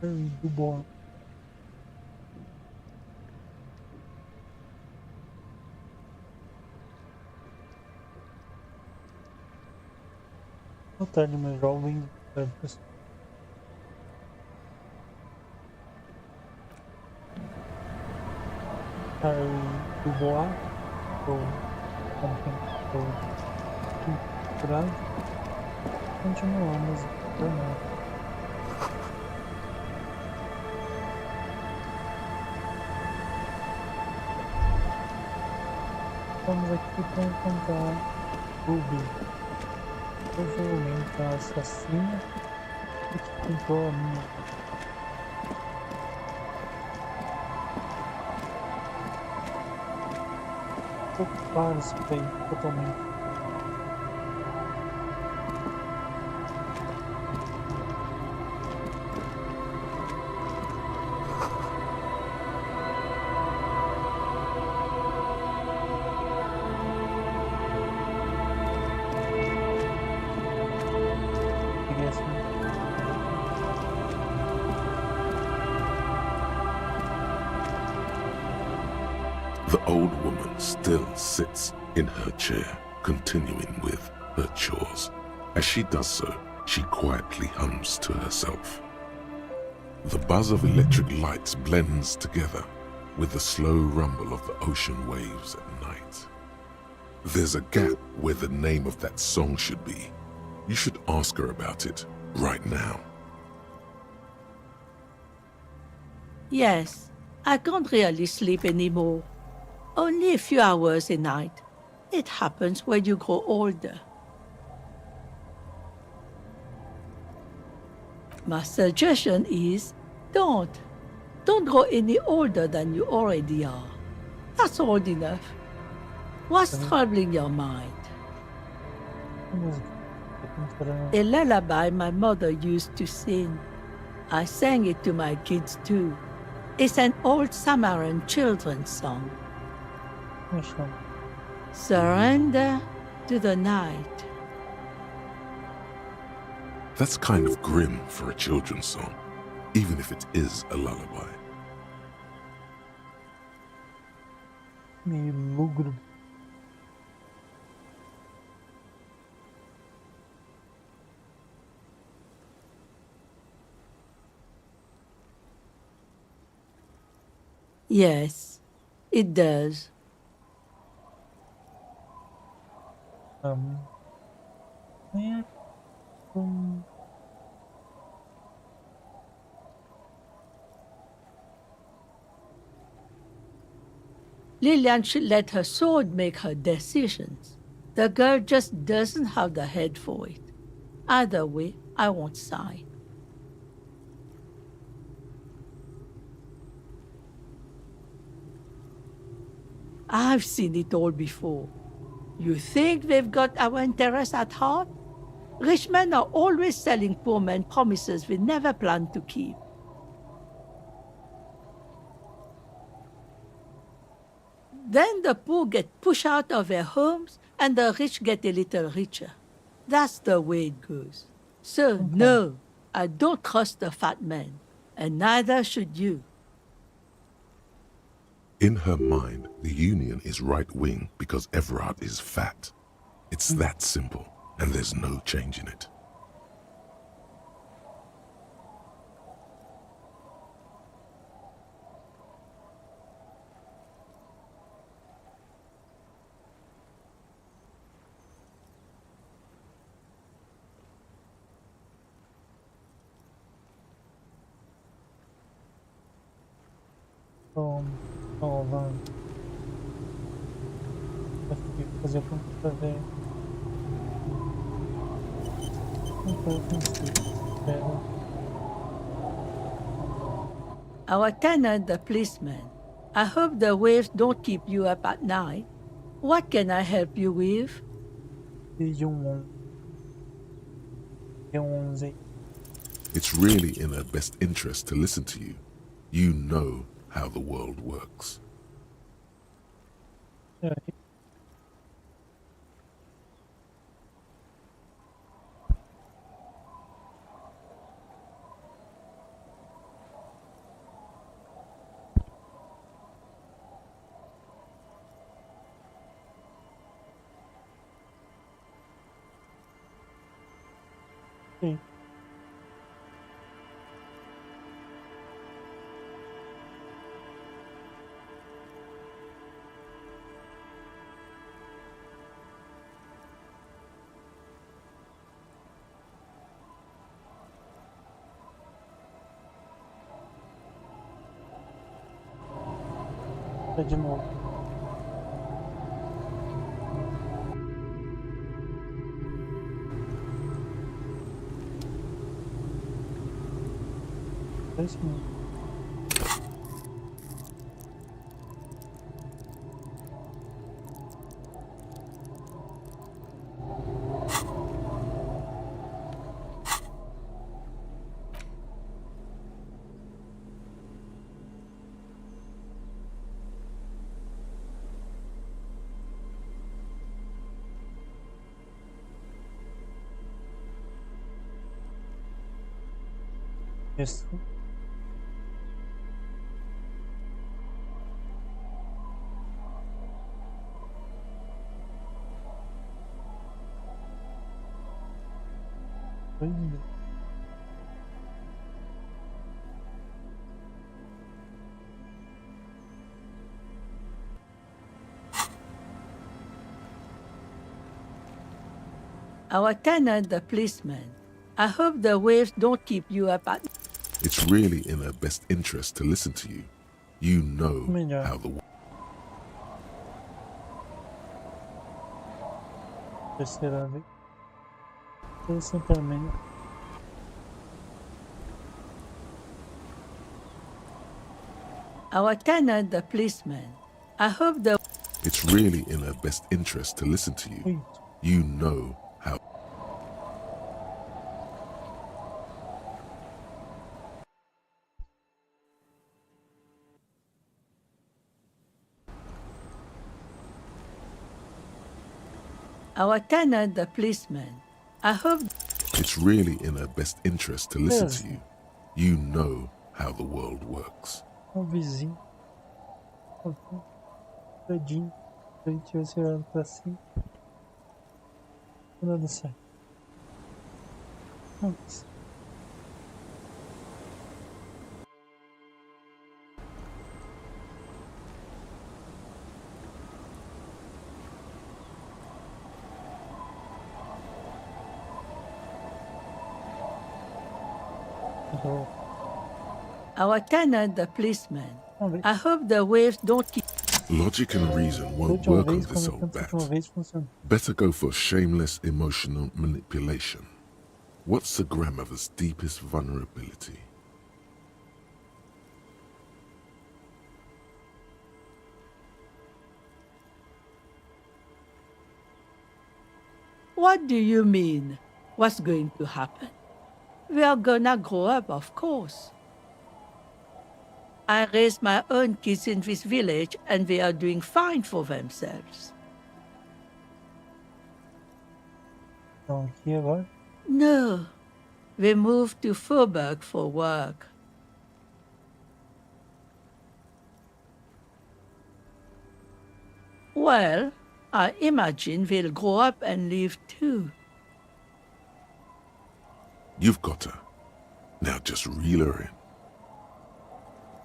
Muito bom. Boa tarde, meus jovens. Boa tarde, pessoal. Do boa, estou estou curado. Continuamos a jornada. Estamos aqui para encontrar Ruby, provavelmente a assassina que tentou a minha. Ocupar esse país totalmente. Peguei assim. The old woman still sits in her chair, continuing with her chores. As she does so, she quietly hums to herself. The buzz of electric lights blends together with the slow rumble of the ocean waves at night. There's a gap where the name of that song should be. You should ask her about it right now. Yes, I can't really sleep anymore. Only a few hours a night. It happens when you grow older. My suggestion is don't. Don't grow any older than you already are. That's old enough. What's troubling your mind? A lullaby my mother used to sing. I sang it to my kids too. It's an old Samaritan children's song. Surrender to the night. That's kind of grim for a children's song, even if it is a lullaby. Meio lúgubre. Yes, it does. Yeah. Lillian should let her sword make her decisions. The girl just doesn't have the head for it. Either way, I won't sign. I've seen it all before. You think they've got our interests at heart? Rich men are always selling poor men promises they never plan to keep. Then the poor get pushed out of their homes and the rich get a little richer. That's the way it goes. So, no, I don't trust the fat man, and neither should you. In her mind, the Union is right-wing because Everard is fat. It's that simple, and there's no change in it. Vamos. Fazer a pergunta para ver. Our tenant, the policeman. I hope the waves don't keep you up at night. What can I help you with? It's really in her best interest to listen to you. You know how the world works. Sim. De novo. É isso mesmo. Isso. Ainda. Our tenant, the policeman. I hope the waves don't keep you up at It's really in her best interest to listen to you. You know Melhor. how the Terceira vez. Listen também. Our tenant, the policeman. I hope the It's really in her best interest to listen to you. Muito. You know how our tenant, the policeman. I hope it's really in her best interest to listen to you. You know how the world works. Um vizinho. Tadinho. A gente vai se olhando pra cima. Nada certo. Nossa. Então, our tenant, the policeman. vamos ver. I hope the waves don't keep Logic and reason Da won't última work on vez, this como old da bat. última vez funcionou. Better go for shameless emotional manipulation. What's the grandmother's deepest vulnerability? What do you mean? What's going to happen? We are gonna grow up, of course. I raised my own kids in this village and they are doing fine for themselves. Então, aqui agora. No, they moved to Faubourg for work. Well, I imagine they'll grow up and leave too. You've got her. Now just reel her in.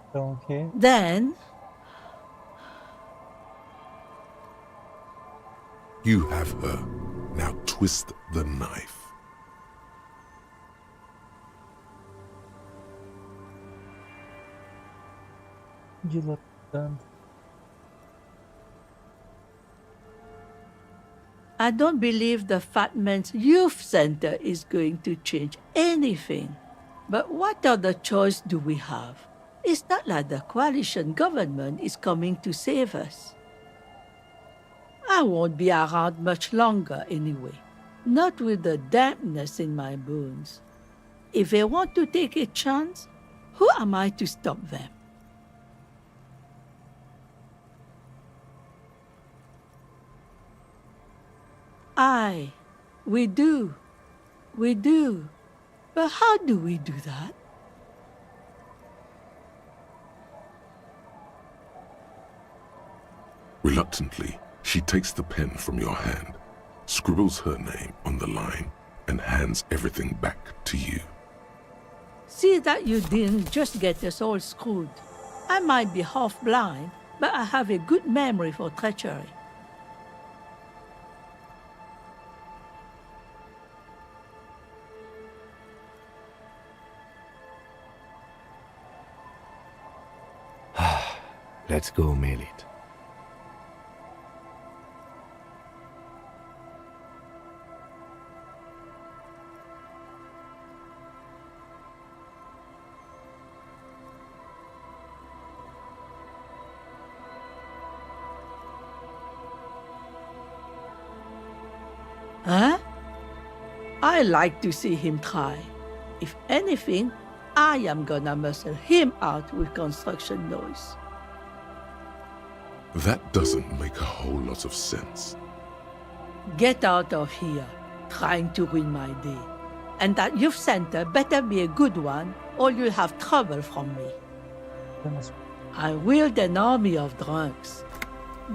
Então, aqui. Then, You have her. Now twist the knife. Dilatando. I don't believe the Fat Man's Youth Center is going to change anything. But what other choice do we have? It's not like the coalition government is coming to save us. I won't be around much longer anyway. Not with the dampness in my bones. If they want to take a chance, who am I to stop them? Aye, we do. We do. But how do we do that? Reluctantly, she takes the pen from your hand, scribbles her name on the line, and hands everything back to you. See that you didn't just get us all screwed. I might be half blind, but I have a good memory for treachery. Let's go mail it. Huh? I like to see him try. If anything, I am gonna muscle him out with construction noise. That doesn't make a whole lot of sense. Get out of here, trying to ruin my day. And that youth center better be a good one, or you'll have trouble from me. Goodness. I wield an army of drunks.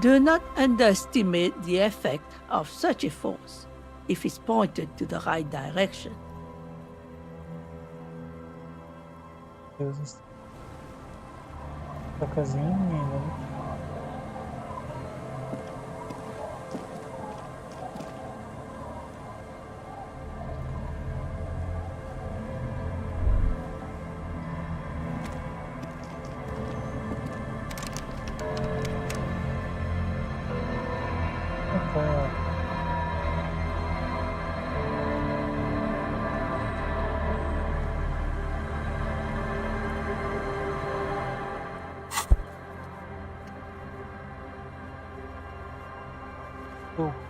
Do not underestimate the effect of such a force, if it's pointed to the right direction. Deuses. Essa casinha é linda, né?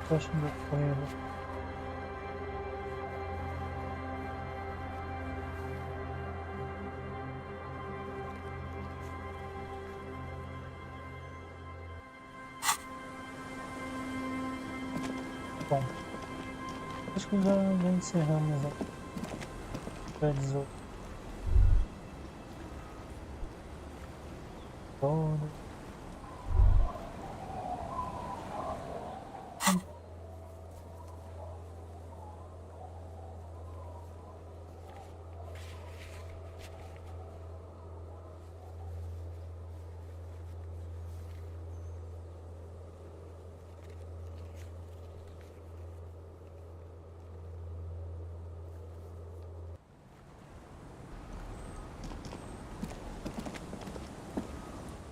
Tô achando com ele. Bom, acho que já encerramos a 18. Agora.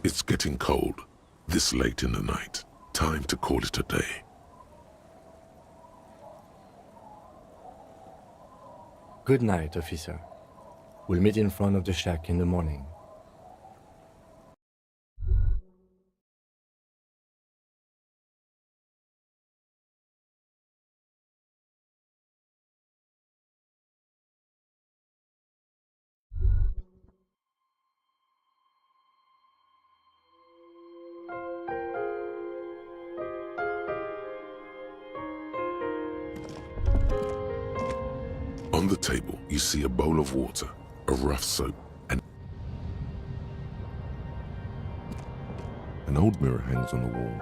It's getting cold, this late in the night. Time to call it a day. Good night, officer. We'll meet in front of the shack in the morning. On the table, you see a bowl of water, a rough soap, and an old mirror hangs on the wall.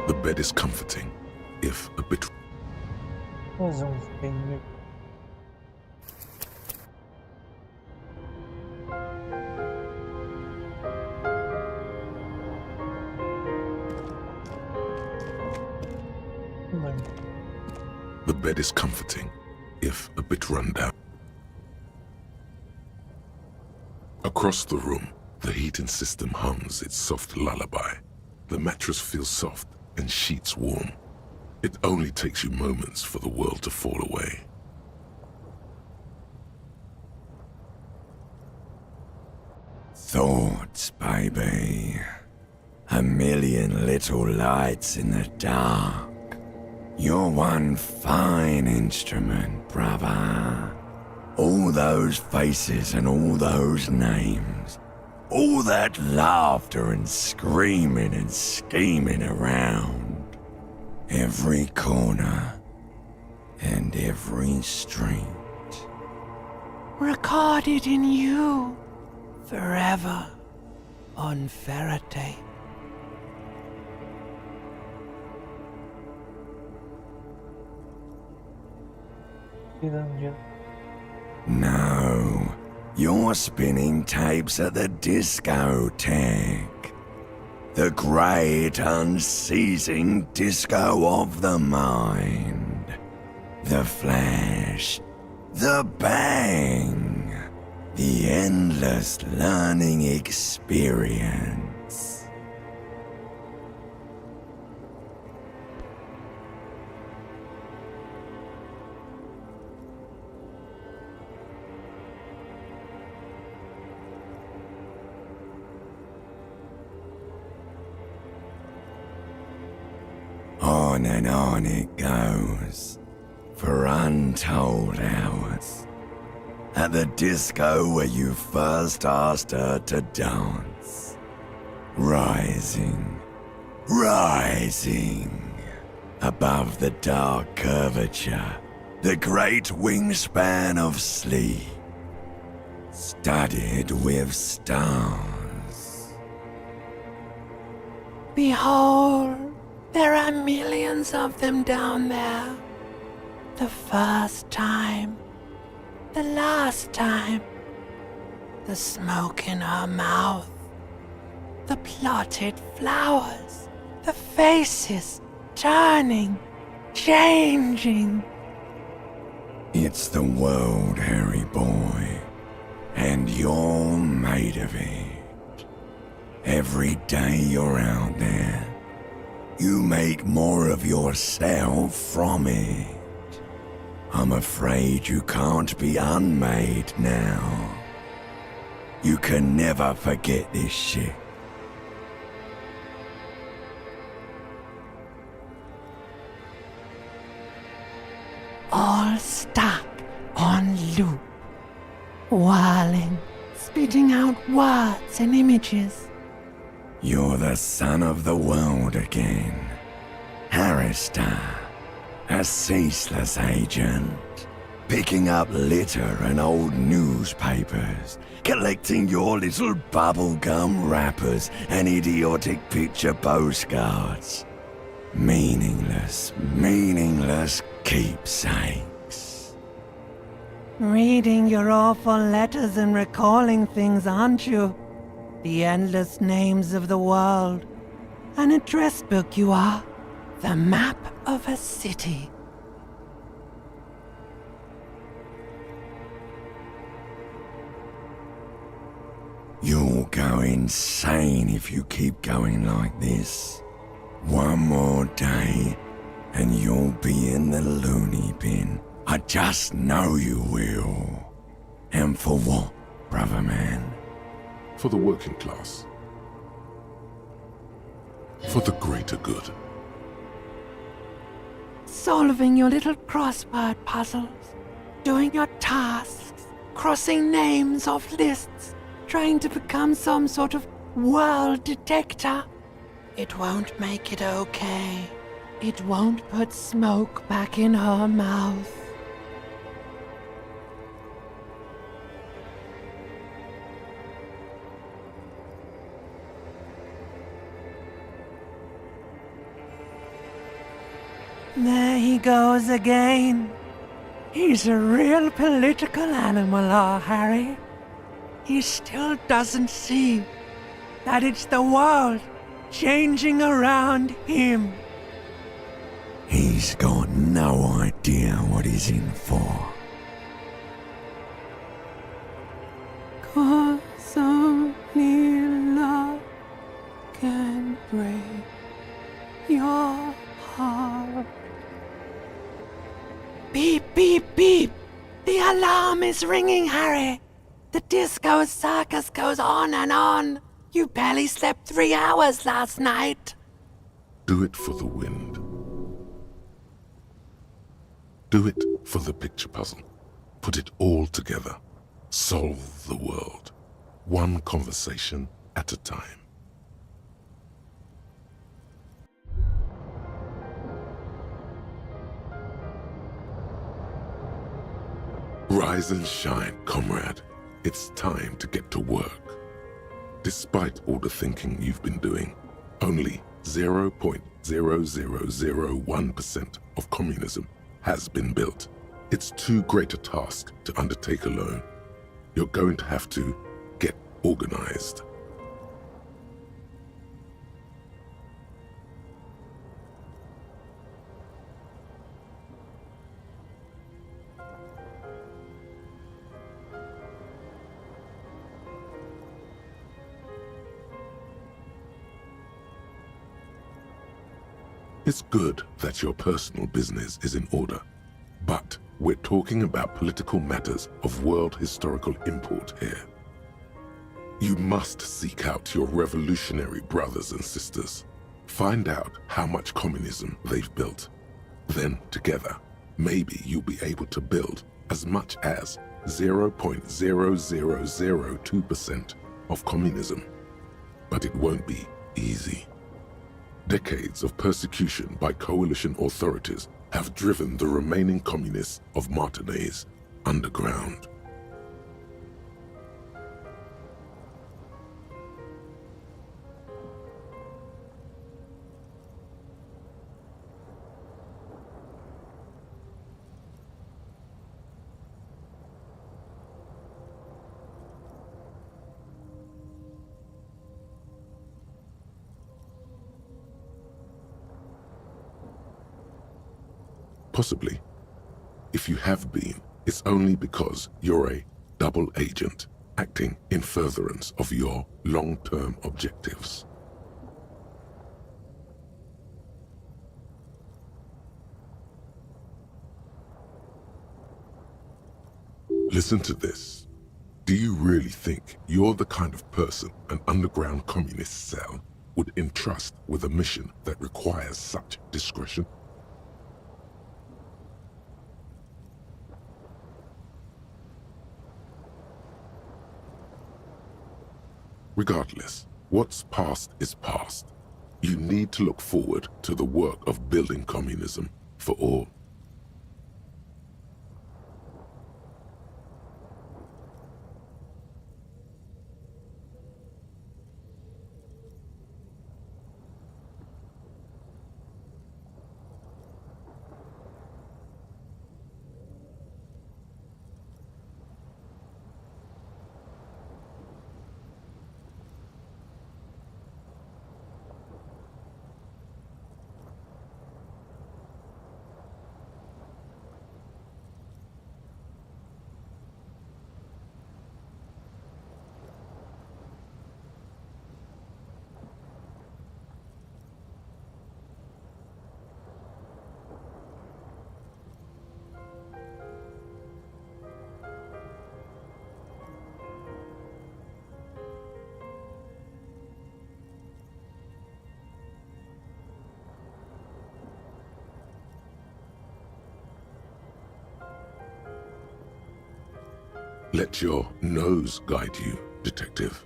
The bed is comforting, if a bit. Mais bem. The bed is comforting, if a bit run down. Across the room, the heating system hums its soft lullaby. The mattress feels soft and sheets warm. It only takes you moments for the world to fall away. Thoughts, baby. A million little lights in the dark. You're one fine instrument, brother. All those faces and all those names. All that laughter and screaming and scheming around. Every corner and every street. Recorded in you forever on ferrotape. chegando já. No, you're spinning tapes at the discotheque. The great unceasing disco of the mind. The flash, the bang, the endless learning experience. On and on it goes, for untold hours. At the disco where you first asked her to dance. Rising, rising, above the dark curvature, the great wingspan of sleep, studded with stars. Behold, there are millions of them down there. The first time, the last time, the smoke in her mouth, the plotted flowers, the faces turning, changing. It's the world, Harry boy, and you're made of it. Every day you're out there, you make more of yourself from it. I'm afraid you can't be unmade now. You can never forget this shit. All stuck on loop, whirling, spitting out words and images. You're the son of the world again. Harrister, a ceaseless agent, picking up litter and old newspapers, collecting your little bubblegum wrappers and idiotic picture postcards. Meaningless, meaningless keepsakes. Reading your awful letters and recalling things, aren't you? The endless names of the world. An address book you are. The map of a city. You'll go insane if you keep going like this. One more day, and you'll be in the loony bin. I just know you will. And for what, brother man? For the working class. For the greater good. Solving your little crossword puzzles. Doing your tasks. Crossing names off lists. Trying to become some sort of world detector. It won't make it okay. It won't put smoke back in her mouth. There he goes again. He's a real political animal, our Harry. He still doesn't see that it's the world changing around him. He's got no idea what he's in for. 'Cause only love can break your heart. Beep, beep, beep! The alarm is ringing, Harry! The disco circus goes on and on! You barely slept 3 hours last night! Do it for the wind. Do it for the picture puzzle. Put it all together. Solve the world. One conversation at a time. Rise and shine, comrade. It's time to get to work. Despite all the thinking you've been doing, only 0.0001% of communism has been built. It's too great a task to undertake alone. You're going to have to get organized. It's good that your personal business is in order, but we're talking about political matters of world historical import here. You must seek out your revolutionary brothers and sisters. Find out how much communism they've built. Then, together, maybe you'll be able to build as much as 0.0002% of communism. But it won't be easy. Decades of persecution by coalition authorities have driven the remaining communists of Martinaise underground. Possibly. If you have been, it's only because you're a double agent acting in furtherance of your long-term objectives. Listen to this. Do you really think you're the kind of person an underground communist cell would entrust with a mission that requires such discretion? Regardless, what's past is past. You need to look forward to the work of building communism for all. Let your nose guide you, detective.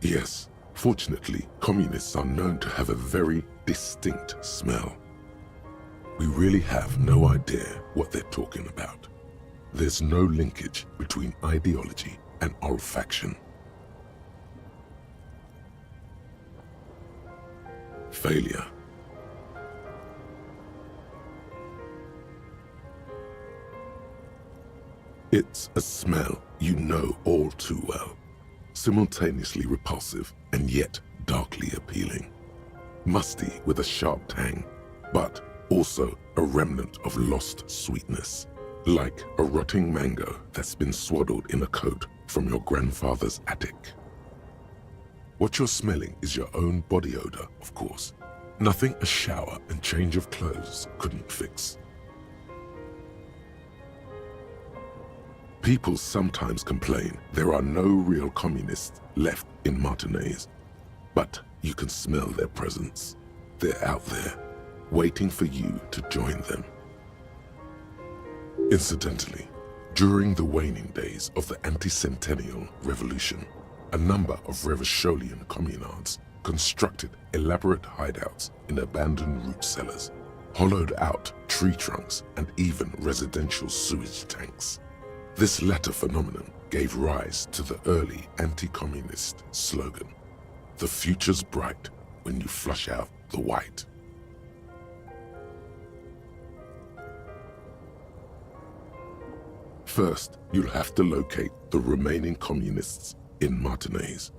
Yes, fortunately, communists are known to have a very distinct smell. We really have no idea what they're talking about. There's no linkage between ideology and olfaction. Failure. It's a smell you know all too well, simultaneously repulsive and yet darkly appealing. Musty with a sharp tang, but also a remnant of lost sweetness, like a rotting mango that's been swaddled in a coat from your grandfather's attic. What you're smelling is your own body odor, of course. Nothing a shower and change of clothes couldn't fix. People sometimes complain there are no real communists left in Martinaise, but you can smell their presence. They're out there, waiting for you to join them. Incidentally, during the waning days of the anti-centennial revolution, a number of Revacholian communards constructed elaborate hideouts in abandoned root cellars, hollowed out tree trunks, and even residential sewage tanks. This latter phenomenon gave rise to the early anti-communist slogan, The future's bright when you flush out the white. First, you'll have to locate the remaining communists in Martinaise.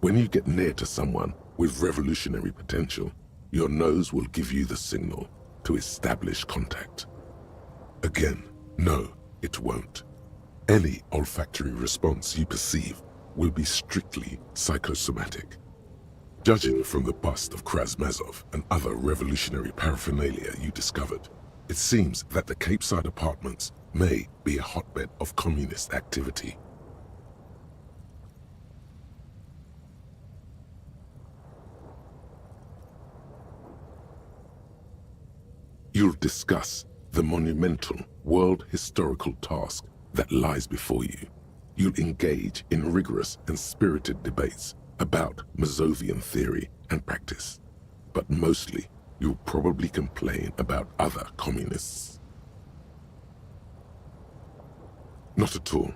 When you get near to someone with revolutionary potential, your nose will give you the signal to establish contact. Again, no, it won't. Any olfactory response you perceive will be strictly psychosomatic. Judging from the bust of Krasmazov and other revolutionary paraphernalia you discovered, it seems that the Cape Side apartments may be a hotbed of communist activity. You'll discuss the monumental world historical task that lies before you. You'll engage in rigorous and spirited debates about Mazovian theory and practice. But mostly, you'll probably complain about other communists. Not at all.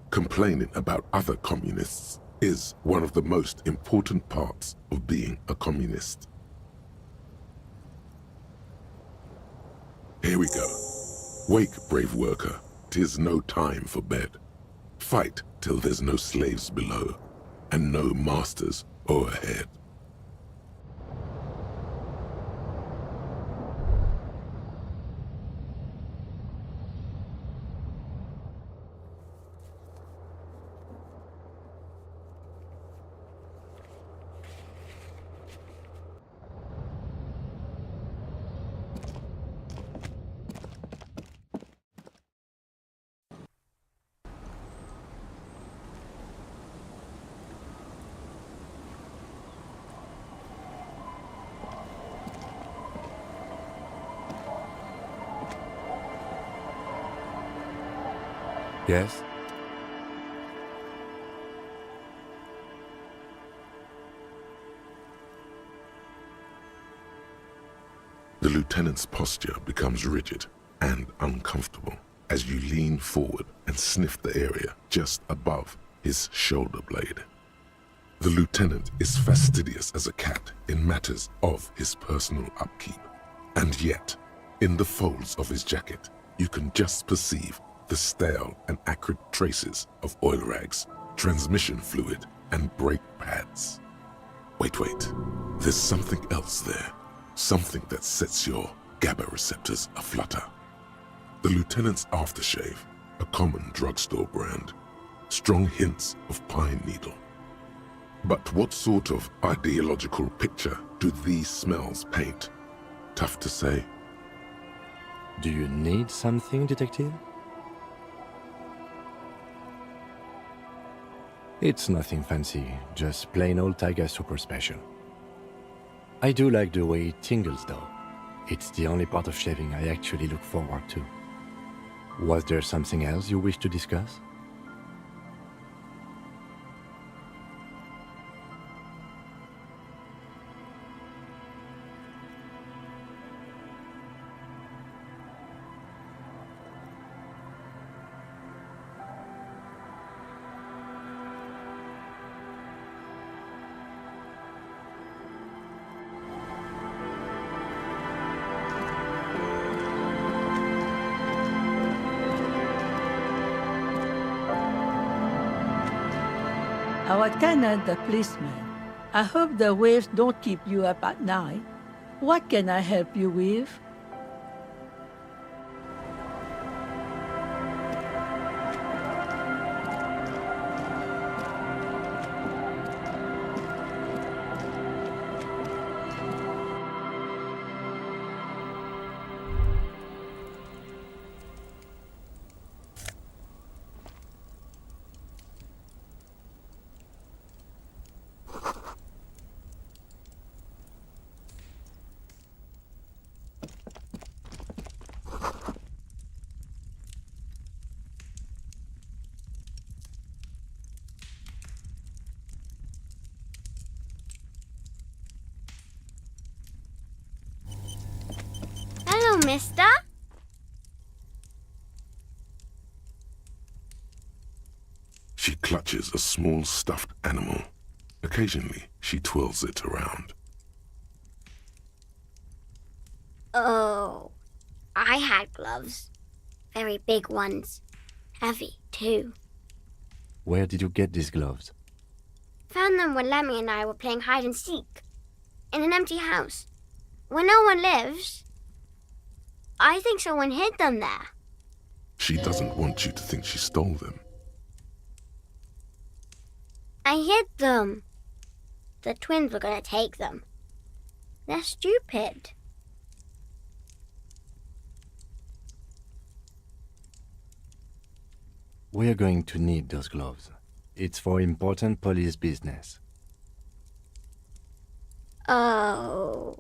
Complaining about other communists is one of the most important parts of being a communist. Here we go. Wake, brave worker. 'Tis no time for bed. Fight till there's no slaves below, and no masters o'erhead. Yes? The lieutenant's posture becomes rigid and uncomfortable as you lean forward and sniff the area just above his shoulder blade. The lieutenant is fastidious as a cat in matters of his personal upkeep, and yet, in the folds of his jacket, you can just perceive the stale and acrid traces of oil rags, transmission fluid, and brake pads. Wait, there's something else there. Something that sets your GABA receptors aflutter. The lieutenant's aftershave, a common drugstore brand. Strong hints of pine needle. But what sort of ideological picture do these smells paint? Tough to say. Do you need something, detective? It's nothing fancy, just plain old Tiger Super Special. I do like the way it tingles though. It's the only part of shaving I actually look forward to. Was there something else you wish to discuss? Our tenant, the policeman. I hope the waves don't keep you up at night. What can I help you with? Hello, mister. She clutches a small stuffed animal. Occasionally, she twirls it around. Oh, I had gloves. Very big ones. Heavy, too. Where did you get these gloves? Found them when Lemmy and I were playing hide and seek. In an empty house. Where no one lives. I think someone hid them there. She doesn't want you to think she stole them. I hid them. The twins were going to take them. They're stupid. We are going to need those gloves. It's for important police business. Oh.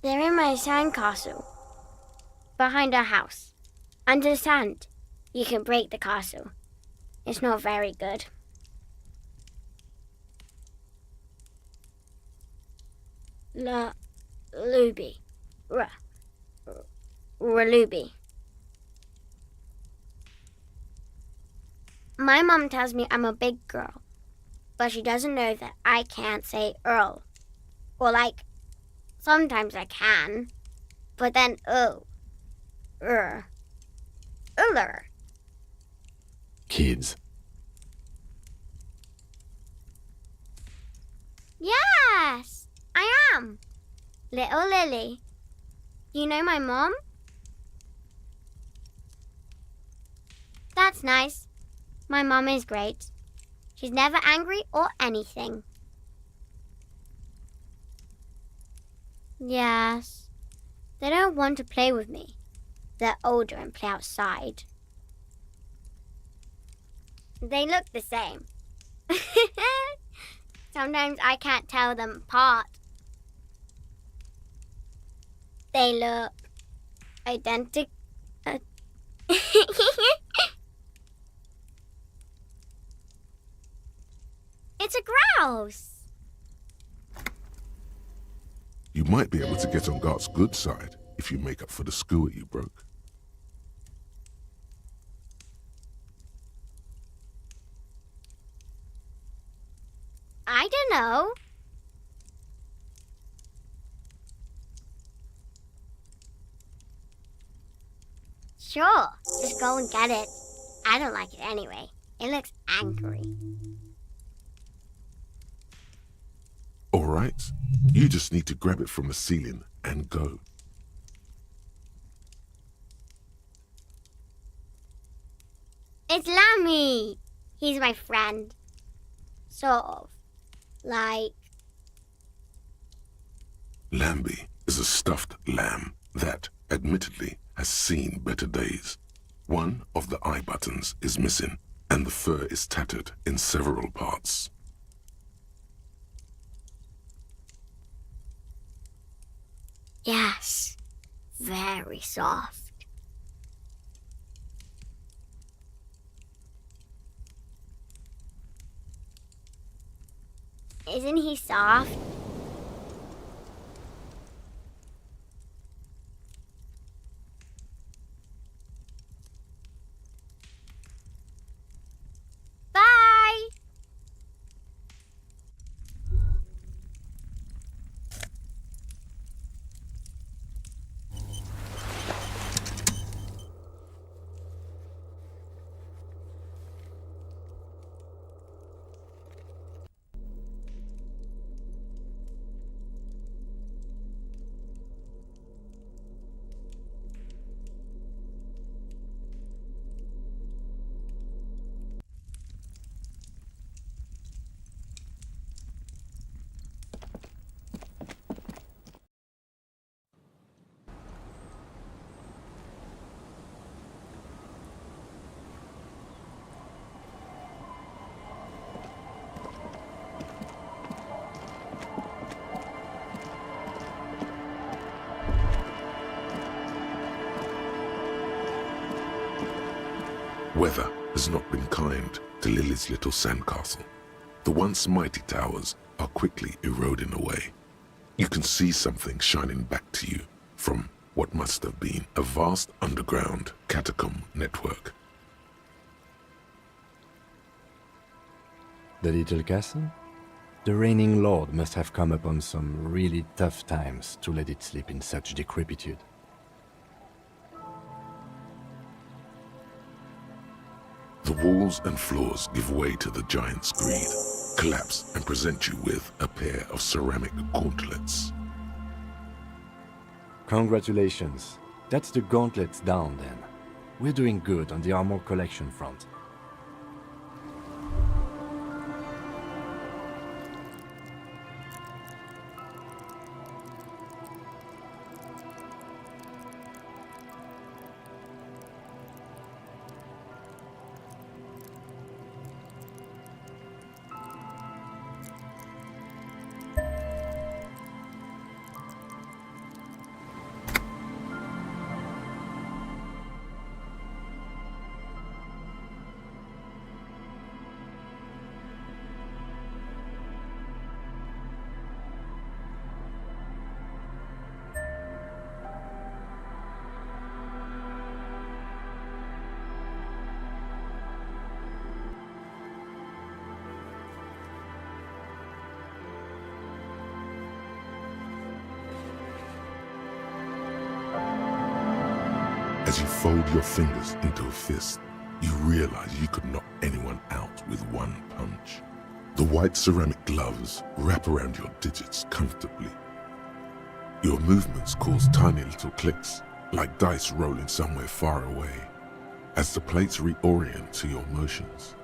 They're in my sandcastle. Behind our house. Under the sand. You can break the castle. It's not very good. Luby. Raluby. My mom tells me I'm a big girl, but she doesn't know that I can't say Earl. Or sometimes I can, but then Uller. Kids. Yes, I am. Little Lily. You know my mom? That's nice. My mom is great. She's never angry or anything. Yes. They don't want to play with me. They're older and play outside. They look the same. Sometimes I can't tell them apart. They look identical. It's a grouse. You might be able to get on Gart's good side if you make up for the skewer you broke. I don't know. Sure, just go and get it. I don't like it anyway. It looks angry. All right, you just need to grab it from the ceiling and go. It's Lammy. He's my friend. Sort of. Lambie is a stuffed lamb that, admittedly, has seen better days. One of the eye buttons is missing, and the fur is tattered in several parts. Yes. Very soft. Isn't he soft? Bye! Weather has not been kind to Lily's little sandcastle. The once mighty towers are quickly eroding away. You can see something shining back to you from what must have been a vast underground catacomb network. The little castle? The reigning lord must have come upon some really tough times to let it sleep in such decrepitude. The walls and floors give way to the giant's greed, collapse and present you with a pair of ceramic gauntlets. Congratulations. That's the gauntlets down then. We're doing good on the armor collection front. As you fold your fingers into a fist, you realize you could knock anyone out with one punch. The white ceramic gloves wrap around your digits comfortably. Your movements cause tiny little clicks, like dice rolling somewhere far away, as the plates reorient to your motions.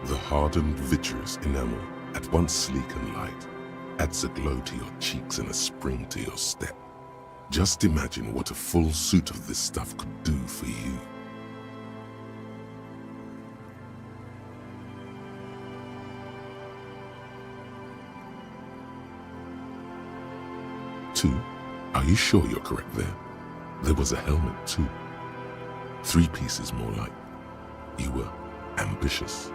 The hardened vitreous enamel, at once sleek and light, adds a glow to your cheeks and a spring to your step. Just imagine what a full suit of this stuff could do for you. Two, are you sure you're correct there? There was a helmet too. 3 pieces more like. You were ambitious.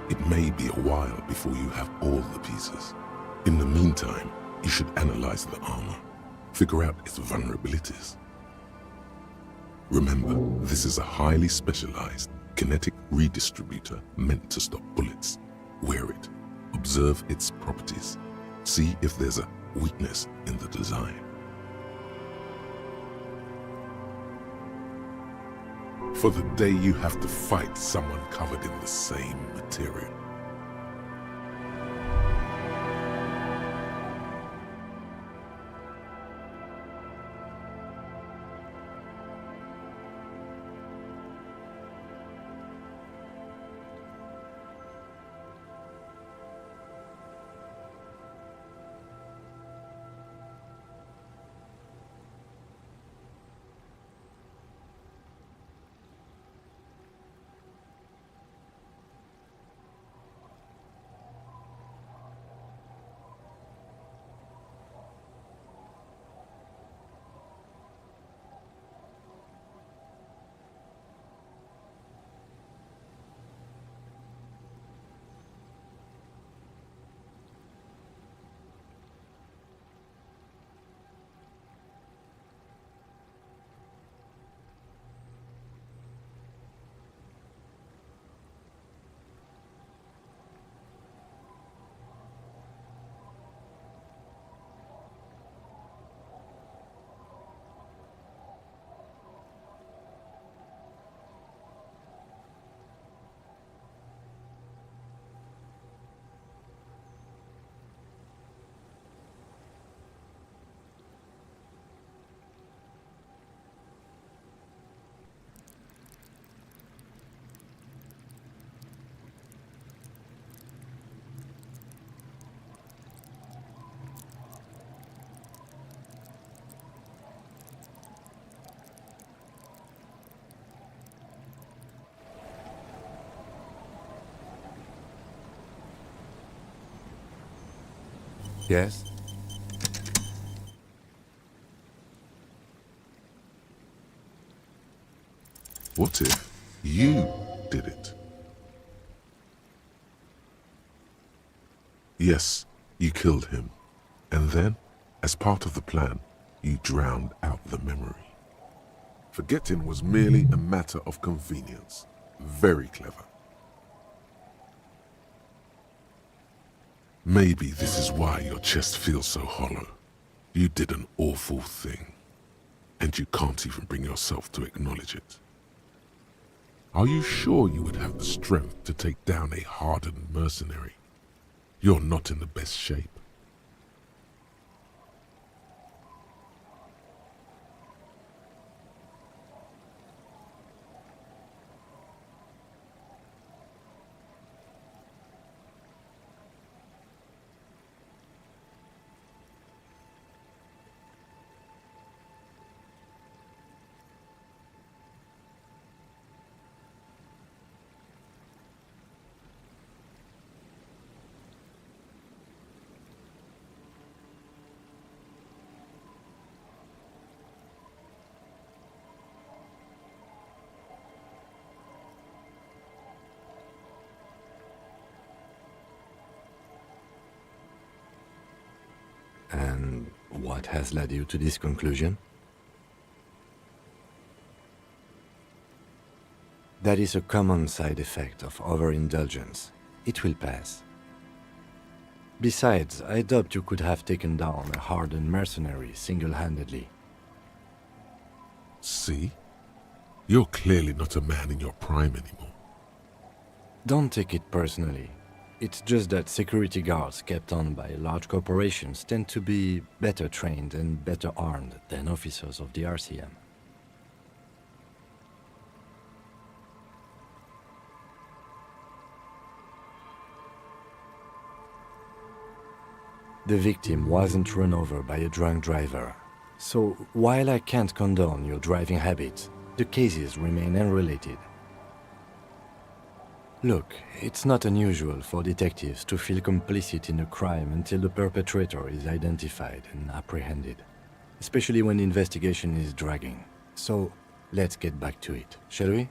It may be a while before you have all the pieces. In the meantime, you should analyze the armor, figure out its vulnerabilities. Remember, this is a highly specialized kinetic redistributor meant to stop bullets. Wear it, observe its properties, see if there's a weakness in the design. For the day you have to fight someone covered in the same material. Yes? What if you did it? Yes, you killed him. And then, as part of the plan, you drowned out the memory. Forgetting was merely a matter of convenience. Very clever. Maybe this is why your chest feels so hollow. You did an awful thing, and you can't even bring yourself to acknowledge it. Are you sure you would have the strength to take down a hardened mercenary? You're not in the best shape. And what has led you to this conclusion? That is a common side effect of overindulgence. It will pass. Besides, I doubt you could have taken down a hardened mercenary single-handedly. See? You're clearly not a man in your prime anymore. Don't take it personally. It's just that security guards kept on by large corporations tend to be better trained and better armed than officers of the RCM. The victim wasn't run over by a drunk driver. So, while I can't condone your driving habits, the cases remain unrelated. Look, it's not unusual for detectives to feel complicit in a crime until the perpetrator is identified and apprehended, especially when the investigation is dragging. So, let's get back to it, shall we?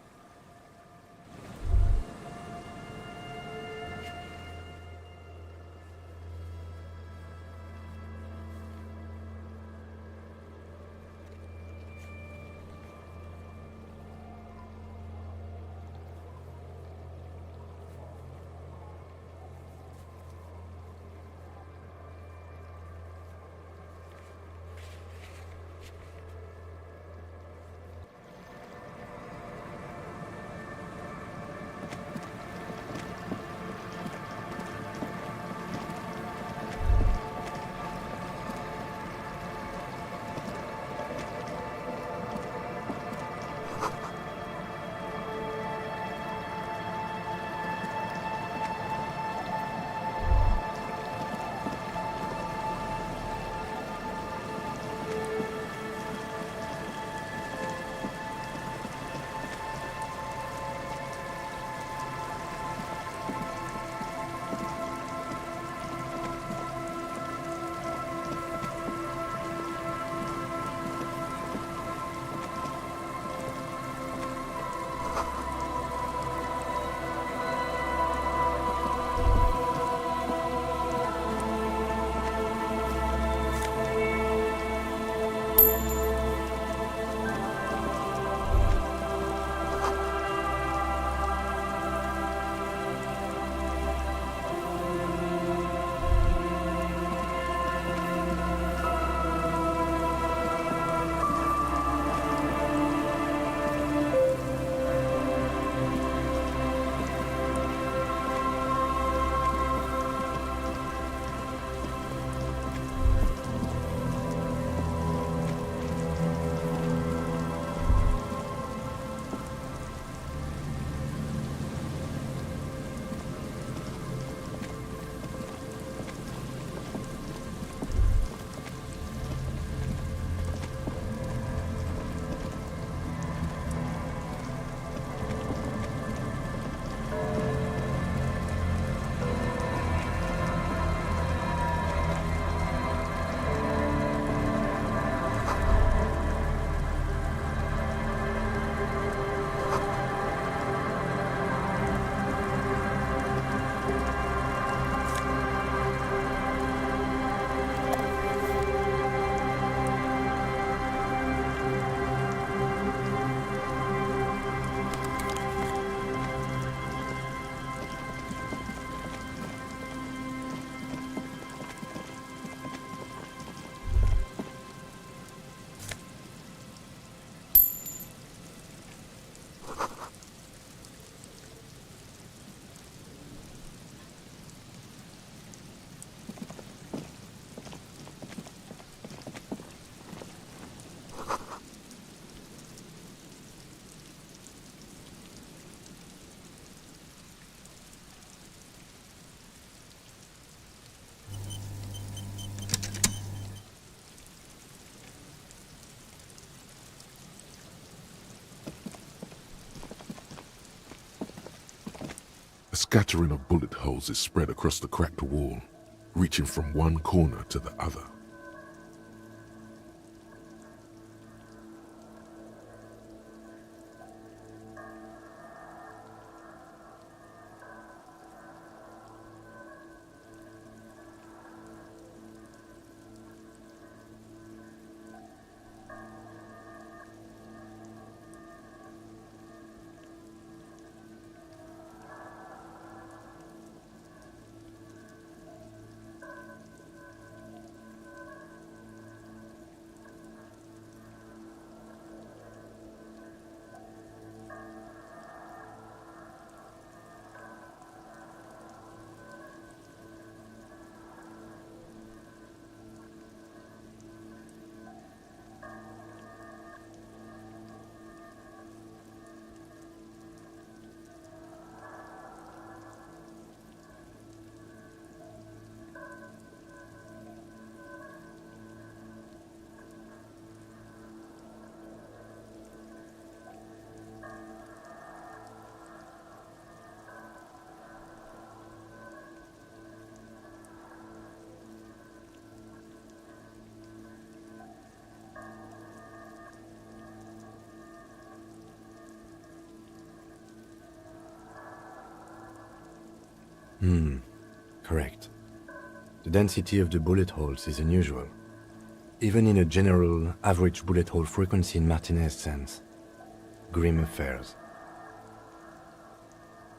A scattering of bullet holes is spread across the cracked wall, reaching from one corner to the other. Correct. The density of the bullet holes is unusual, even in a general average bullet hole frequency in Martinez sense. Grim affairs.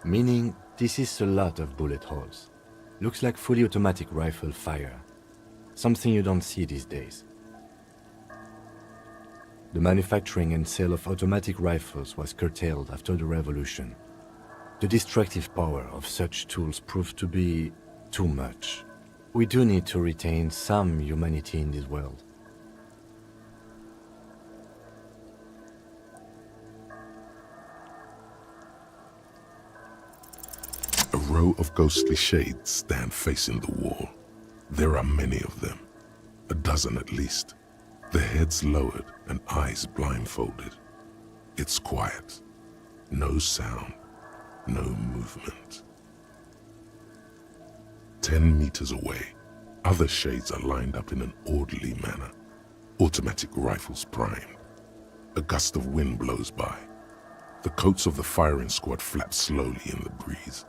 Meaning, this is a lot of bullet holes. Looks like fully automatic rifle fire. Something you don't see these days. The manufacturing and sale of automatic rifles was curtailed after the revolution. The destructive power of such tools proved to be too much. We do need to retain some humanity in this world. A row of ghostly shades stand facing the wall. There are many of them, a dozen at least, their heads lowered and eyes blindfolded. It's quiet, no sound, no movement. 10 meters away, other shades are lined up in an orderly manner, automatic rifles primed. A gust of wind blows by. The coats of the firing squad flap slowly in the breeze.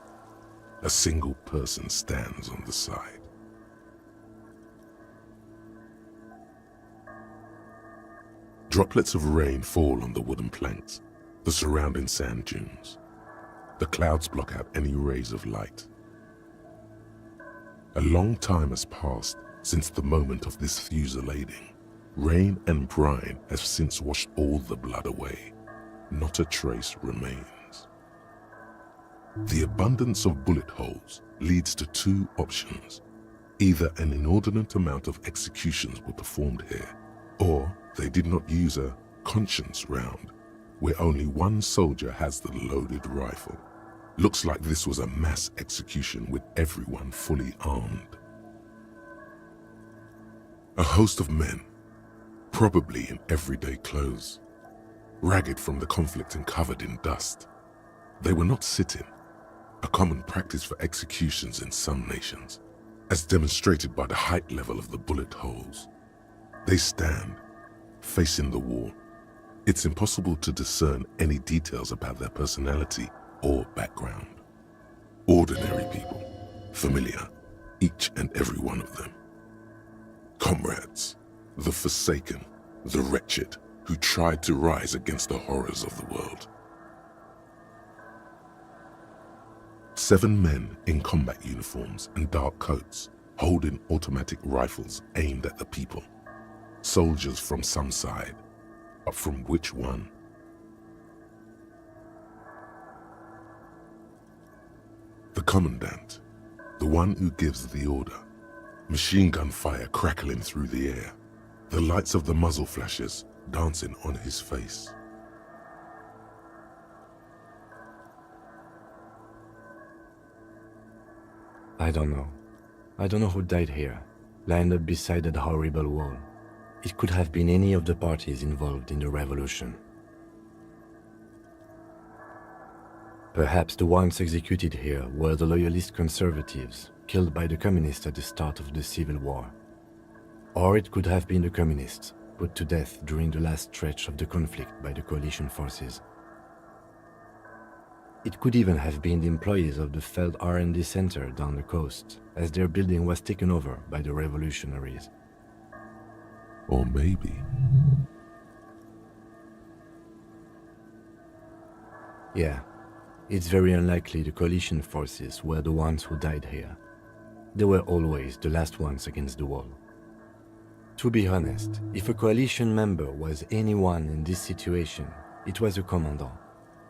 A single person stands on the side. Droplets of rain fall on the wooden planks, the surrounding sand dunes. The clouds block out any rays of light. A long time has passed since the moment of this fusillading. Rain and brine have since washed all the blood away. Not a trace remains. The abundance of bullet holes leads to two options. Either an inordinate amount of executions were performed here, or they did not use a conscience round, where only one soldier has the loaded rifle. Looks like this was a mass execution with everyone fully armed. A host of men, probably in everyday clothes, ragged from the conflict and covered in dust. They were not sitting, a common practice for executions in some nations, as demonstrated by the height level of the bullet holes. They stand, facing the wall. It's impossible to discern any details about their personality or background. Ordinary people, familiar, each and every one of them. Comrades, the forsaken, the wretched, who tried to rise against the horrors of the world. 7 men in combat uniforms and dark coats, holding automatic rifles aimed at the people. Soldiers from some side, but from which one? The commandant, the one who gives the order. Machine gun fire crackling through the air, the lights of the muzzle flashes dancing on his face. I don't know. I don't know who died here, lined up beside that horrible wall. It could have been any of the parties involved in the revolution. Perhaps the ones executed here were the loyalist conservatives, killed by the communists at the start of the Civil War. Or it could have been the communists, put to death during the last stretch of the conflict by the coalition forces. It could even have been the employees of the failed R&D center down the coast, as their building was taken over by the revolutionaries. Or maybe... Yeah, it's very unlikely the coalition forces were the ones who died here. They were always the last ones against the wall. To be honest, if a coalition member was anyone in this situation, it was a commandant,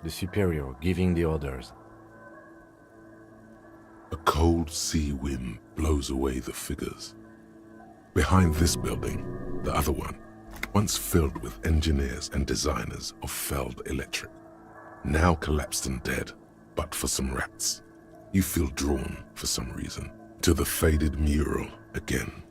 the superior giving the orders. A cold sea wind blows away the figures. Behind this building, the other one, once filled with engineers and designers of Feld Electric, now collapsed and dead, but for some rats. You feel drawn, for some reason, to the faded mural again.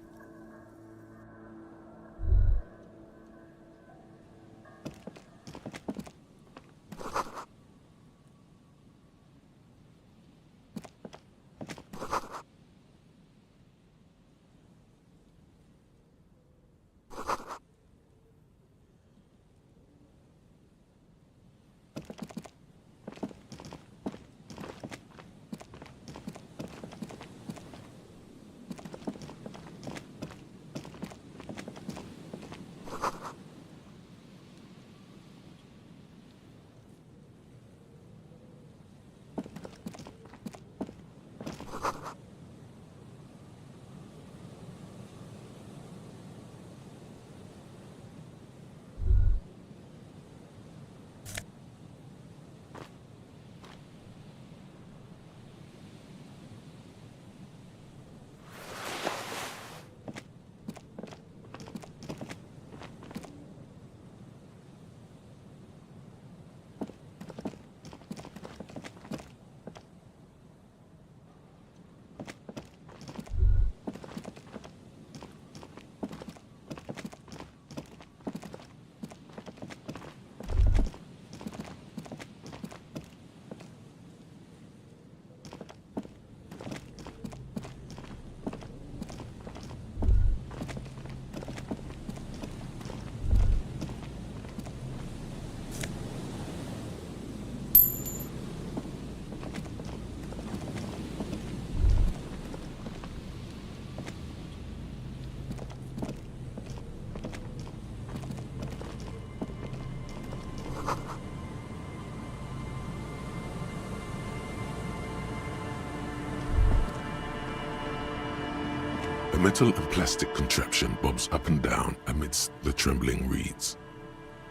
A metal and plastic contraption bobs up and down amidst the trembling reeds.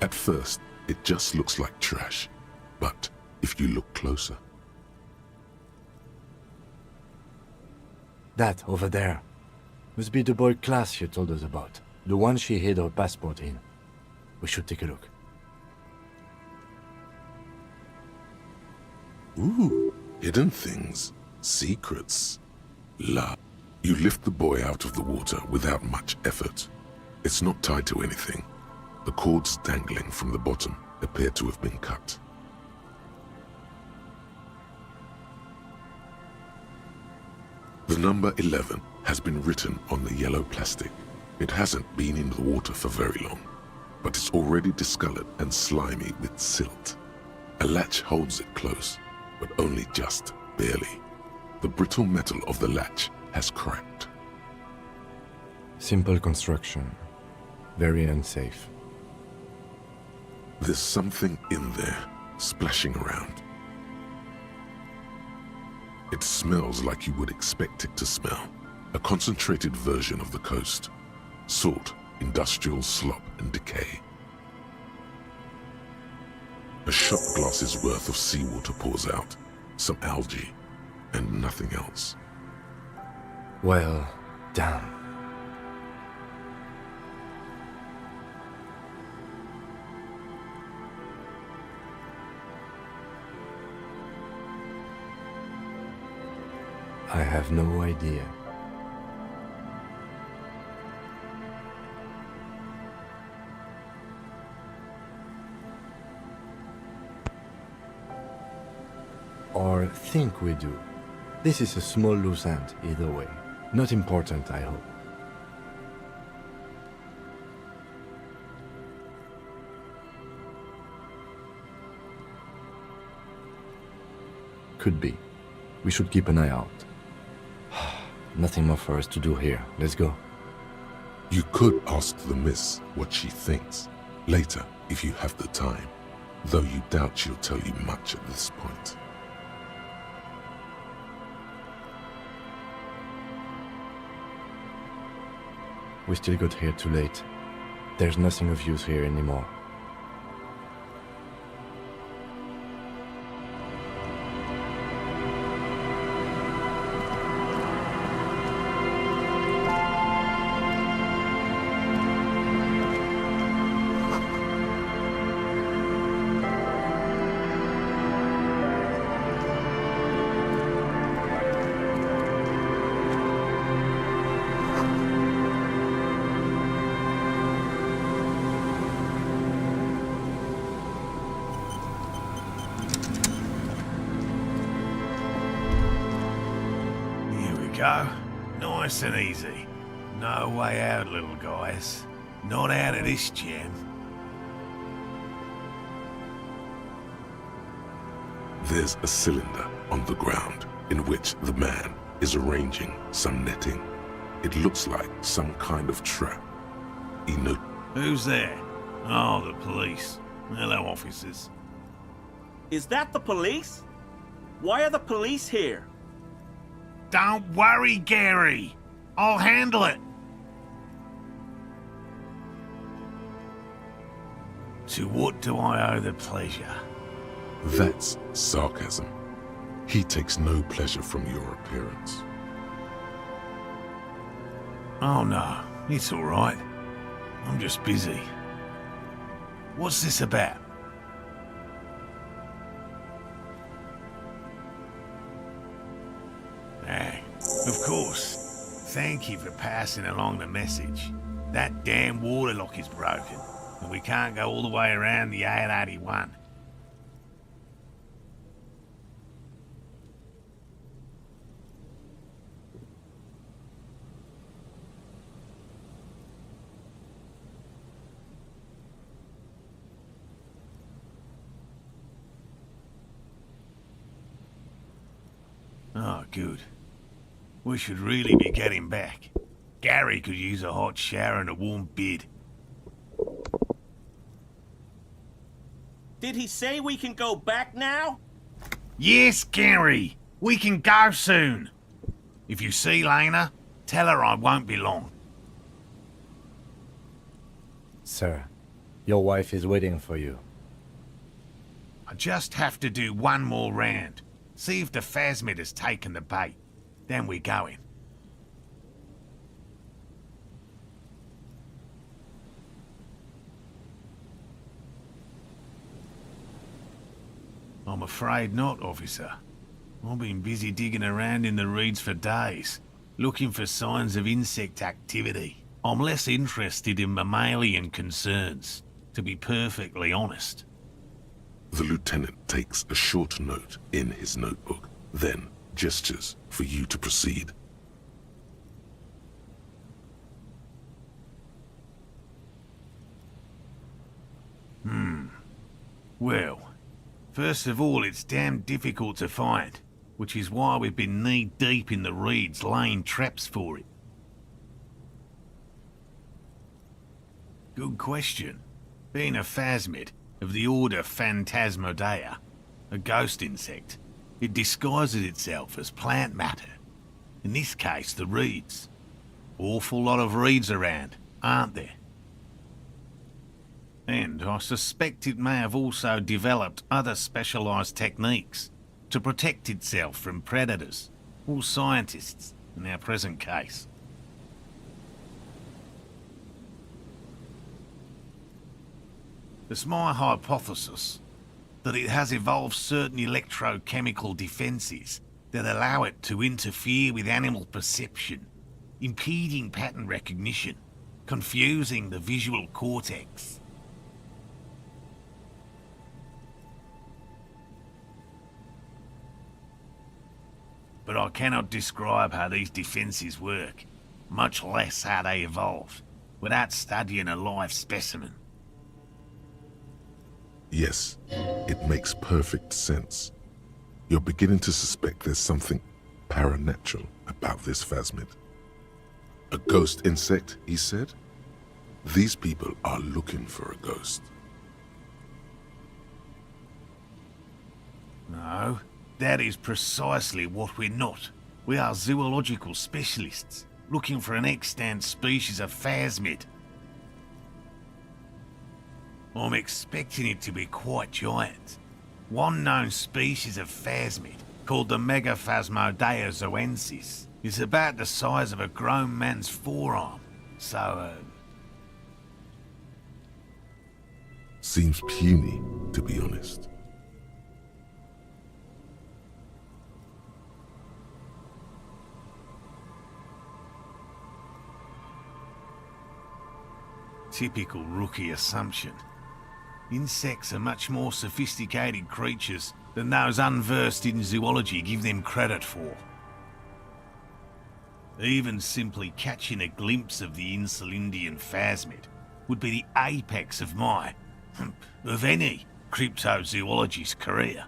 At first, it just looks like trash, but if you look closer... That over there must be the boy class you told us about, the one she hid her passport in. We should take a look. Ooh, hidden things, secrets. La. You lift the boy out of the water without much effort. It's not tied to anything. The cords dangling from the bottom appear to have been cut. The number 11 has been written on the yellow plastic. It hasn't been in the water for very long, but it's already discolored and slimy with silt. A latch holds it close, but only just barely. The brittle metal of the latch has cracked. Simple construction. Very unsafe. There's something in there, splashing around. It smells like you would expect it to smell. A concentrated version of the coast. Salt, industrial slop and decay. A shot glass's worth of seawater pours out. Some algae, and nothing else. Well, damn. I have no idea. Or think we do. This is a small loose end, either way. Not important, I hope. Could be. We should keep an eye out. Nothing more for us to do here. Let's go. You could ask the miss what she thinks later if you have the time, though you doubt she'll tell you much at this point. We still got here too late. There's nothing of use here anymore. Go. Nice and easy. No way out, little guys. Not out of this jam. There's a cylinder on the ground in which the man is arranging some netting. It looks like some kind of trap. Who's there? Oh, the police. Hello, officers. Is that the police? Why are the police here? Don't worry, Gary. I'll handle it. To what do I owe the pleasure? That's sarcasm. He takes no pleasure from your appearance. Oh no, it's all right. I'm just busy. What's this about? Of course. Thank you for passing along the message. That damn water lock is broken, and we can't go all the way around the 881. Oh, good. We should really be getting back. Gary could use a hot shower and a warm bed. Did he say we can go back now? Yes, Gary! We can go soon! If you see Lena, tell her I won't be long. Sir, your wife is waiting for you. I just have to do one more round. See if the phasmid has taken the bait. Then we're going. I'm afraid not, officer. I've been busy digging around in the reeds for days, looking for signs of insect activity. I'm less interested in mammalian concerns, to be perfectly honest. The lieutenant takes a short note in his notebook, then gestures for you to proceed. Well, first of all, it's damn difficult to find, which is why we've been knee-deep in the reeds laying traps for it. Good question. Being a phasmid of the order Phantasmodea, a ghost insect, it disguises itself as plant matter. In this case, the reeds. Awful lot of reeds around, aren't there? And I suspect it may have also developed other specialised techniques to protect itself from predators, or scientists, in our present case. It's my hypothesis that it has evolved certain electrochemical defences that allow it to interfere with animal perception, impeding pattern recognition, confusing the visual cortex. but I cannot describe how these defences work, much less how they evolved, without studying a live specimen. Yes, it makes perfect sense. You're beginning to suspect there's something paranatural about this phasmid. A ghost insect, he said? These people are looking for a ghost. No, that is precisely what we're not. We are zoological specialists, looking for an extant species of phasmid. I'm expecting it to be quite giant. One known species of phasmid, called the Megaphasmodea zoensis, is about the size of a grown man's forearm, so, Seems puny, to be honest. typical rookie assumption. Insects are much more sophisticated creatures than those unversed in zoology give them credit for. Even simply catching a glimpse of the Insulindian phasmid would be the apex of my, of any, cryptozoologist's career.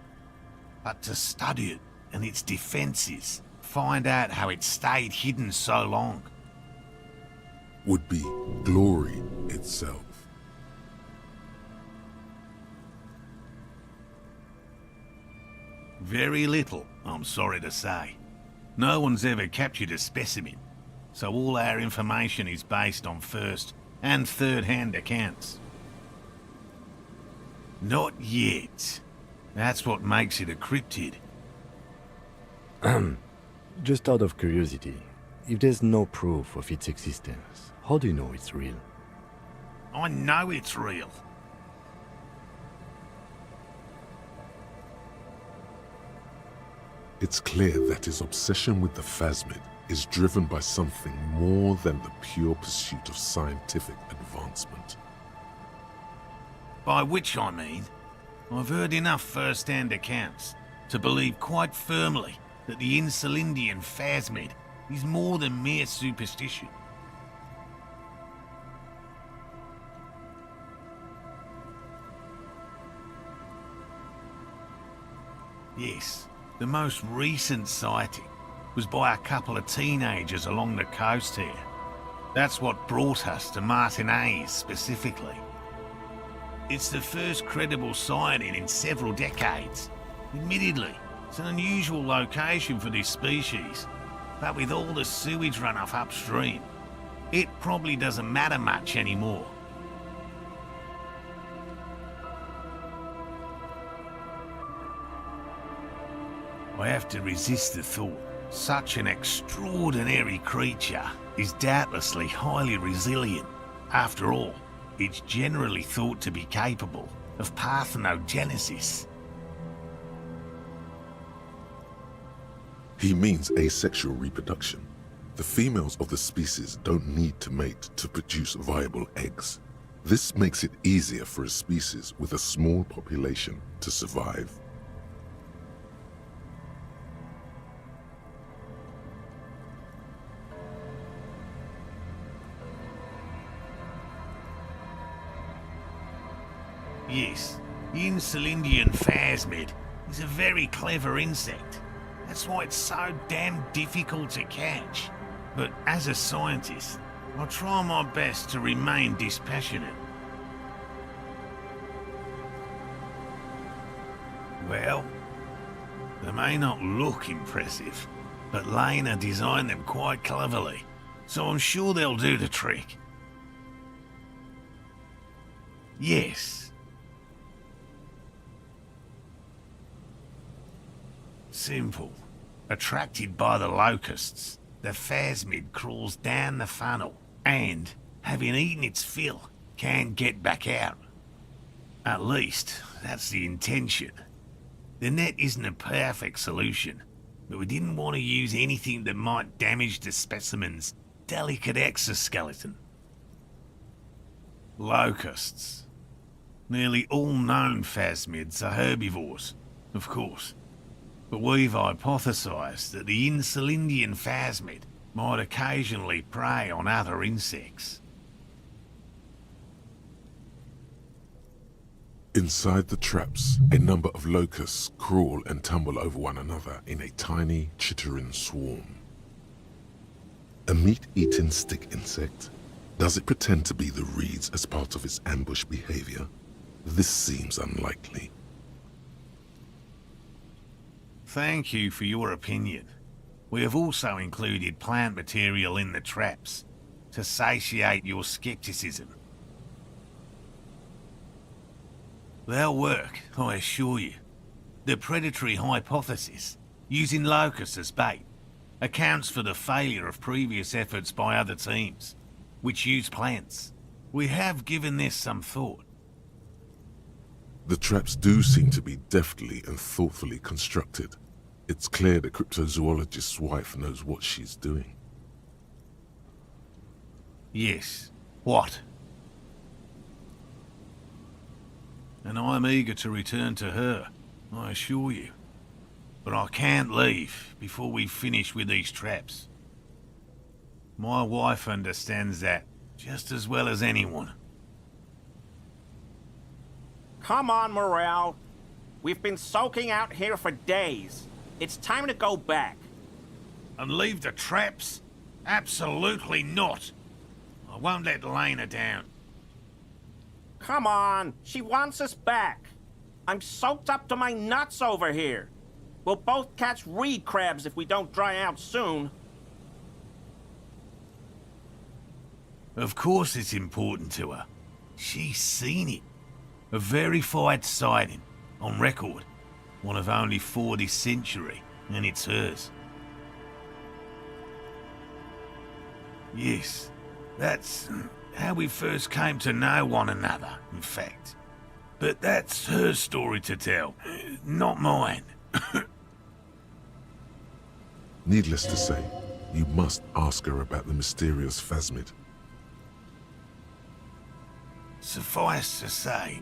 But to study it and its defences, find out how it stayed hidden so long, would be glory itself. very little, I'm sorry to say. No one's ever captured a specimen, so all our information is based on first and third-hand accounts. Not yet. That's what makes it a cryptid. Just out of curiosity, if there's no proof of its existence, how do you know it's real? I know it's real. It's clear that his obsession with the phasmid is driven by something more than the pure pursuit of scientific advancement. By which I mean, I've heard enough first-hand accounts to believe quite firmly that the Insulindian phasmid is more than mere superstition. Yes, the most recent sighting was by a couple of teenagers along the coast here. That's what brought us to Martinez specifically. It's the first credible sighting in several decades. Admittedly, it's an unusual location for this species, but with all the sewage runoff upstream, it probably doesn't matter much anymore. I have to resist the thought such an extraordinary creature is doubtlessly highly resilient. After all, it's generally thought to be capable of parthenogenesis. He means asexual reproduction. The females of the species don't need to mate to produce viable eggs. This makes it easier for a species with a small population to survive. Yes, the Insulindian phasmid is a very clever insect. That's why it's so damn difficult to catch. But as a scientist, I try my best to remain dispassionate. Well, they may not look impressive, but Lena designed them quite cleverly, so I'm sure they'll do the trick. Yes. Simple. Attracted by the locusts, the phasmid crawls down the funnel and, having eaten its fill, can get back out. At least, that's the intention. The net isn't a perfect solution, but we didn't want to use anything that might damage the specimen's delicate exoskeleton. Locusts. Nearly all known phasmids are herbivores, of course. But we've hypothesized that the Insulindian phasmid might occasionally prey on other insects. Inside the traps, a number of locusts crawl and tumble over one another in a tiny, chittering swarm. A meat-eating stick insect? Does it pretend to be the reeds as part of its ambush behavior? This seems unlikely. Thank you for your opinion. We have also included plant material in the traps to satiate your skepticism. They'll work, I assure you. The predatory hypothesis, using locusts as bait, accounts for the failure of previous efforts by other teams, which use plants. We have given this some thought. The traps do seem to be deftly and thoughtfully constructed. It's clear the cryptozoologist's wife knows what she's doing. Yes. What? And I'm eager to return to her, I assure you. But I can't leave before we finish with these traps. My wife understands that just as well as anyone. Come on, Morale. We've been soaking out here for days. It's time to go back. And leave the traps? Absolutely not. I won't let Lena down. Come on, she wants us back. I'm soaked up to my nuts over here. We'll both catch reed crabs if we don't dry out soon. Of course it's important to her. She's seen it. A verified sighting, on record. One of only 4 this century, and it's hers. Yes, that's how we first came to know one another, in fact. But that's her story to tell, not mine. Needless to say, you must ask her about the mysterious phasmid. Suffice to say,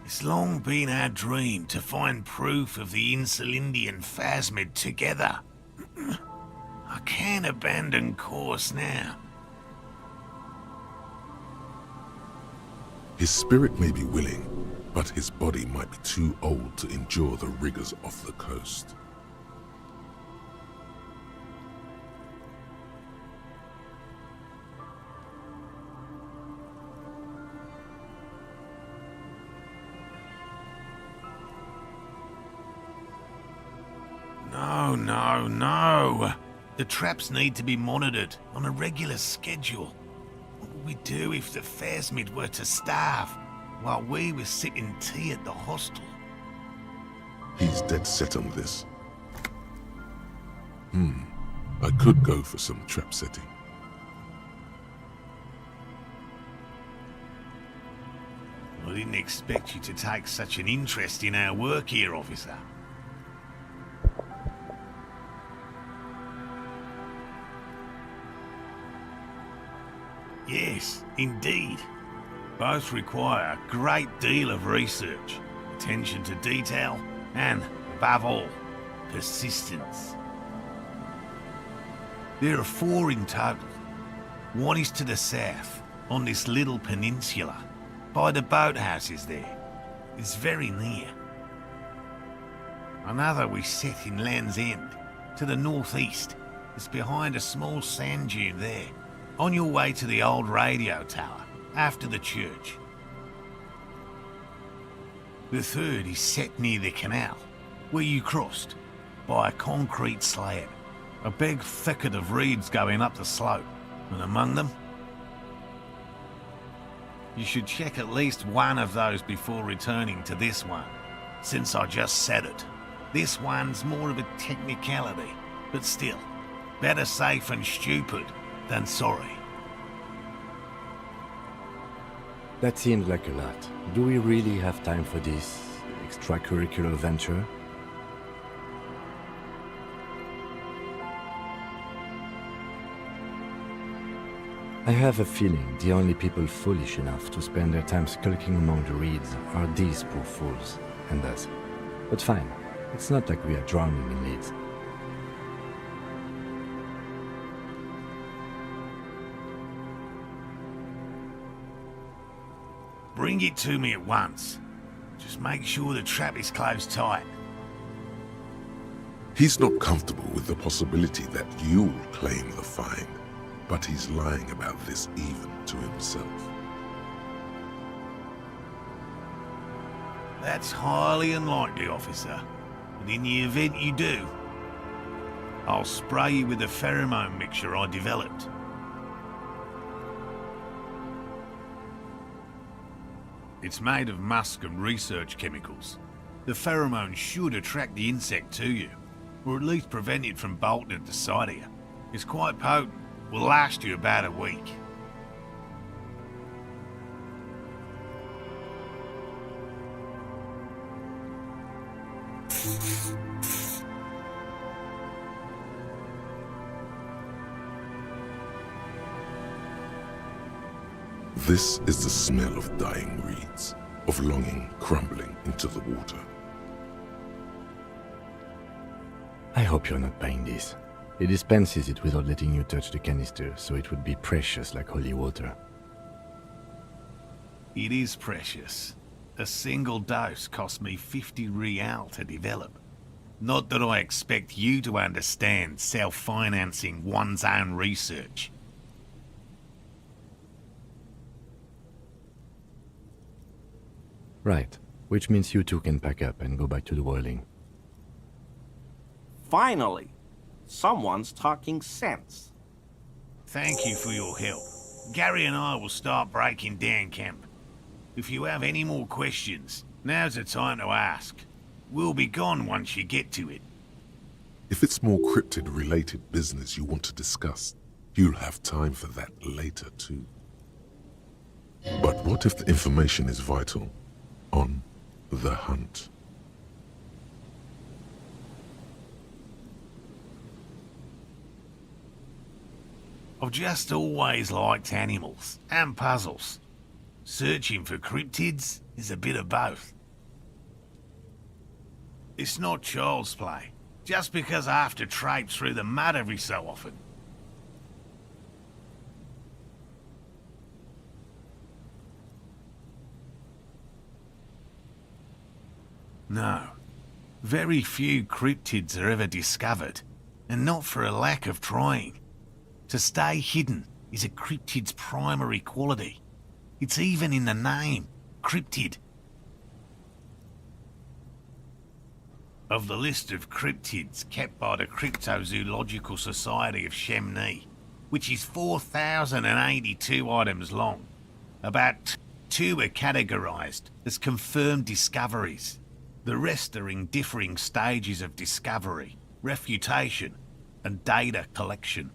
it's long been our dream to find proof of the Insulindian phasmid together. I can't abandon course now. His spirit may be willing, but his body might be too old to endure the rigors of the coast. No. The traps need to be monitored on a regular schedule. What would we do if the phasmid were to starve while we were sipping tea at the hostel? He's dead set on this. I could go for some trap setting. I didn't expect you to take such an interest in our work here, officer. Yes, indeed. Both require a great deal of research, attention to detail, and, above all, persistence. There are 4 in total. One is to the south, on this little peninsula, by the boathouses there. It's very near. Another we set in Land's End, to the northeast. It's behind a small sand dune there, on your way to the old radio tower, after the church. The third is set near the canal, where you crossed, by a concrete slab. A big thicket of reeds going up the slope, and among them... You should check at least one of those before returning to this one, since I just said it. This one's more of a technicality, but still, better safe and stupid than sorry. That seems like a lot. Do we really have time for this extracurricular venture? I have a feeling the only people foolish enough to spend their time skulking among the reeds are these poor fools, and us. But fine, It's not like we are drowning in leads. Bring it to me at once. Just make sure the trap is closed tight. He's not comfortable with the possibility that you'll claim the find, but he's lying about this even to himself. That's highly unlikely, officer. But in the event you do, I'll spray you with a pheromone mixture I developed. It's made of musk and research chemicals. The pheromone should attract the insect to you, or at least prevent it from bolting at the sight of you. It's quite potent. Will last you about a week. This is the smell of dying reeds, of longing crumbling into the water. I hope you're not buying this. It dispenses it without letting you touch the canister, so it would be precious like holy water. It is precious. A single dose cost me 50 real to develop. Not that I expect you to understand self-financing one's own research. Right, which means you two can pack up and go back to the whirling. Finally, someone's talking sense. Thank you for your help. Gary and I will start breaking down camp. If you have any more questions, now's the time to ask. We'll be gone once you get to it. If it's more cryptid-related business you want to discuss, you'll have time for that later too. But what if the information is vital? On the hunt. I've just always liked animals and puzzles. Searching for cryptids is a bit of both. It's not child's play, just because I have to traipse through the mud every so often. No. Very few cryptids are ever discovered, and not for a lack of trying. To stay hidden is a cryptid's primary quality. It's even in the name, cryptid. Of the list of cryptids kept by the Cryptozoological Society of Chemney, which is 4,082 items long, about 2 are categorized as confirmed discoveries. The rest are in differing stages of discovery, refutation, and data collection.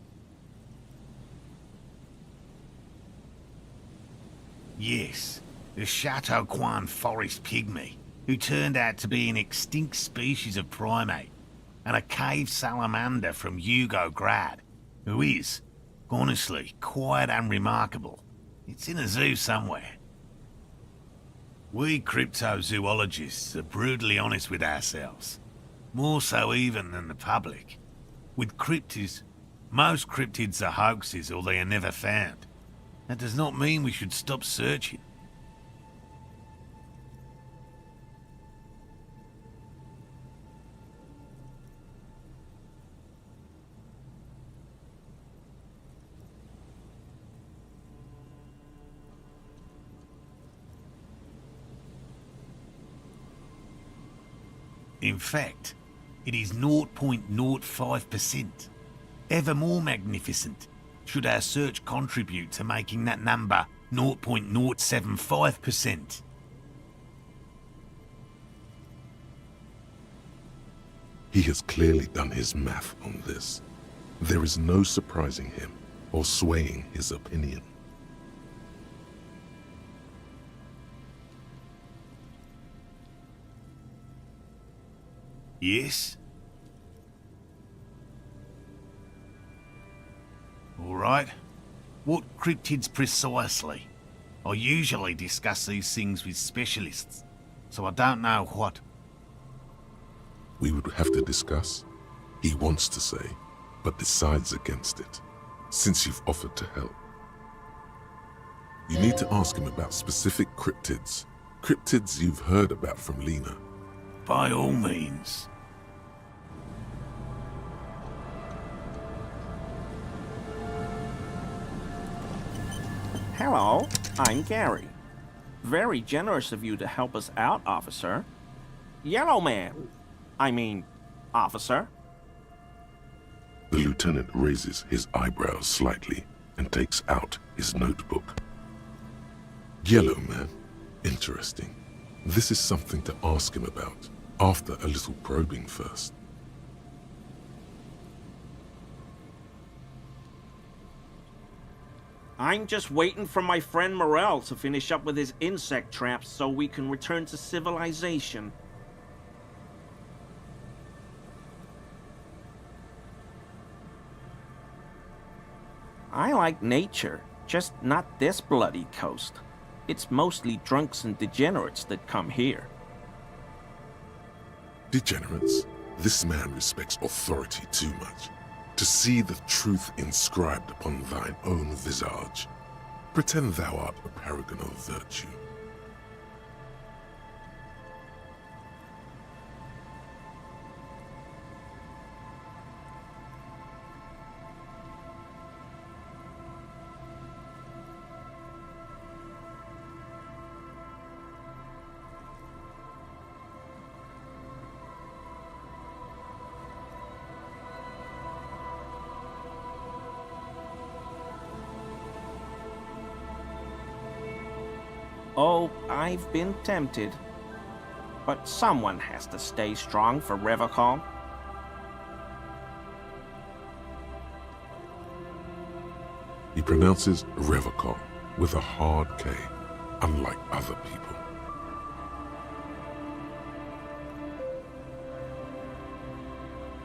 Yes, the Chateau Quan forest pygmy, who turned out to be an extinct species of primate, and a cave salamander from Grad, who is, honestly, quite unremarkable. It's in a zoo somewhere. We cryptozoologists are brutally honest with ourselves, more so even than the public. With cryptids, most cryptids are hoaxes or they are never found. That does not mean we should stop searching. In fact, it is 0.05%. Ever more magnificent, should our search contribute to making that number 0.075%. He has clearly done his math on this. There is no surprising him or swaying his opinion. Yes? All right. What cryptids precisely? I usually discuss these things with specialists, so I don't know what. we would have to discuss? He wants to say, but decides against it, since you've offered to help. You need to ask him about specific cryptids. Cryptids you've heard about from Lena. By all means. Hello, I'm Gary. Very generous of you to help us out, officer. Yellow man. I mean, officer. The lieutenant raises his eyebrows slightly and takes out his notebook. Yellow man. Interesting. This is something to ask him about, after a little probing first. I'm just waiting for my friend Morel to finish up with his insect traps so we can return to civilization. I like nature, just not this bloody coast. It's mostly drunks and degenerates that come here. Degenerates? This man respects authority too much. To see the truth inscribed upon thine own visage. Pretend thou art a paragon of virtue. Oh, I've been tempted. But someone has to stay strong for Revocall. He pronounces Revocall with a hard K, unlike other people.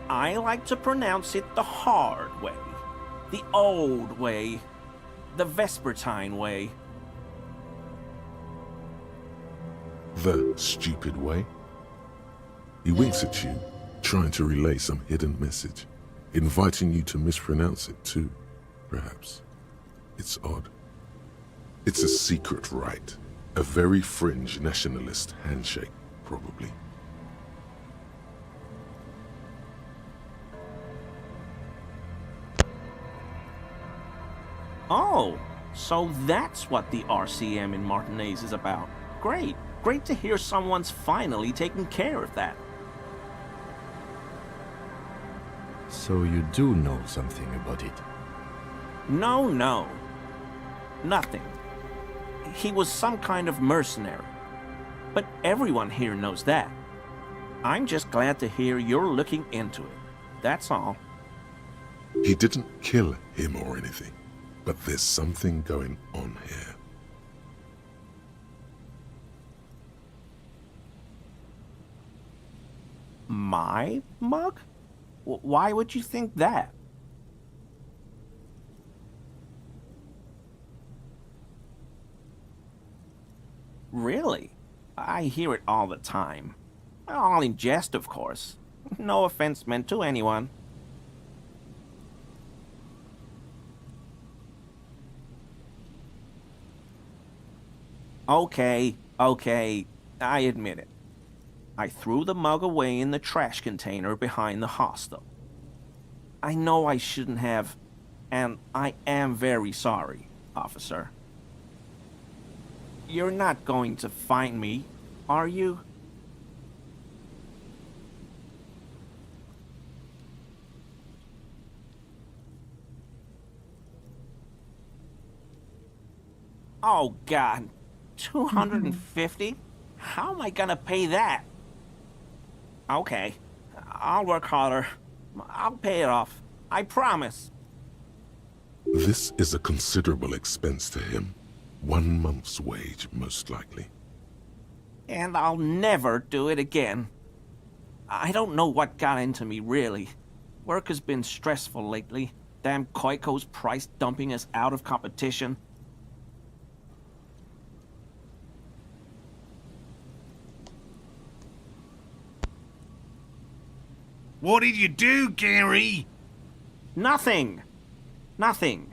I like to pronounce it the hard way, the old way, the Vespertine way. The stupid way? He winks at you, trying to relay some hidden message, inviting you to mispronounce it too, perhaps. It's odd. It's a secret rite, a very fringe nationalist handshake, probably. Oh, so that's what the RCM in Martinez is about. Great. Great to hear someone's finally taking care of that. So you do know something about it? No. Nothing. He was some kind of mercenary. But everyone here knows that. I'm just glad to hear you're looking into it. That's all. He didn't kill him or anything, but there's something going on here. My mug? Why would you think that? Really? I hear it all the time. All in jest, of course. No offense meant to anyone. Okay, I admit it. I threw the mug away in the trash container behind the hostel. I know I shouldn't have, and I am very sorry, officer. You're not going to find me, are you? Oh, God. 250? How am I gonna pay that? Okay, I'll work harder. I'll pay it off. I promise. This is a considerable expense to him. 1 month's wage, most likely. And I'll never do it again. I don't know what got into me, really. Work has been stressful lately. Damn Koiko's price dumping us out of competition. What did you do, Gary? Nothing. Nothing.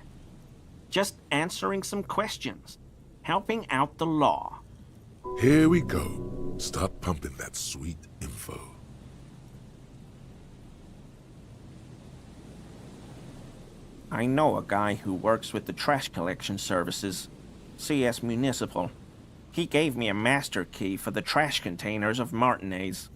Just answering some questions. Helping out the law. Here we go. Start pumping that sweet info. I know a guy who works with the trash collection services, CS Municipal. He gave me a master key for the trash containers of Martinez.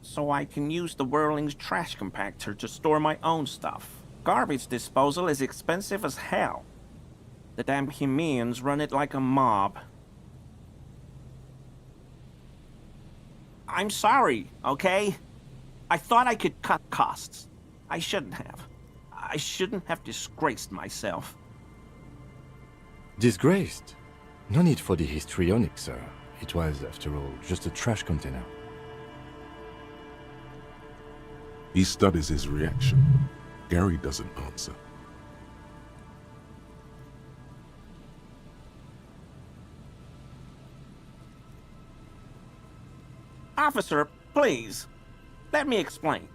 So I can use the Whirling's trash compactor to store my own stuff. Garbage disposal is expensive as hell. The damn Bohemians run it like a mob. I'm sorry, okay? I thought I could cut costs. I shouldn't have. I shouldn't have disgraced myself. Disgraced? No need for the histrionic, sir. It was, after all, just a trash container. He studies his reaction. Gary doesn't answer. Officer, please. Let me explain.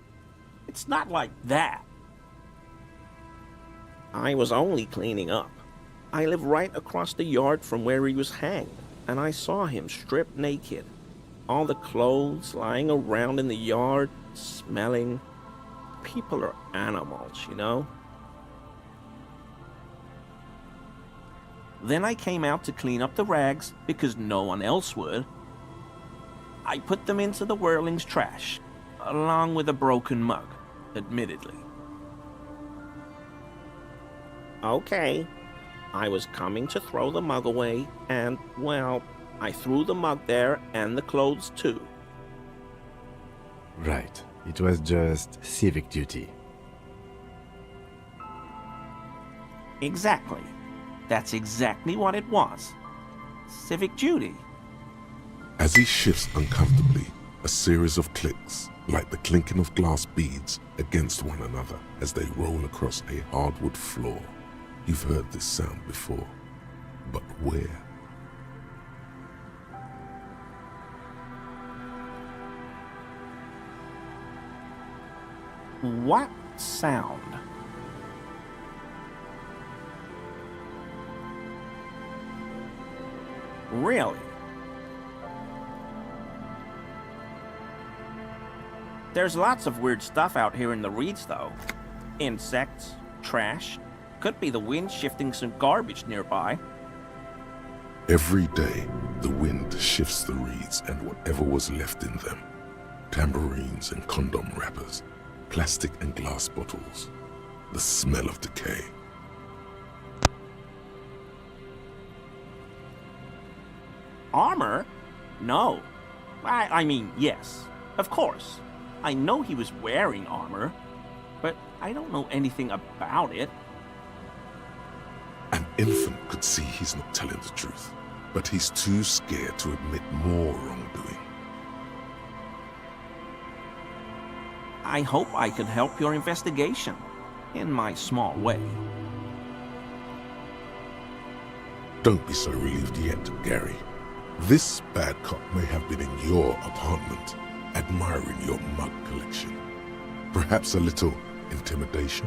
It's not like that. I was only cleaning up. I live right across the yard from where he was hanged, and I saw him stripped naked. All the clothes lying around in the yard, smelling. People are animals, you know? Then I came out to clean up the rags because no one else would. I put them into the Whirling's trash, along with a broken mug, admittedly. Okay, I was coming to throw the mug away, and, well, I threw the mug there and the clothes too. Right. It was just civic duty. Exactly. That's exactly what it was. Civic duty. As he shifts uncomfortably, a series of clicks, like the clinking of glass beads against one another as they roll across a hardwood floor. You've heard this sound before, but where? What sound? Really? There's lots of weird stuff out here in the reeds, though. Insects, trash. Could be the wind shifting some garbage nearby. Every day, the wind shifts the reeds and whatever was left in them. Tambourines and condom wrappers, plastic and glass bottles, the smell of decay. Armor? No. I mean, yes. Of course. I know he was wearing armor, but I don't know anything about it. An infant could see he's not telling the truth, but he's too scared to admit more wrongdoing. I hope I could help your investigation, in my small way. Don't be so relieved yet, Gary. This bad cop may have been in your apartment, admiring your mug collection. Perhaps a little intimidation?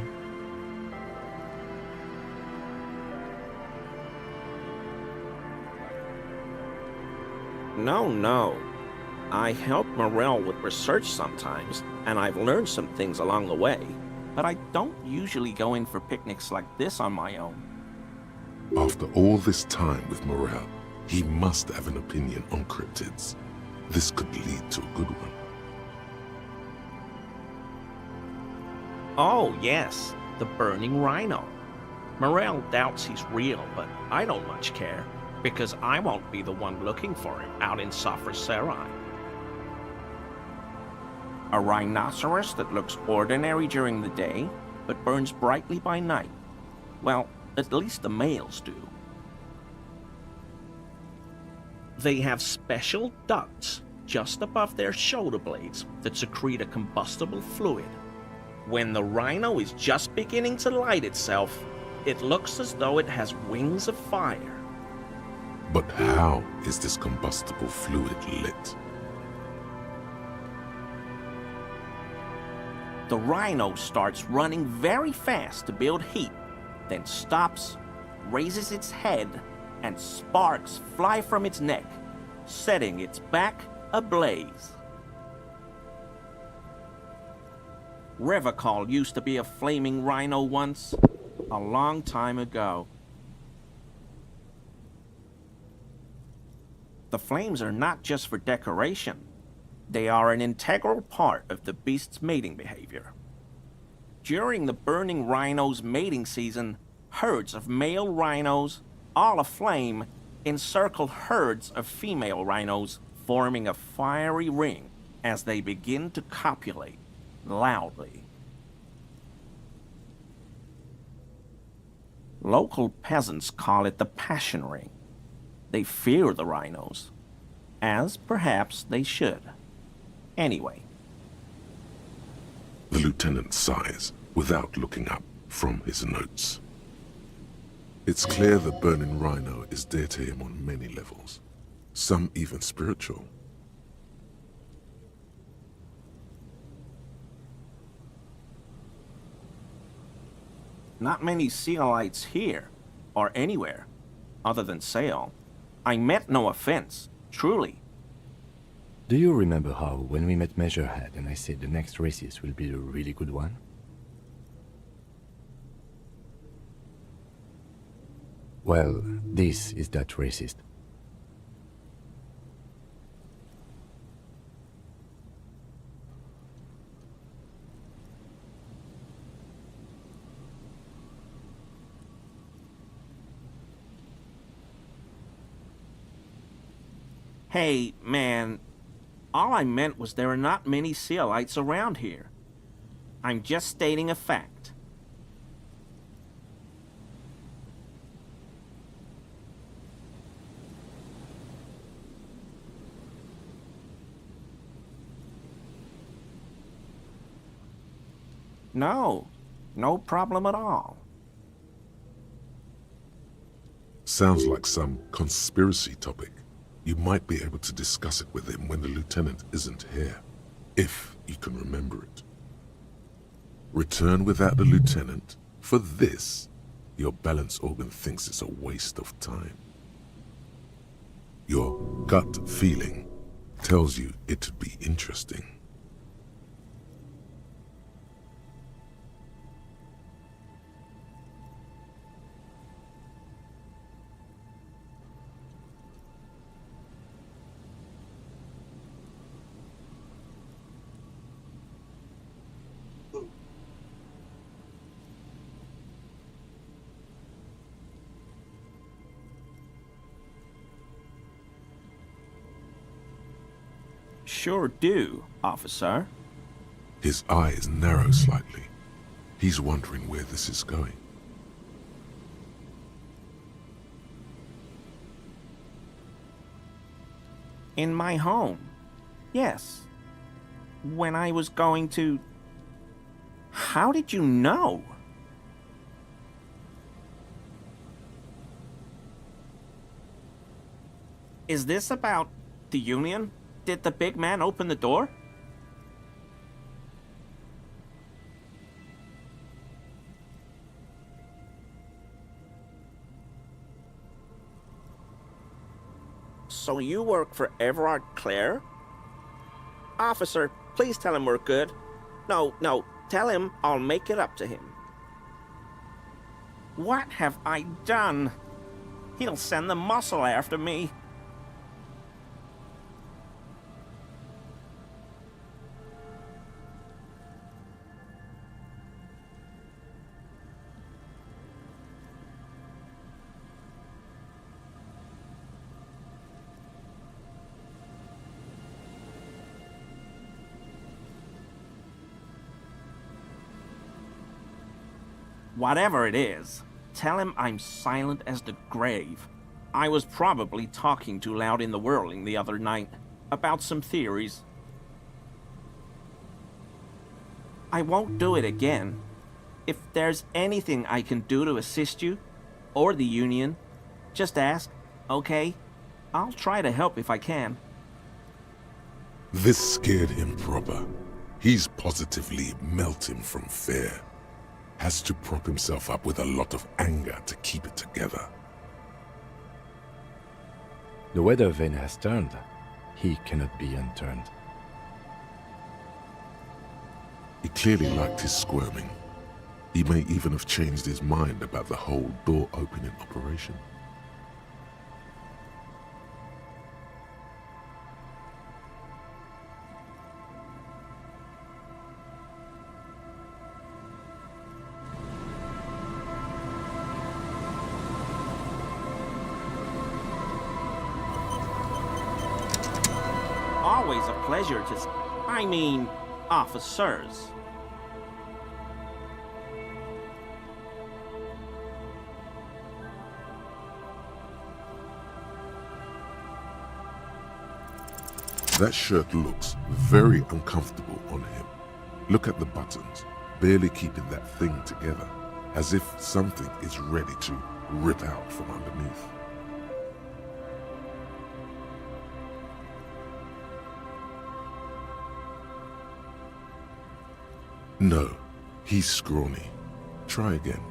No. I help Morel with research sometimes, and I've learned some things along the way, but I don't usually go in for picnics like this on my own. After all this time with Morel, he must have an opinion on cryptids. This could lead to a good one. Oh, yes, the burning rhino. Morel doubts he's real, but I don't much care, because I won't be the one looking for him out in Safra Serai. A rhinoceros that looks ordinary during the day, but burns brightly by night. Well, at least the males do. They have special ducts just above their shoulder blades that secrete a combustible fluid. When the rhino is just beginning to light itself, it looks as though it has wings of fire. But how is this combustible fluid lit? The rhino starts running very fast to build heat, then stops, raises its head, and sparks fly from its neck, setting its back ablaze. Revachol used to be a flaming rhino once, a long time ago. The flames are not just for decoration. They are an integral part of the beast's mating behavior. During the burning rhino's mating season, herds of male rhinos, all aflame, encircle herds of female rhinos, forming a fiery ring as they begin to copulate loudly. Local peasants call it the passion ring. They fear the rhinos, as perhaps they should. Anyway. The lieutenant sighs without looking up from his notes. It's clear the burning rhino is dear to him on many levels, some even spiritual. Not many Sealites here, or anywhere, other than Sail. I meant no offense, truly. Do you remember how, when we met Measurehead and I said the next races will be a really good one? Well, this is that racist. Hey, man, all I meant was there are not many Sealites around here. I'm just stating a fact. No, no problem at all. Sounds like some conspiracy topic. You might be able to discuss it with him when the lieutenant isn't here, if you can remember it. Return without the lieutenant. For this, your balance organ thinks it's a waste of time. Your gut feeling tells you it'd be interesting. Sure do, officer. His eyes narrow slightly. He's wondering where this is going. In my home. Yes. When I was going to... How did you know? Is this about the Union? Did the big man open the door? So you work for Everard Clare? Officer, please tell him we're good. No, tell him I'll make it up to him. What have I done? He'll send the muscle after me. Whatever it is, tell him I'm silent as the grave. I was probably talking too loud in the whirling the other night about some theories. I won't do it again. If there's anything I can do to assist you, or the Union, just ask, okay? I'll try to help if I can. This scared him proper. He's positively melting from fear. Has to prop himself up with a lot of anger to keep it together. The weather vane has turned. He cannot be unturned. He clearly liked his squirming. He may even have changed his mind about the whole door-opening operation. Always a pleasure to... I mean, officers. That shirt looks very uncomfortable on him. Look at the buttons, barely keeping that thing together, as if something is ready to rip out from underneath. No, he's scrawny. Try again.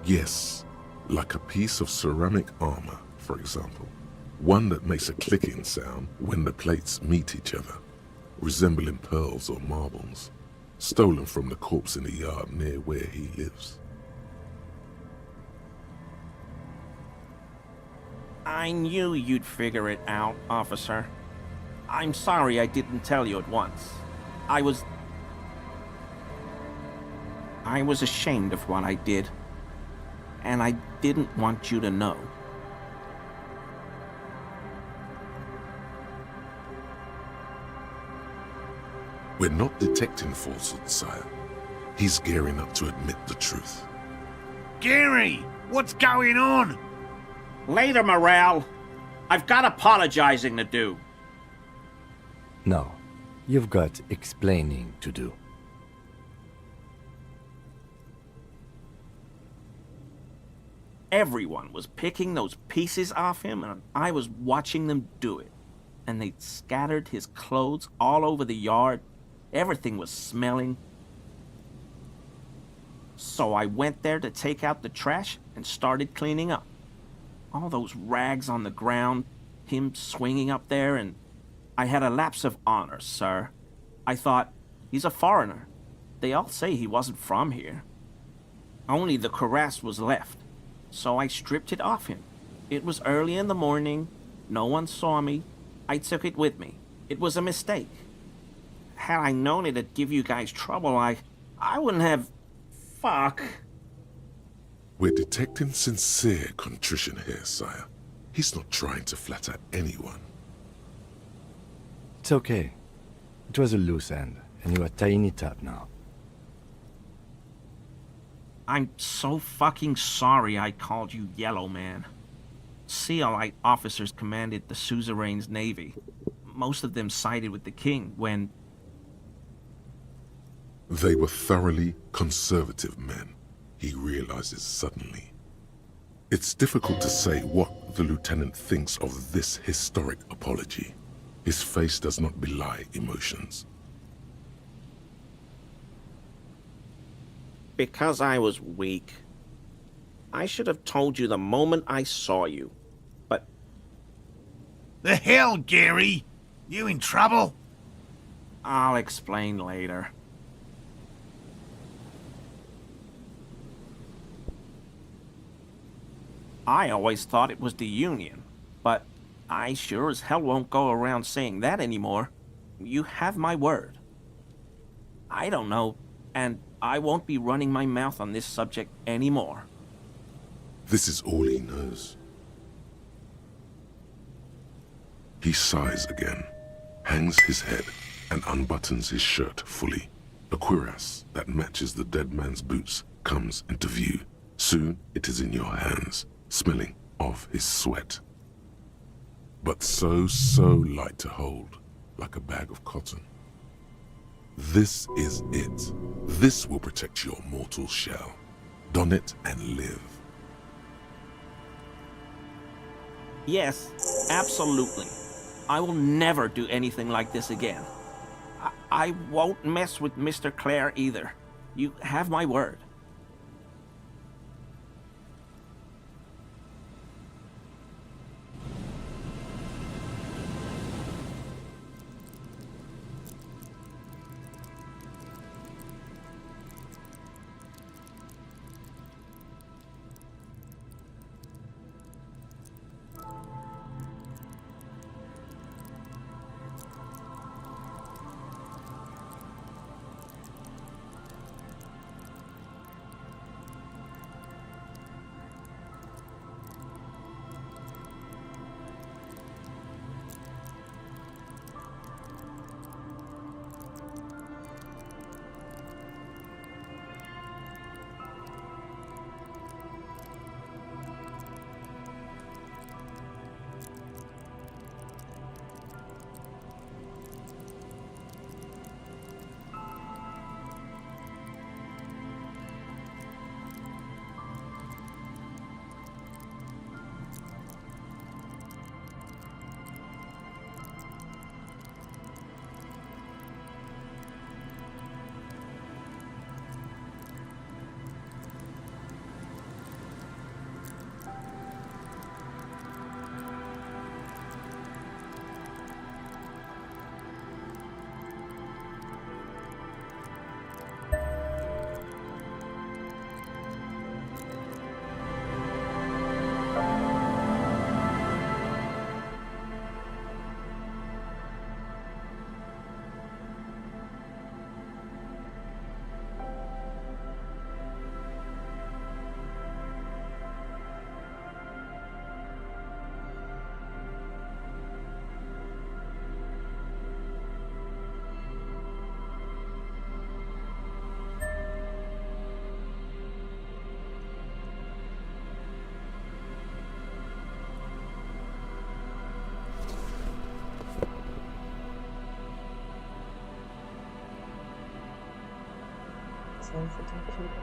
Yes, like a piece of ceramic armor, for example. One that makes a clicking sound when the plates meet each other, resembling pearls or marbles, stolen from the corpse in the yard near where he lives. I knew you'd figure it out, officer. I'm sorry I didn't tell you at once. I was ashamed of what I did, and I didn't want you to know. We're not detecting falsehood, sire. He's gearing up to admit the truth. Gary, what's going on? Later, Morale. I've got apologizing to do. No, you've got explaining to do. Everyone was picking those pieces off him, and I was watching them do it. And they'd scattered his clothes all over the yard. Everything was smelling. So I went there to take out the trash and started cleaning up. All those rags on the ground, him swinging up there, and I had a lapse of honor, sir. I thought, he's a foreigner. They all say he wasn't from here. Only the cuirass was left, so I stripped it off him. It was early in the morning. No one saw me. I took it with me. It was a mistake. Had I known it'd give you guys trouble, I wouldn't have... Fuck. We're detecting sincere contrition here, sire. He's not trying to flatter anyone. It's okay. It was a loose end, and you are tying it up now. I'm so fucking sorry I called you Yellow Man. Sealite officers commanded the suzerain's navy. Most of them sided with the king when... They were thoroughly conservative men, he realizes suddenly. It's difficult to say what the lieutenant thinks of this historic apology. His face does not belie emotions. Because I was weak. I should have told you the moment I saw you, but... The hell, Gary? You in trouble? I'll explain later. I always thought it was the Union, but I sure as hell won't go around saying that anymore. You have my word. I don't know, and I won't be running my mouth on this subject anymore. This is all he knows. He sighs again, hangs his head, and unbuttons his shirt fully. A cuirass that matches the dead man's boots comes into view. Soon it is in your hands, smelling of his sweat. But so light to hold, like a bag of cotton. This is it. This will protect your mortal shell. Don it and live. Yes, absolutely. I will never do anything like this again. I won't mess with Mr. Clare either. You have my word. Time for computer.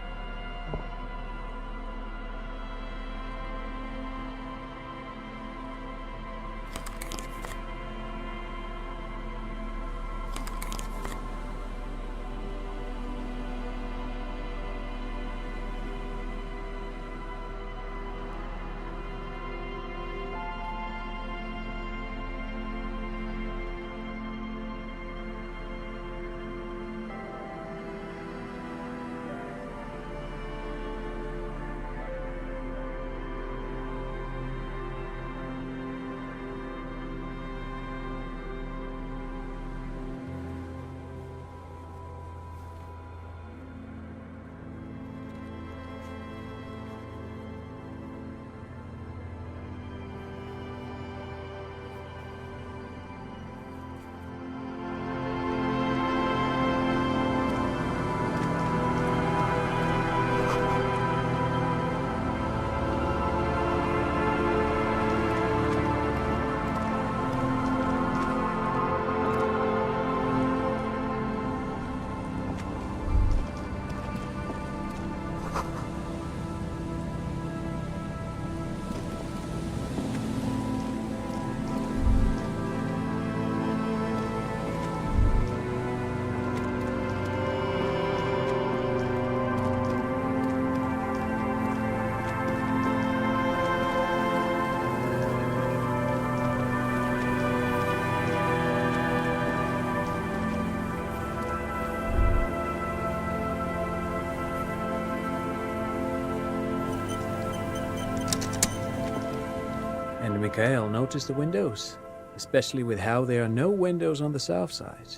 And Mikhail noticed the windows, especially with how there are no windows on the south side.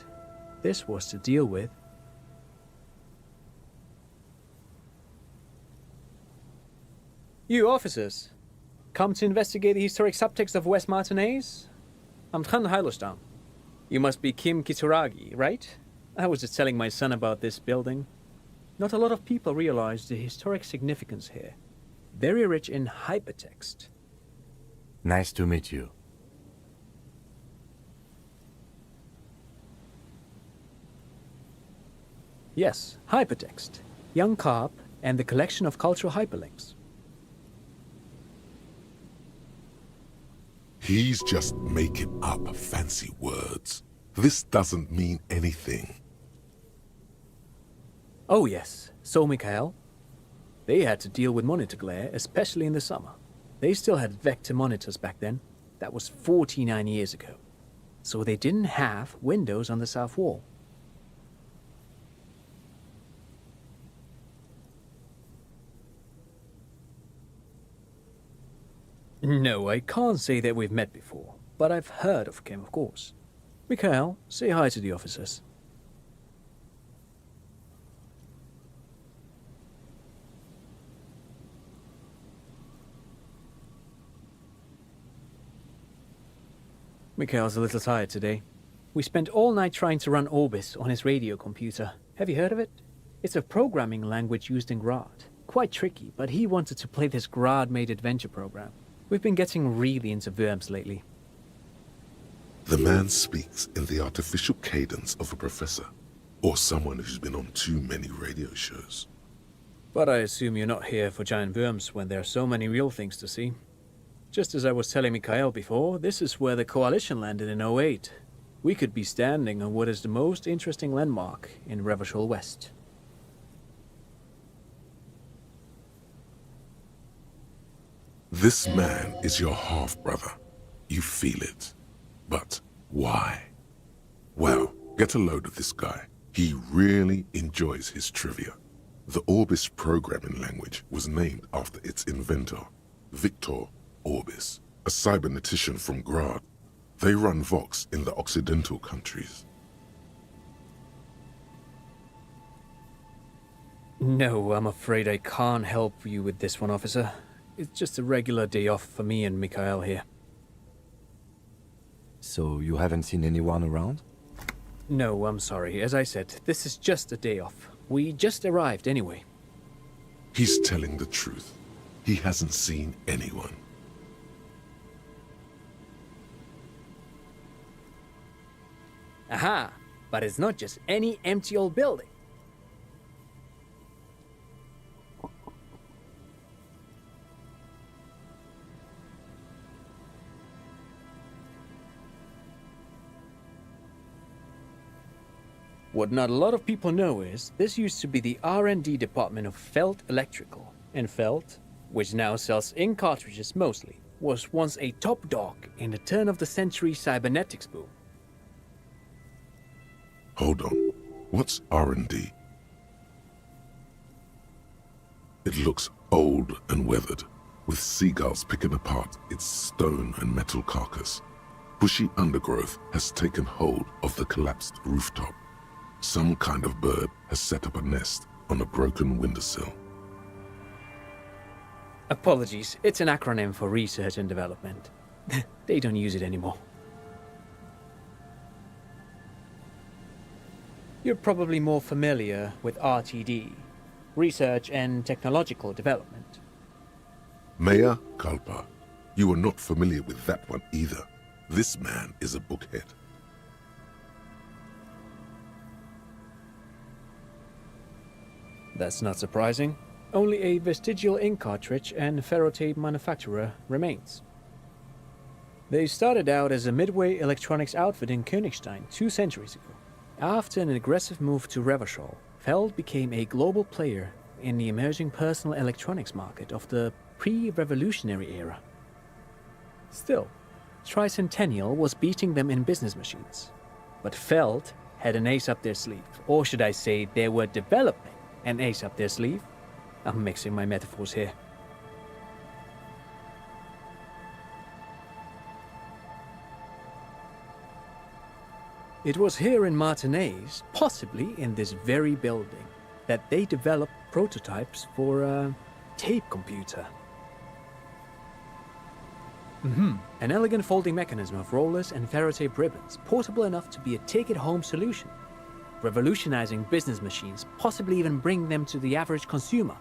This was to deal with. You officers, come to investigate the historic subtext of West Martinez? I'm Tran Heilostam. You must be Kim Kituragi, right? I was just telling my son about this building. Not a lot of people realize the historic significance here. Very rich in hypertext. Nice to meet you. Yes, hypertext. Young Carp and the collection of cultural hyperlinks. He's just making up fancy words. This doesn't mean anything. Oh yes, so Mikhail. They had to deal with monitor glare, especially in the summer. They still had vector monitors back then. That was 49 years ago. So they didn't have windows on the south wall. No, I can't say that we've met before, but I've heard of Kim, of course. Mikhail, say hi to the officers. Mikhail's a little tired today. We spent all night trying to run Orbis on his radio computer. Have you heard of it? It's a programming language used in Grad. Quite tricky, but he wanted to play this Grad-made adventure program. We've been getting really into Worms lately. The man speaks in the artificial cadence of a professor, or someone who's been on too many radio shows. But I assume you're not here for giant worms when there are so many real things to see. Just as I was telling Mikhail before, this is where the Coalition landed in '08. We could be standing on what is the most interesting landmark in Revachol West. This man is your half-brother. You feel it. But why? Well, get a load of this guy. He really enjoys his trivia. The Orbis programming language was named after its inventor, Victor Orbis, a cybernetician from Grad. They run Vox in the Occidental countries. No, I'm afraid I can't help you with this one, officer. It's just a regular day off for me and Mikhail here. So you haven't seen anyone around? No, I'm sorry. As I said, this is just a day off. We just arrived anyway. He's telling the truth. He hasn't seen anyone. Aha! But it's not just any empty old building. What not a lot of people know is, this used to be the R&D department of Felt Electrical. And Felt, which now sells ink cartridges mostly, was once a top dog in the turn-of-the-century cybernetics boom. Hold on. What's R&D? It looks old and weathered, with seagulls picking apart its stone and metal carcass. Bushy undergrowth has taken hold of the collapsed rooftop. Some kind of bird has set up a nest on a broken windowsill. Apologies, it's an acronym for research and development. They don't use it anymore. You're probably more familiar with RTD, Research and Technological Development. Mea culpa. You are not familiar with that one either. This man is a bookhead. That's not surprising. Only a vestigial ink cartridge and ferrotape manufacturer remains. They started out as a midway electronics outfit in Königstein 2 centuries ago. After an aggressive move to Revachol, Feld became a global player in the emerging personal electronics market of the pre-revolutionary era. Still, Tricentennial was beating them in business machines. But Feld had an ace up their sleeve, or should I say they were developing an ace up their sleeve. I'm mixing my metaphors here. It was here in Martinez, possibly in this very building, that they developed prototypes for a tape computer. An elegant folding mechanism of rollers and ferrotape ribbons, portable enough to be a take-it-home solution, revolutionizing business machines, possibly even bringing them to the average consumer.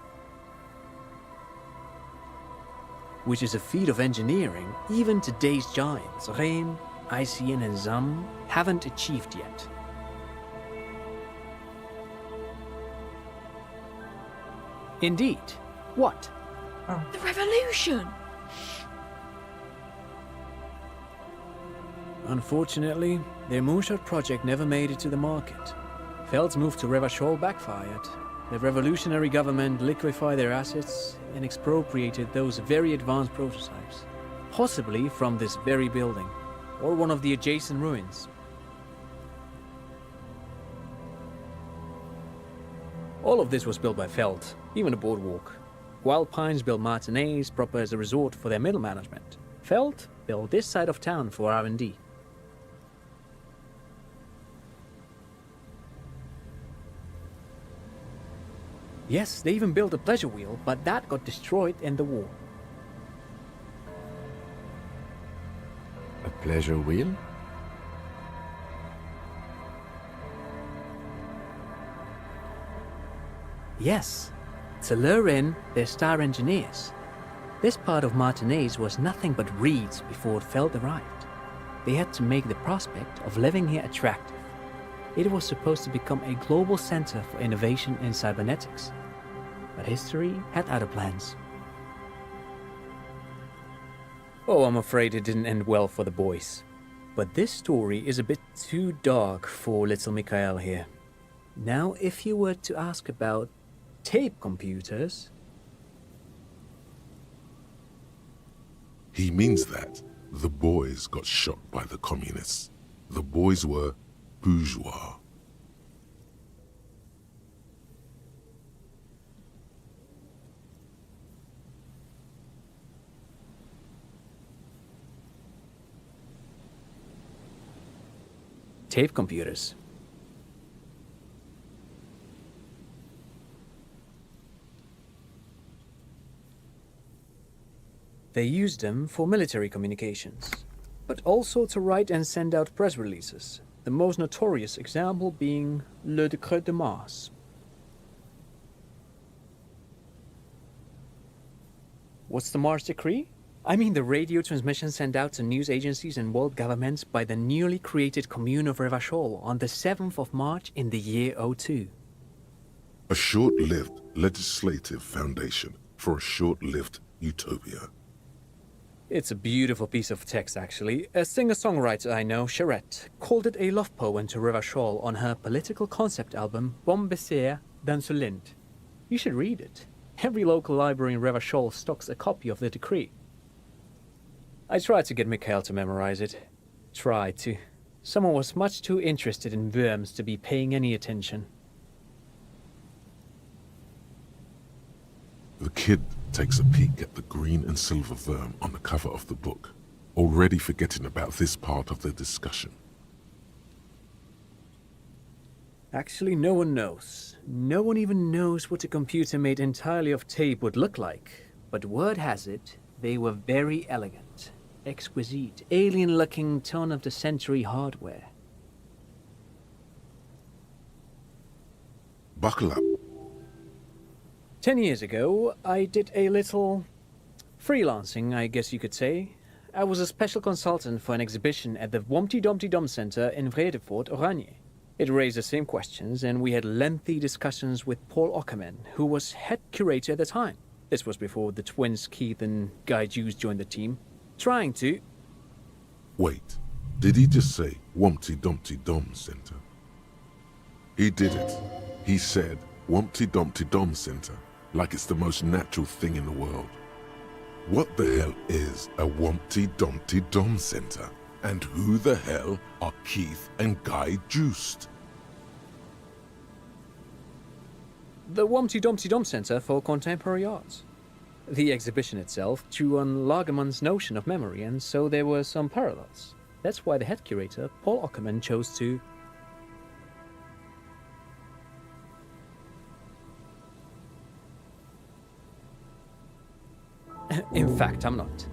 Which is a feat of engineering even today's giants, Rehm, ICN and ZAM, haven't achieved yet. Indeed. What? The revolution! Unfortunately, their moonshot project never made it to the market. Feld's move to Revachol backfired. The revolutionary government liquefied their assets and expropriated those very advanced prototypes, possibly from this very building, or one of the adjacent ruins. All of this was built by Feld, even the boardwalk. Wild Pines built Martinez proper as a resort for their middle management. Feld built this side of town for R&D. Yes, they even built a pleasure wheel, but that got destroyed in the war. A pleasure wheel? Yes, to lure in their star engineers. This part of Martinez was nothing but reeds before Feld arrived. They had to make the prospect of living here attractive. It was supposed to become a global center for innovation in cybernetics. But history had other plans. Oh, I'm afraid it didn't end well for the boys. But this story is a bit too dark for little Mikhail here. Now, if you were to ask about tape computers... He means that the boys got shot by the communists. The boys were bourgeois. Tape computers. They used them for military communications, but also to write and send out press releases, the most notorious example being Le Décret de Mars. What's the Mars Decree? I mean the radio transmission sent out to news agencies and world governments by the newly created Commune of Revachol on the 7th of March in the year 02. A short-lived legislative foundation for a short-lived utopia. It's a beautiful piece of text, actually. A singer-songwriter I know, Charette, called it a love poem to Revachol on her political concept album, Bombecer dans ce Lind. You should read it. Every local library in Revachol stocks a copy of the decree. I tried to get Mikhail to memorize it. Tried to. Someone was much too interested in worms to be paying any attention. The kid takes a peek at the green and silver worm on the cover of the book, already forgetting about this part of the discussion. Actually, no one knows. No one even knows what a computer made entirely of tape would look like. But word has it, they were very elegant. Exquisite, alien-looking turn-of-the-century hardware. Buckle up. 10 years ago, I did a little freelancing, I guess you could say. I was a special consultant for an exhibition at the Humpty Dumpty Dum Center in Vredefort, Oranje. It raised the same questions, and we had lengthy discussions with Paul Ockerman, who was head curator at the time. This was before the twins Keith and Guy Jews joined the team. Trying to... Wait, did he just say Humpty Dumpty Dum Center? He did it. He said Humpty Dumpty Dum Center, like it's the most natural thing in the world. What the hell is a Humpty Dumpty Dum Center? And who the hell are Keith and Guy Juiced? The Humpty Dumpty Dum Center for Contemporary Arts. The exhibition itself drew on Lagerman's notion of memory, and so there were some parallels. That's why the head curator, Paul Ockerman, chose to... In fact, I'm not.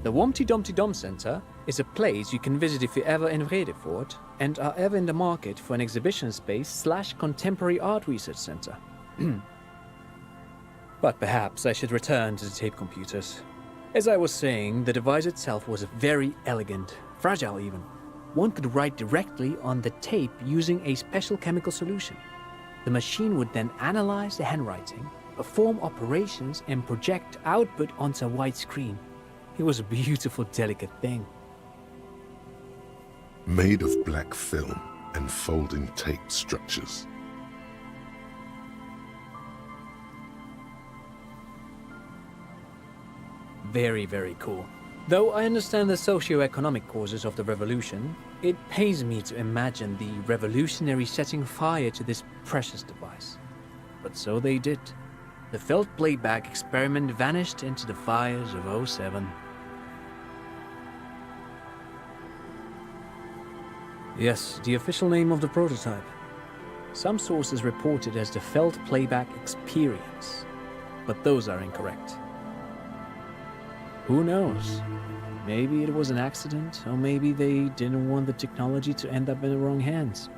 The Humpty Dumpty Dum Center is a place you can visit if you're ever in Vredefort and are ever in the market for an exhibition space / contemporary art research center. But perhaps I should return to the tape computers. As I was saying, the device itself was very elegant, fragile even. One could write directly on the tape using a special chemical solution. The machine would then analyze the handwriting, perform operations, and project output onto a white screen. It was a beautiful, delicate thing. made of black film and folding tape structures. Very, very cool. Though I understand the socio-economic causes of the revolution, it pains me to imagine the revolutionaries setting fire to this precious device. But so they did. The felt playback experiment vanished into the fires of '07. Yes, the official name of the prototype. Some sources report it as the felt playback experience, but those are incorrect. Who knows? Maybe it was an accident, or maybe they didn't want the technology to end up in the wrong hands.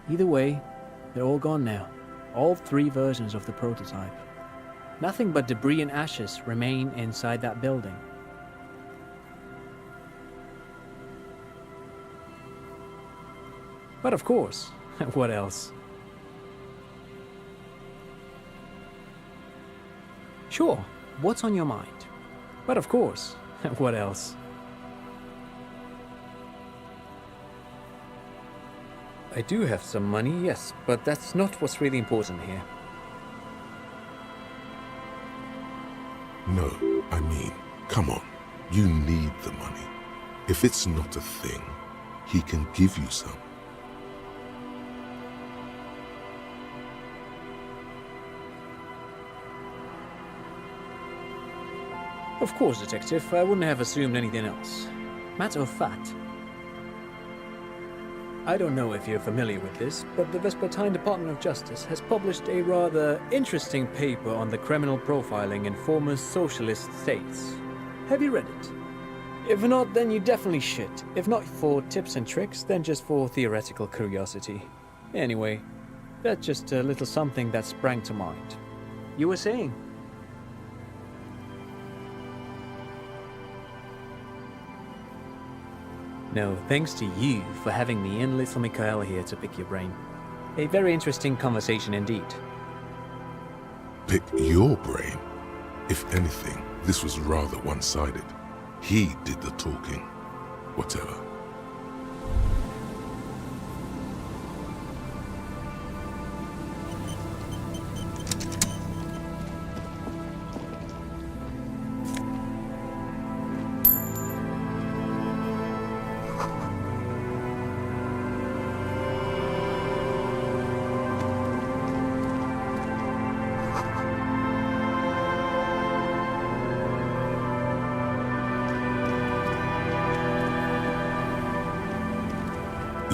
Either way, they're all gone now. All 3 versions of the prototype. Nothing but debris and ashes remain inside that building. But of course, what else? Sure, what's on your mind? But of course, what else? I do have some money, yes, but that's not what's really important here. No, I mean, come on. You need the money. If it's not a thing, he can give you some. Of course, Detective, I wouldn't have assumed anything else. Matter of fact, I don't know if you're familiar with this, but the Vespertine Department of Justice has published a rather interesting paper on the criminal profiling in former socialist states. Have you read it? If not, then you definitely should. If not for tips and tricks, then just for theoretical curiosity. Anyway, that's just a little something that sprang to mind. You were saying? No, thanks to you for having me and little Mikhail here to pick your brain. A very interesting conversation indeed. Pick your brain? If anything, this was rather one-sided. He did the talking. Whatever.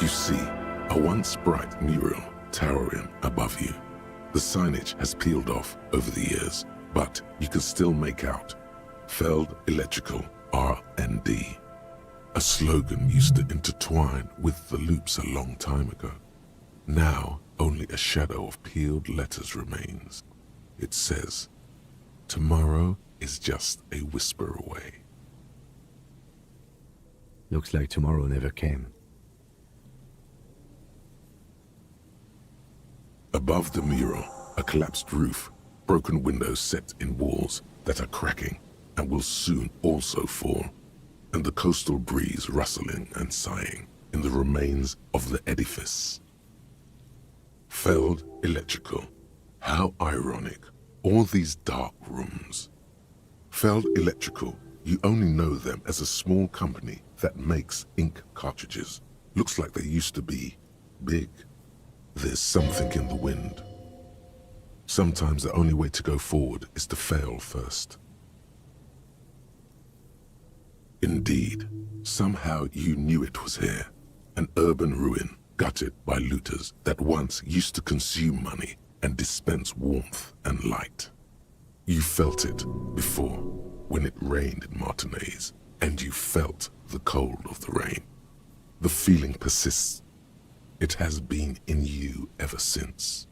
You see, a once bright mural towering above you. The signage has peeled off over the years, but you can still make out Feld Electrical R&D. A slogan used to intertwine with the loops a long time ago. Now, only a shadow of peeled letters remains. It says, "Tomorrow is just a whisper away." Looks like tomorrow never came. Above the mural, a collapsed roof, broken windows set in walls that are cracking and will soon also fall, and the coastal breeze rustling and sighing in the remains of the edifice. Feld Electrical. How ironic. All these dark rooms. Feld Electrical, you only know them as a small company that makes ink cartridges. Looks like they used to be big. There's something in the wind. Sometimes the only way to go forward is to fail first. Indeed, somehow you knew it was here. An urban ruin gutted by looters that once used to consume money and dispense warmth and light. You felt it before when it rained in Martinez, and you felt the cold of the rain. The feeling persists. It has been in you ever since.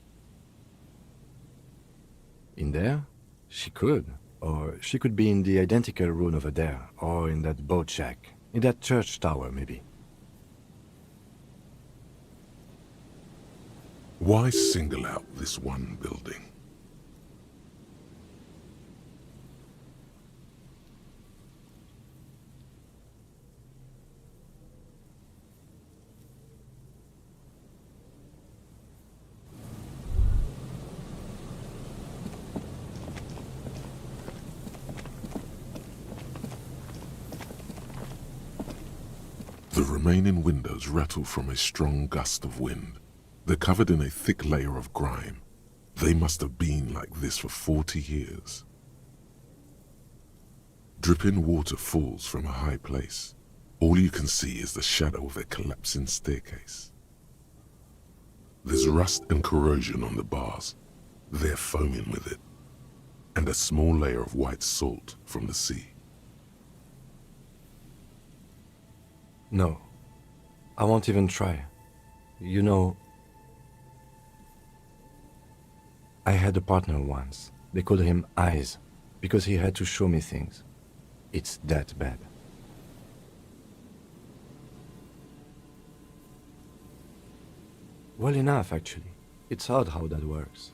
In there? She could. Or she could be in the identical room over there, or in that boat shack, in that church tower, maybe. Why single out this one building? remaining windows rattle from a strong gust of wind. They're covered in a thick layer of grime. They must have been like this for 40 years. Dripping water falls from a high place. All you can see is the shadow of a collapsing staircase. There's rust and corrosion on the bars. They're foaming with it. And a small layer of white salt from the sea. No, I won't even try. You know, I had a partner once. They called him Eyes, because he had to show me things. It's that bad. Well enough, actually. It's odd how that works.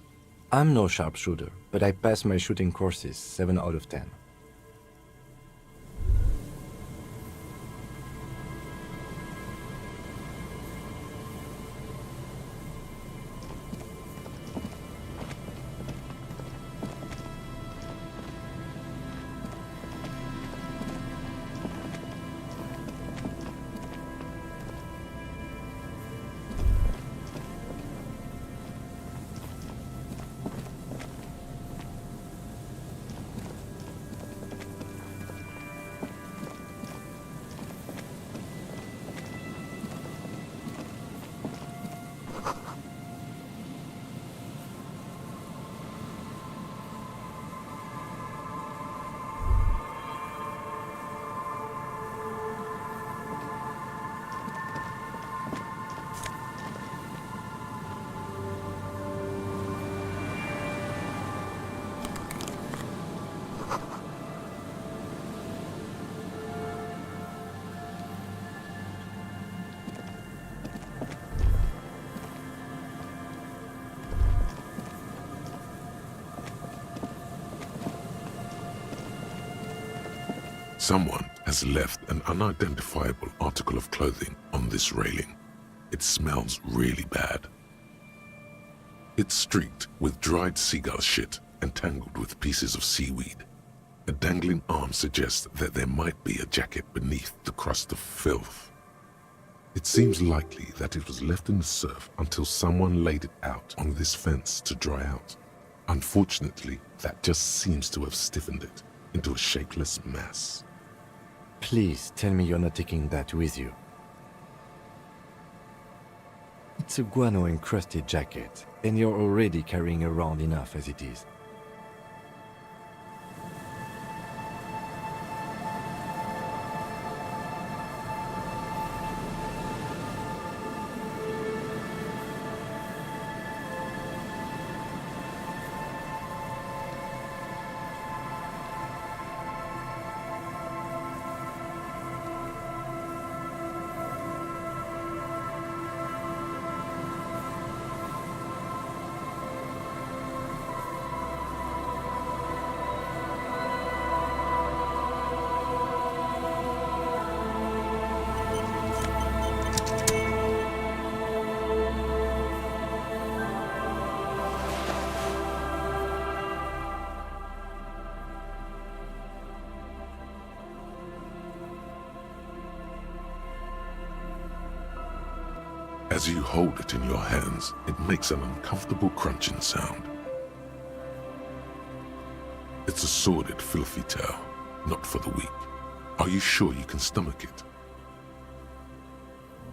I'm no sharpshooter, but I passed my shooting courses 7 out of 10. Someone has left an unidentifiable article of clothing on this railing. It smells really bad. It's streaked with dried seagull shit and tangled with pieces of seaweed. A dangling arm suggests that there might be a jacket beneath the crust of filth. It seems likely that it was left in the surf until someone laid it out on this fence to dry out. Unfortunately, that just seems to have stiffened it into a shapeless mass. Please tell me you're not taking that with you. It's a guano-encrusted jacket, and you're already carrying around enough as it is. As you hold it in your hands, it makes an uncomfortable crunching sound. It's a sordid, filthy tale, not for the weak. Are you sure you can stomach it?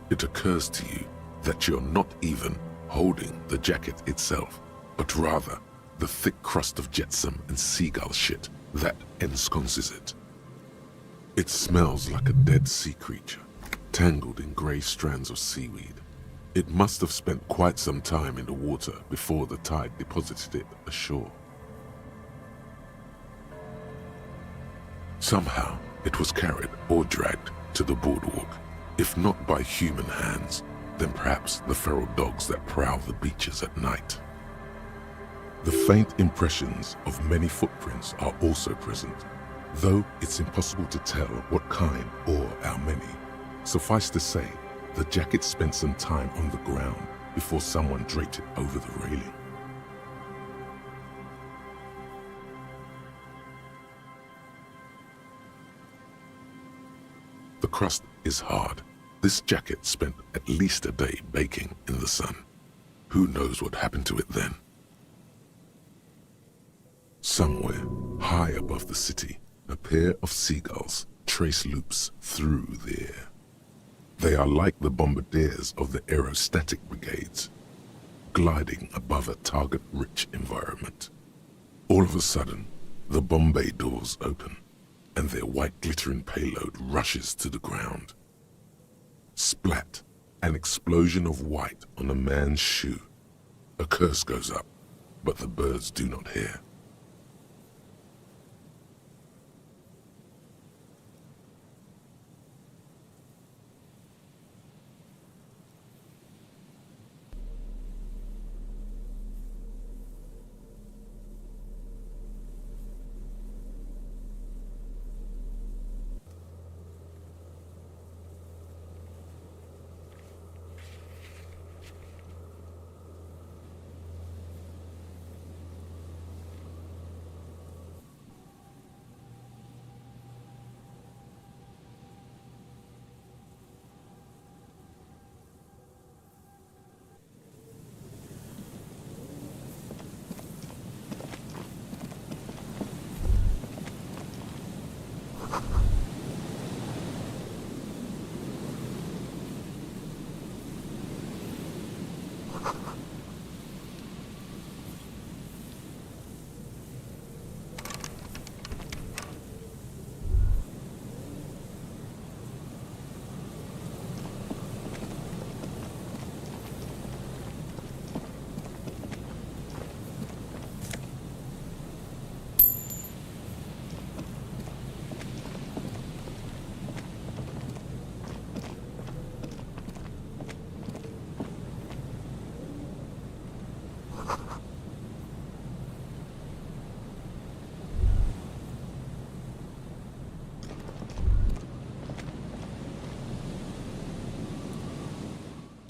It occurs to you that you're not even holding the jacket itself, but rather the thick crust of jetsam and seagull shit that ensconces it. It smells like a dead sea creature, tangled in grey strands of seaweed. It must have spent quite some time in the water before the tide deposited it ashore. Somehow, it was carried or dragged to the boardwalk. If not by human hands, then perhaps the feral dogs that prowl the beaches at night. The faint impressions of many footprints are also present, though it's impossible to tell what kind or how many. Suffice to say, the jacket spent some time on the ground before someone draped it over the railing. The crust is hard, This jacket spent at least a day baking in the sun. Who knows what happened to it then? Somewhere, high above the city, a pair of seagulls trace loops through the air. They are like the bombardiers of the aerostatic brigades, gliding above a target-rich environment. All of a sudden, the bomb bay doors open, and their white glittering payload rushes to the ground. Splat, an explosion of white on a man's shoe. A curse goes up, but the birds do not hear.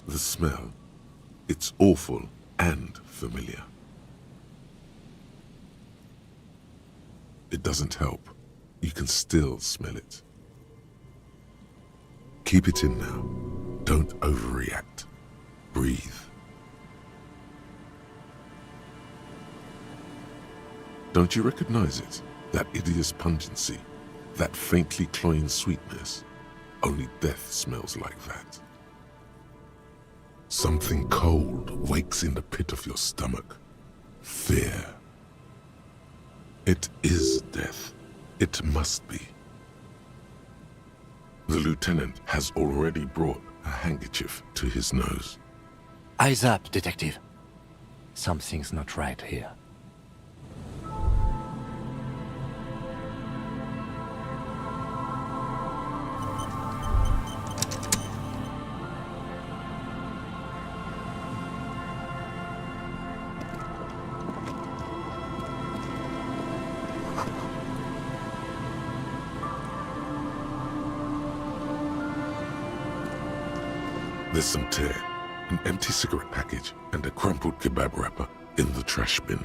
The smell, it's awful and familiar. It doesn't help. You can still smell it. Keep it in now. Don't overreact. Breathe. Don't you recognize it? That hideous pungency, that faintly cloying sweetness. Only death smells like that. Something cold wakes in the pit of your stomach. Fear. It is death. It must be. The lieutenant has already brought a handkerchief to his nose. Eyes up, detective. Something's not right here. There's some tear, an empty cigarette package, and a crumpled kebab wrapper in the trash bin.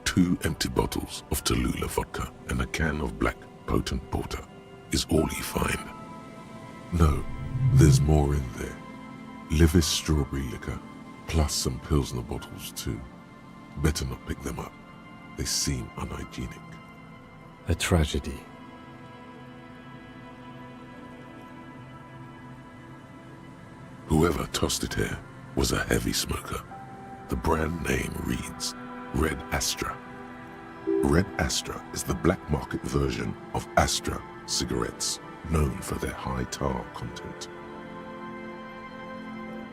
2 empty bottles of Tallulah vodka and a can of black potent porter is all you find. No, there's more in there. Livis strawberry liquor, plus some Pilsner bottles too. Better not pick them up. They seem unhygienic. A tragedy. Whoever tossed it here was a heavy smoker. The brand name reads Red Astra. Red Astra is the black market version of Astra cigarettes, known for their high tar content.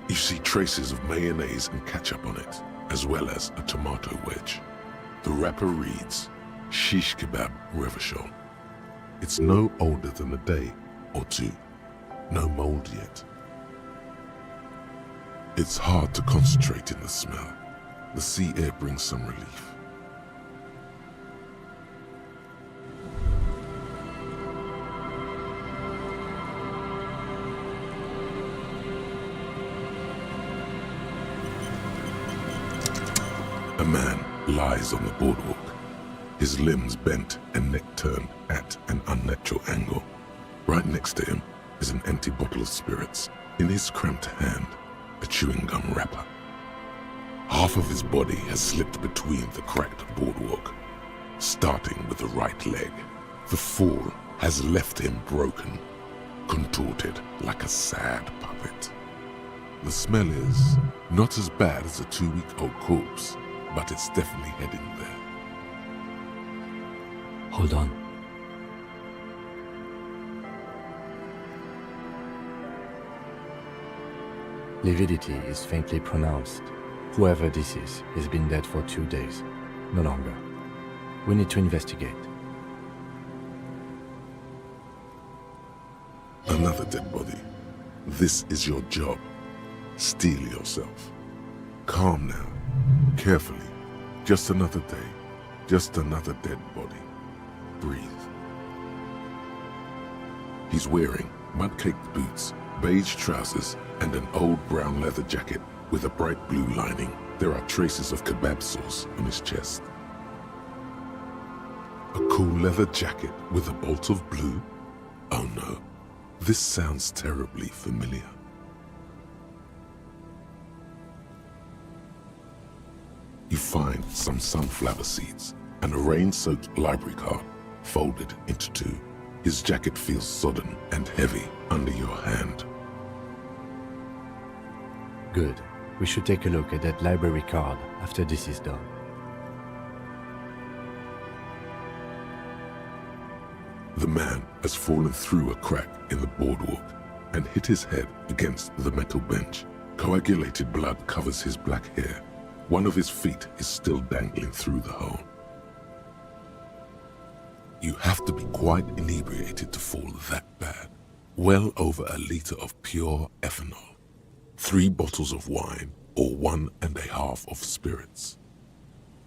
You see traces of mayonnaise and ketchup on it, as well as a tomato wedge. The wrapper reads Shish Kebab Revachol. It's no older than a day or two. No mold yet. It's hard to concentrate in the smell. The sea air brings some relief. A man lies on the boardwalk, his limbs bent and neck turned at an unnatural angle. Right next to him is an empty bottle of spirits. In his cramped hand, a chewing gum wrapper. Half of his body has slipped between the cracked boardwalk, starting with the right leg. The fall has left him broken, contorted like a sad puppet. The smell is not as bad as a 2-week-old corpse, but it's definitely heading there. Hold on. Lividity is faintly pronounced. Whoever this is, he's been dead for 2 days. No longer. We need to investigate. Another dead body. This is your job. Steel yourself. Calm now. Carefully. Just another day. Just another dead body. Breathe. He's wearing mud-caked boots, beige trousers, and an old brown leather jacket with a bright blue lining. There are traces of kebab sauce on his chest. A cool leather jacket with a bolt of blue? Oh no, this sounds terribly familiar. You find some sunflower seeds and a rain-soaked library card folded into 2. His jacket feels sodden and heavy under your hand. Good. We should take a look at that library card after this is done. The man has fallen through a crack in the boardwalk and hit his head against the metal bench. Coagulated blood covers his black hair. One of his feet is still dangling through the hole. You have to be quite inebriated to fall that bad. Well over a liter of pure ethanol. 3 bottles of wine, or 1.5 of spirits.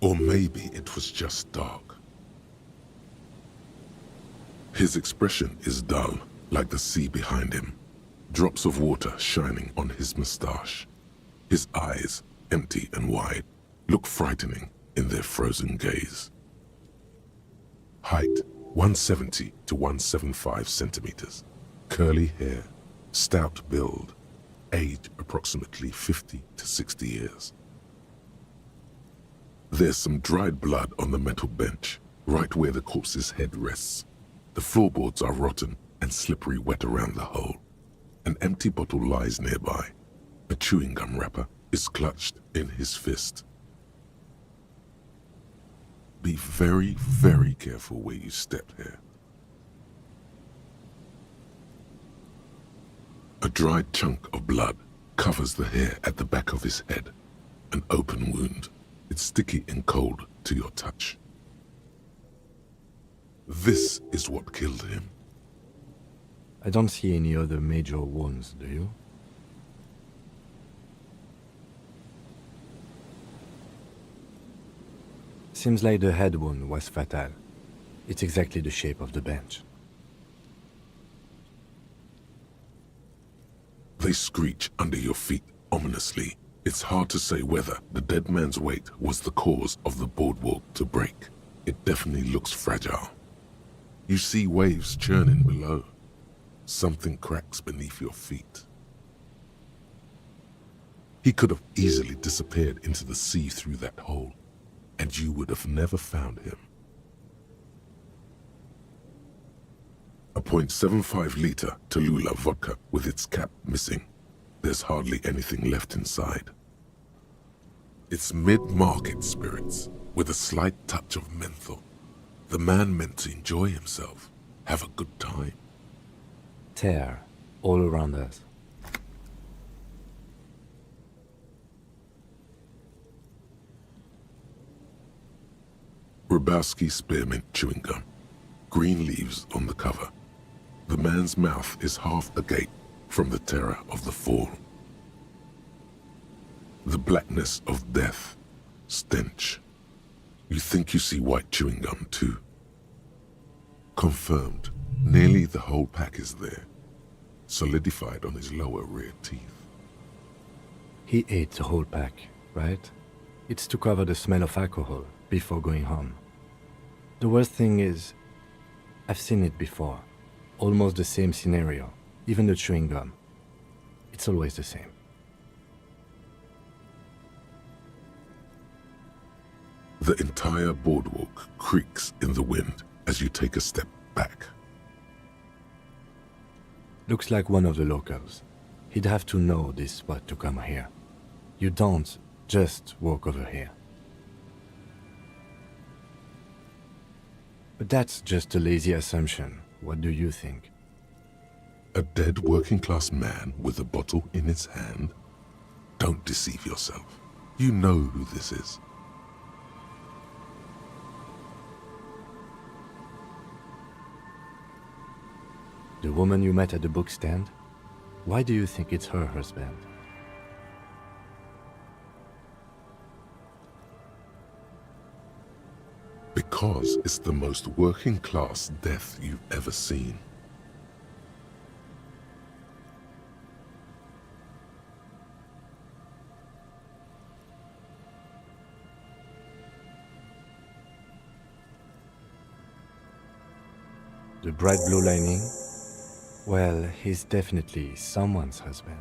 Or maybe it was just dark. His expression is dull, like the sea behind him. Drops of water shining on his mustache. His eyes, empty and wide, look frightening in their frozen gaze. Height, 170 to 175 centimeters. Curly hair, stout build. Age approximately 50 to 60 years. There's some dried blood on the metal bench, right where the corpse's head rests. The floorboards are rotten and slippery wet around the hole. An empty bottle lies nearby. A chewing gum wrapper is clutched in his fist. Be very, very careful where you step here. A dried chunk of blood covers the hair at the back of his head. An open wound. It's sticky and cold to your touch. This is what killed him. I don't see any other major wounds, do you? Seems like the head wound was fatal. It's exactly the shape of the bench. They screech under your feet ominously. It's hard to say whether the dead man's weight was the cause of the boardwalk to break. It definitely looks fragile. You see waves churning below. Something cracks beneath your feet. He could have easily disappeared into the sea through that hole, and you would have never found him. A .75-liter Tallulah vodka with its cap missing. There's hardly anything left inside. It's mid-market spirits with a slight touch of menthol. The man meant to enjoy himself, have a good time. Tear all around us. Rybowski spearmint chewing gum. Green leaves on the cover. The man's mouth is half agape from the terror of the fall. The blackness of death. Stench. You think you see white chewing gum too. Confirmed. Nearly the whole pack is there. Solidified on his lower rear teeth. He ate the whole pack, right? It's to cover the smell of alcohol before going home. The worst thing is, I've seen it before. Almost the same scenario, even the chewing gum. It's always the same. The entire boardwalk creaks in the wind as you take a step back. Looks like one of the locals. He'd have to know this spot to come here. You don't just walk over here. But that's just a lazy assumption. What do you think? A dead working-class man with a bottle in his hand? Don't deceive yourself. You know who this is. The woman you met at the book stand? Why do you think it's her husband? Because it's the most working-class death you've ever seen. The bright blue lining? Well, he's definitely someone's husband.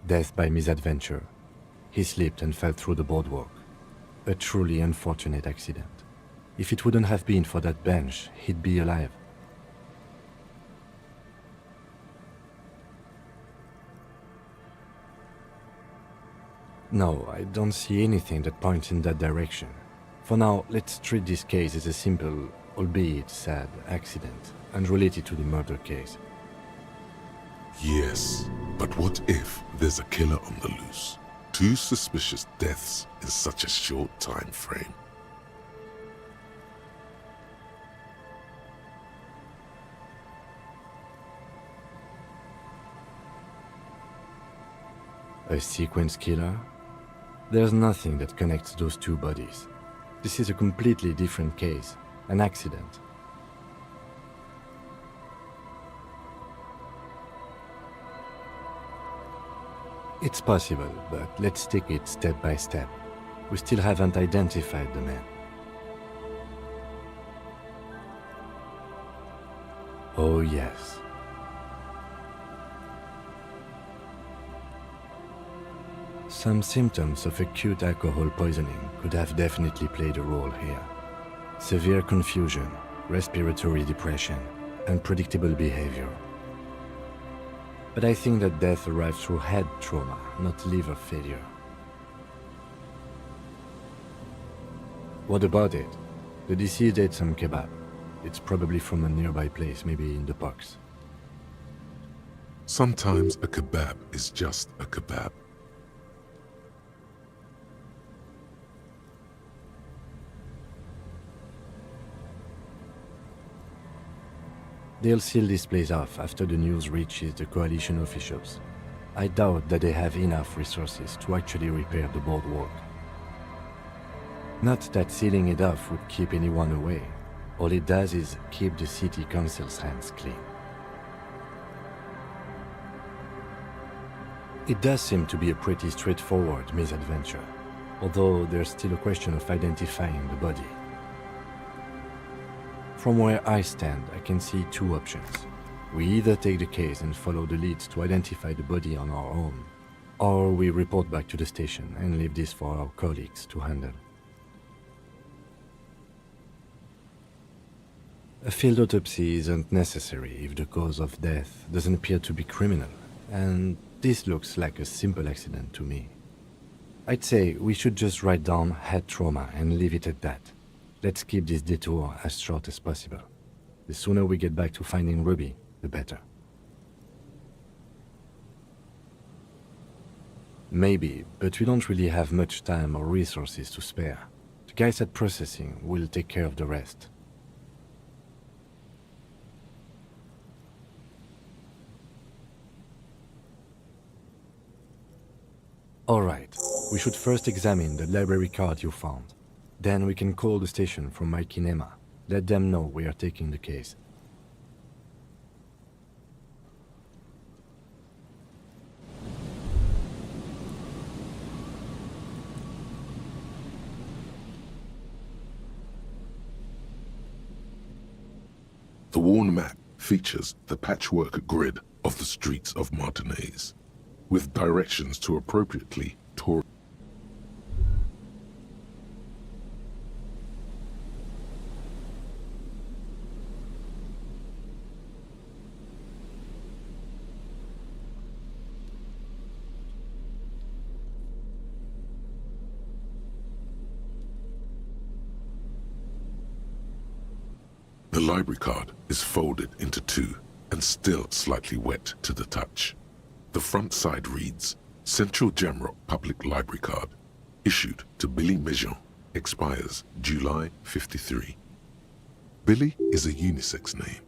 Death by misadventure. He slipped and fell through the boardwalk. A truly unfortunate accident. If it wouldn't have been for that bench, he'd be alive. No, I don't see anything that points in that direction. For now, let's treat this case as a simple, albeit sad, accident, unrelated to the murder case. Yes, but what if there's a killer on the loose? 2 suspicious deaths in such a short time frame. A sequence killer? There's nothing that connects those 2 bodies. This is a completely different case, an accident. It's possible, but let's take it step by step. We still haven't identified the man. Oh yes. Some symptoms of acute alcohol poisoning could have definitely played a role here. Severe confusion, respiratory depression, unpredictable behavior. But I think that death arrived through head trauma, not liver failure. What about it? The deceased ate some kebab. It's probably from a nearby place, maybe in the box. Sometimes a kebab is just a kebab. They'll seal this place off after the news reaches the coalition officials. I doubt that they have enough resources to actually repair the boardwalk. Not that sealing it off would keep anyone away. All it does is keep the city council's hands clean. It does seem to be a pretty straightforward misadventure, although there's still a question of identifying the body. From where I stand, I can see 2 options. We either take the case and follow the leads to identify the body on our own, or we report back to the station and leave this for our colleagues to handle. A field autopsy isn't necessary if the cause of death doesn't appear to be criminal, and this looks like a simple accident to me. I'd say we should just write down head trauma and leave it at that. Let's keep this detour as short as possible. The sooner we get back to finding Ruby, the better. Maybe, but we don't really have much time or resources to spare. The guys at processing will take care of the rest. Alright, we should first examine the library card you found. Then we can call the station from my kinema. Let them know we are taking the case. The worn map features the patchwork grid of the streets of Martinez, with directions to appropriately tour. The library card is folded into two and still slightly wet to the touch. The front side reads, Central Jamrock Public Library Card, issued to Billy Mejean, expires July 53. Billy is a unisex name.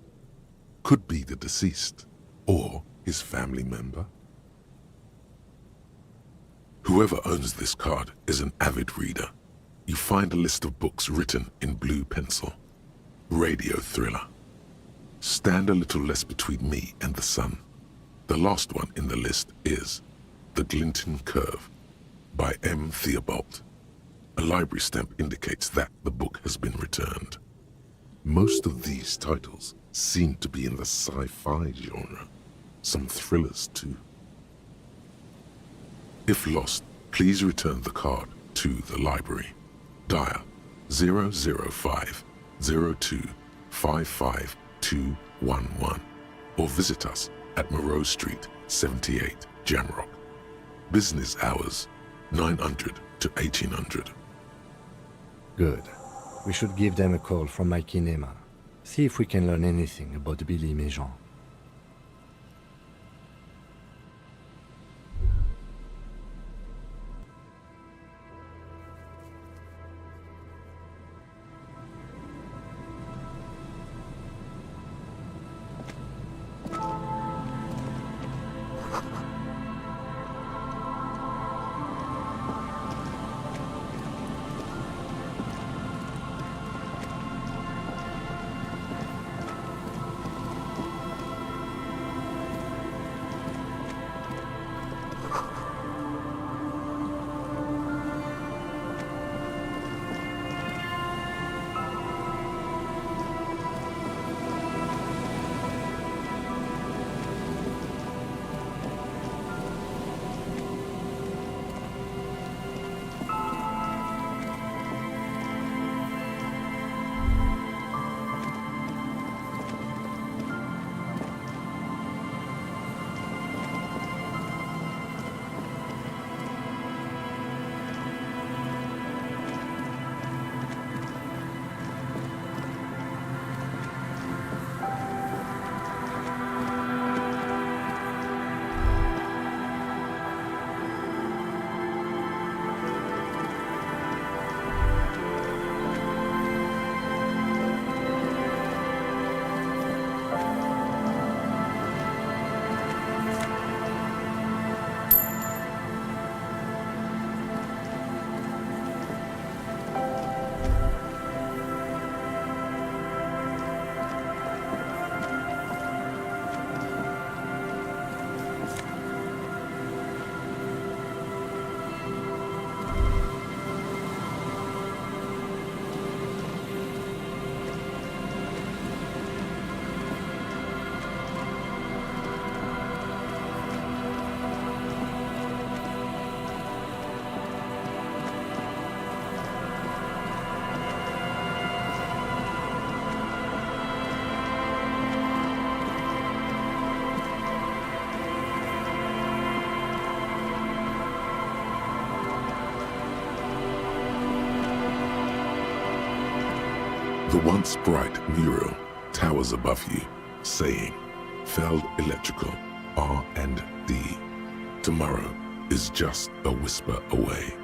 Could be the deceased or his family member. Whoever owns this card is an avid reader. You find a list of books written in blue pencil. Radio thriller. Stand a little less between me and the sun. The last one in the list is The Glinton Curve by M. Theobald. A library stamp indicates that the book has been returned. Most of these titles seem to be in the sci-fi genre. Some thrillers too. If lost, please return the card to the library. Dial 005 02 55211 or visit us at Moreau Street, 78, Jamrock. Business hours, 900 to 1800. Good. We should give them a call from my kinema. See if we can learn anything about Billy Mejean. The once bright mural towers above you, saying, Feld Electrical, R&D. Tomorrow is just a whisper away.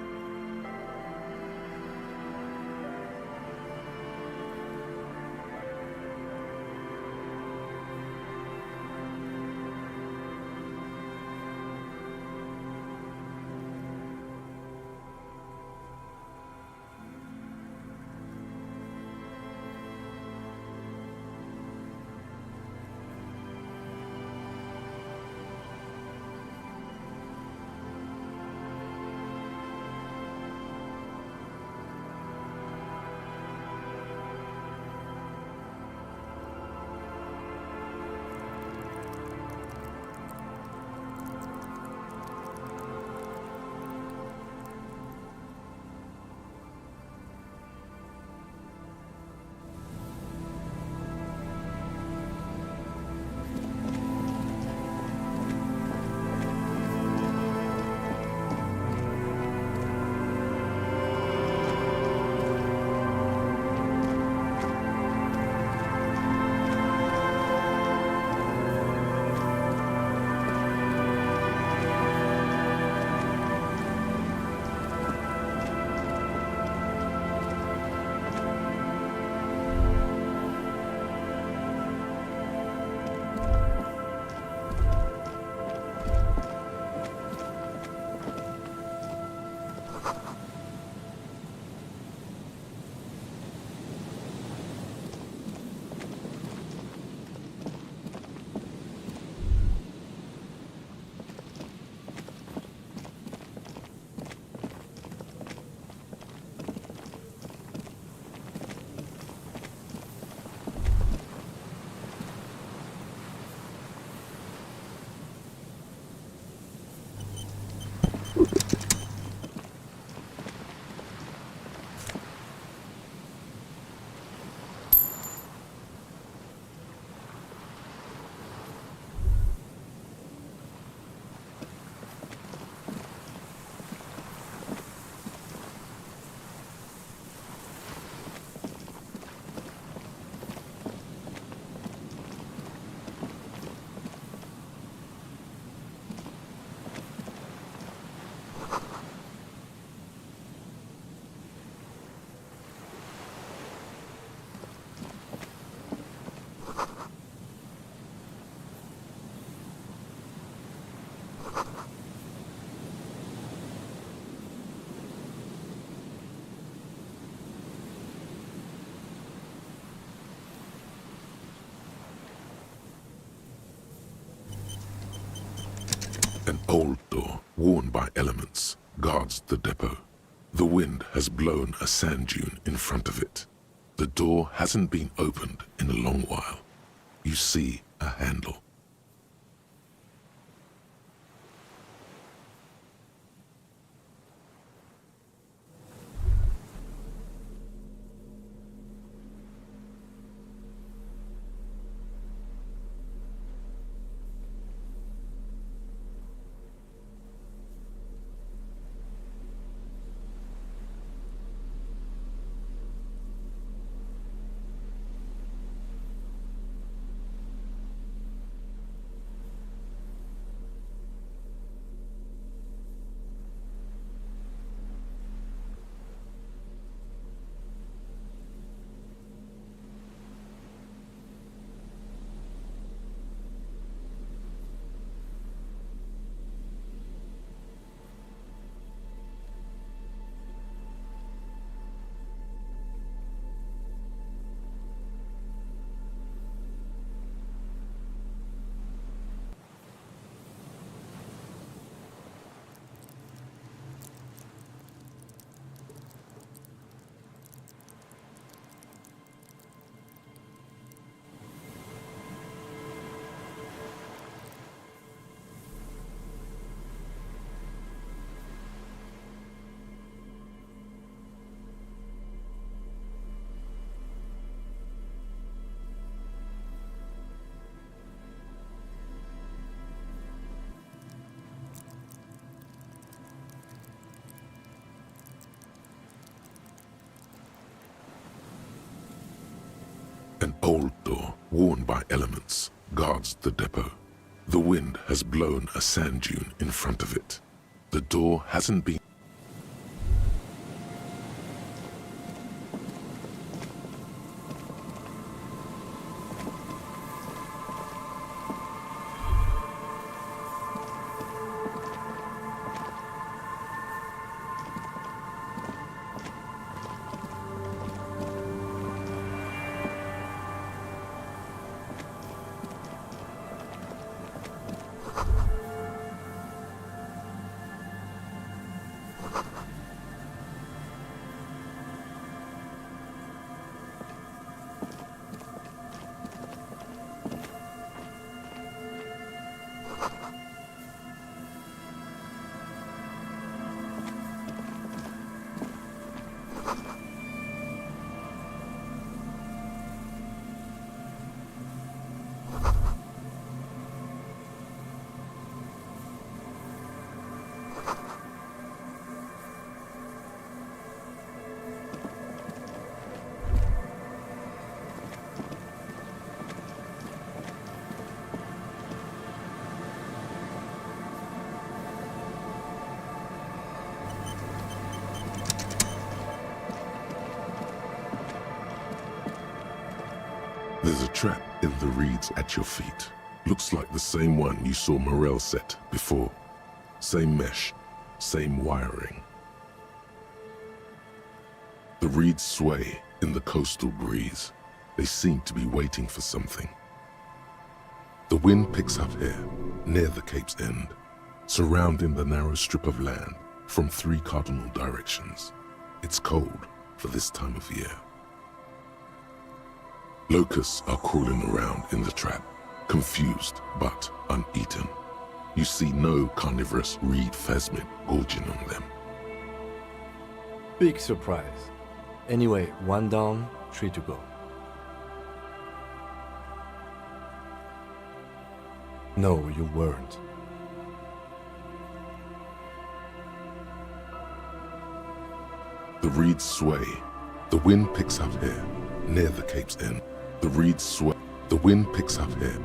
old door, worn by elements, guards the depot. The wind has blown a sand dune in front of it. The door hasn't been opened in a long while. You see a handle. An old door, worn by elements, guards the depot. The wind has blown a sand dune in front of it. The door hasn't been... There's a trap in the reeds at your feet. Looks like the same one you saw Morel set before. Same mesh, same wiring. The reeds sway in the coastal breeze. They seem to be waiting for something. The wind picks up here, near the cape's end, surrounding the narrow strip of land from 3 cardinal directions. It's cold for this time of year. Locusts are crawling around in the trap, confused but uneaten. You see no carnivorous reed phasmid gorging on them. Big surprise. Anyway, 1 down, 3 to go. No, you weren't. The reeds sway. The wind picks up here, near the cape's end. The reeds sway. The wind picks up here.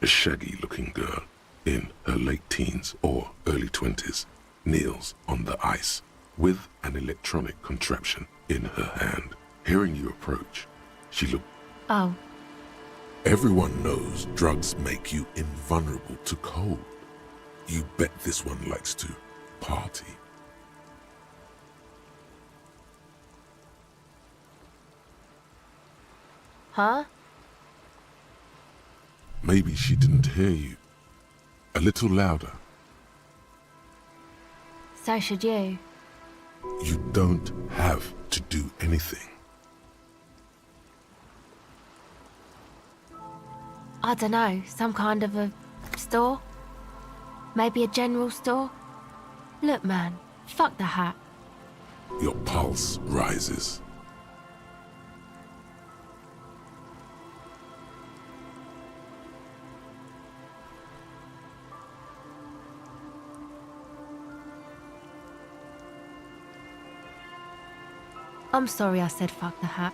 shaggy-looking girl in her late teens or early 20s kneels on the ice with an electronic contraption in her hand. Hearing you approach, she looked. Oh. Everyone knows drugs make you invulnerable to cold. You bet this one likes to party. Huh? Maybe she didn't hear you. A little louder. So should you. You don't have to do anything. I don't know, some kind of a store? Maybe a general store? Look, man, fuck the hat. Your pulse rises. I'm sorry I said fuck the hat.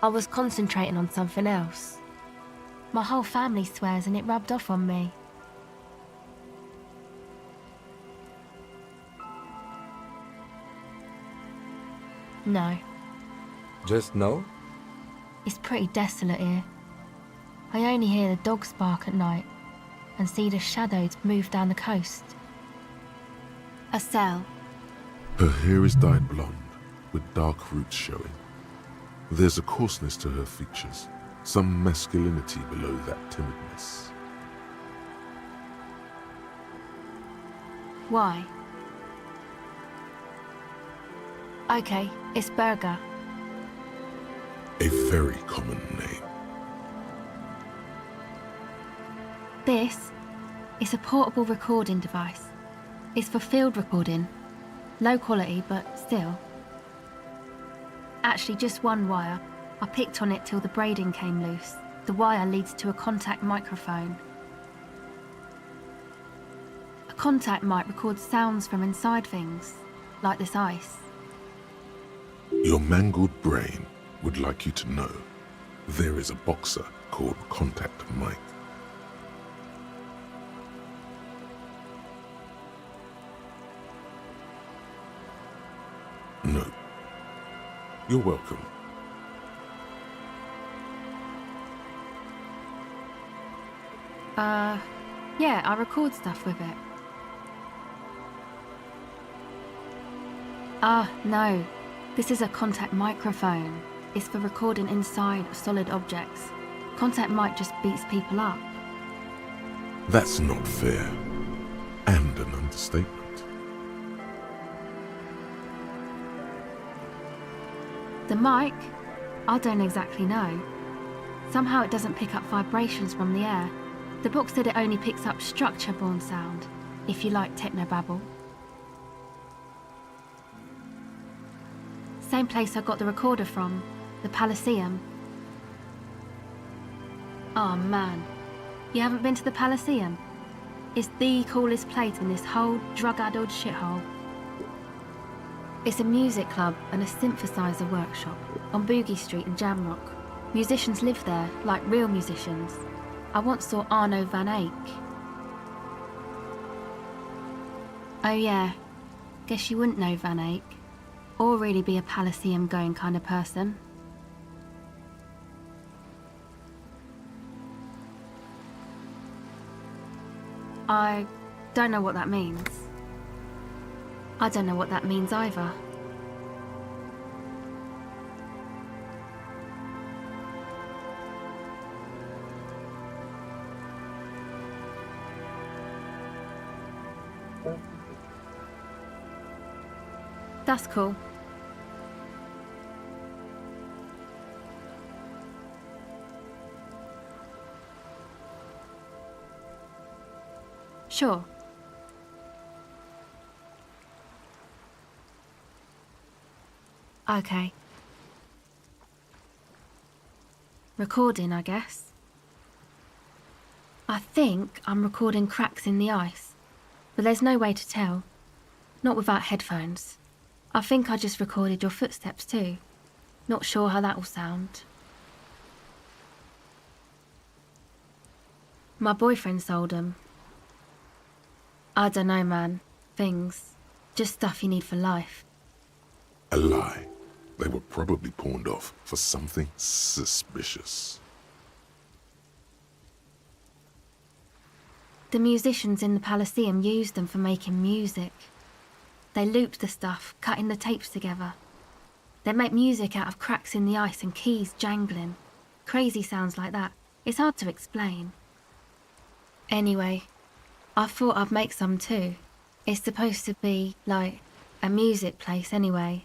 I was concentrating on something else. My whole family swears and it rubbed off on me. No. Just no? It's pretty desolate here. I only hear the dogs bark at night and see the shadows move down the coast. A cell. Her hair is dyed blonde, with dark roots showing. There's a coarseness to her features, some masculinity below that timidness. Why? Okay, it's Burger. A very common name. This is a portable recording device. It's for field recording. Low quality, but still. Actually, just one wire. I picked on it till the braiding came loose. The wire leads to a contact microphone. A contact mic records sounds from inside things, like this ice. Your mangled brain would like you to know there is a boxer called Contact Mike. No. You're welcome. Yeah, I record stuff with it. No. This is a contact microphone. It's for recording inside of solid objects. Contact mic just beats people up. That's not fair. And an understatement. The mic? I don't exactly know. Somehow it doesn't pick up vibrations from the air. The book said it only picks up structure-borne sound, if you like technobabble. Same place I got the recorder from, the Palaceum. Oh man, you haven't been to the Palaceum? It's the coolest place in this whole drug-addled shithole. It's a music club and a synthesizer workshop on Boogie Street in Jamrock. Musicians live there, like real musicians. I once saw Arno van Eyck. Oh yeah, guess you wouldn't know Van Eyck, or really be a Palaceum going kind of person. I don't know what that means. I don't know what that means either. That's cool. Sure. Okay. Recording, I guess. I think I'm recording cracks in the ice, but there's no way to tell. Not without headphones. I think I just recorded your footsteps too. Not sure how that will sound. My boyfriend sold them. I don't know, man. Things. Just stuff you need for life. A lie. They were probably pawned off for something suspicious. The musicians in the Palaceum used them for making music. They looped the stuff, cutting the tapes together. They make music out of cracks in the ice and keys jangling. Crazy sounds like that. It's hard to explain. Anyway, I thought I'd make some too. It's supposed to be, like, a music place anyway.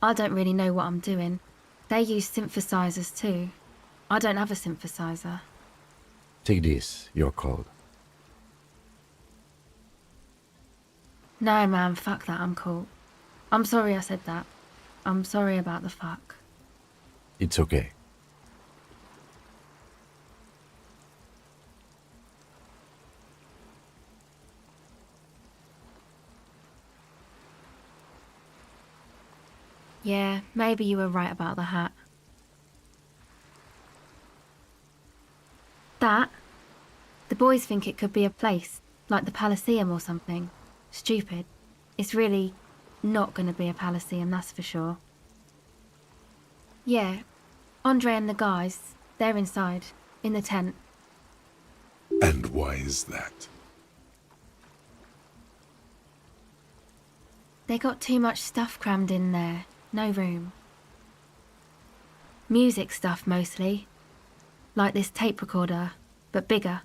I don't really know what I'm doing. They use synthesizers too. I don't have a synthesizer. Take this, you're cold. No, man, fuck that, I'm cool. I'm sorry I said that. I'm sorry about the fuck. It's okay. Yeah, maybe you were right about the hat. That? The boys think it could be a place, like the Palaceum or something. Stupid. It's really not gonna be a Palaceum, that's for sure. Yeah, Andre and the guys, they're inside, in the tent. And why is that? They got too much stuff crammed in there. No room. Music stuff mostly. Like this tape recorder, but bigger.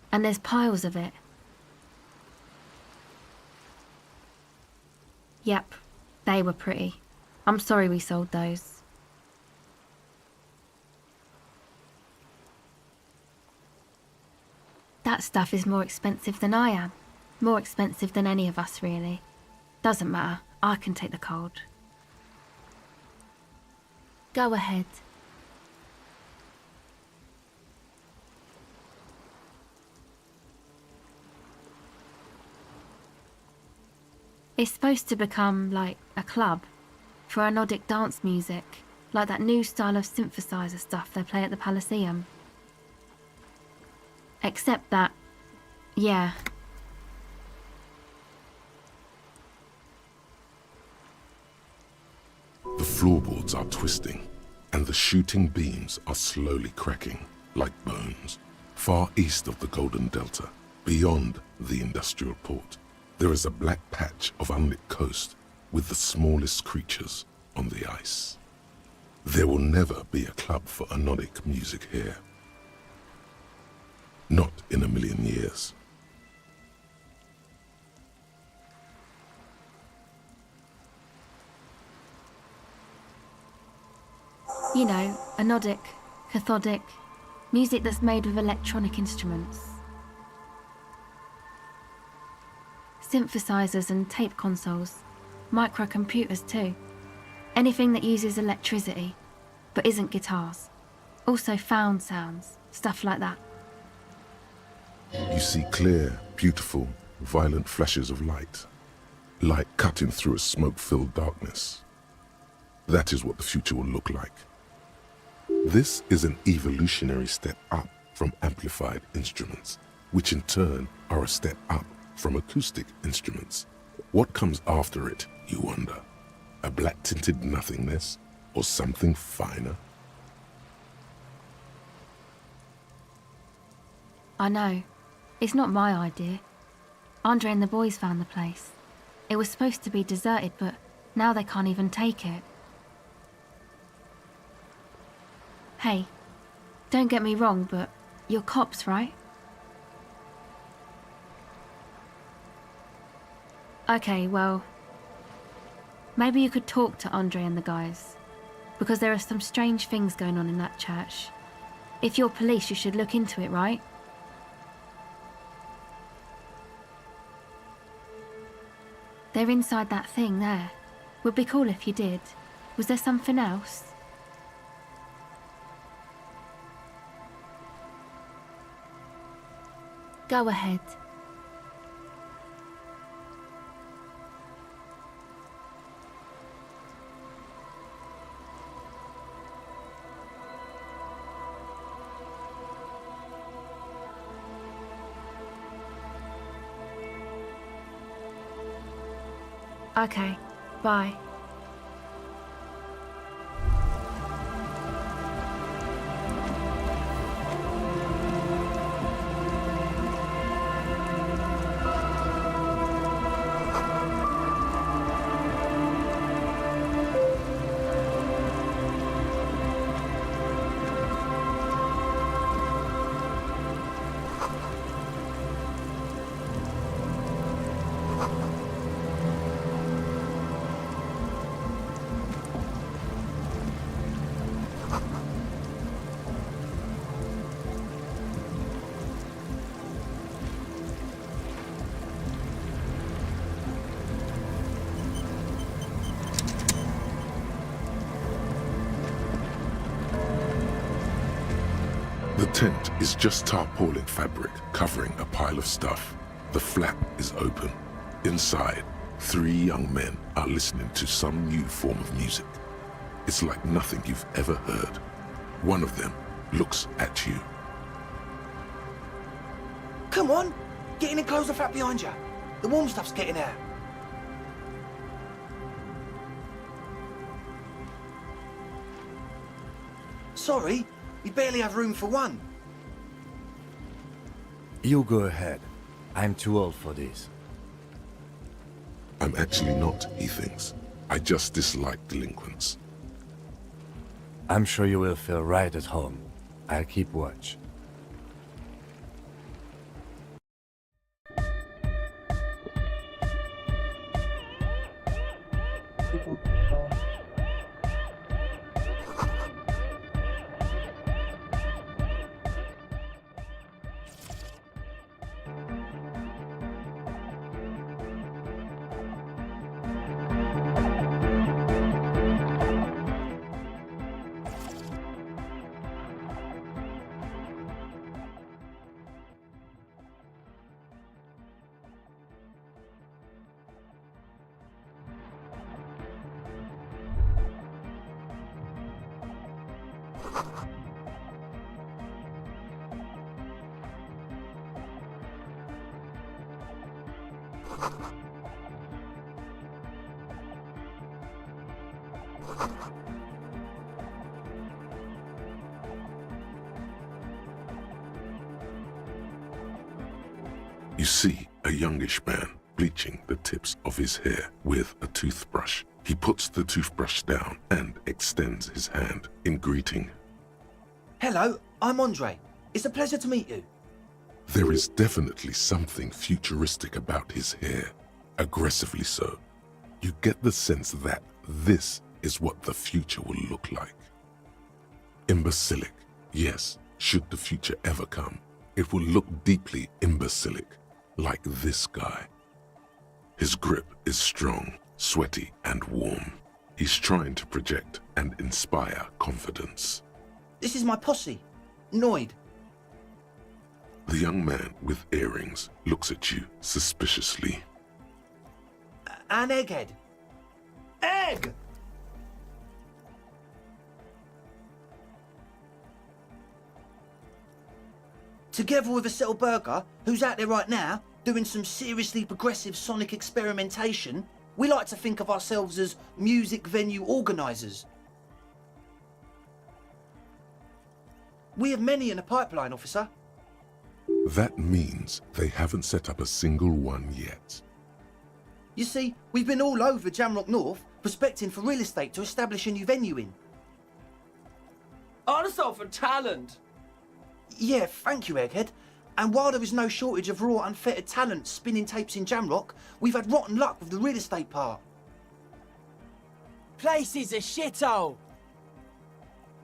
And there's piles of it. Yep, they were pretty. I'm sorry we sold those. That stuff is more expensive than I am. More expensive than any of us, really. Doesn't matter, I can take the cold. Go ahead. It's supposed to become like a club for anodic dance music, like that new style of synthesizer stuff they play at the Palaceum. Except that, yeah. The floorboards are twisting, and the shooting beams are slowly cracking, like bones. Far east of the Golden Delta, beyond the industrial port, there is a black patch of unlit coast with the smallest creatures on the ice. There will never be a club for anodic music here. Not in a million years. You know, anodic, cathodic, music that's made with electronic instruments. Synthesizers and tape consoles, microcomputers too. Anything that uses electricity, but isn't guitars. Also found sounds, stuff like that. You see clear, beautiful, violent flashes of light. Light cutting through a smoke-filled darkness. That is what the future will look like. This is an evolutionary step up from amplified instruments, which in turn are a step up from acoustic instruments. What comes after it, you wonder? A black-tinted nothingness or something finer? I know. It's not my idea. Andre and the boys found the place. It was supposed to be deserted, but now they can't even take it. Hey, don't get me wrong, but you're cops, right? Okay, well, maybe you could talk to Andre and the guys, because there are some strange things going on in that church. If you're police, you should look into it, right? They're inside that thing there. Would be cool if you did. Was there something else? Go ahead. Okay, bye. The tent is just tarpaulin fabric covering a pile of stuff. The flap is open. Inside, 3 young men are listening to some new form of music. It's like nothing you've ever heard. One of them looks at you. Come on, get in and close the flap behind you. The warm stuff's getting out. Sorry, we barely have room for one. You go ahead. I'm too old for this. I'm actually not, he thinks. I just dislike delinquents. I'm sure you will feel right at home. I'll keep watch. You see a youngish man bleaching the tips of his hair with a toothbrush. He puts the toothbrush down and extends his hand in greeting. Hello, I'm Andre. It's a pleasure to meet you. There is definitely something futuristic about his hair, aggressively so. You get the sense that this is what the future will look like. Imbecilic, yes, should the future ever come, it will look deeply imbecilic, like this guy. His grip is strong, sweaty, and warm. He's trying to project and inspire confidence. This is my posse, Noid. The young man with earrings looks at you suspiciously. And Egghead. Egg! Together with a Settle Burger, who's out there right now, doing some seriously progressive sonic experimentation, we like to think of ourselves as music venue organisers. We have many in the pipeline, officer. That means they haven't set up a single one yet. You see, we've been all over Jamrock North, prospecting for real estate to establish a new venue in. Also for talent. Yeah, thank you, Egghead. And while there is no shortage of raw, unfettered talent spinning tapes in Jamrock, we've had rotten luck with the real estate part. Place is a shithole.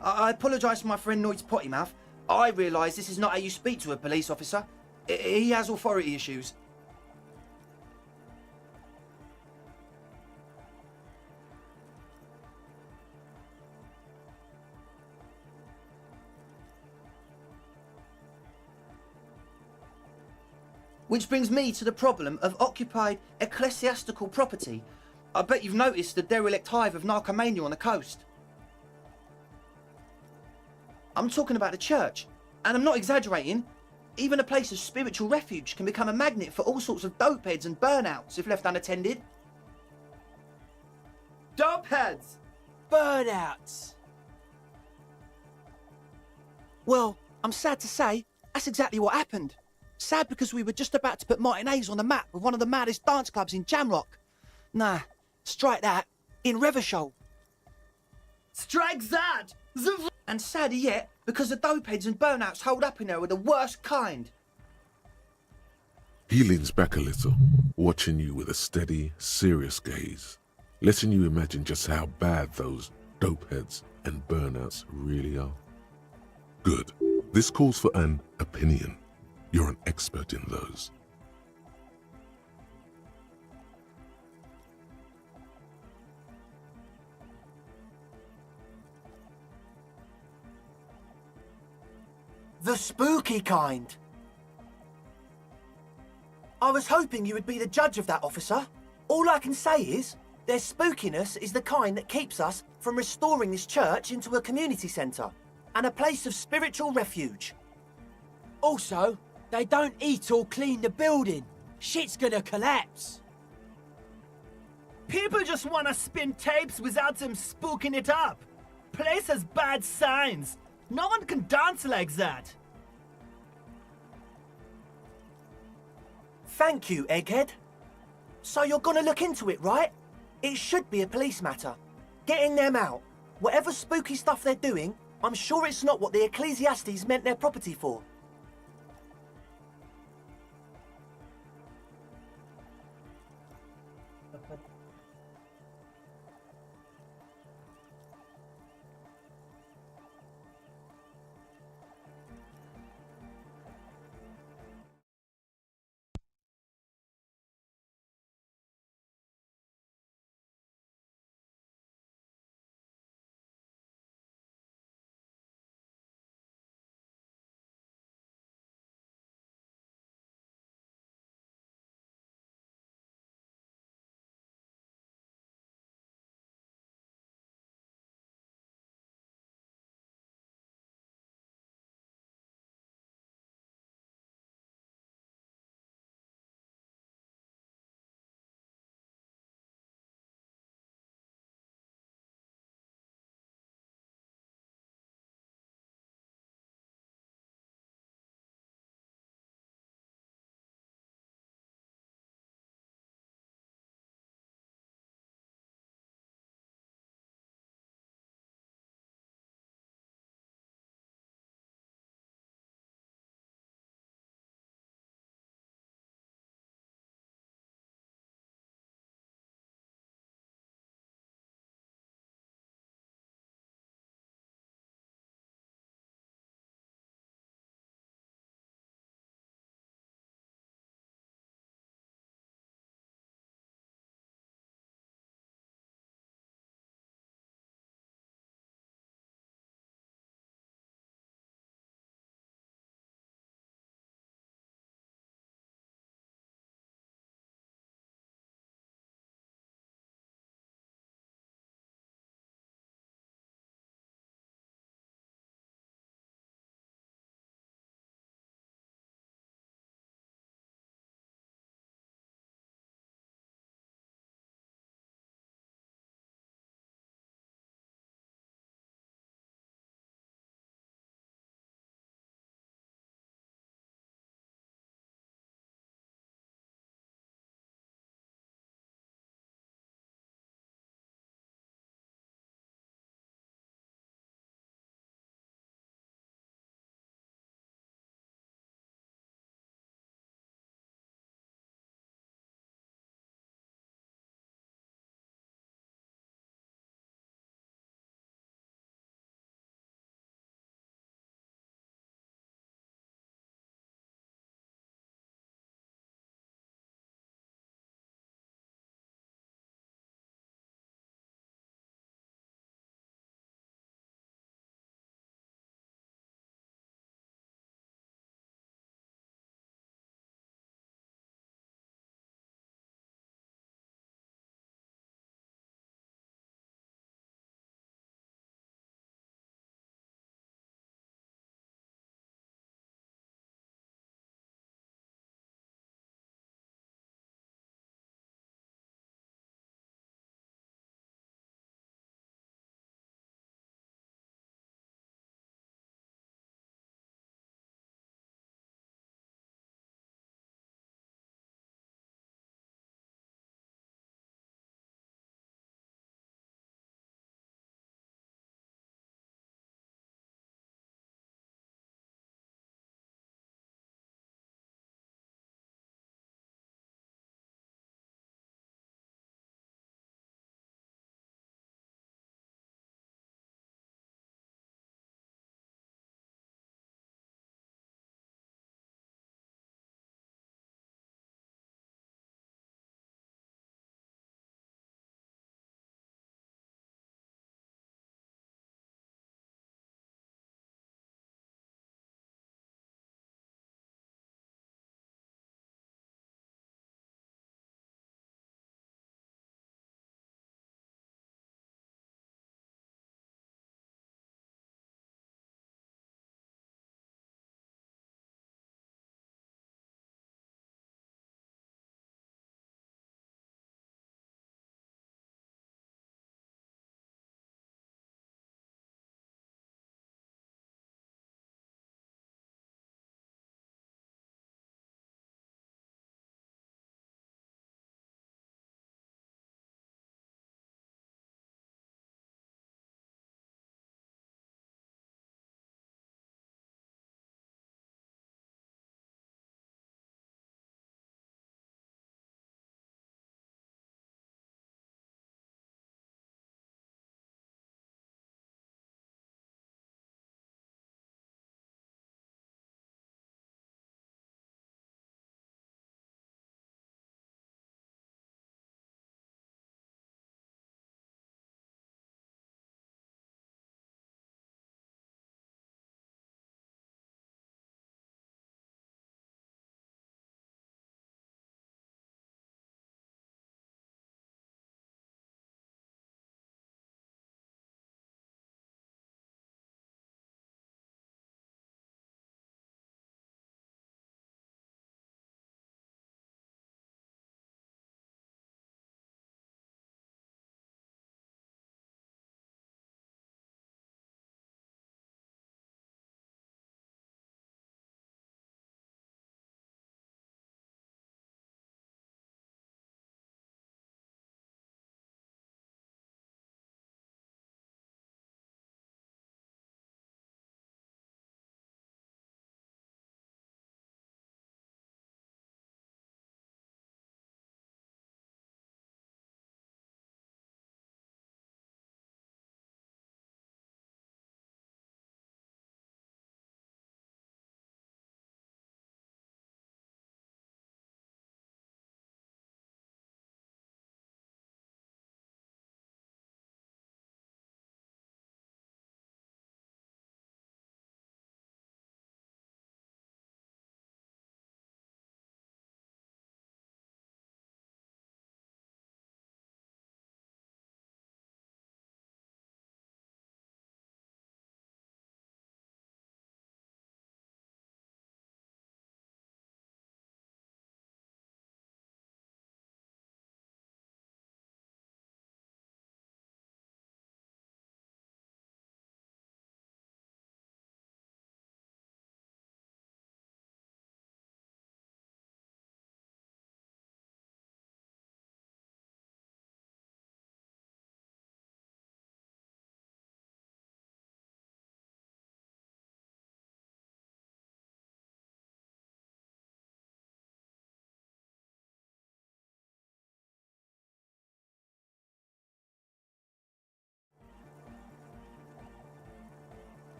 I apologise for my friend Noid's potty mouth. I realise this is not how you speak to a police officer. He has authority issues. Which brings me to the problem of occupied ecclesiastical property. I bet you've noticed the derelict hive of narcomania on the coast. I'm talking about the church, and I'm not exaggerating. Even a place of spiritual refuge can become a magnet for all sorts of dopeheads and burnouts if left unattended. Dopeheads! Burnouts! Well, I'm sad to say, that's exactly what happened. Sad because we were just about to put Martinez on the map with one of the maddest dance clubs in Jamrock. Nah, strike that. In Revachol. Strike that! And sadder yet, because the dopeheads and burnouts holed up in there were the worst kind. He leans back a little, watching you with a steady, serious gaze, letting you imagine just how bad those dopeheads and burnouts really are. Good. This calls for an opinion. You're an expert in those. The spooky kind. I was hoping you would be the judge of that, officer. All I can say is, their spookiness is the kind that keeps us from restoring this church into a community centre and a place of spiritual refuge. Also, they don't eat or clean the building. Shit's gonna collapse. People just wanna spin tapes without them spooking it up. Place has bad signs. No one can dance like that. Thank you, Egghead. So you're gonna look into it, right? It should be a police matter. Getting them out. Whatever spooky stuff they're doing, I'm sure it's not what the Ecclesiastes meant their property for.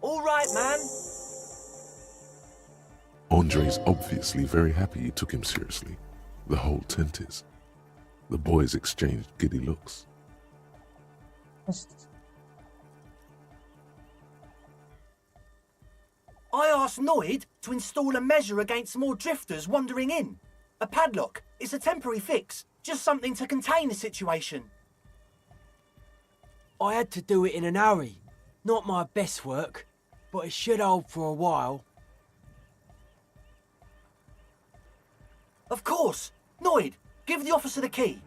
All right, man. Andre's obviously very happy you took him seriously. The whole tent is. The boys exchanged giddy looks. I asked Noid to install a measure against more drifters wandering in. A padlock. It's a temporary fix. Just something to contain the situation. I had to do it in an hurry. Not my best work, but it should hold for a while. Of course. Noid, give the officer the key.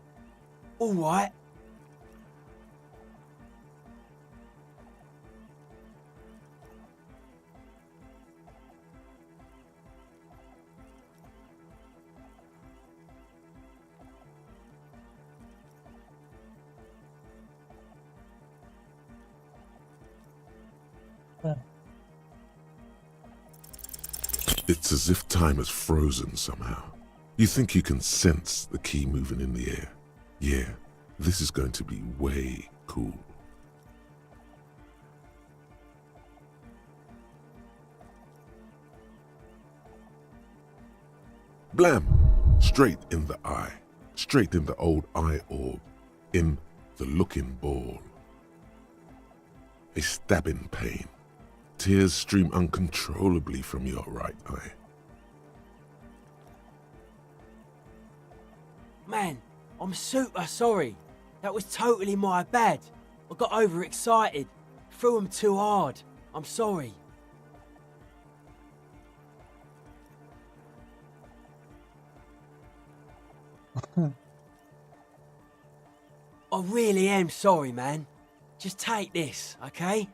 All right. It's as if time has frozen somehow. You think you can sense the key moving in the air. Yeah, this is going to be way cool. Blam! Straight in the eye. Straight in the old eye orb. In the looking ball. A stabbing pain. Tears stream uncontrollably from your right eye. Man, I'm super sorry. That was totally my bad. I got overexcited. Threw him too hard. I'm sorry. I really am sorry, man. Just take this, okay?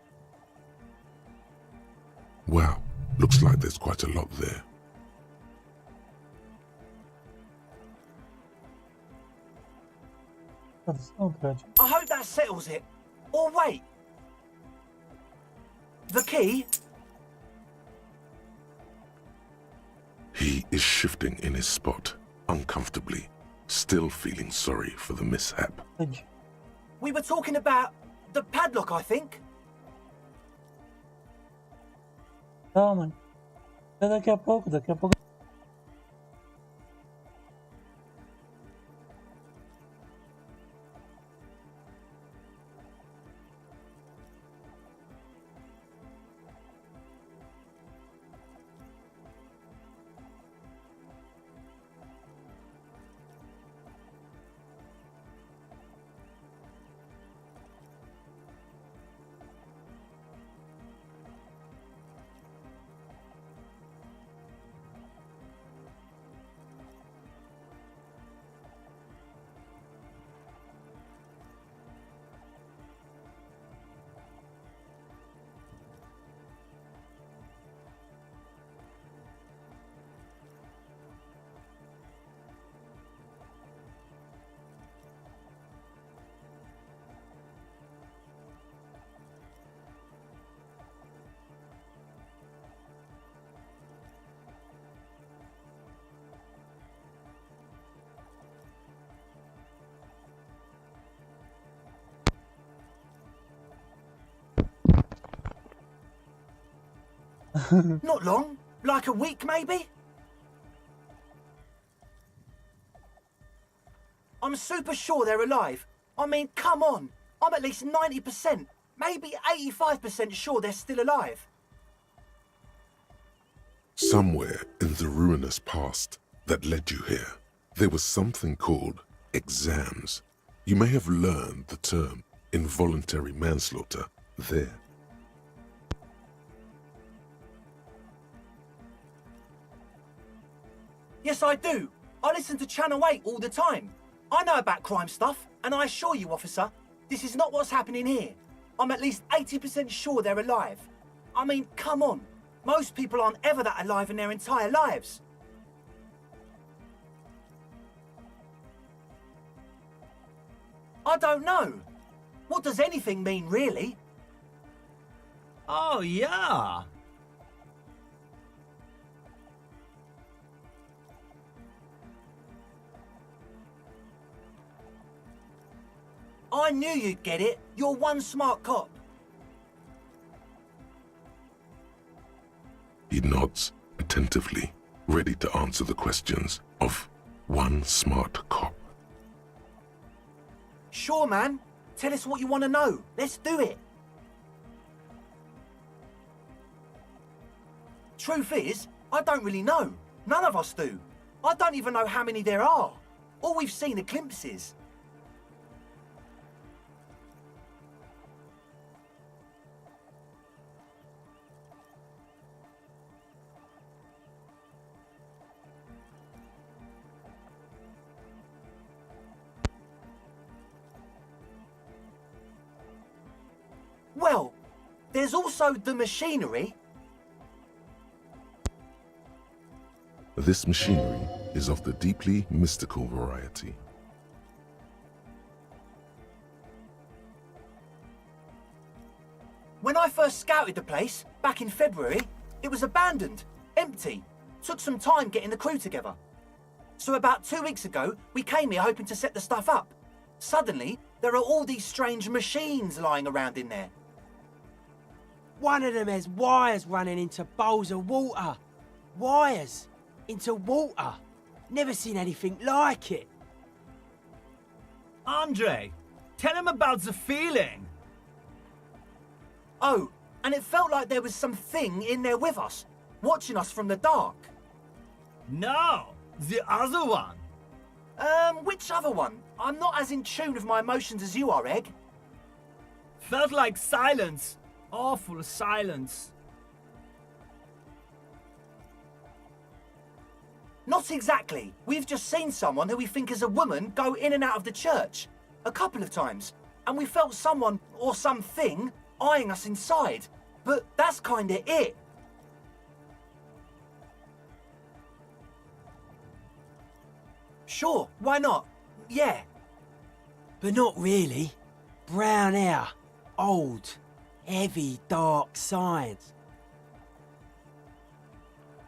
Wow, looks like there's quite a lot there. I hope that settles it. Or wait. The key? He is shifting in his spot, uncomfortably, still feeling sorry for the mishap. We were talking about the padlock, I think. Calma. É daqui a pouco, Not long. Like a week, maybe? I'm super sure they're alive. I mean, come on. I'm at least 90%, maybe 85% sure they're still alive. Somewhere in the ruinous past that led you here, there was something called exams. You may have learned the term involuntary manslaughter there. Yes, I do. I listen to Channel 8 all the time. I know about crime stuff, and I assure you, officer, this is not what's happening here. I'm at least 80% sure they're alive. I mean, come on. Most people aren't ever that alive in their entire lives. I don't know. What does anything mean, really? Oh, yeah. I knew you'd get it. You're one smart cop. He nods attentively, ready to answer the questions of one smart cop. Sure, man. Tell us what you want to know. Let's do it. Truth is, I don't really know. None of us do. I don't even know how many there are. All we've seen are glimpses. Well, there's also the machinery. This machinery is of the deeply mystical variety. When I first scouted the place, back in February, it was abandoned, empty. Took some time getting the crew together. So about 2 weeks ago, we came here hoping to set the stuff up. Suddenly, there are all these strange machines lying around in there. One of them has wires running into bowls of water. Wires into water. Never seen anything like it. Andre, tell him about the feeling. Oh, and it felt like there was something in there with us, watching us from the dark. No, the other one. Which other one? I'm not as in tune with my emotions as you are, Egg. Felt like silence. Awful silence. Not exactly. We've just seen someone who we think is a woman go in and out of the church a couple of times, and we felt someone or something eyeing us inside. But that's kinda it. Sure, why not? Yeah. But not really. Brown hair. Old. Heavy, dark sides.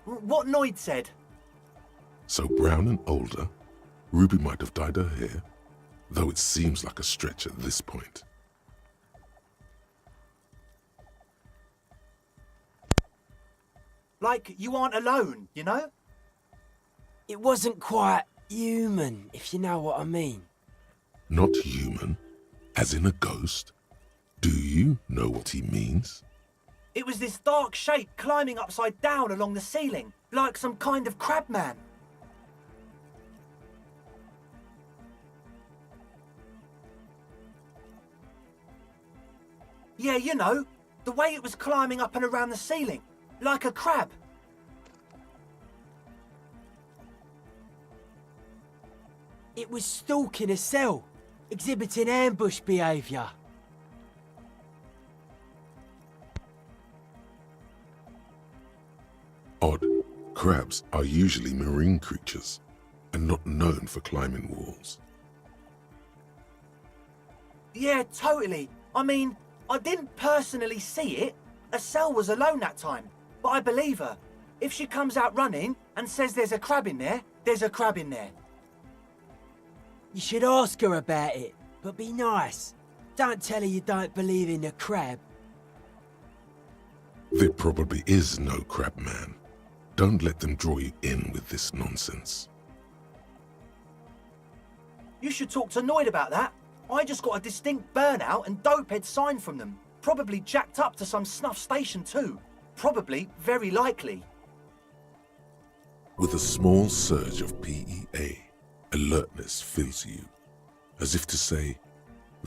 What Noid said. So brown and older, Ruby might have dyed her hair, though it seems like a stretch at this point. Like you aren't alone, you know? It wasn't quite human, if you know what I mean. Not human, as in a ghost? Do you know what he means? It was this dark shape climbing upside down along the ceiling, like some kind of crab man. Yeah, you know, the way it was climbing up and around the ceiling, like a crab. It was stalking a cell, exhibiting ambush behaviour. Odd. Crabs are usually marine creatures, and not known for climbing walls. Yeah, totally. I mean, I didn't personally see it. Estelle was alone that time, but I believe her. If she comes out running and says there's a crab in there, there's a crab in there. You should ask her about it, but be nice. Don't tell her you don't believe in the crab. There probably is no crab man. Don't let them draw you in with this nonsense. You should talk to Noid about that. I just got a distinct burnout and dopehead sign from them. Probably jacked up to some snuff station too. Probably, very likely. With a small surge of PEA, alertness fills you, as if to say,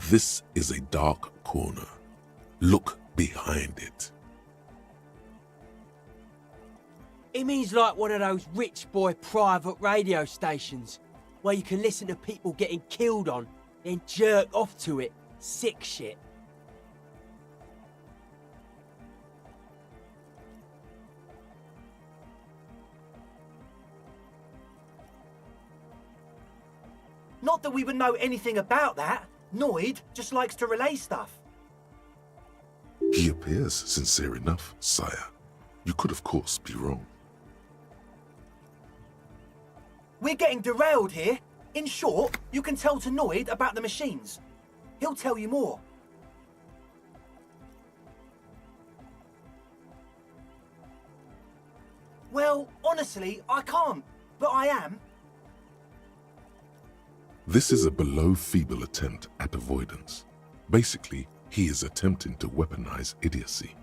this is a dark corner. Look behind it. It means like one of those rich boy private radio stations, where you can listen to people getting killed on, then jerk off to it. Sick shit. Not that we would know anything about that. Noid just likes to relay stuff. He appears sincere enough, sire. You could, of course, be wrong. We're getting derailed here. In short, you can tell to Noid about the machines. He'll tell you more. Well, honestly, I can't, but I am. This is a below-feeble attempt at avoidance. Basically, he is attempting to weaponize idiocy.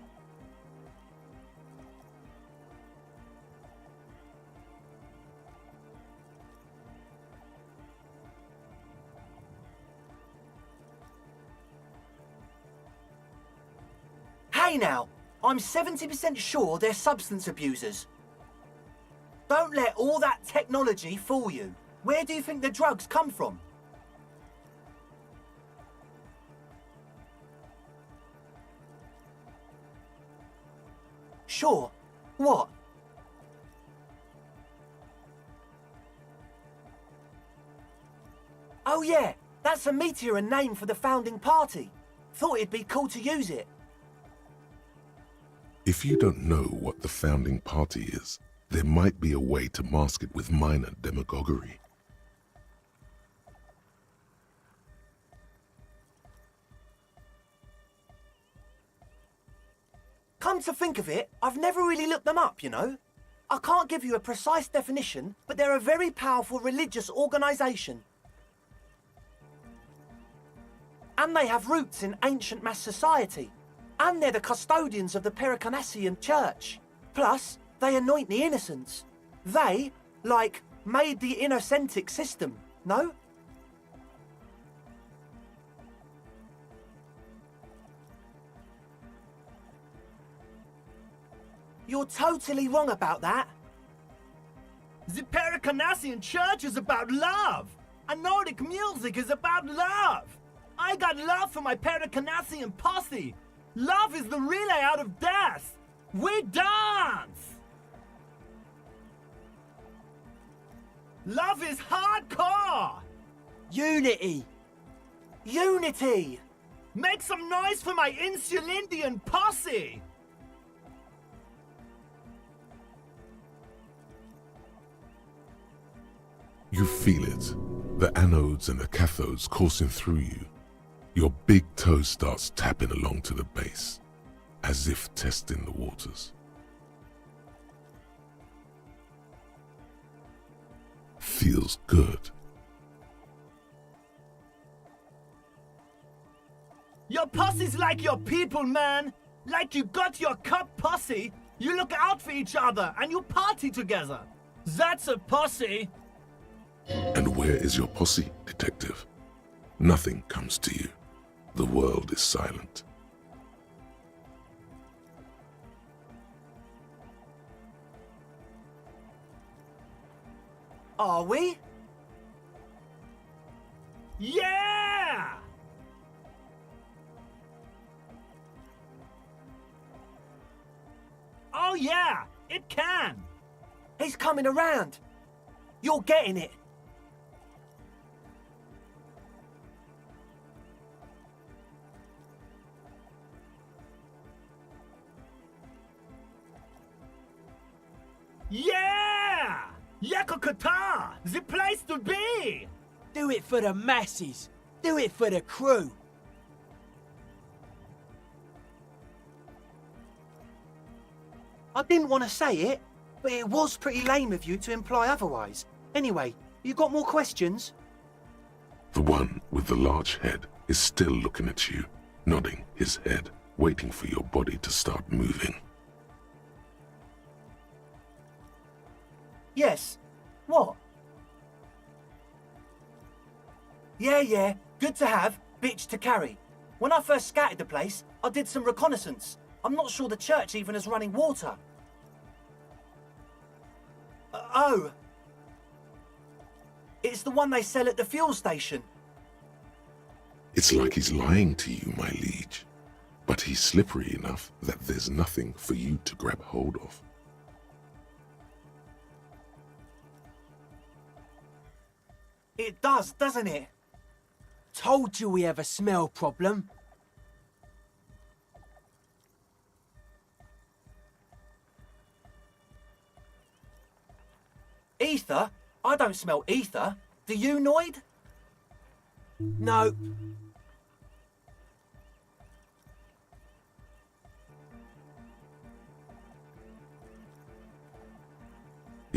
Hey now, I'm 70% sure they're substance abusers. Don't let all that technology fool you. Where do you think the drugs come from? Sure. What? Oh yeah, that's a meteor name for the founding party. Thought it'd be cool to use it. If you don't know what the founding party is, there might be a way to mask it with minor demagoguery. Come to think of it, I've never really looked them up, you know. I can't give you a precise definition, but they're a very powerful religious organisation. And they have roots in ancient mass society. And they're the custodians of the Pericarnassian Church. Plus, they anoint the innocents. They, like, made the innocentic system, no? You're totally wrong about that. The Pericarnassian Church is about love. And Nordic music is about love. I got love for my Pericarnassian posse. Love is the relay out of death. We dance. Love is hardcore. Unity. Unity. Make some noise for my Insulindian posse. You feel it, the anodes and the cathodes coursing through you. Your big toe starts tapping along to the base, as if testing the waters. Feels good. Your posse's like your people, man. Like you got your cup posse. You look out for each other and you party together. That's a posse. And where is your posse, detective? Nothing comes to you. The world is silent. Are we? Yeah! Oh yeah, it can. He's coming around. You're getting it. Yeah! Yakokata! The place to be! Do it for the masses. Do it for the crew. I didn't want to say it, but it was pretty lame of you to imply otherwise. Anyway, you got more questions? The one with the large head is still looking at you, nodding his head, waiting for your body to start moving. Yes. What? Yeah, good to have, bitch to carry. When I first scattered the place, I did some reconnaissance. I'm not sure the church even has running water. Oh. It's the one they sell at the fuel station. It's like he's lying to you, my liege. But he's slippery enough that there's nothing for you to grab hold of. It does, doesn't it? Told you we have a smell problem. Ether? I don't smell ether. Do you, Noid? No.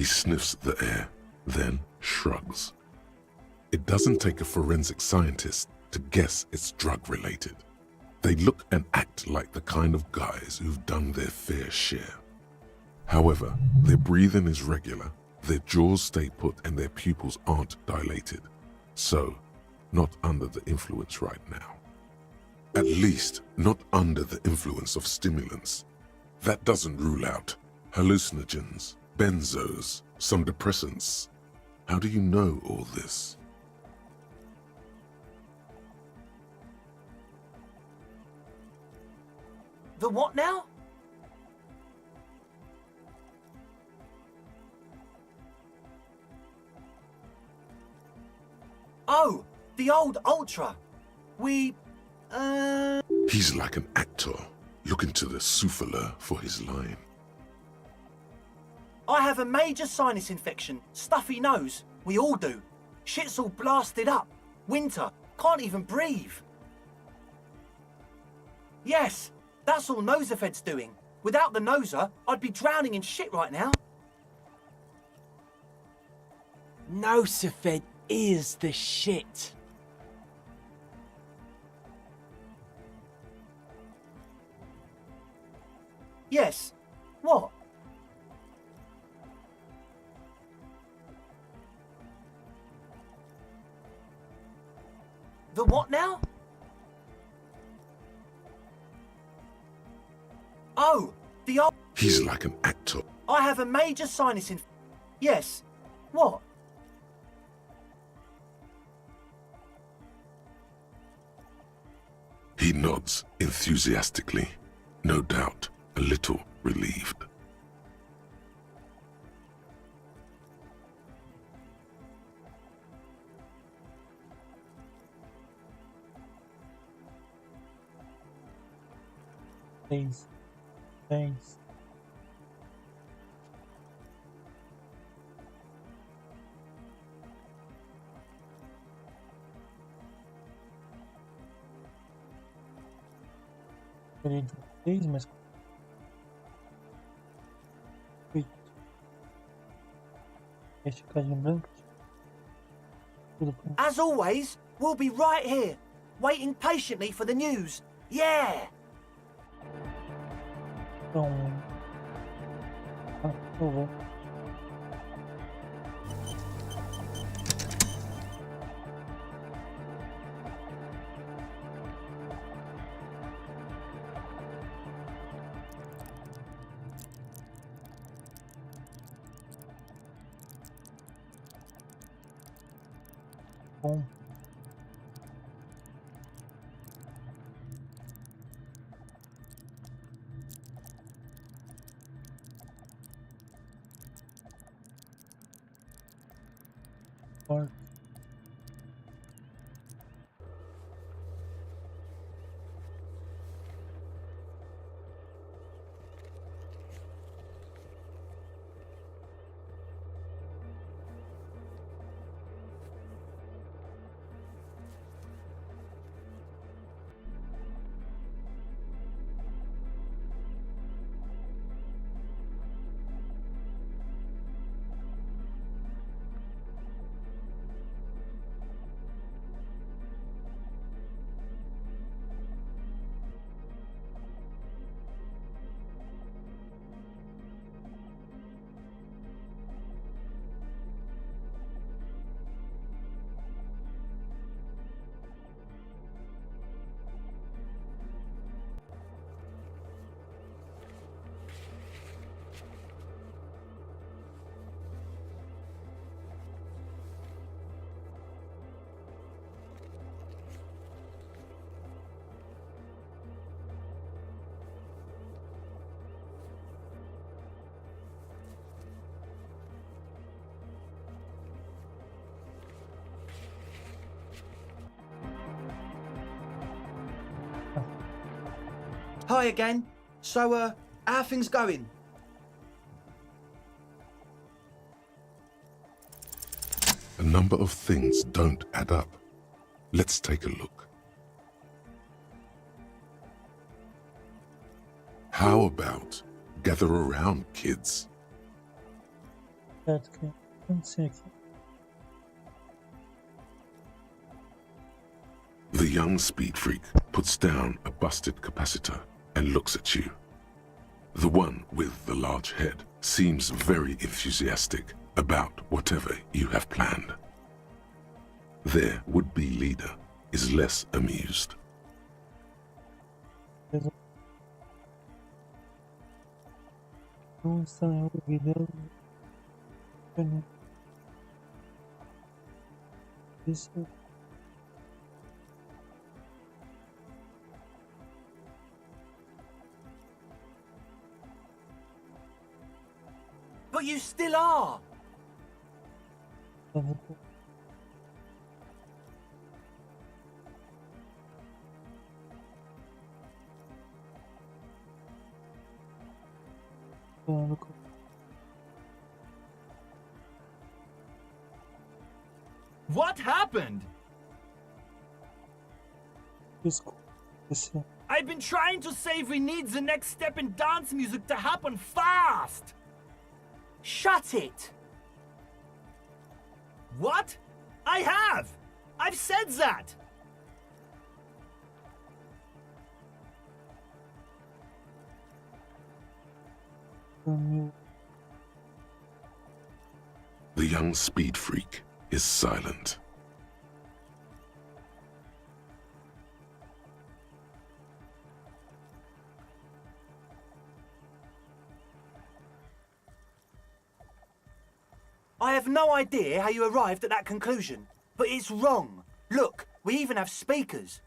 He sniffs the air, then shrugs. It doesn't take a forensic scientist to guess it's drug-related. They look and act like the kind of guys who've done their fair share. However, their breathing is regular, their jaws stay put, and their pupils aren't dilated. So, not under the influence right now. At least, not under the influence of stimulants. That doesn't rule out hallucinogens, benzos, some depressants. How do you know all this? The what now? Oh, the old Ultra. He's like an actor, looking to the souffleur for his line. I have a major sinus infection, stuffy nose. We all do. Shit's all blasted up. Winter, can't even breathe. Yes, that's all Nosefed's doing. Without the noser, I'd be drowning in shit right now. Nosefed is the shit. Yes. What? The what now? Oh, the old... He's like an actor. I have a major sinus infection. Yes. What? He nods enthusiastically, no doubt a little relieved. Thanks. Thanks. Queria de vocês, mas em branco. As always, we'll be right here, waiting patiently for the news. Yeah! Então, por favor. Bom. Or Hi again. So, how are things going? A number of things don't add up. Let's take a look. How about gather around, kids? Certo que aconteceu aqui. The young speed freak puts down a busted capacitor and looks at you. The one with the large head seems very enthusiastic about whatever you have planned. Their would-be leader is less amused. Não está olvidando. Isso. But you still are. What happened? Disco Elysium. I've been trying to say we need the next step in dance music to happen fast! Shut it! What? I have! I've said that! The young speed freak is silent. I have no idea how you arrived at that conclusion, but it's wrong. Look, we even have speakers.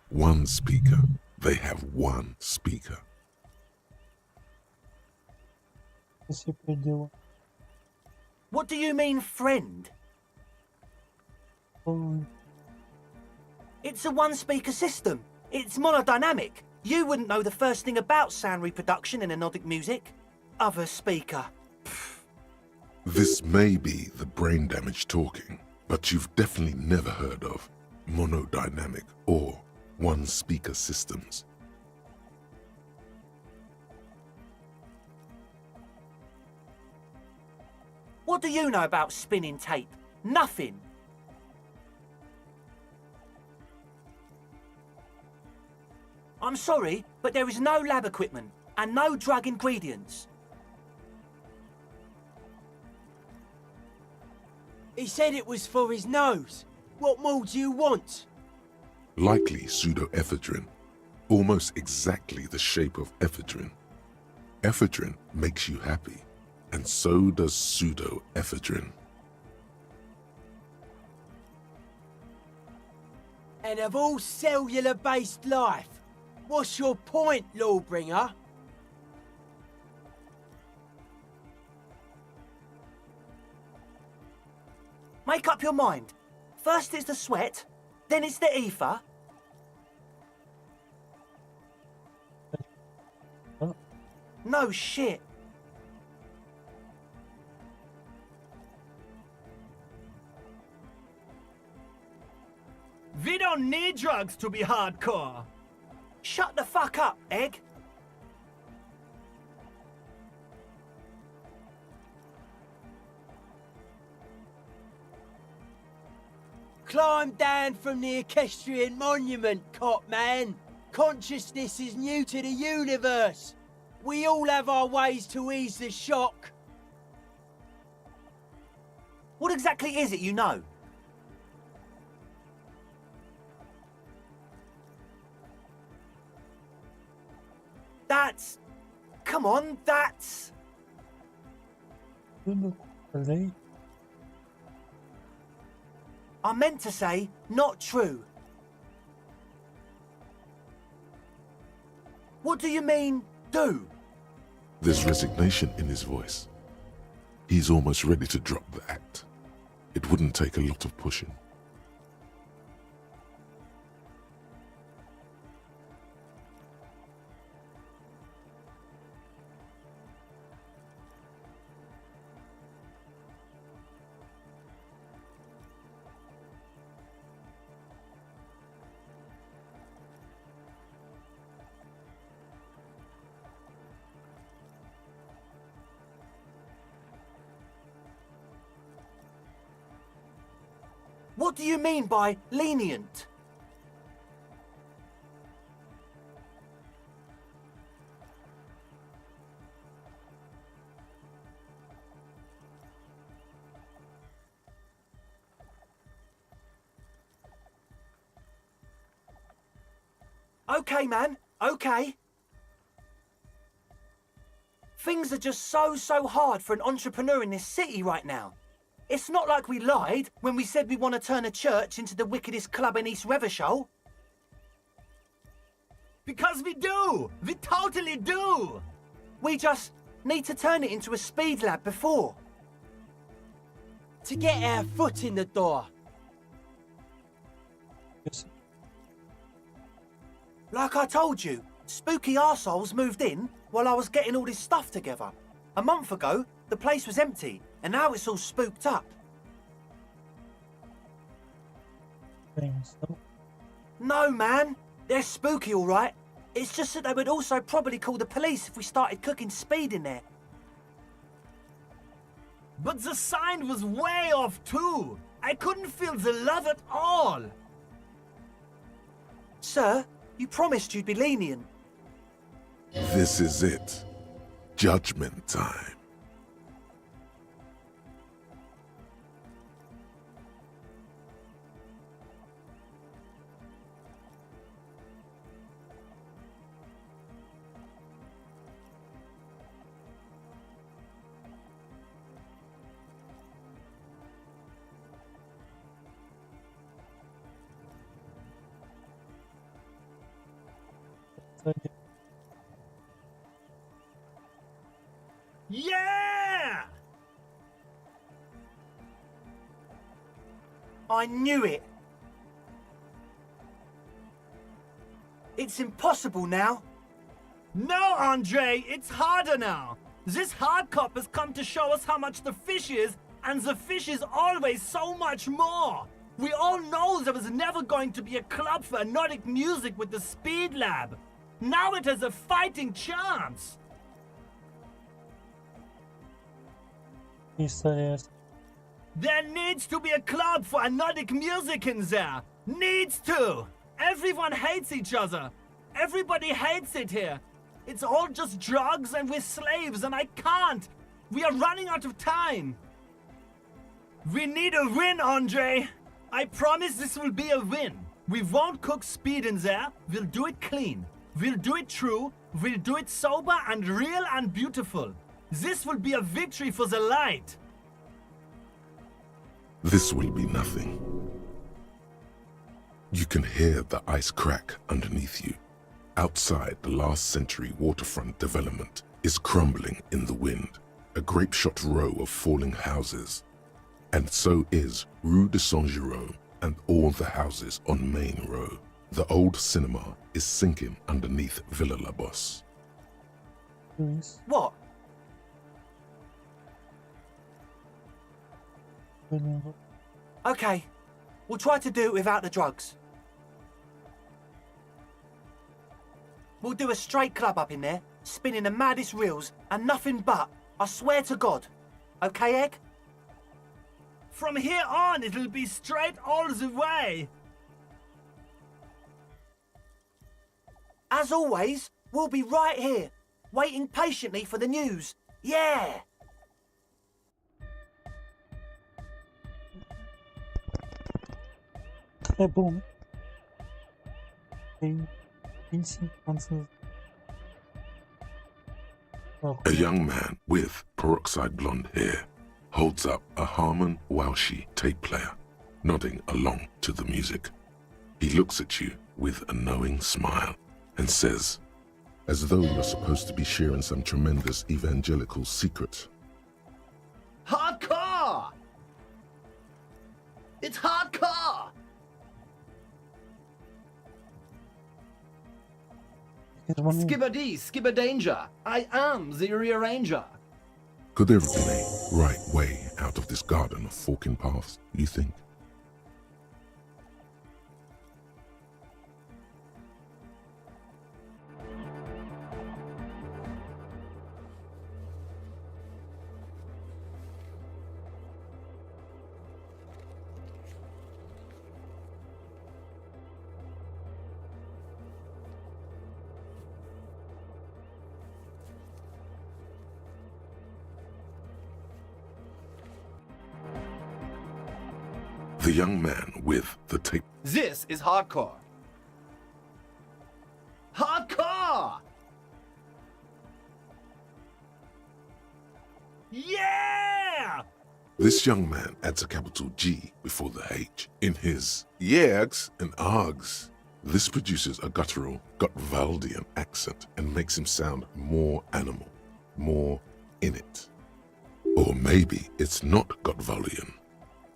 One speaker. They have one speaker. Você perdeu. What do you mean, friend? It's a one-speaker system. It's monodynamic. You wouldn't know the first thing about sound reproduction in anodic music. Other speaker. This may be the brain damage talking, but you've definitely never heard of monodynamic or one-speaker systems. What do you know about spinning tape? Nothing. I'm sorry, but there is no lab equipment and no drug ingredients. He said it was for his nose. What more do you want? Likely pseudoephedrine, almost exactly the shape of ephedrine. Ephedrine makes you happy, and so does pseudoephedrine. And of all cellular-based life, what's your point, Lawbringer? Make up your mind. First it's the sweat, then it's the ether. No shit. We don't need drugs to be hardcore. Shut the fuck up, Egg. Climb down from the equestrian monument, cop man. Consciousness is new to the universe. We all have our ways to ease the shock. What exactly is it you know? That's... Come on, that's... I meant to say, not true. What do you mean, do? There's resignation in his voice. He's almost ready to drop the act. It wouldn't take a lot of pushing. What do you mean by lenient? Okay, man, okay. Things are just so hard for an entrepreneur in this city right now. It's not like we lied when we said we want to turn a church into the wickedest club in East Revershall. Because we do! We totally do! We just need to turn it into a speed lab before. To get our foot in the door. Yes. Like I told you, spooky arseholes moved in while I was getting all this stuff together. A month ago, the place was empty, and now it's all spooked up. No, man. They're spooky, all right. It's just that they would also probably call the police if we started cooking speed in there. But the sign was way off too. I couldn't feel the love at all. Sir, you promised you'd be lenient. This is it. Judgment time. Yeah! I knew it. It's impossible now. No, Andre, it's harder now. This hard cop has come to show us how much the fish is, and the fish is always so much more. We all know there was never going to be a club for Nordic music with the Speed Lab. Now it has a fighting chance. There needs to be a club for Nordic music in there. Needs to. Everyone hates each other. Everybody hates it here. It's all just drugs and we're slaves and I can't. We are running out of time. We need a win, Andre. I promise this will be a win. We won't cook speed in there. We'll do it clean. We'll do it true. We'll do it sober and real and beautiful. This will be a victory for the light. This will be nothing. You can hear the ice crack underneath you. Outside, the last century waterfront development is crumbling in the wind, a grape-shot row of falling houses. And so is Rue de Saint-Jérôme and all the houses on Main Row. The old cinema is sinking underneath Villa La Bosse. What? Okay, we'll try to do it without the drugs. We'll do a straight club up in there, spinning the maddest reels and nothing but, I swear to God. Okay, Egg? From here on, it'll be straight all the way. As always, we'll be right here, waiting patiently for the news. Yeah! Très bon. Ici, française. A young man with peroxide blonde hair holds up a Harman Walshy tape player, nodding along to the music. He looks at you with a knowing smile and says, as though you're supposed to be sharing some tremendous evangelical secret, Hardcore! It's hardcore! Skibbity, skibberdanger. I am the rearranger. could there have been a right way out of this garden of forking paths, you think? The young man with the tape. This is hardcore. Hardcore! Yeah! This young man adds a capital G before the H in his yegs and args. This produces a guttural Gotwaldian accent and makes him sound more animal, more in it. Or maybe it's not Gotwaldian.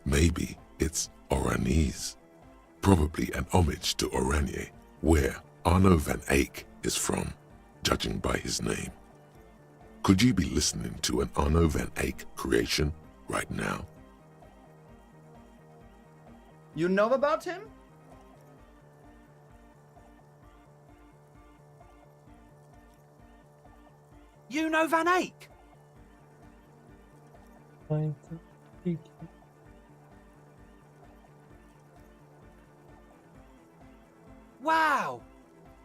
Maybe it's Oranese. Probably an homage to Oranje, where Arno van Eyck is from, judging by his name. Could you be listening to an Arno van Eyck creation right now? You know about him? You know Van Eyck? Wow!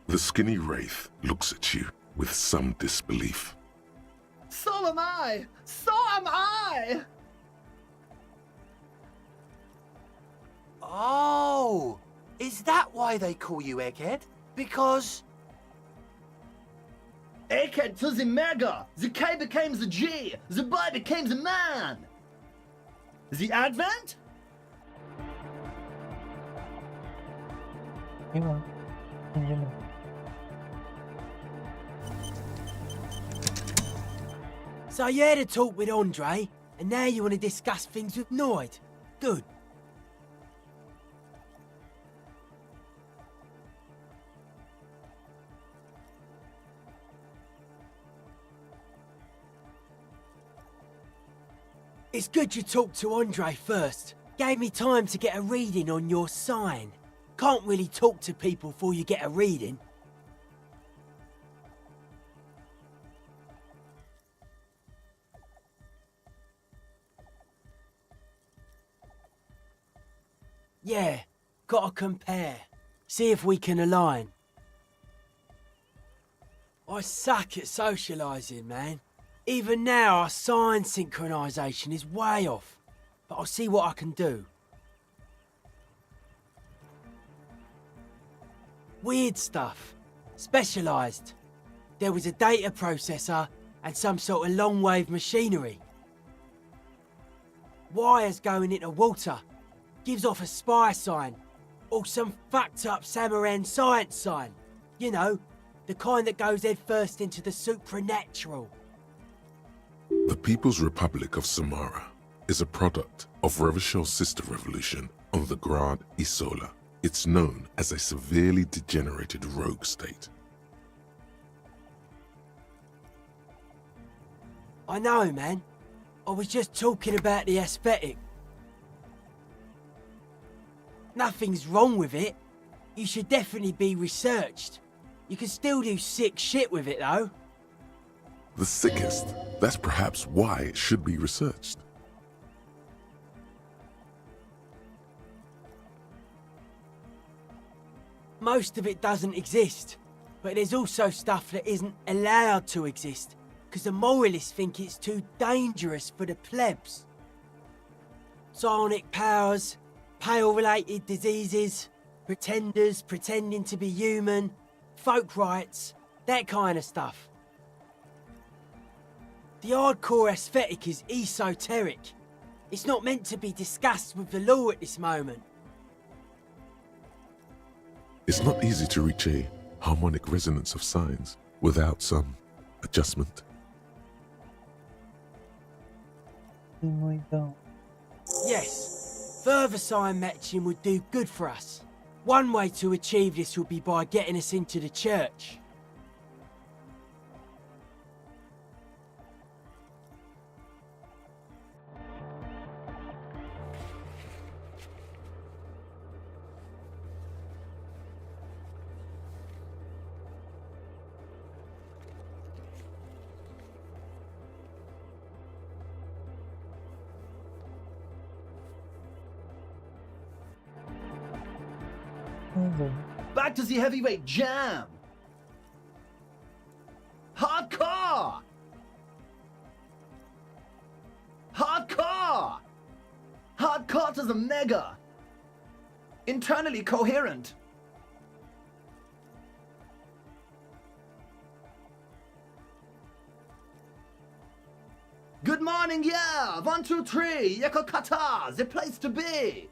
The skinny wraith looks at you with some disbelief. So am I! So am I! Oh! Is that why they call you Egghead? Because... Egghead to the mega! The K became the G! The boy became the man! The Advent? So you had a talk with Andre, and now you want to discuss things with Noid. Good. It's good you talked to Andre first. Gave me time to get a reading on your sign. Can't really talk to people before you get a reading. Yeah, gotta compare. See if we can align. I suck at socialising, man. Even now, our sign synchronisation is way off. But I'll see what I can do. Weird stuff. Specialised. There was a data processor and some sort of long-wave machinery. Wires going into water. Gives off a spy sign. Or some fucked up Samaran science sign. You know, the kind that goes head first into the supernatural. The People's Republic of Samara is a product of Revishal's sister revolution on the Grad Isola. It's known as a severely degenerated rogue state. I know, man. I was just talking about the aesthetic. Nothing's wrong with it. You should definitely be researched. You can still do sick shit with it, though. The sickest. That's perhaps why it should be researched. Most of it doesn't exist, but there's also stuff that isn't allowed to exist, because the moralists think it's too dangerous for the plebs. Psionic powers, pale-related diseases, pretenders pretending to be human, folk rights, that kind of stuff. The hardcore aesthetic is esoteric. It's not meant to be discussed with the law at this moment. It's not easy to reach a harmonic resonance of signs without some adjustment. Yes, further sign matching would do good for us. One way to achieve this would be by getting us into the church. Back to the heavyweight jam! Hardcore! Hardcore! Hardcore to the mega! internally coherent. Good morning, yeah! 1, 2, 3, Yako Kata, the place to be!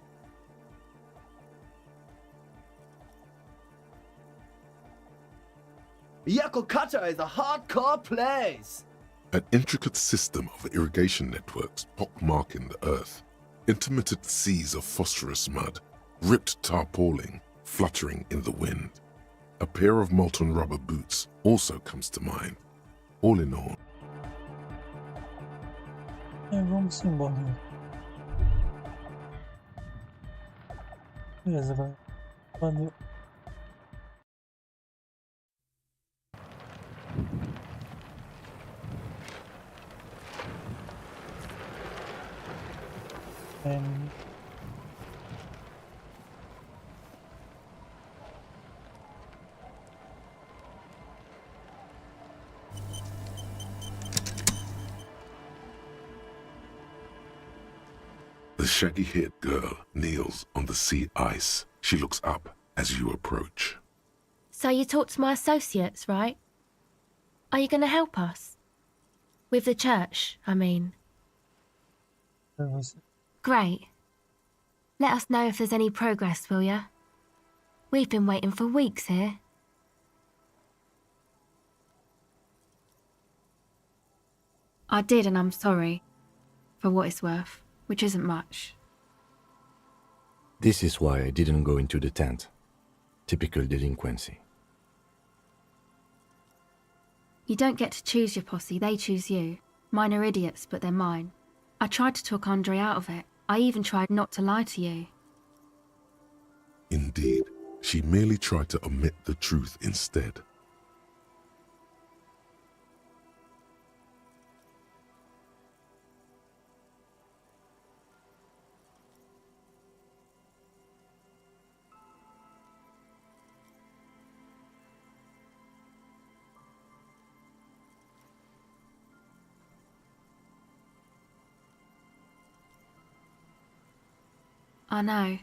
Yako Kata is a hardcore place! An intricate system of irrigation networks pockmarking the earth, intermittent seas of phosphorus mud, ripped tarpaulin fluttering in the wind. A pair of molten rubber boots also comes to mind. All in all, Vamos embora. Beleza, vai. Valeu. the shaggy-haired girl kneels on the sea ice. She looks up as you approach. So you talked to my associates, right? Are you going to help us? With the church, I mean. Great. Let us know if there's any progress, will ya? We've been waiting for weeks here. I did, and I'm sorry. For what it's worth, which isn't much. This is why I didn't go into the tent. Typical delinquency. You don't get to choose your posse, they choose you. Mine are idiots, but they're mine. I tried to talk Andre out of it. I even tried not to lie to you. Indeed, she merely tried to omit the truth instead. I know,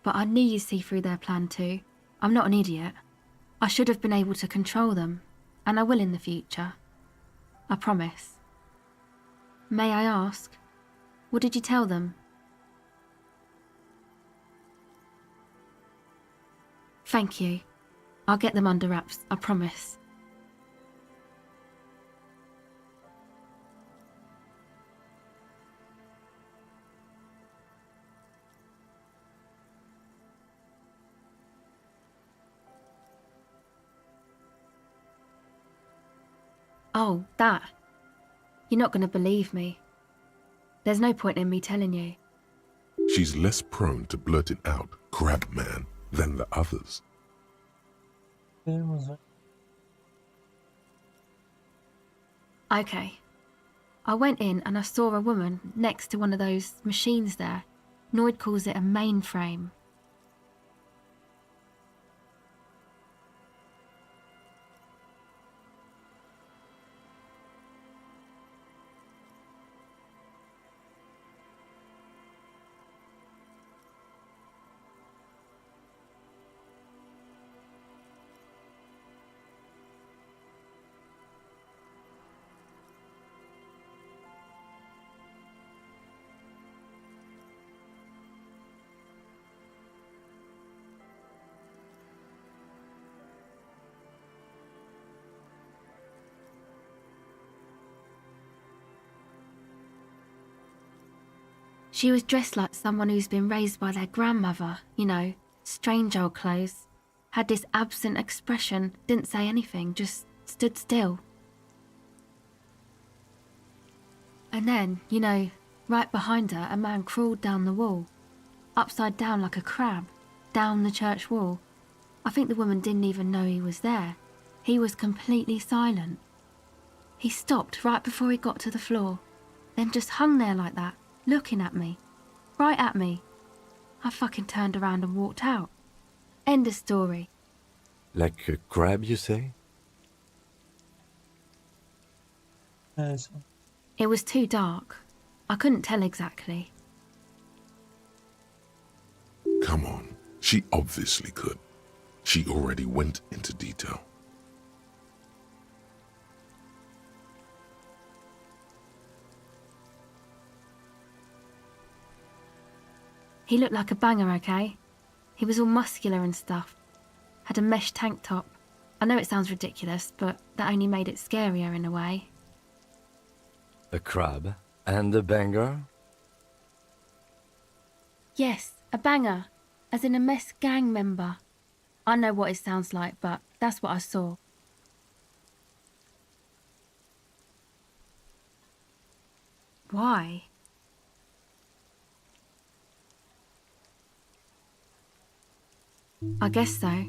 but I knew you'd see through their plan too. I'm not an idiot. I should have been able to control them, and I will in the future. I promise. May I ask, what did you tell them? Thank you. I'll get them under wraps, I promise. Oh, that. You're not going to believe me. There's no point in me telling you. She's less prone to blurting out "crab man" than the others. Okay. I went in and I saw a woman next to one of those machines there. Noid calls it a mainframe. She was dressed like someone who's been raised by their grandmother, you know, strange old clothes. Had this absent expression, didn't say anything, just stood still. And then, you know, right behind her, a man crawled down the wall, upside down like a crab, down the church wall. I think the woman didn't even know he was there. He was completely silent. He stopped right before he got to the floor, then just hung there like that, looking at me, right at me. I fucking turned around and walked out. End of story. Like a crab, you say? It was too dark. I couldn't tell exactly. Come on, She obviously could. She already went into detail. He looked like a banger, okay? He was all muscular and stuff. Had a mesh tank top. I know it sounds ridiculous, but that only made it scarier in a way. A crab and a banger? Yes, a banger. As in a mess gang member. I know what it sounds like, but that's what I saw. Why? I guess so.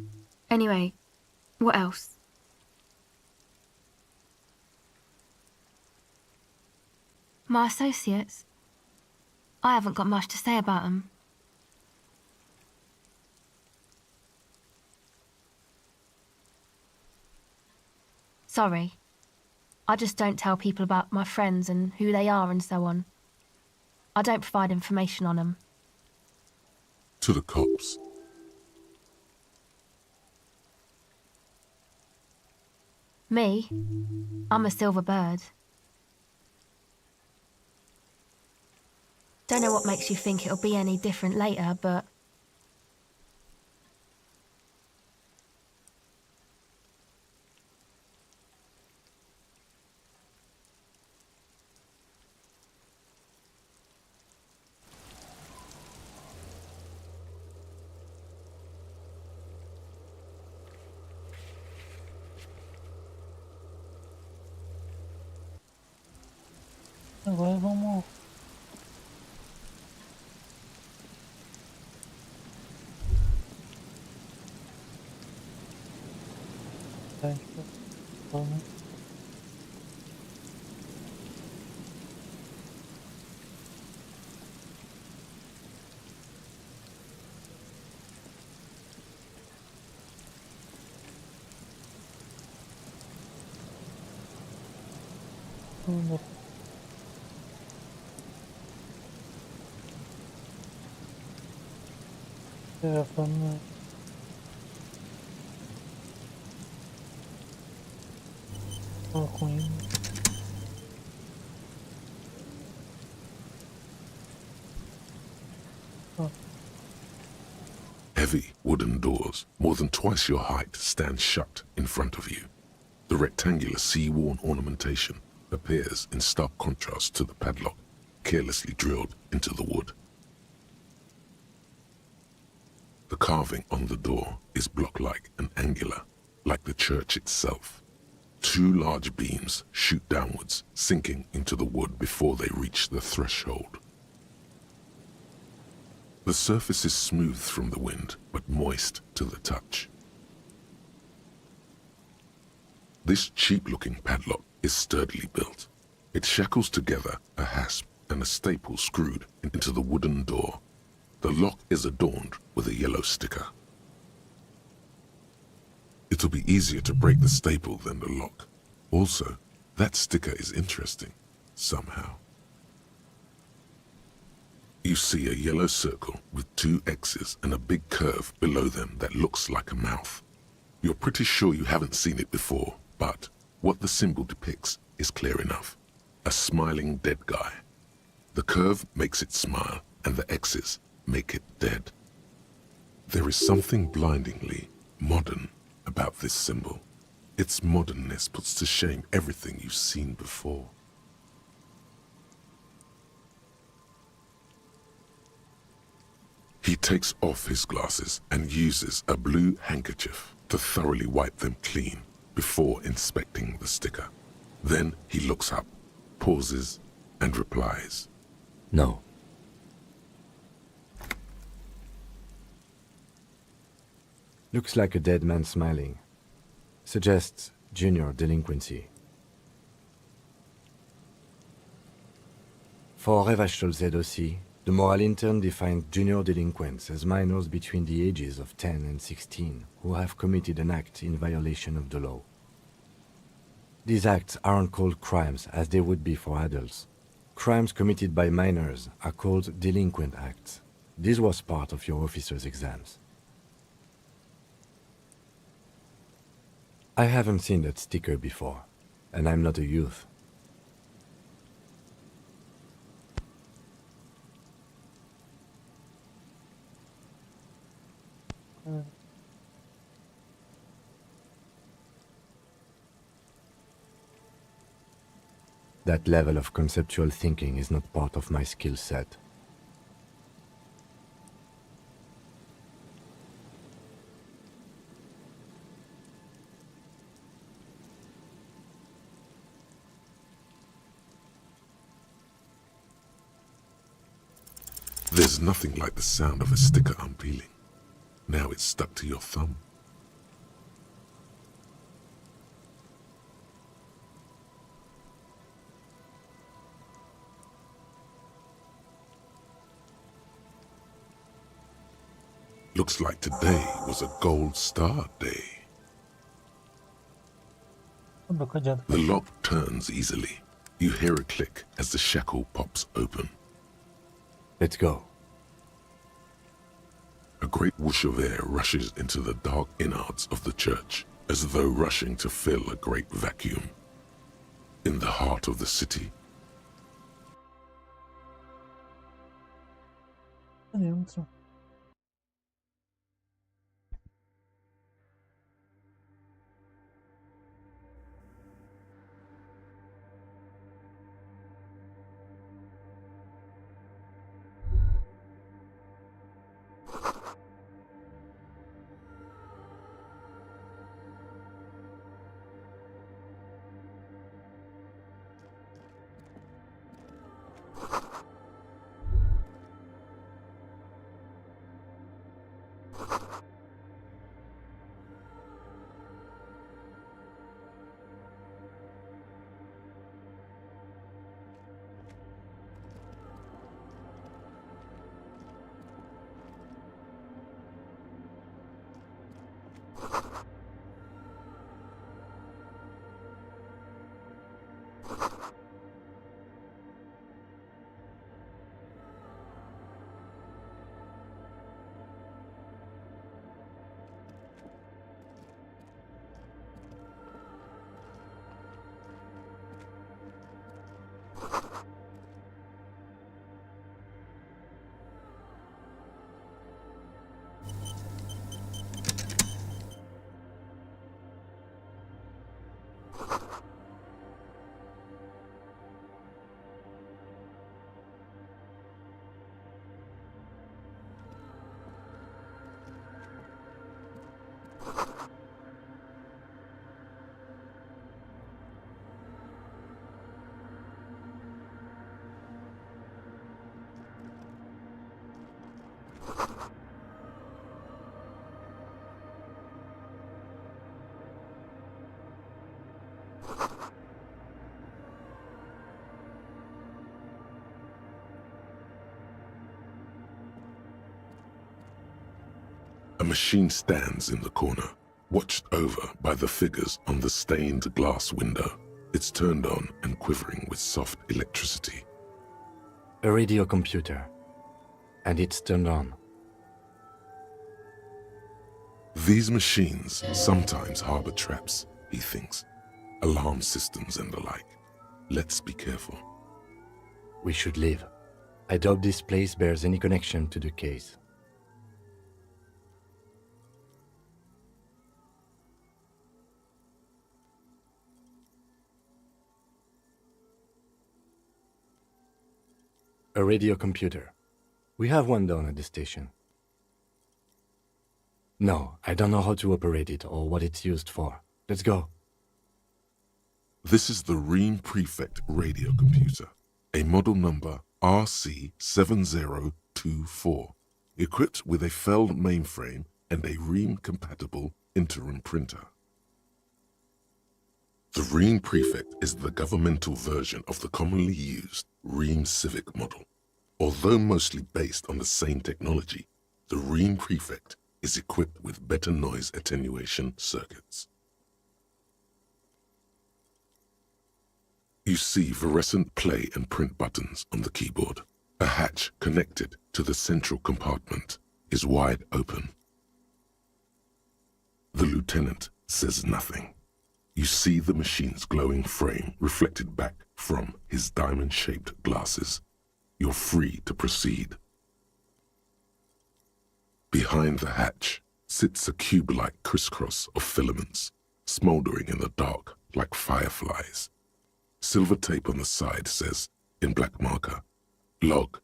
Anyway, what else? My associates? I haven't got much to say about them. Sorry. I just don't tell people about my friends and who they are and so on. I don't provide information on them. To the cops. Me? I'm a silver bird. Don't know what makes you think it'll be any different later, but... Agora vamos. Vamos. Heavy wooden doors, more than twice your height, stand shut in front of you. The rectangular sea-worn ornamentation appears in stark contrast to the padlock, carelessly drilled into the wood. The carving on the door is block-like and angular, like the church itself. Two large beams shoot downwards, sinking into the wood before they reach the threshold. The surface is smooth from the wind, but moist to the touch. This cheap-looking padlock is sturdily built. It shackles together a hasp and a staple screwed into the wooden door. The lock is adorned with a yellow sticker. It'll be easier to break the staple than the lock. Also, that sticker is interesting, somehow. You see a yellow circle with two X's and a big curve below them that looks like a mouth. You're pretty sure you haven't seen it before, but what the symbol depicts is clear enough. A smiling dead guy. The curve makes it smile, and the X's make it dead. There is something blindingly modern about this symbol. Its modernness puts to shame everything you've seen before. He takes off his glasses and uses a blue handkerchief to thoroughly wipe them clean before inspecting the sticker. Then he looks up, pauses, and replies, No. Looks like a dead man smiling. Suggests junior delinquency. For Revachol aussi, the moral intern defined junior delinquents as minors between the ages of 10 and 16 who have committed an act in violation of the law. These acts aren't called crimes as they would be for adults. Crimes committed by minors are called delinquent acts. This was part of your officer's exams. I haven't seen that sticker before, and I'm not a youth. That level of conceptual thinking is not part of my skill set. There's nothing like the sound of a sticker unpeeling. Now it's stuck to your thumb. Looks like today was a gold star day. The lock turns easily. You hear a click as the shackle pops open. Let's go. A great whoosh of air rushes into the dark innards of the church, as though rushing to fill a great vacuum. In the heart of the city, a machine stands in the corner, watched over by the figures on the stained glass window. It's turned on and quivering with soft electricity. A radio computer. And it's turned on. These machines sometimes harbor traps, he thinks. Alarm systems and the like. Let's be careful. We should leave. I doubt this place bears any connection to the case. A radio computer. We have one down at the station. No, I don't know how to operate it or what it's used for. Let's go. This is the Ream Prefect radio computer, a model number RC7024, equipped with a Feld mainframe and a Ream-compatible interim printer. The Ream Prefect is the governmental version of the commonly used Ream Civic model. Although mostly based on the same technology, the Ream Prefect is equipped with better noise attenuation circuits. You see fluorescent play and print buttons on the keyboard. A hatch connected to the central compartment is wide open. The lieutenant says nothing. You see the machine's glowing frame reflected back from his diamond-shaped glasses. You're free to proceed. Behind the hatch sits a cube-like crisscross of filaments, smouldering in the dark like fireflies. Silver tape on the side says, in black marker, log,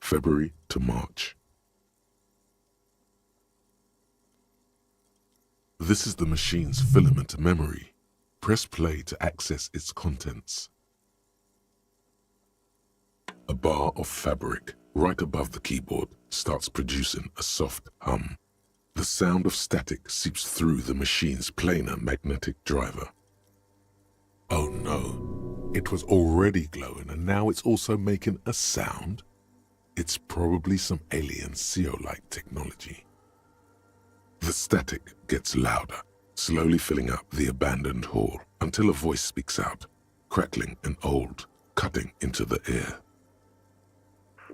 February to March. This is the machine's filament memory. Press play to access its contents. A bar of fabric right above the keyboard starts producing a soft hum. The sound of static seeps through the machine's planar magnetic driver. Oh no, it was already glowing and now it's also making a sound? It's probably some alien CO-like technology. The static gets louder, slowly filling up the abandoned hall until a voice speaks out, crackling and old, cutting into the ear.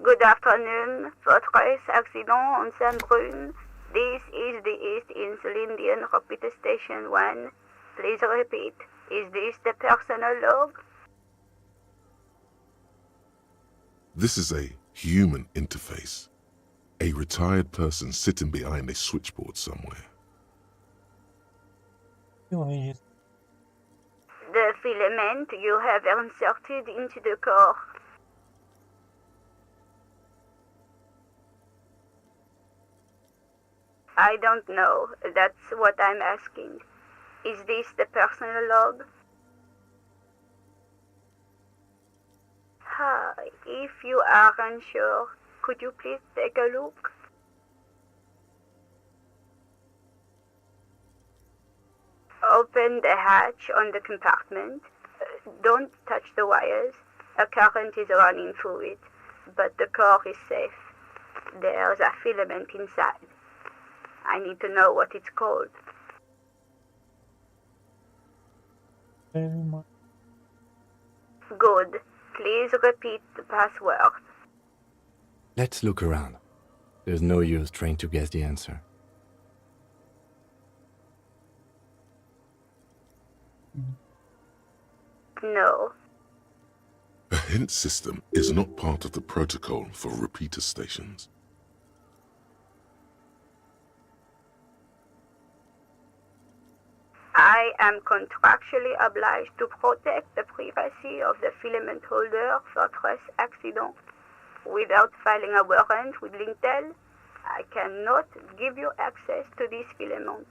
Good afternoon, Fortress Accident on Saint-Brune. This is the East Insulindian Repeater Station 1. Please repeat. Is this the personal log? This is a human interface. A retired person sitting behind a switchboard somewhere. The filament you have inserted into the core. I don't know. That's what I'm asking. Is this the personal log? If you are unsure, could you please take a look? Open the hatch on the compartment. Don't touch the wires. A current is running through it, but the core is safe. There's a filament inside. I need to know what it's called. Good. Please repeat the password. Let's look around. There's no use trying to guess the answer. No. A hint system is not part of the protocol for repeater stations. I am contractually obliged to protect the privacy of the filament holder for Fortress Accident. Without filing a warrant with Lintel, I cannot give you access to this filament.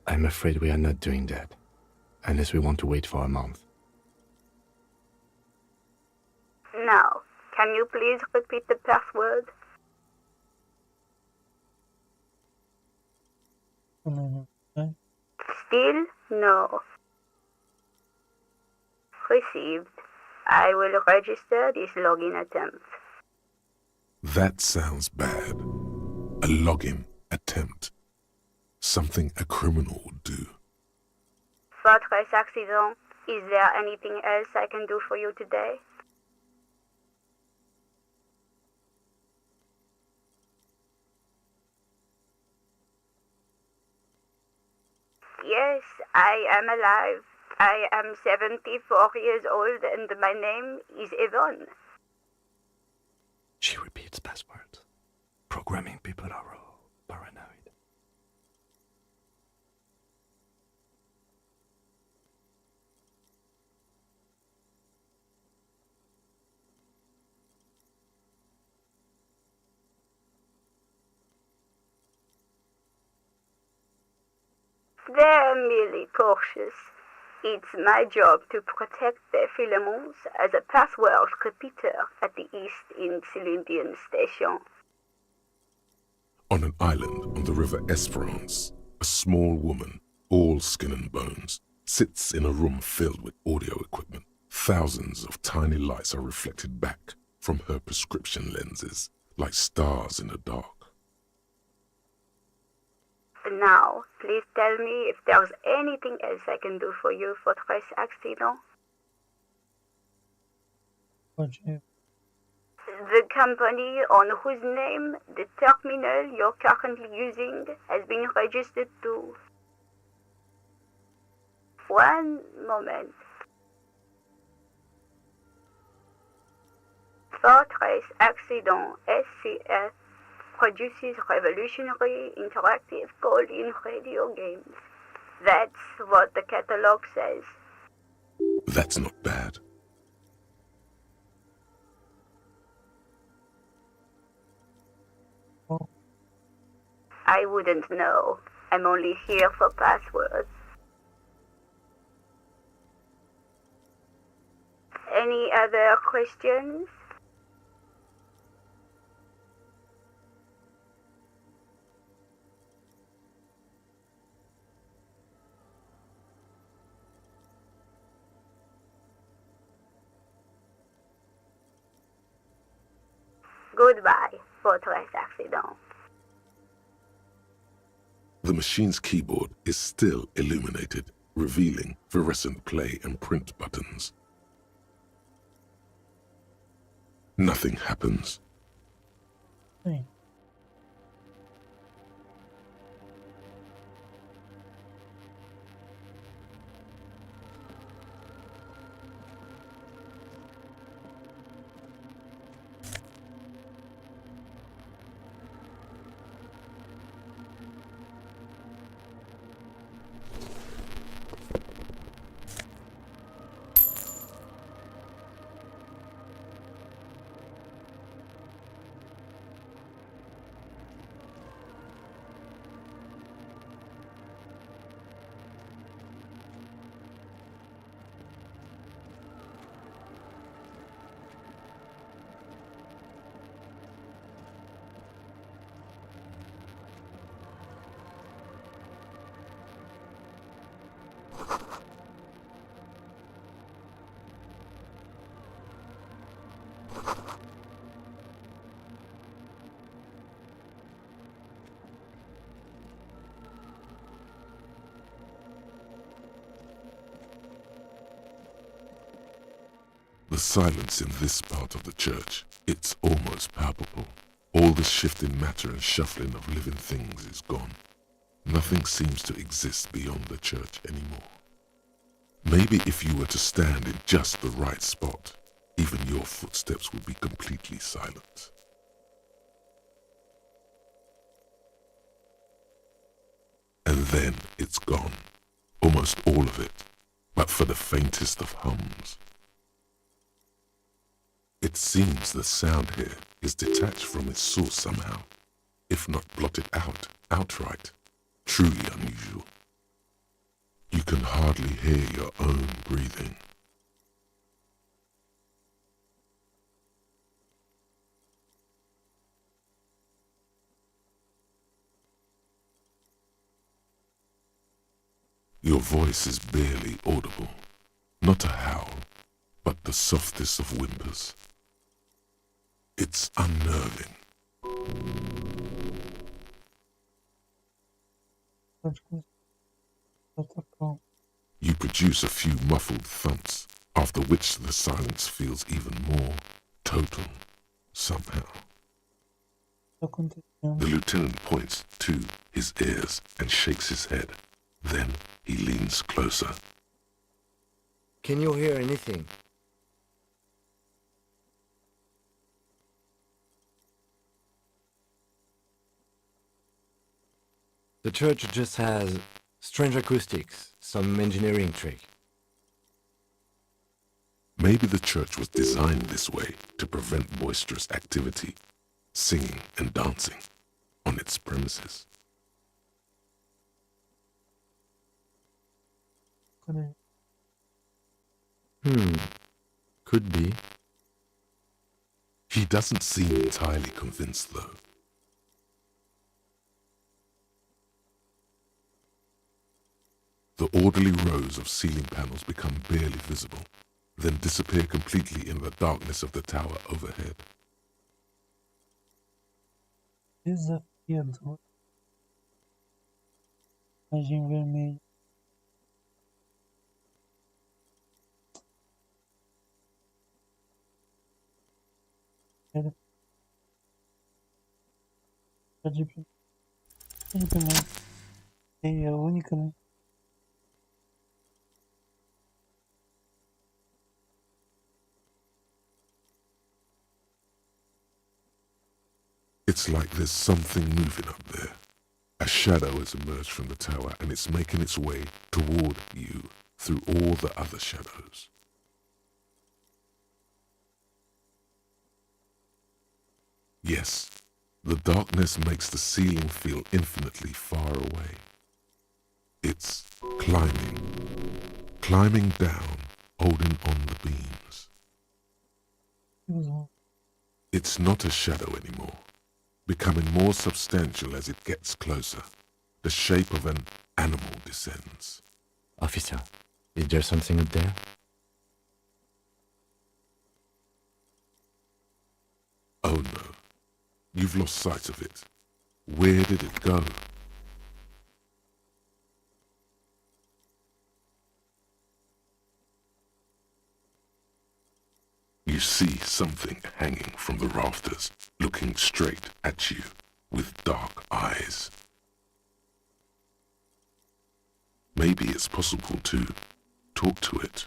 I'm afraid we are not doing that, unless we want to wait for a month. Now, can you please repeat the password? Still no. Received. I will register this login attempt. That sounds bad. A login attempt. Something a criminal would do. Fortress Accident, is there anything else I can do for you today? Yes, I am alive. I am 74 years old and my name is Yvonne. She repeats passwords. Programming people are all paranoid. They're merely cautious. It's my job to protect their filaments as a password repeater at the East Insulindian Station. On an island on the river Esperance, a small woman, all skin and bones, sits in a room filled with audio equipment. Thousands of tiny lights are reflected back from her prescription lenses, like stars in the dark. Now, please tell me if there's anything else I can do for you, Fortress Accident. The company on whose name the terminal you're currently using has been registered to. One moment. Fortress Accident SCS produces revolutionary interactive call-in radio games. That's what the catalog says. That's not bad. I wouldn't know. I'm only here for passwords. Any other questions? Goodbye, Fortress Accident. The machine's keyboard is still illuminated, revealing fluorescent play and print buttons. Nothing happens. The silence in this part of the church, it's almost palpable. All the shifting matter and shuffling of living things is gone. Nothing seems to exist beyond the church anymore. Maybe if you were to stand in just the right spot, even your footsteps would be completely silent. And then it's gone. Almost all of it, but for the faintest of hums. It seems the sound here is detached from its source somehow, if not blotted out outright. Truly unusual. You can hardly hear your own breathing. Your voice is barely audible. Not a howl, but the softest of whimpers. It's unnerving. You produce a few muffled thumps, after which the silence feels even more total, somehow. The lieutenant points to his ears and shakes his head. Then he leans closer. Can you hear anything? The church just has strange acoustics, some engineering trick. Maybe the church was designed this way to prevent boisterous activity, singing and dancing on its premises. Could be. He doesn't seem entirely convinced, though. The orderly rows of ceiling panels become barely visible, then disappear completely in the darkness of the tower overhead. Desafiador. Imagem vermelha. sério. Pode mais. É a única, né? It's like there's something moving up there. A shadow has emerged from the tower and it's making its way toward you through all the other shadows. Yes, the darkness makes the ceiling feel infinitely far away. It's climbing down, holding on the beams. It's not a shadow anymore, becoming more substantial as it gets closer. The shape of an animal descends. Officer, is there something up there? Oh no, you've lost sight of it. Where did it go? You see something hanging from the rafters, looking straight at you with dark eyes. Maybe it's possible to talk to it.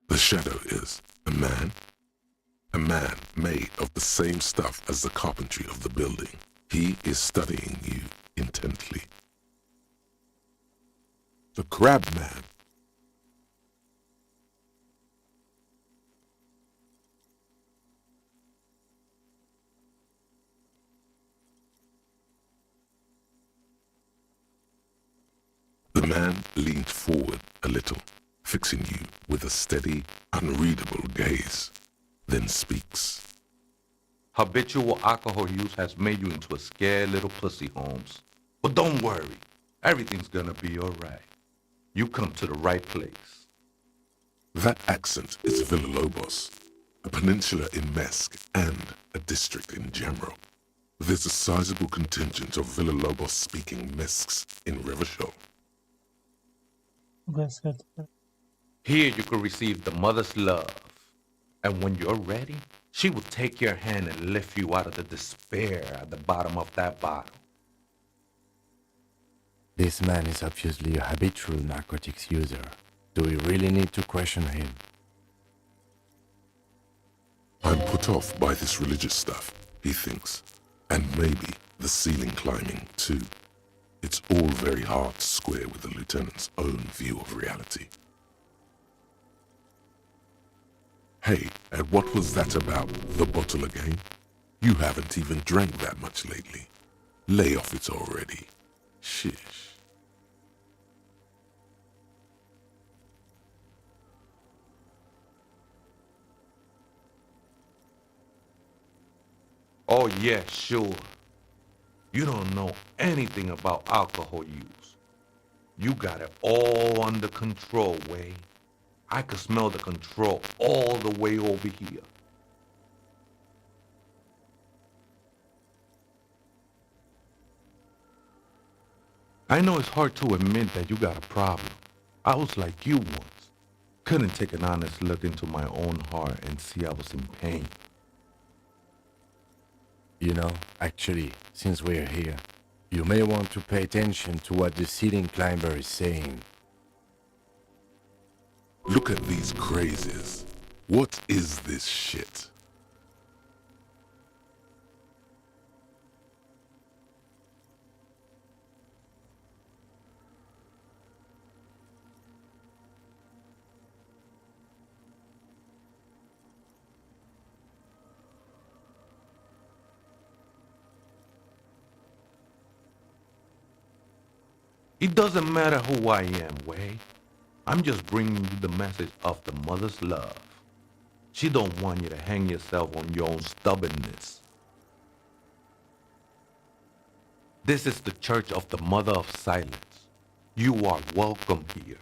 The shadow is a man made of the same stuff as the carpentry of the building. He is studying you intently. The crab man. The man leaned forward a little, fixing you with a steady, unreadable gaze, then speaks. Habitual alcohol use has made you into a scared little pussy, Holmes. But don't worry, everything's gonna be alright. You come to the right place. That accent is Villalobos, a peninsula in Mesque and a district in Jamro. There's a sizable contingent of Villalobos-speaking Mesques in Revachol. Here you can receive the mother's love. And when you're ready, she will take your hand and lift you out of the despair at the bottom of that bottle. This man is obviously a habitual narcotics user. Do we really need to question him? I'm put off by this religious stuff, he thinks. And maybe the ceiling climbing, too. It's all very hard to square with the lieutenant's own view of reality. Hey, and what was that about, the bottle again? You haven't even drank that much lately. Lay off it already. Shish. Oh yeah, sure. You don't know anything about alcohol use. You got it all under control, Way. I could smell the control all the way over here. I know it's hard to admit that you got a problem. I was like you once. Couldn't take an honest look into my own heart and see I was in pain. You know, actually, since we're here, you may want to pay attention to what the ceiling climber is saying. Look at these crazes. What is this shit? It doesn't matter who I am, Way. I'm just bringing you the message of the mother's love. She don't want you to hang yourself on your own stubbornness. This is the Church of the Mother of Silence. You are welcome here.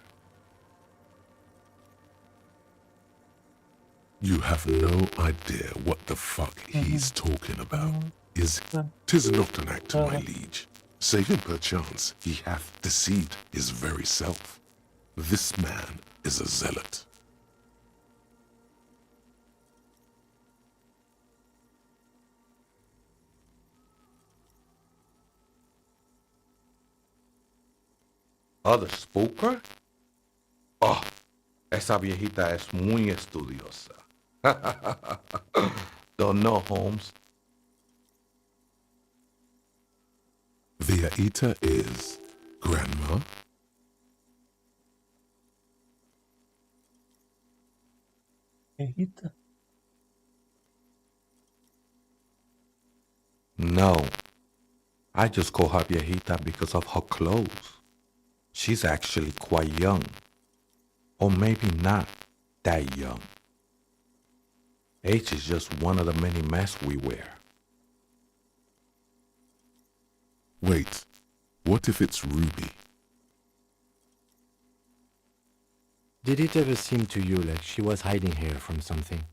You have no idea what the fuck he's talking about. Tis not an act, my liege. Saving perchance he hath deceived his very self. This man is a zealot. Other spooker? Oh, esa viejita es muy estudiosa. Don't know, Holmes. Viejita is grandma? Viejita. No. I just call her viejita because of her clothes. She's actually quite young. Or maybe not that young. Age is just one of the many masks we wear. Wait, what if it's Ruby? Did it ever seem to you like she was hiding here from something?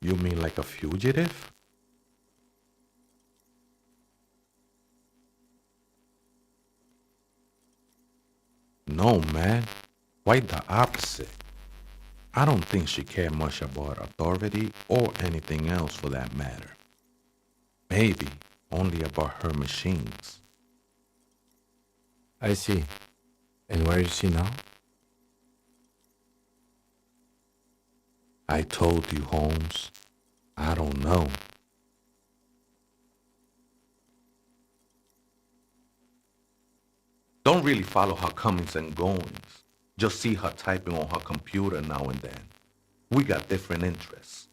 You mean like a fugitive? No, man. Quite the opposite. I don't think she cared much about authority or anything else for that matter. Maybe only about her machines. I see. And where is she now? I told you, Holmes. I don't know. Don't really follow her comings and goings. Just see her typing on her computer now and then. We got different interests.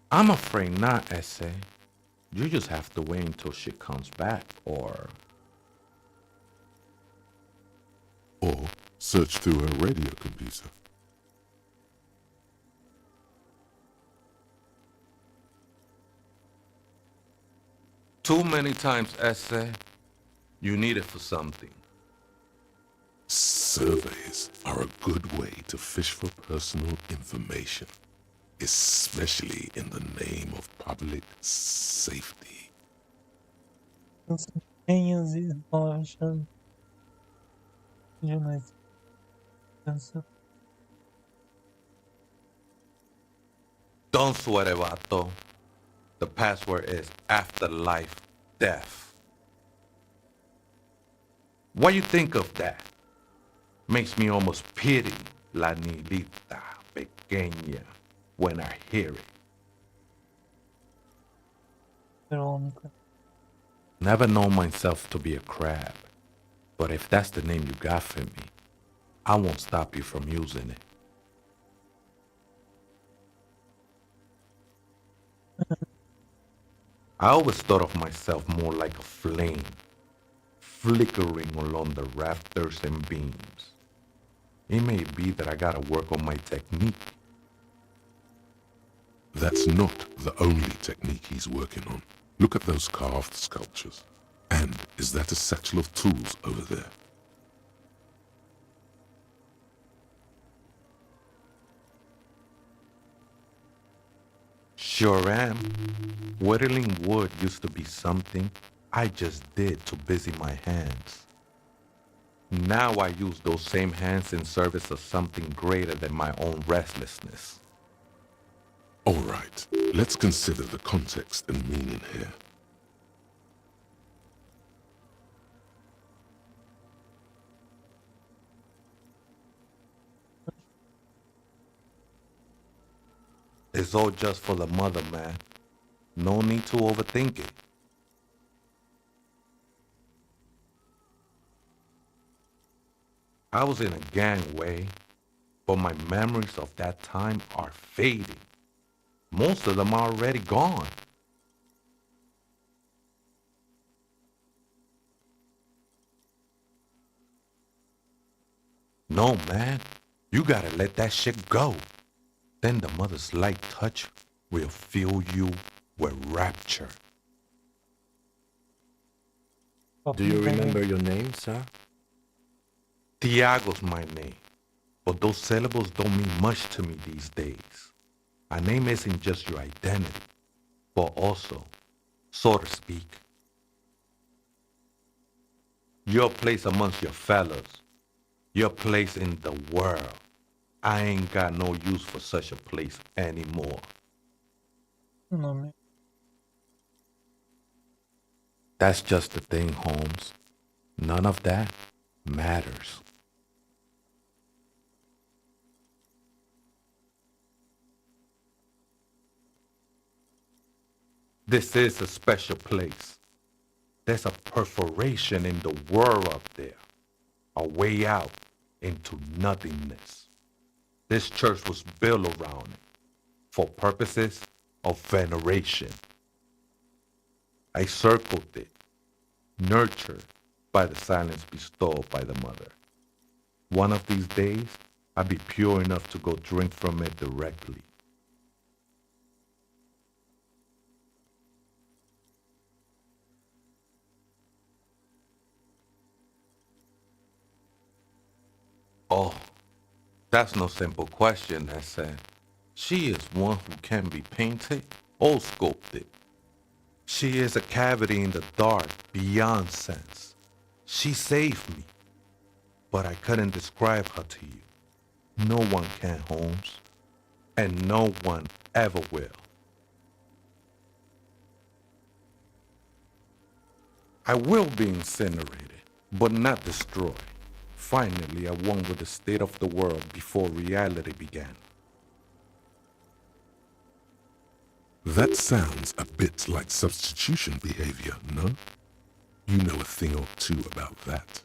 I'm afraid not, Essay. You just have to wait until she comes back, or search through her radio computer. Too many times, Essay. You need it for something. Surveys are a good way to fish for personal information, especially in the name of public safety. Senhas e lojas. Jornais. Cansa. Don't sweat it, vato. The password is afterlife death. What you think of that? Makes me almost pity la niñita pequeña when I hear it. Verônica. Never known myself to be a crab, but if that's the name you got for me, I won't stop you from using it. I always thought of myself more like a flame, flickering along the rafters and beams. It may be that I gotta work on my technique. That's not the only technique he's working on. Look at those carved sculptures. And is that a satchel of tools over there? Sure am. Whittling wood used to be something I just did to busy my hands. Now I use those same hands in service of something greater than my own restlessness. All right, let's consider the context and meaning here. It's all just for the mother, man. No need to overthink it. I was in a gangway, but my memories of that time are fading. Most of them are already gone. No, man. You gotta let that shit go. Then the mother's light touch will fill you with rapture. Do you remember your name, sir? Tiago's my name. but those syllables don't mean much to me these days. A name isn't just your identity, but also, so to speak, your place amongst your fellows, your place in the world. I ain't got no use for such a place anymore. No, man. That's just the thing, Holmes. None of that matters. This is a special place. There's a perforation in the world up there, a way out into nothingness. This church was built around it for purposes of veneration. I circled it, nurtured by the silence bestowed by the mother. One of these days, I'll be pure enough to go drink from it directly. Oh, that's no simple question, that said. She is one who can be painted or sculpted. She is a cavity in the dark beyond sense. She saved me, but I couldn't describe her to you. No one can, Holmes, and no one ever will. I will be incinerated, but not destroyed. Finally, I won with the state of the world before reality began. That sounds a bit like substitution behavior, no? You know a thing or two about that.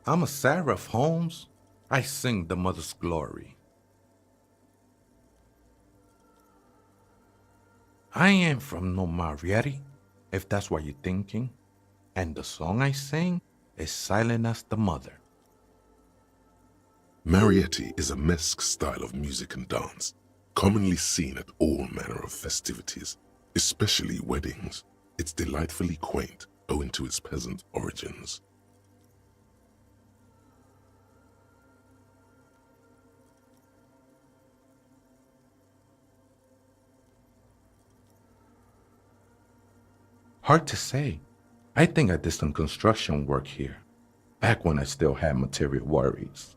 I'm a seraph, Holmes. I sing the mother's glory. I ain't from no Marietti, if that's what you're thinking. And the song I sing is silent as the mother. Marietti is a mesque style of music and dance, commonly seen at all manner of festivities, especially weddings. It's delightfully quaint, owing to its peasant origins. Hard to say. I think I did some construction work here, back when I still had material worries.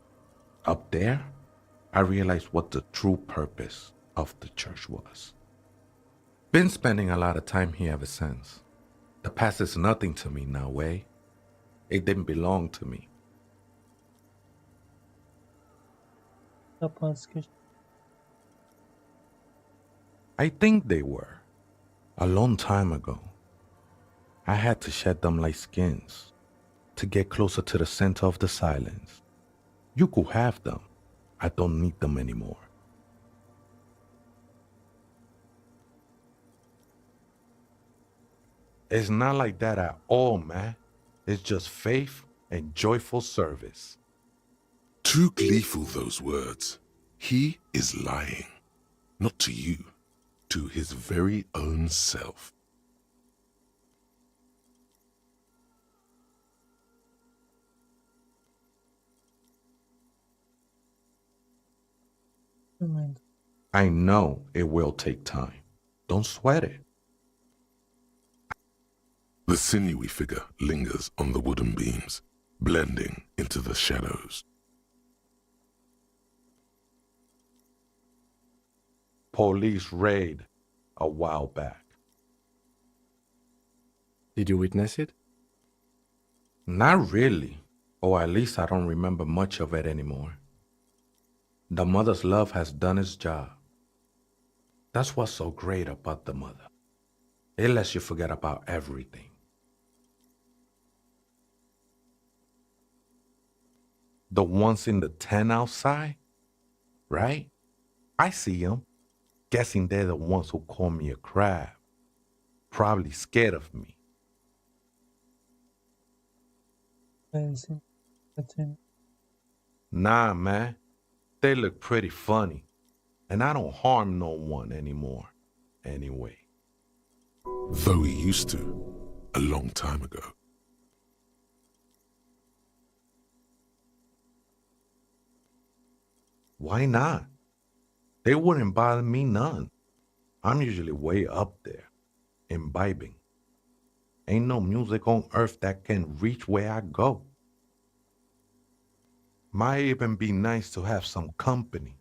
Up there, I realized what the true purpose of the church was. Been spending a lot of time here ever since. The past is nothing to me now, eh? It didn't belong to me. I think they were. A long time ago. I had to shed them like skins to get closer to the center of the silence. You could have them. I don't need them anymore. It's not like that at all, man. It's just faith and joyful service. Too gleeful, those words. He is lying. Not to you, to his very own self. I know it will take time. Don't sweat it. The sinewy figure lingers on the wooden beams, blending into the shadows. Police raid a while back. Did you witness it? Not really, or at least I don't remember much of it anymore. The mother's love has done its job. That's what's so great about the mother. It lets you forget about everything. The ones in the tent outside, right? I see them. Guessing they're the ones who call me a crab. Probably scared of me. Nah, man. They look pretty funny. And I don't harm no one anymore. Anyway. Though he used to. a long time ago. Why not? They wouldn't bother me none. I'm usually way up there, imbibing. Ain't no music on earth that can reach where I go. Might even be nice to have some company.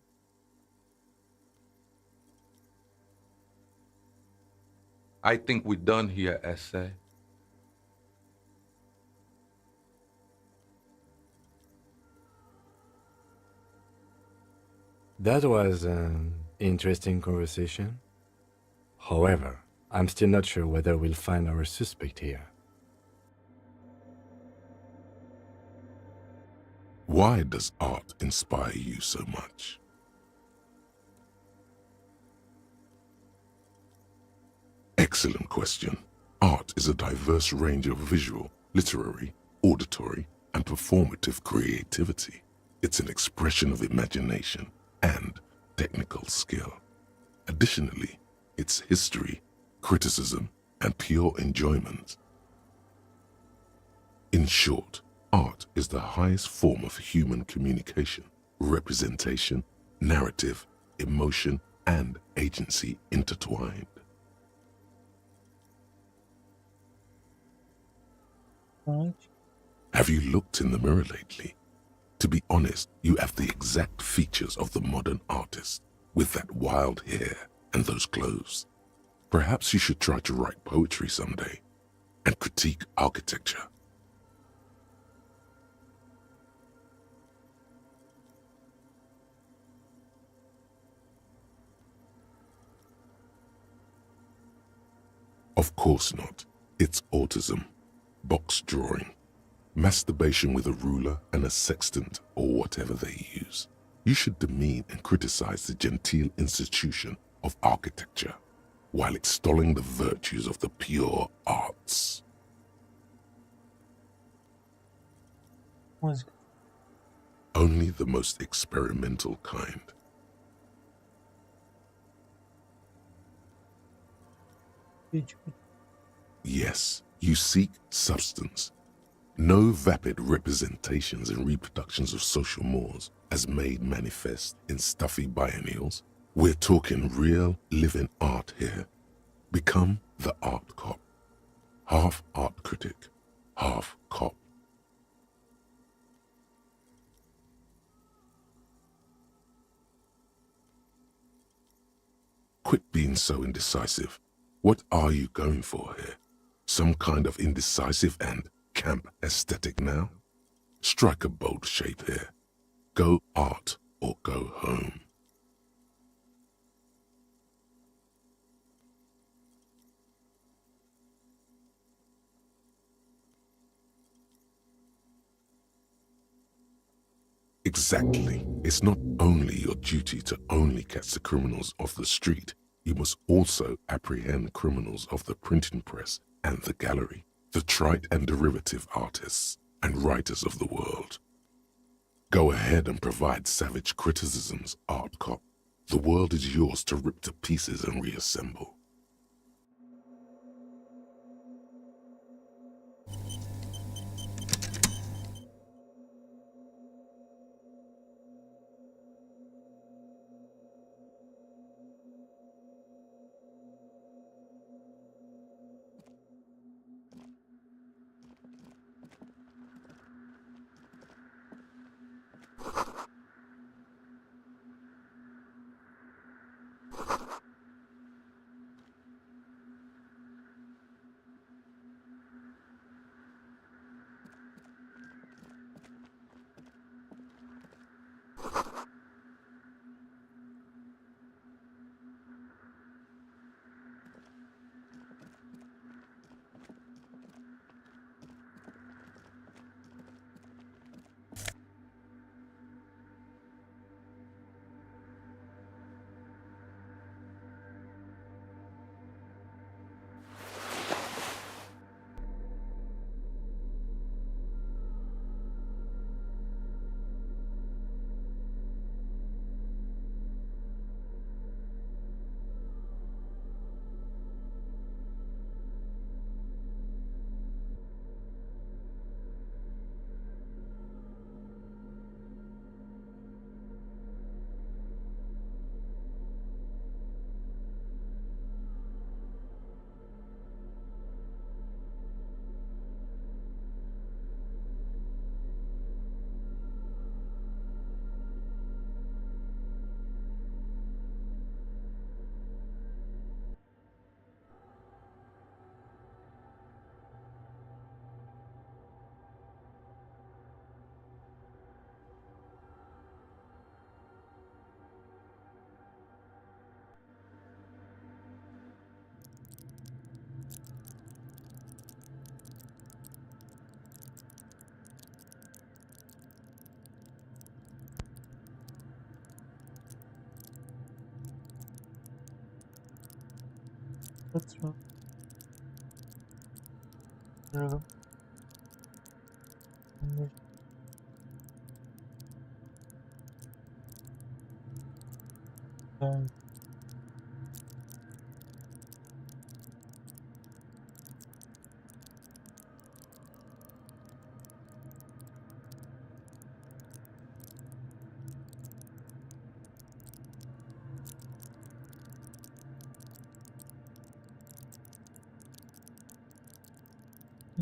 I think we're done here, Essay. That was an interesting conversation. However, I'm still not sure whether we'll find our suspect here. Why does art inspire you so much? Excellent question. Art is a diverse range of visual, literary, auditory, and performative creativity. It's an expression of imagination and technical skill. Additionally, it's history, criticism, and pure enjoyment. In short, art is the highest form of human communication, representation, narrative, emotion, and agency intertwined. Have you looked in the mirror lately? To be honest, you have the exact features of the modern artist, with that wild hair and those clothes. Perhaps you should try to write poetry someday and critique architecture. Of course not. It's autism, box drawing, masturbation with a ruler and a sextant or whatever they use. You should demean and criticize the genteel institution of architecture while extolling the virtues of the pure arts. Only the most experimental kind. Yes, you seek substance. No vapid representations and reproductions of social mores as made manifest in stuffy biennials. We're talking real living art here. Become the art cop. Half art critic, half cop. Quit being so indecisive. What are you going for here? Some kind of indecisive and camp aesthetic now? Strike a bold shape here. Go art or go home. Exactly. It's not only your duty to only catch the criminals off the street, you must also apprehend criminals of the printing press and the gallery, the trite and derivative artists and writers of the world. Go ahead and provide savage criticisms, art cop. The world is yours to rip to pieces and reassemble. That's right. Rhythm. And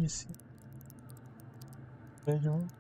ici. Voyons.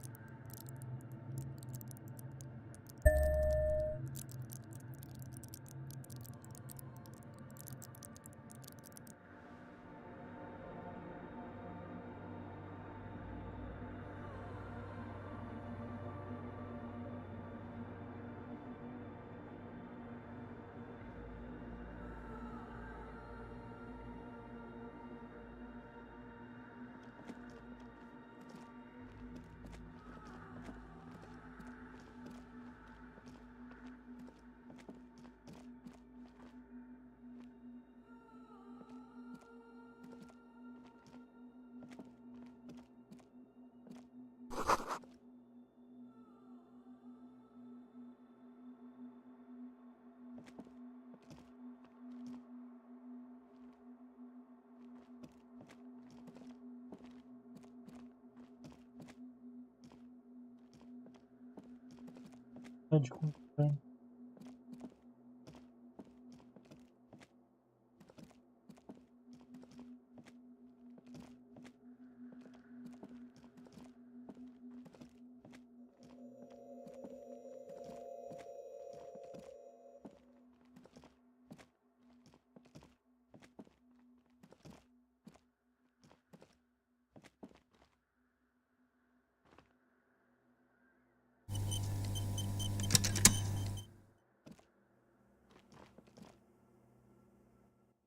Ah, du coup, ouais.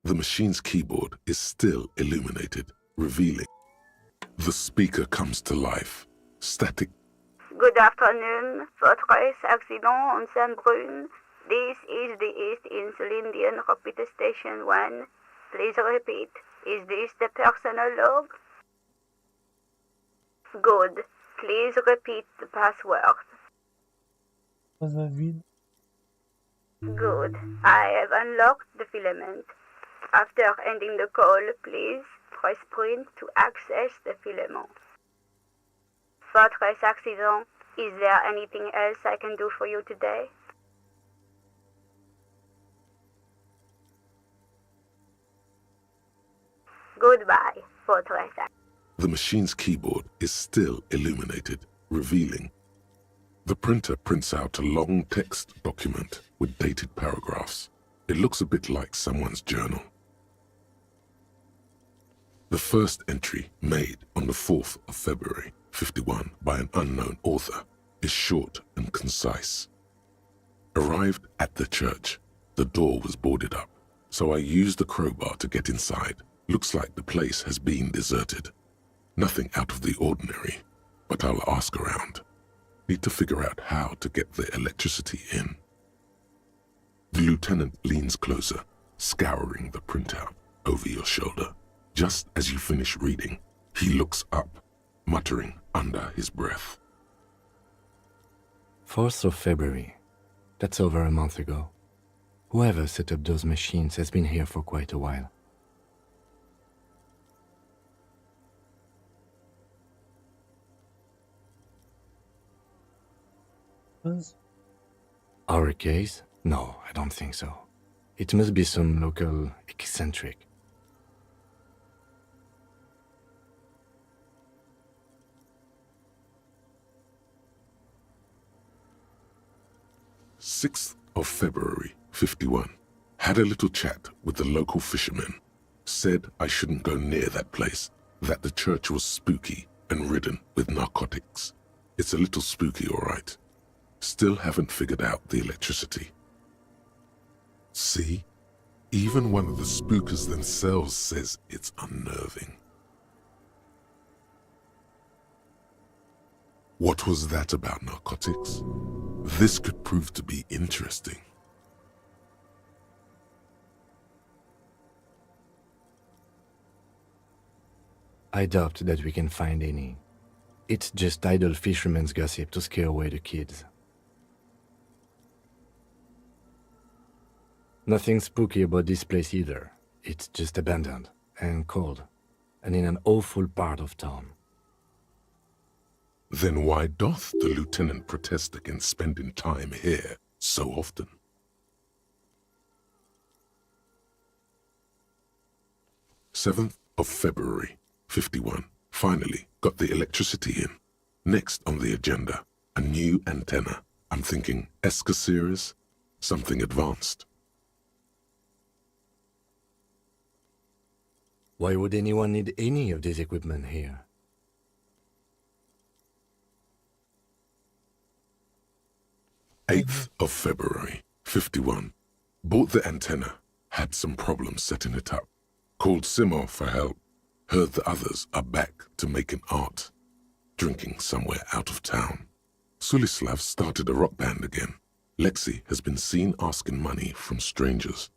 The machine's keyboard is still illuminated, revealing. The speaker comes to life, static. Good afternoon, Fortress Accident on Saint-Brune. This is the East Insulindian Repeater Station 1. Please repeat. Is this the personal log? Good. Please repeat the password. Plasma vide. Good. I have unlocked the filament. After ending the call, please press print to access the filament. Fortress Accident, is there anything else I can do for you today? Goodbye, Fortress. The machine's keyboard is still illuminated, revealing. The printer prints out a long text document with dated paragraphs. It looks a bit like someone's journal. The first entry, made on the 4th of February, 51, by an unknown author, is short and concise. Arrived at the church, the door was boarded up, so I used the crowbar to get inside. Looks like the place has been deserted. Nothing out of the ordinary, but I'll ask around. Need to figure out how to get the electricity in. The lieutenant leans closer, scouring the printout over your shoulder. Just as you finish reading, he looks up, muttering under his breath. 4th of February. That's over a month ago. Whoever set up those machines has been here for quite a while. Our case? No, I don't think so. It must be some local eccentric. 6th of February, 51. Had a little chat with the local fishermen. Said I shouldn't go near that place, that the church was spooky and ridden with narcotics. It's a little spooky, all right. Still haven't figured out the electricity. See? Even one of the spookers themselves says it's unnerving. What was that about narcotics? This could prove to be interesting. I doubt that we can find any. It's just idle fishermen's gossip to scare away the kids. Nothing spooky about this place either. It's just abandoned and cold, and in an awful part of town. Then why doth the lieutenant protest against spending time here so often? Seventh of February, 51. Finally got the electricity in. Next on the agenda, a new antenna. I'm thinking ESCA series, something advanced. Why would anyone need any of this equipment here? 8th of February, 51. Bought the antenna, had some problems setting it up. Called Simo for help. Heard the others are back to making art. Drinking somewhere out of town. Sulislav started a rock band again. Lexi has been seen asking money from strangers.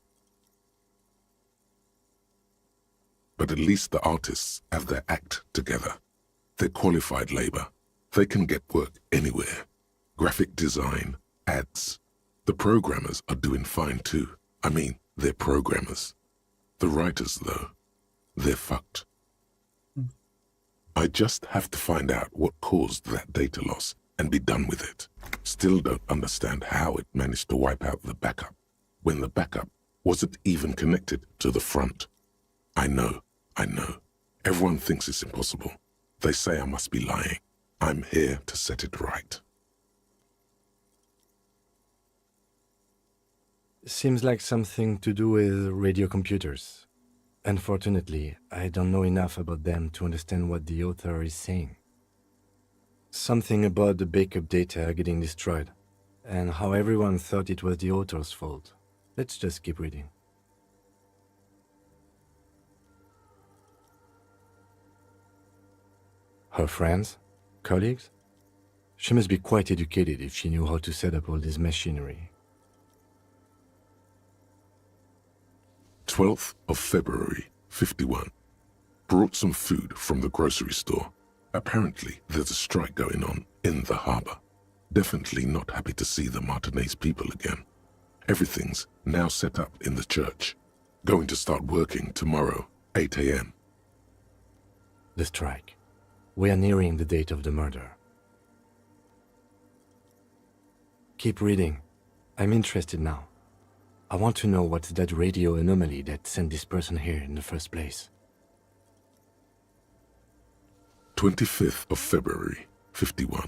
But at least the artists have their act together. They're qualified labor. They can get work anywhere. Graphic design, ads. The programmers are doing fine too. I mean, they're programmers. The writers, though, they're fucked. I just have to find out what caused that data loss and be done with it. Still don't understand how it managed to wipe out the backup, when the backup wasn't even connected to the front. I know. Everyone thinks it's impossible. They say I must be lying. I'm here to set it right. Seems like something to do with radio computers. Unfortunately, I don't know enough about them to understand what the author is saying. Something about the backup data getting destroyed, and how everyone thought it was the author's fault. Let's just keep reading. Her friends? Colleagues? She must be quite educated if she knew how to set up all this machinery. 12th of February, 51. Brought some food from the grocery store. Apparently, there's a strike going on in the harbor. Definitely not happy to see the Martinez people again. Everything's now set up in the church. Going to start working tomorrow, 8 a.m. The strike. We are nearing the date of the murder. Keep reading. I'm interested now. I want to know what's that radio anomaly that sent this person here in the first place. 25th of February, 51.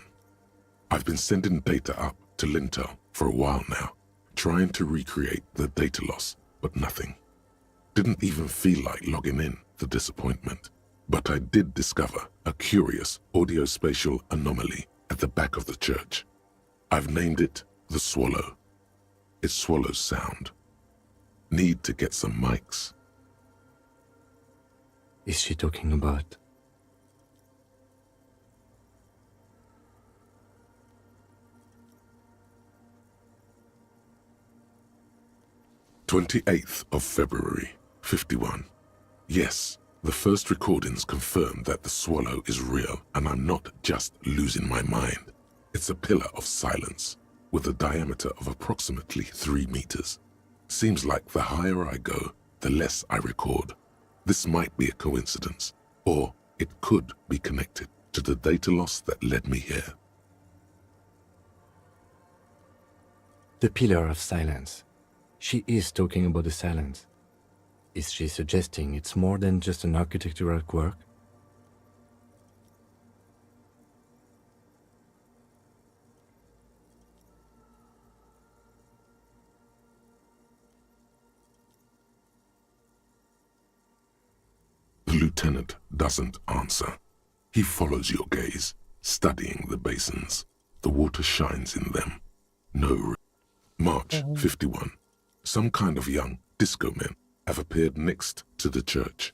I've been sending data up to Lintel for a while now, trying to recreate the data loss, but nothing. Didn't even feel like logging in, the disappointment. But I did discover a curious audio-spatial anomaly at the back of the church. I've named it the Swallow. It swallows sound. Need to get some mics. Is she talking about? "28th of February, 51. Yes, the first recordings confirm that the swallow is real and I'm not just losing my mind. It's a pillar of silence with a diameter of approximately 3 meters. Seems like the higher I go, the less I record. This might be a coincidence, or it could be connected to the data loss that led me here." The pillar of silence. She is talking about the silence. Is she suggesting it's more than just an architectural quirk? The lieutenant doesn't answer. He follows your gaze, studying the basins. The water shines in them. No. March 51. Some kind of young disco men have appeared next to the church.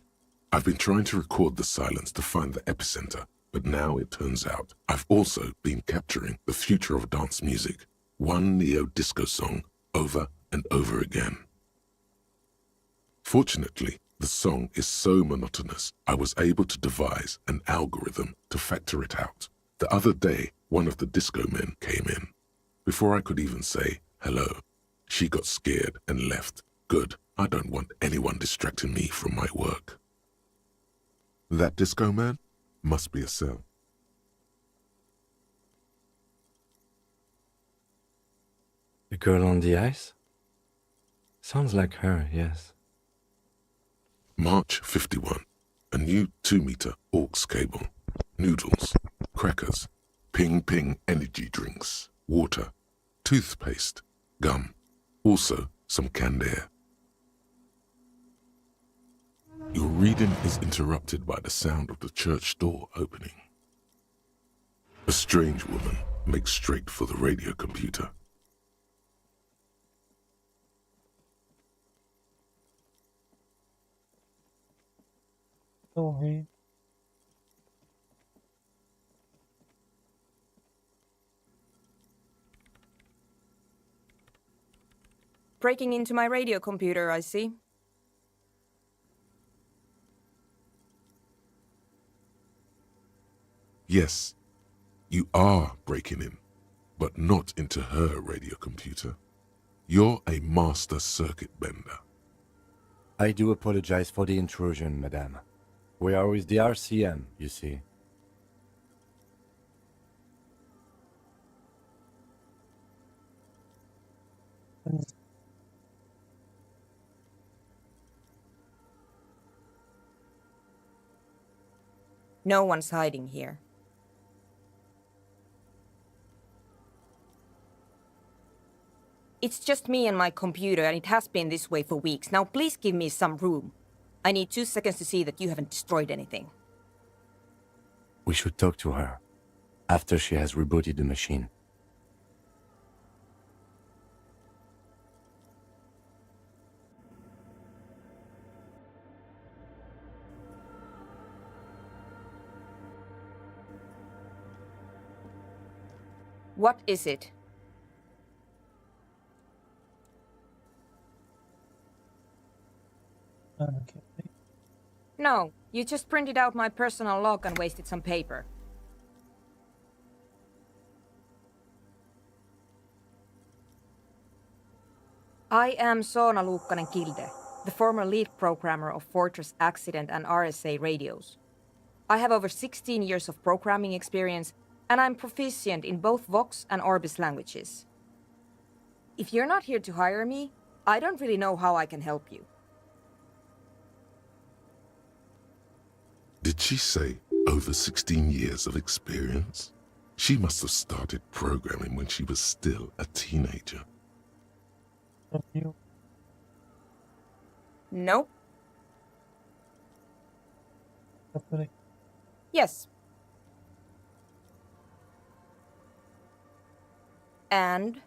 I've been trying to record the silence to find the epicenter, but now it turns out I've also been capturing the future of dance music, one neo-disco song over and over again. Fortunately, The song is so monotonous, I was able to devise an algorithm to factor it out. The other day, one of the disco men came in. Before I could even say hello, she got scared and left. Good, I don't want anyone distracting me from my work. That disco man must be a cell. The girl on the ice? Sounds like her, yes. March 51. A new 2-meter aux cable. Noodles, crackers, ping-ping energy drinks, water, toothpaste, gum. Also some canned air. Your reading is interrupted by the sound of the church door opening. A strange woman makes straight for the radio computer. Sorry. Breaking into my radio computer, I see. Yes, you are breaking in, but not into her radio computer. You're a master circuit bender. I do apologize for the intrusion, madame. We are with the RCM, you see. No one's hiding here. It's just me and my computer, and it has been this way for weeks. Now please give me some room. I need 2 seconds to see that you haven't destroyed anything. We should talk to her after she has rebooted the machine. What is it? Okay. No, you just printed out my personal log and wasted some paper. I am Soona Luukkanen-Kilde, the former lead programmer of Fortress Accident and RSA radios. I have over 16 years of programming experience, and I'm proficient in both Vox and Orbis languages. If you're not here to hire me, I don't really know how I can help you. Did she say over 16 years of experience? She must have started programming when she was still a teenager. Nope. Yes. And?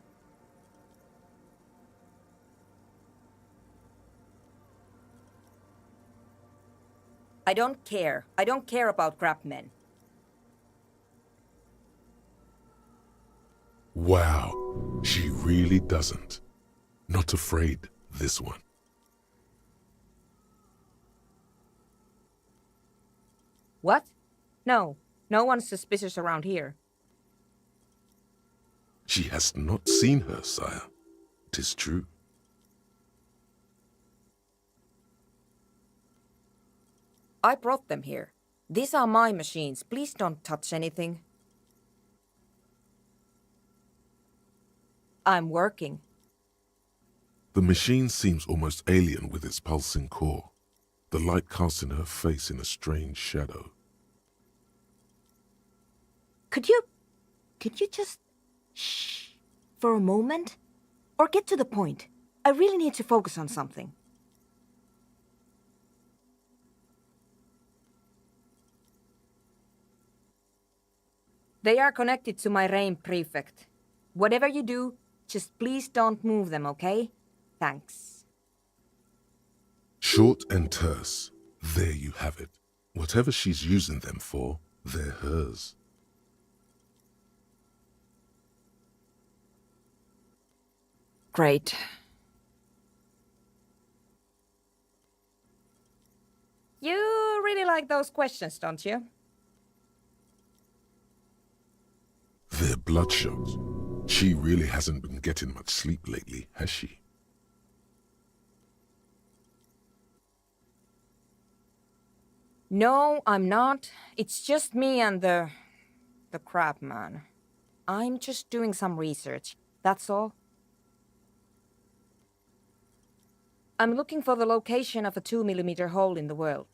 I don't care. I don't care about crap men. Wow, she really doesn't. Not afraid, this one. What? No, no one's suspicious around here. She has not seen her, sire. 'Tis true. I brought them here. These are my machines. Please don't touch anything. I'm working. The machine seems almost alien with its pulsing core, the light casting her face in a strange shadow. Could you just shh for a moment? Or get to the point. I really need to focus on something. They are connected to my RAIN prefect. Whatever you do, just please don't move them, okay? Thanks. Short and terse. There you have it. Whatever she's using them for, they're hers. Great. You really like those questions, don't you? They're bloodshot. She really hasn't been getting much sleep lately, has she? No, I'm not. It's just me and the crab man. I'm just doing some research, that's all. I'm looking for the location of a 2mm hole in the world.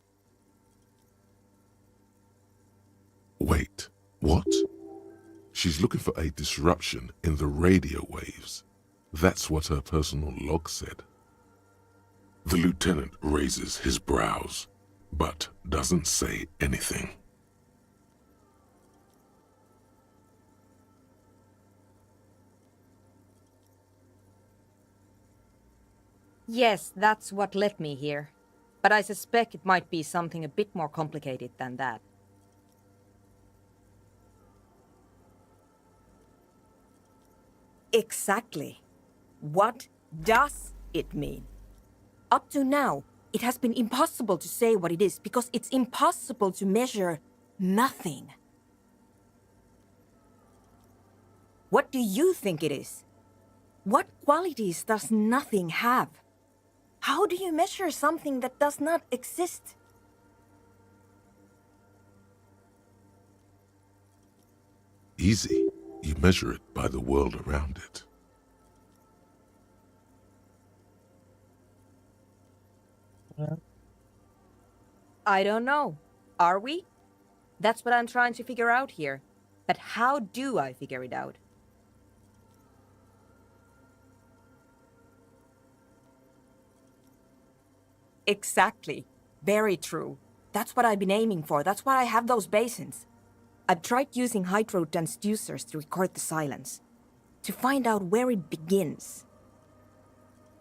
Wait, what? She's looking for a disruption in the radio waves. That's what her personal log said. The lieutenant raises his brows, but doesn't say anything. Yes, that's what led me here. But I suspect it might be something a bit more complicated than that. Exactly. What does it mean? Up to now, it has been impossible to say what it is because it's impossible to measure nothing. What do you think it is? What qualities does nothing have? How do you measure something that does not exist? Easy. You measure it by the world around it. I don't know. Are we? That's what I'm trying to figure out here. But how do I figure it out? Exactly. Very true. That's what I've been aiming for. That's why I have those basins. I've tried using hydro transducers to record the silence, to find out where it begins.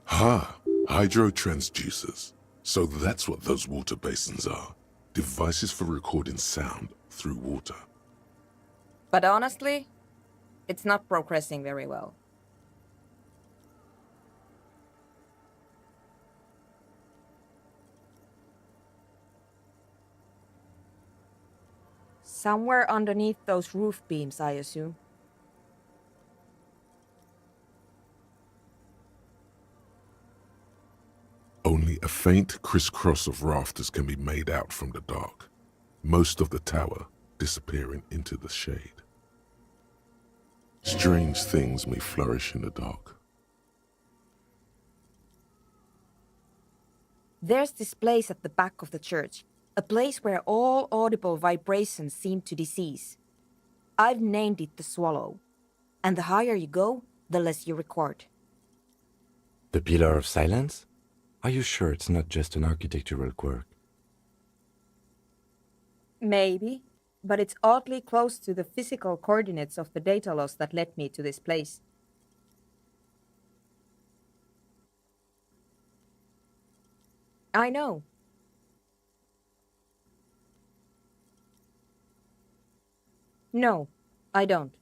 Hydro transducers. So that's what those water basins are. Devices for recording sound through water. But honestly, it's not progressing very well. Somewhere underneath those roof beams, I assume. Only a faint crisscross of rafters can be made out from the dark, most of the tower disappearing into the shade. Strange things may flourish in the dark. There's this place at the back of the church, a place where all audible vibrations seem to decease. I've named it the Swallow, and the higher you go, the less you record. The Pillar of Silence? Are you sure it's not just an architectural quirk? Maybe, but it's oddly close to the physical coordinates of the data loss that led me to this place. I know. No, I don't.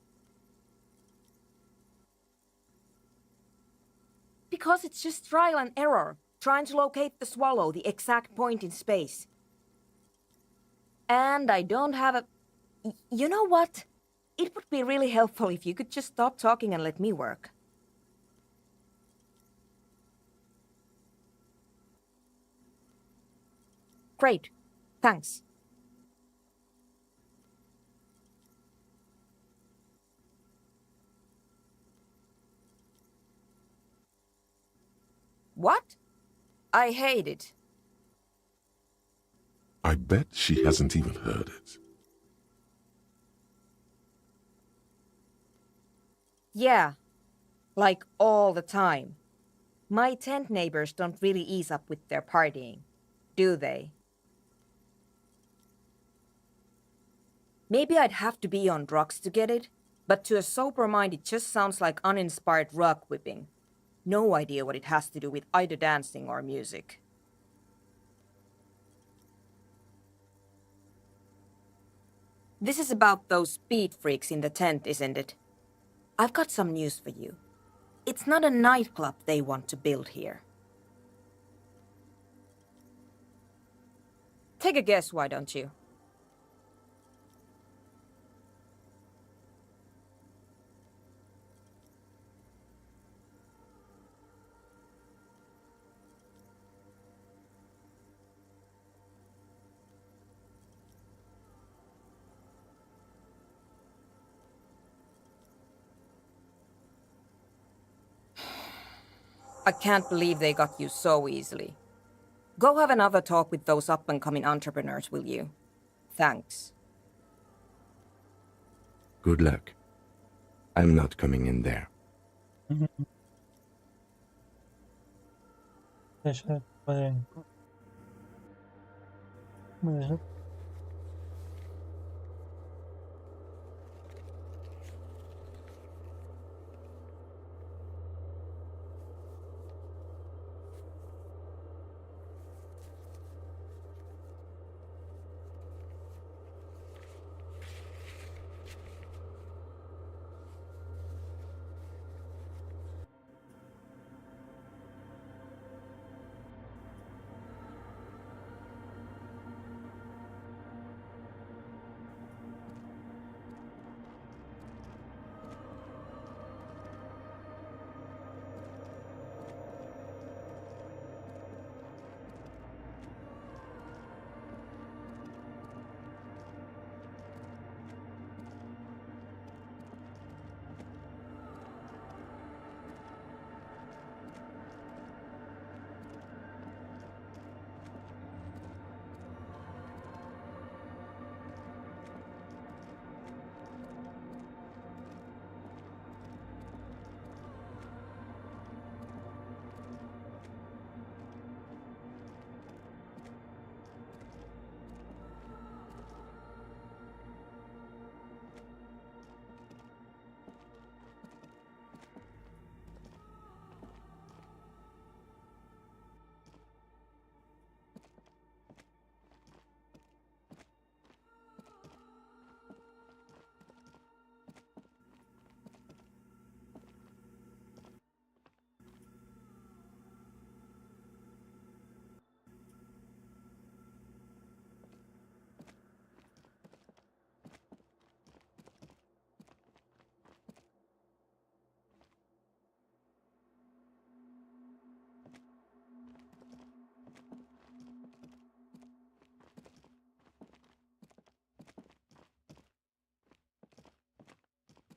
Because it's just trial and error, trying to locate the Swallow, the exact point in space. And I don't have a... You know what? It would be really helpful if you could just stop talking and let me work. Great. Thanks. What? I hate it. I bet she hasn't even heard it. Yeah, like all the time. My tent neighbors don't really ease up with their partying, do they? Maybe I'd have to be on drugs to get it, but to a sober mind it just sounds like uninspired rug whipping. No idea what it has to do with either dancing or music. This is about those speed freaks in the tent, isn't it? I've got some news for you. It's not a nightclub they want to build here. Take a guess, why don't you? I can't believe they got you so easily. Go have another talk with those up-and-coming entrepreneurs, will you? Thanks. Good luck. I'm not coming in there. Deixa bem. Mas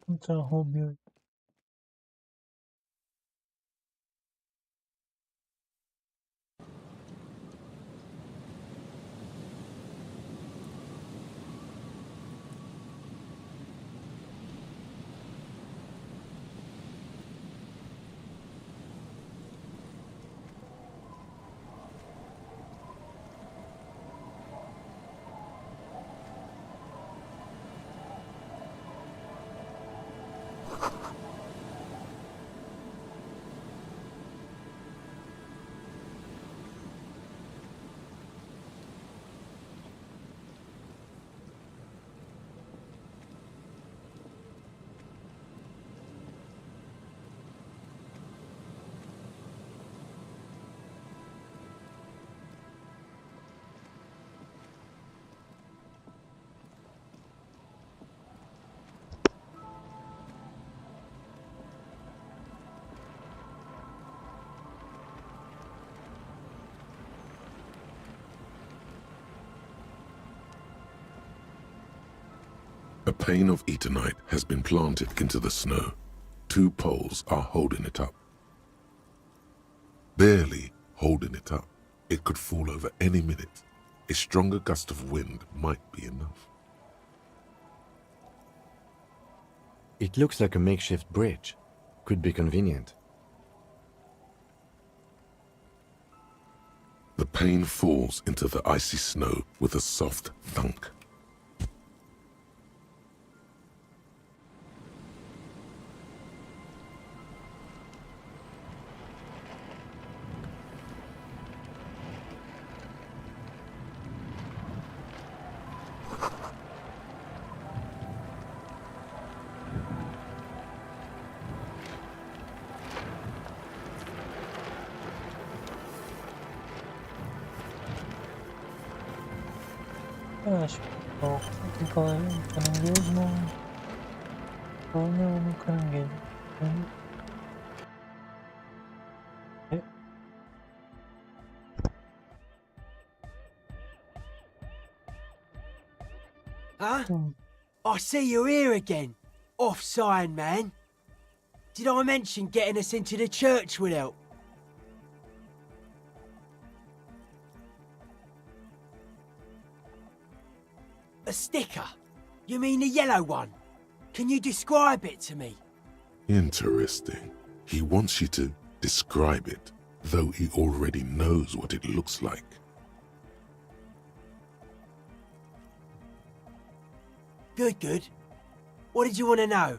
então, Rubio. A pane of Eternite has been planted into the snow. 2 poles are holding it up. Barely holding it up. It could fall over any minute. A stronger gust of wind might be enough. It looks like a makeshift bridge. Could be convenient. The pane falls into the icy snow with a soft thunk. Acho que o caranguejo não. Ou no caranguejo. É. Huh? I see you're here again. Off-sign, man. Did I mention getting us into the church would help? A sticker? You mean the yellow one? Can you describe it to me? Interesting. He wants you to describe it, though he already knows what it looks like. Good, good. What did you want to know?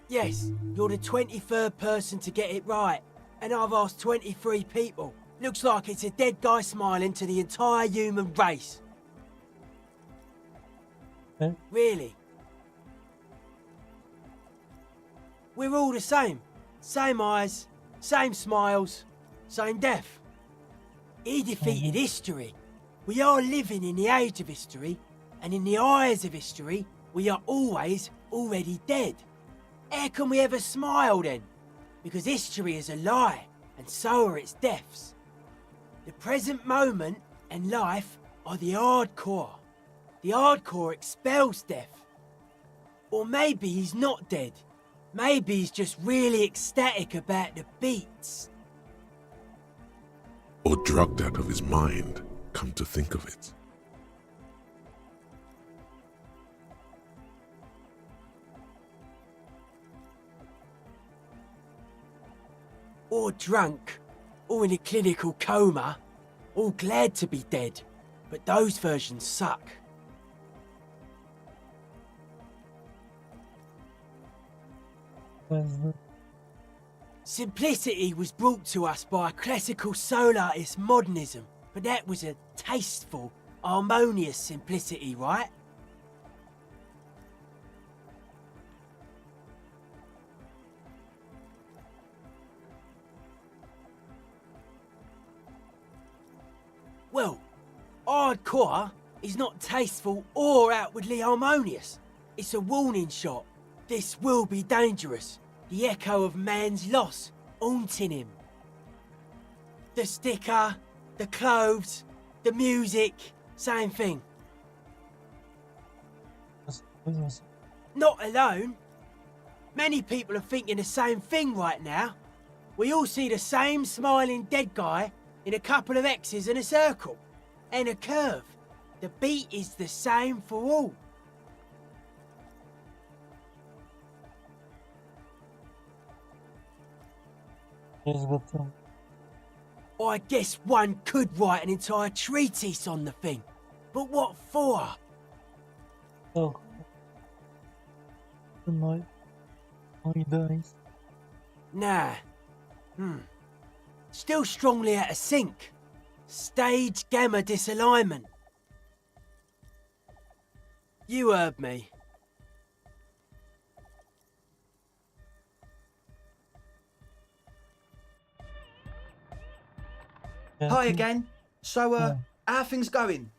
Yes, you're the 23rd person to get it right, and I've asked 23 people. Looks like it's a dead guy smiling to the entire human race. Really? We're all the same. Same eyes, same smiles, same death. He defeated history. We are living in the age of history, and in the eyes of history, we are always already dead. How can we ever smile then? Because history is a lie, and so are its deaths. The present moment and life are the hardcore. The hardcore expels death. Or maybe he's not dead. Maybe he's just really ecstatic about the beats. Or drugged out of his mind, come to think of it. Or drunk, or in a clinical coma, or glad to be dead. But those versions suck. Simplicity was brought to us by a classical soul artist modernism, but that was a tasteful, harmonious simplicity, right? Well, hardcore is not tasteful or outwardly harmonious. It's a warning shot. This will be dangerous. The echo of man's loss haunting him. The sticker, the clothes, the music, same thing. Not alone. Many people are thinking the same thing right now. We all see the same smiling dead guy in a couple of X's and a circle. And a curve. The beat is the same for all. I guess one could write an entire treatise on the thing. But what for? Oh. No. Nah. Still strongly out of sync. Stage gamma disalignment. You heard me. Hi again. So, how are things going?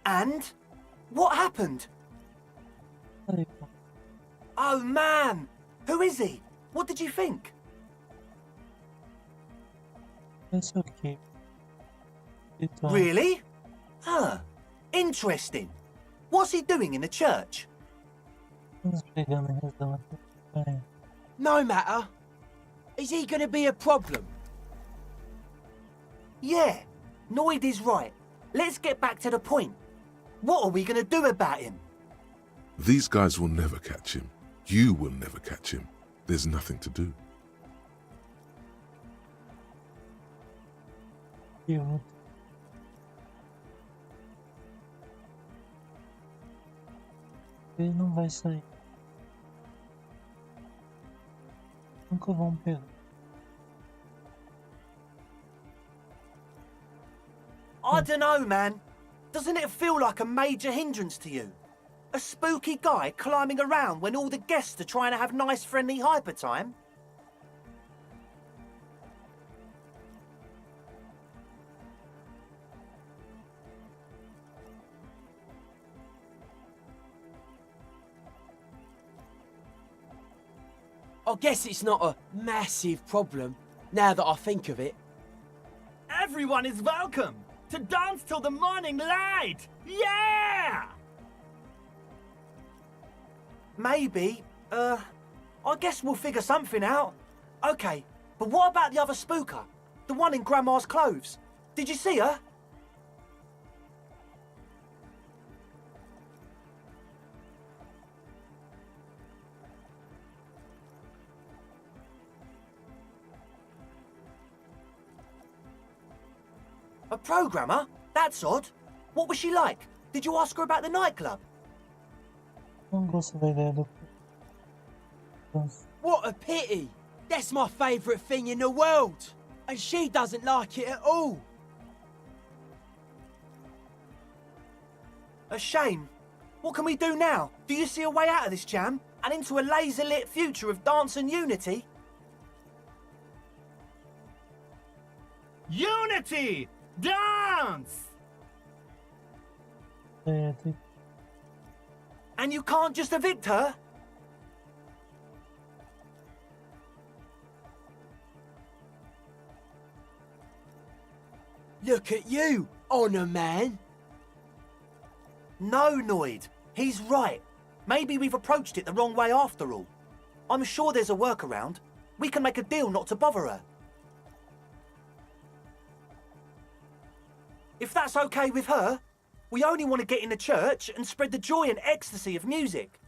And? What happened? Oh man! Who is he? What did you think? It's okay. Really? Huh. Interesting. What's he doing in the church? No matter. Is he gonna be a problem? Yeah, Noid is right. Let's get back to the point. What are we gonna do about him? These guys will never catch him. You will never catch him. There's nothing to do. Yeah. Ele não vai sair. Nunca vão, Pedro. I don't know, man. Doesn't it feel like a major hindrance to you? A spooky guy climbing around when all the guests are trying to have nice, friendly hyper time? I guess it's not a massive problem, now that I think of it. Everyone is welcome to dance till the morning light! Yeah! Maybe. I guess we'll figure something out. Okay, but what about the other spooker? The one in Grandma's clothes? Did you see her? A programmer? That's odd. What was she like? Did you ask her about the nightclub? Não gosto da ideia do. What a pity! That's my favourite thing in the world! And she doesn't like it at all! A shame. What can we do now? Do you see a way out of this jam? And into a laser-lit future of dance and unity? Unity! Dance! And you can't just evict her? Look at you, Honour Man! No, Noid. He's right. Maybe we've approached it the wrong way after all. I'm sure there's a workaround. We can make a deal not to bother her. If that's okay with her, we only want to get in the church and spread the joy and ecstasy of music.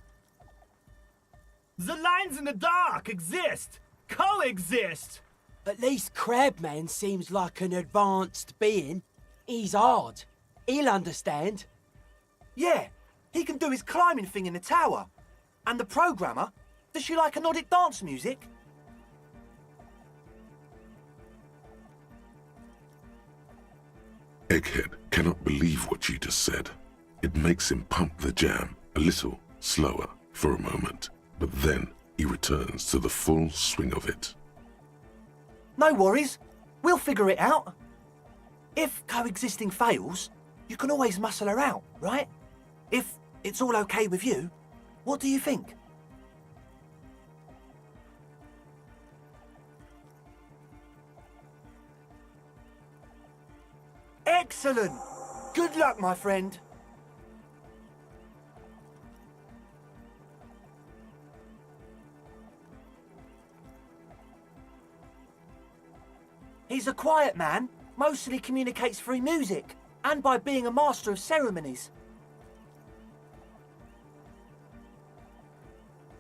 The lines in the dark exist! Coexist! At least Crabman seems like an advanced being. He's hard. He'll understand. Yeah, he can do his climbing thing in the tower. And the programmer, does she like Nordic dance music? Egghead cannot believe what you just said. It makes him pump the jam a little slower for a moment, but then he returns to the full swing of it. No worries. We'll figure it out. If coexisting fails, you can always muscle her out, right? If it's all okay with you, what do you think? Excellent! Good luck, my friend. He's a quiet man, mostly communicates through music, and by being a master of ceremonies.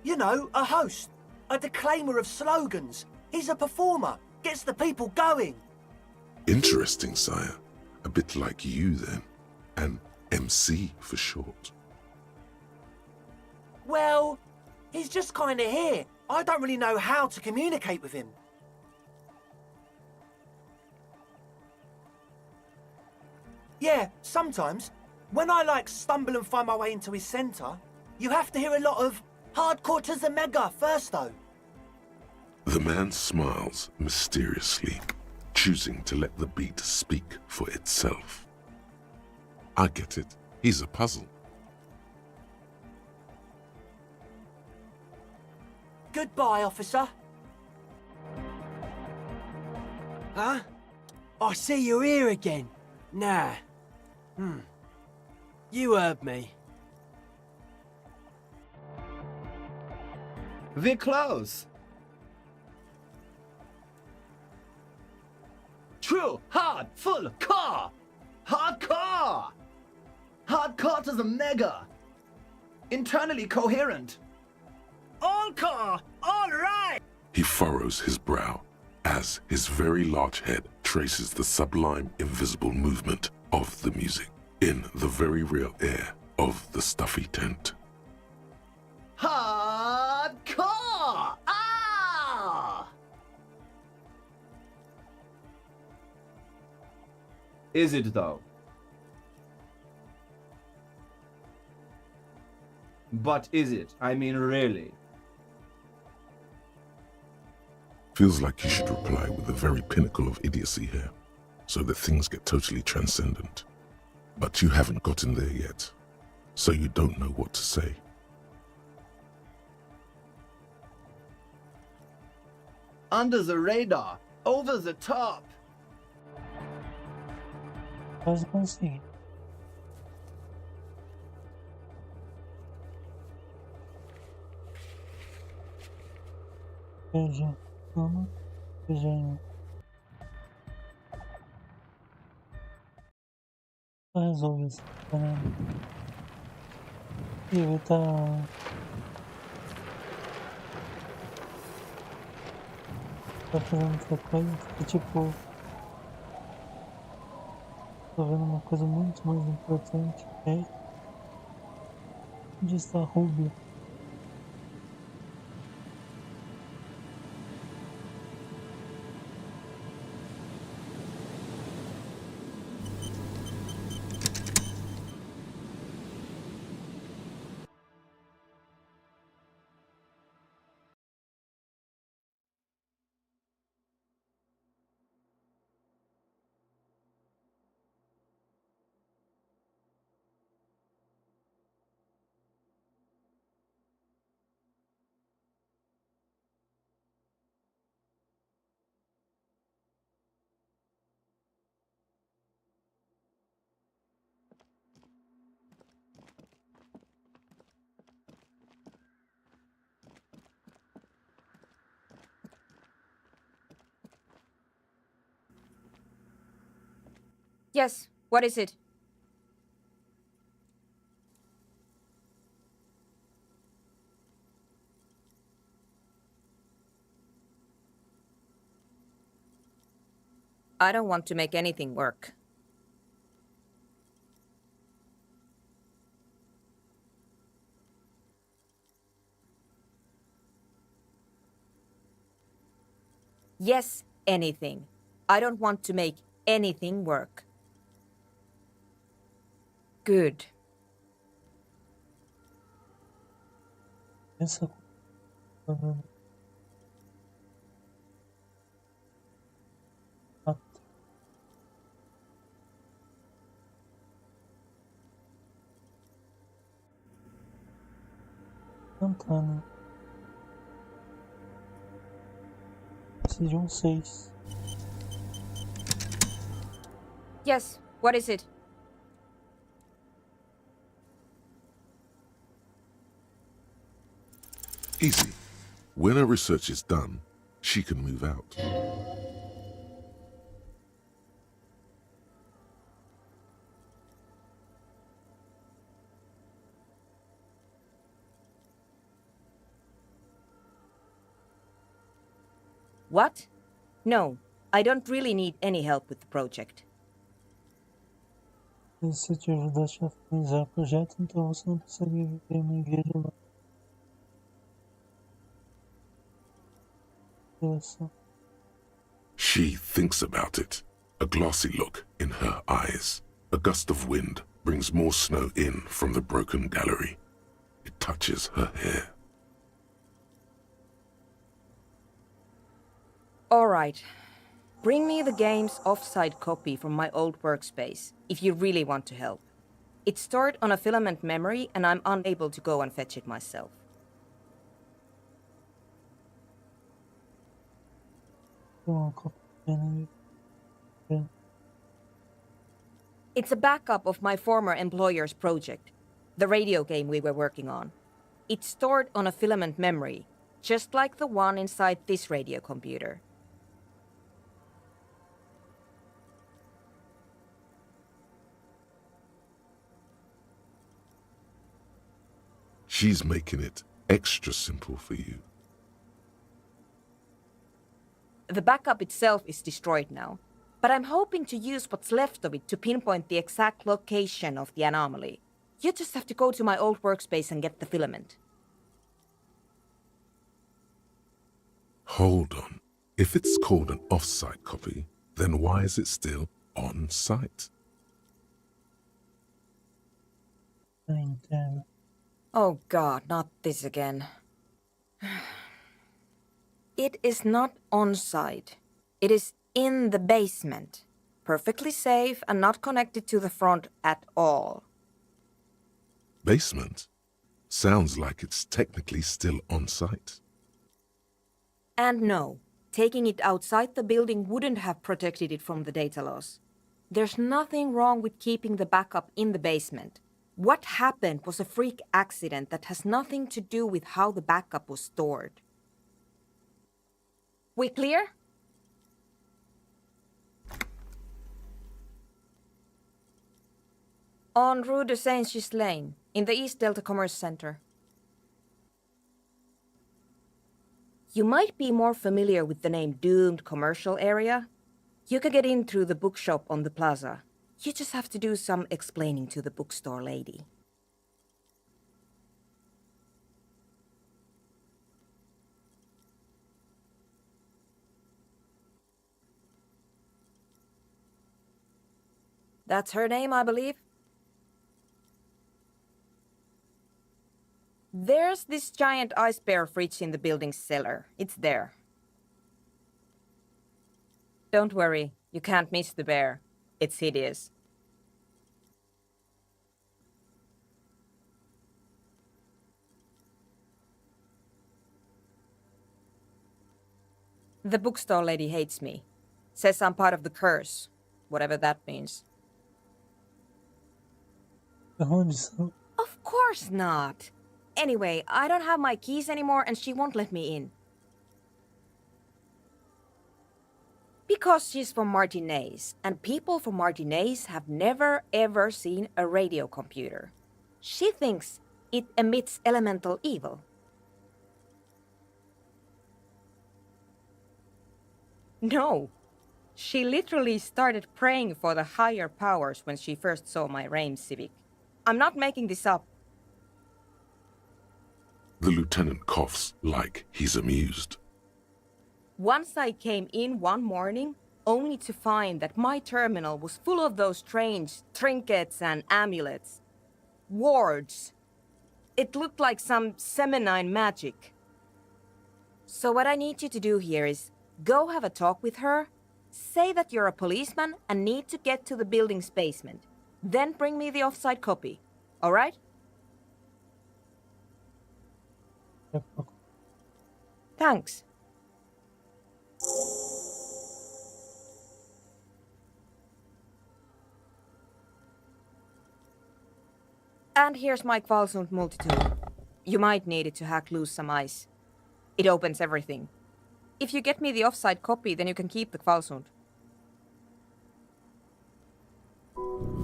You know, a host, a declaimer of slogans. He's a performer, gets the people going. Interesting, sire. A bit like you, then. An MC for short. Well, he's just kind of here. I don't really know how to communicate with him. Yeah, sometimes. When I, stumble and find my way into his centre, you have to hear a lot of hardcore to the mega first, though. The man smiles mysteriously, choosing to let the beat speak for itself. I get it. He's a puzzle. Goodbye, officer. Huh? I see you're here again. Nah. You heard me. We're close. True, hard, full, core. Hardcore. Hardcore to the mega. Internally coherent. All core, all right! He furrows his brow as his very large head traces the sublime invisible movement of the music in the very real air of the stuffy tent. Hardcore! Ah! Is it though? But is it? I mean, really? Feels like you should reply with the very pinnacle of idiocy here, so that things get totally transcendent. But you haven't gotten there yet, so you don't know what to say. Under the radar, over the top. Quase consegui. Veja uma, veja em resolve isso, né? E eu tá fazendo outra coisa, e tipo, tô vendo uma coisa muito mais importante, é onde está a Rubia. Yes, what is it? I don't want to make anything work. Yes, anything. I don't want to make anything work. Good. Essa Santana. Preciso de 6. Yes, what is it? Easy. When her research is done, she can move out. What? No, I don't really need any help with the project. Se eu te ajudasse a finalizar o projeto, então você não precisaria viver uma igreja lá. She thinks about it, a glassy look in her eyes. A gust of wind brings more snow in from the broken gallery. It touches her hair. All right. Bring me the game's offside copy from my old workspace, if you really want to help. It's stored on a filament memory, and I'm unable to go and fetch it myself. It's a backup of my former employer's project, the radio game we were working on. It's stored on a filament memory, just like the one inside this radio computer. She's making it extra simple for you. The backup itself is destroyed now, but I'm hoping to use what's left of it to pinpoint the exact location of the anomaly. You just have to go to my old workspace and get the filament. Hold on. If it's called an offsite copy, then why is it still on site. Oh God, not this again. It is not on site. It is in the basement. Perfectly safe and not connected to the front at all. Basement? Sounds like it's technically still on site. And no, taking it outside the building wouldn't have protected it from the data loss. There's nothing wrong with keeping the backup in the basement. What happened was a freak accident that has nothing to do with how the backup was stored. We clear? On Rue de Saint-Ghislain, in the East Delta Commerce Center. You might be more familiar with the name Doomed Commercial Area. You can get in through the bookshop on the plaza. You just have to do some explaining to the bookstore lady. That's her name, I believe. There's this giant ice bear fridge in the building's cellar. It's there. Don't worry, you can't miss the bear. It's hideous. The bookstore lady hates me. Says I'm part of the curse, whatever that means. Of course not. Anyway, I don't have my keys anymore and she won't let me in. Because she's from Martinez, and people from Martinez have never ever seen a radio computer. She thinks it emits elemental evil. No. She literally started praying for the higher powers when she first saw my Reims Civic. I'm not making this up. The lieutenant coughs like he's amused. Once I came in one morning, only to find that my terminal was full of those strange trinkets and amulets. Wards. It looked like some Semenine magic. So what I need you to do here is go have a talk with her, say that you're a policeman and need to get to the building's basement. Then bring me the offside copy. All right? Thanks. And here's my Kvalsund multi-tool. You might need it to hack loose some ice. It opens everything. If you get me the offside copy, then you can keep the Kvalsund.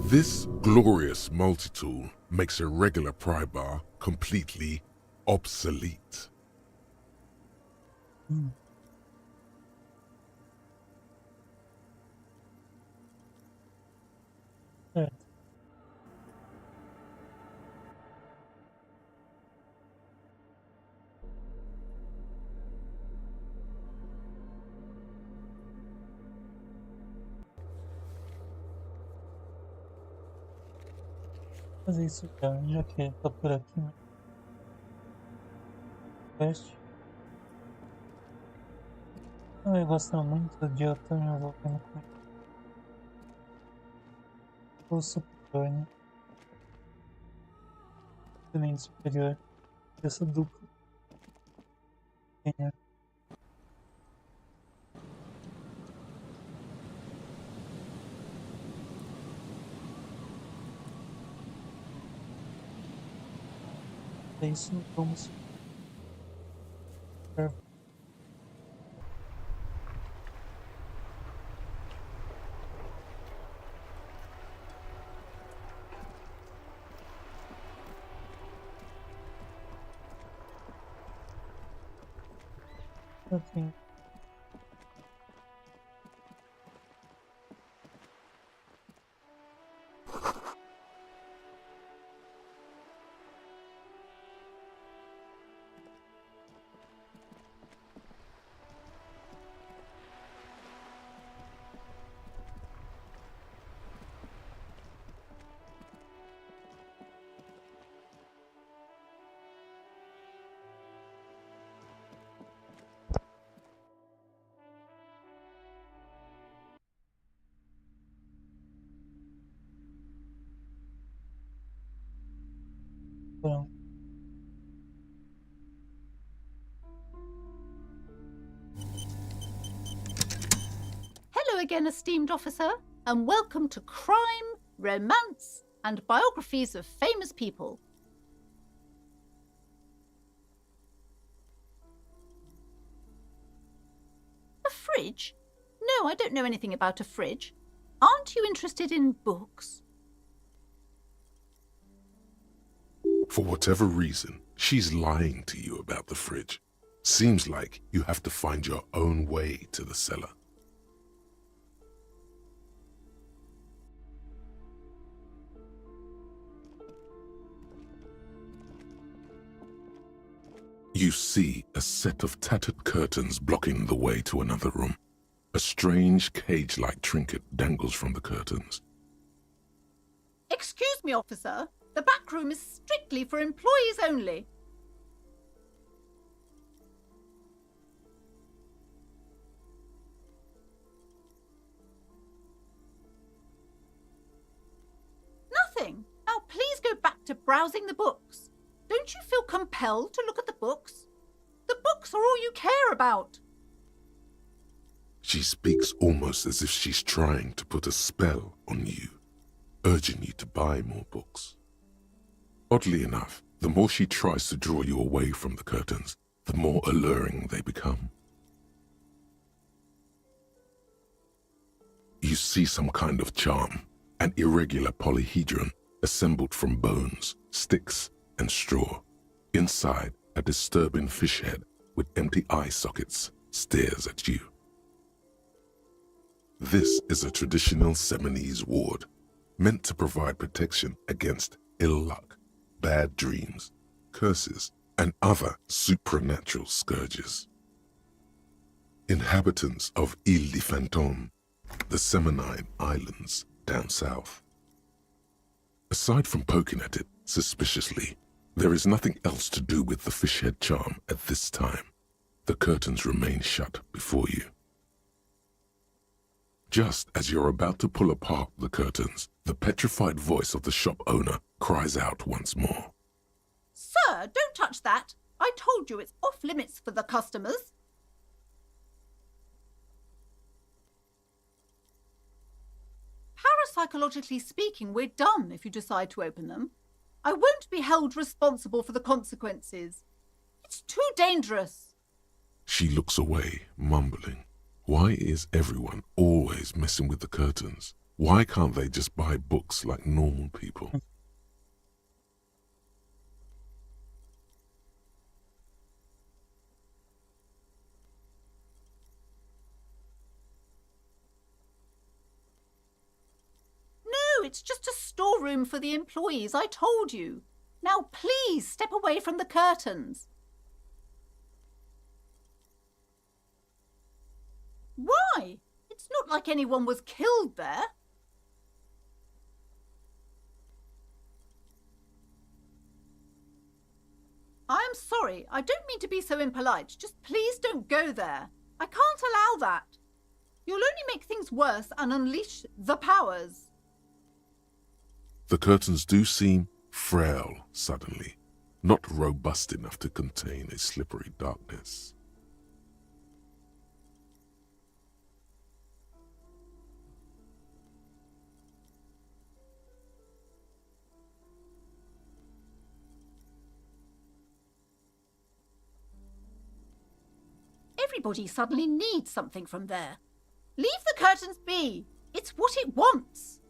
This glorious multi-tool makes a regular pry bar completely obsolete. Evet. Fazer isso já, já que tá por aqui, né? Teste. Eu gosto muito de outono voltando com o superior, né? Também superior. Essa dupla. É. É isso, vamos. Okay. Pronto. Hello again, esteemed officer, and welcome to Crime, Romance, and Biographies of Famous People. A fridge? No, I don't know anything about a fridge. Aren't you interested in books? For whatever reason, she's lying to you about the fridge. Seems like you have to find your own way to the cellar. You see a set of tattered curtains blocking the way to another room. A strange cage-like trinket dangles from the curtains. Excuse me, officer. The back room is strictly for employees only. Nothing. Now please go back to browsing the books. Don't you feel compelled to look at the books? The books are all you care about. She speaks almost as if she's trying to put a spell on you, urging you to buy more books. Oddly enough, the more she tries to draw you away from the curtains, the more alluring they become. You see some kind of charm, an irregular polyhedron assembled from bones, sticks, and straw. Inside, a disturbing fish head with empty eye sockets stares at you. This is a traditional Seminese ward, meant to provide protection against ill luck, bad dreams, curses, and other supernatural scourges. Inhabitants of Île de Fantôme, the Seminine Islands down south. Aside from poking at it suspiciously, there is nothing else to do with the fish head charm at this time. The curtains remain shut before you. Just as you're about to pull apart the curtains, the petrified voice of the shop owner cries out once more. Sir, don't touch that. I told you it's off limits for the customers. Parapsychologically speaking, we're done if you decide to open them. I won't be held responsible for the consequences. It's too dangerous. She looks away, mumbling. Why is everyone always messing with the curtains? Why can't they just buy books like normal people? No, it's just a storeroom for the employees, I told you. Now please step away from the curtains. Why? It's not like anyone was killed there. I'm sorry, I don't mean to be so impolite. Just please don't go there. I can't allow that. You'll only make things worse and unleash the powers. The curtains do seem frail suddenly, not robust enough to contain a slippery darkness. Everybody suddenly needs something from there. Leave the curtains be. It's what it wants.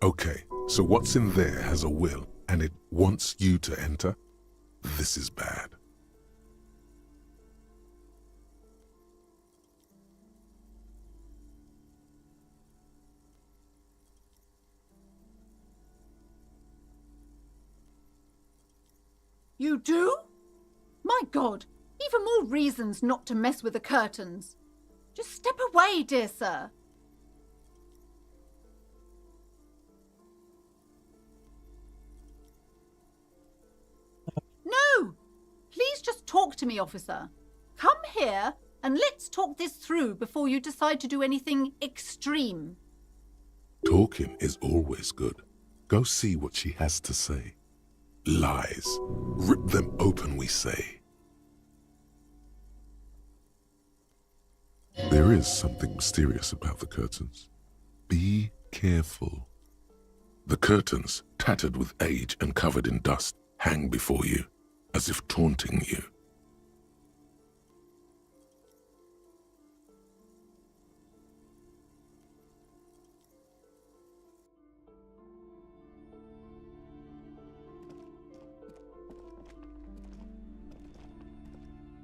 Okay, so what's in there has a will, and it wants you to enter? This is bad. You do? My God, even more reasons not to mess with the curtains. Just step away, dear sir. No! Please just talk to me, officer. Come here and let's talk this through before you decide to do anything extreme. Talking is always good. Go see what she has to say. Lies. Rip them open, we say. There is something mysterious about the curtains. Be careful. The curtains, tattered with age and covered in dust, hang before you, as if taunting you.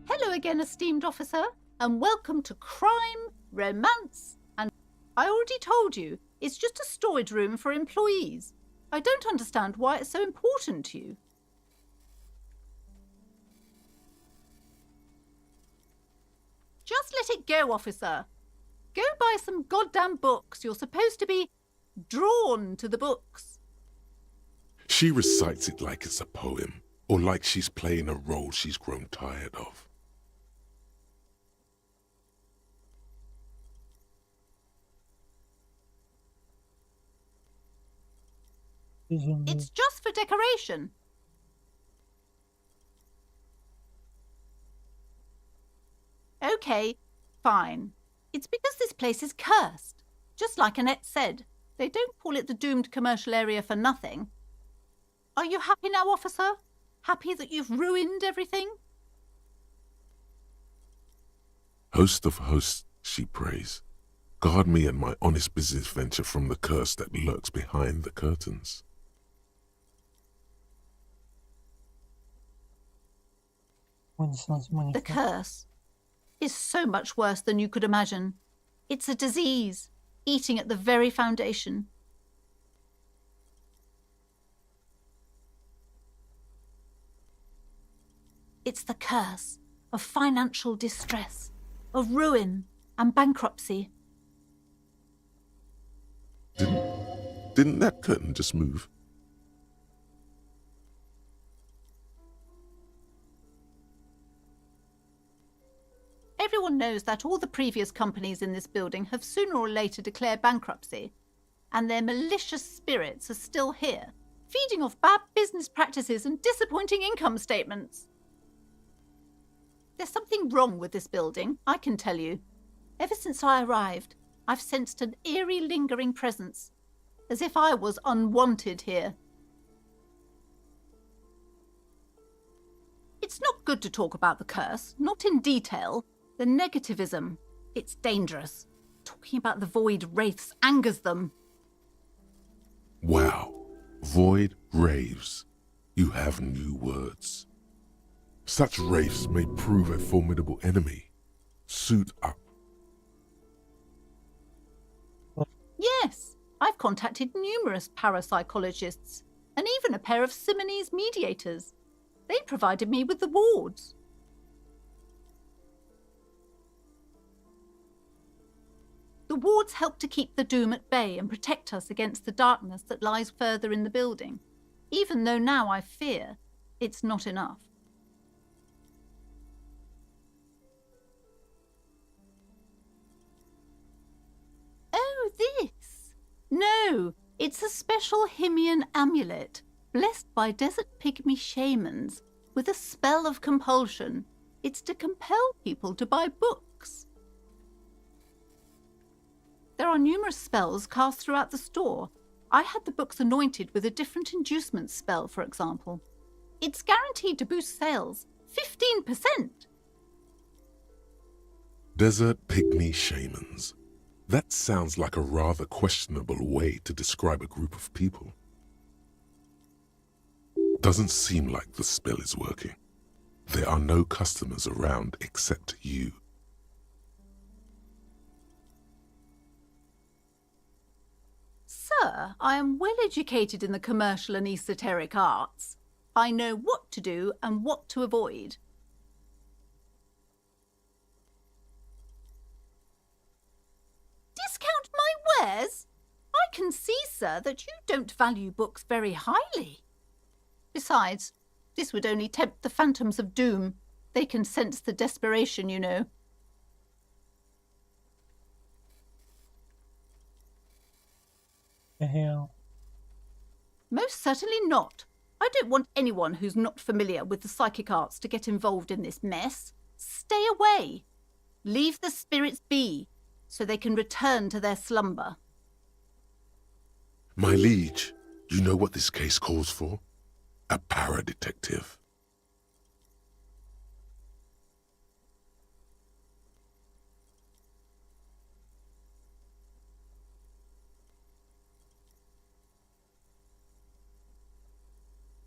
Hello again, esteemed officer, and welcome to Crime, Romance, and... I already told you, it's just a storage room for employees. I don't understand why it's so important to you. Just let it go, officer. Go buy some goddamn books. You're supposed to be drawn to the books. She recites it like it's a poem, or like she's playing a role she's grown tired of. It's just for decoration. Okay, fine. It's because this place is cursed. Just like Annette said, they don't call it the doomed commercial area for nothing. Are you happy now, officer? Happy that you've ruined everything? Host of hosts, she prays. Guard me and my honest business venture from the curse that lurks behind the curtains. The curse is so much worse than you could imagine. It's a disease, eating at the very foundation. It's the curse of financial distress, of ruin and bankruptcy. Didn't that curtain just move? Everyone knows that all the previous companies in this building have sooner or later declared bankruptcy, and their malicious spirits are still here, feeding off bad business practices and disappointing income statements. There's something wrong with this building, I can tell you. Ever since I arrived, I've sensed an eerie, lingering presence, as if I was unwanted here. It's not good to talk about the curse, not in detail. The negativism, it's dangerous. Talking about the void wraiths angers them. Wow. Void wraiths. You have new words. Such wraiths may prove a formidable enemy. Suit up. Yes, I've contacted numerous parapsychologists and even a pair of Simonese mediators. They provided me with the wards. The wards help to keep the doom at bay and protect us against the darkness that lies further in the building, even though now I fear it's not enough. Oh, this? No, it's a special Himian amulet, blessed by desert pygmy shamans, with a spell of compulsion. It's to compel people to buy books. There are numerous spells cast throughout the store. I had the books anointed with a different inducement spell, for example. It's guaranteed to boost sales 15%. Desert pygmy shamans. That sounds like a rather questionable way to describe a group of people. Doesn't seem like the spell is working. There are no customers around except you. Sir, I am well educated in the commercial and esoteric arts. I know what to do and what to avoid. Discount my wares? I can see, sir, that you don't value books very highly. Besides, this would only tempt the phantoms of doom. They can sense the desperation, you know. The hell? Most certainly not. I don't want anyone who's not familiar with the psychic arts to get involved in this mess. Stay away. Leave the spirits be, so they can return to their slumber. My liege, you know what this case calls for? A para-detective.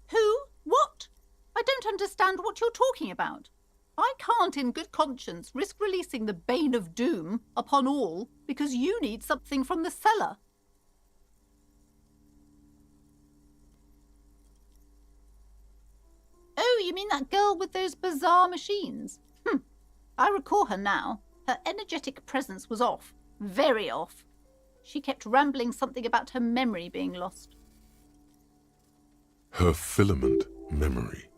Who? What? I don't understand what you're talking about. I can't in good conscience risk releasing the bane of doom upon all because you need something from the cellar. Oh, you mean that girl with those bizarre machines? I recall her now. Her energetic presence was off. Very off. She kept rambling something about her memory being lost. Her filament memory.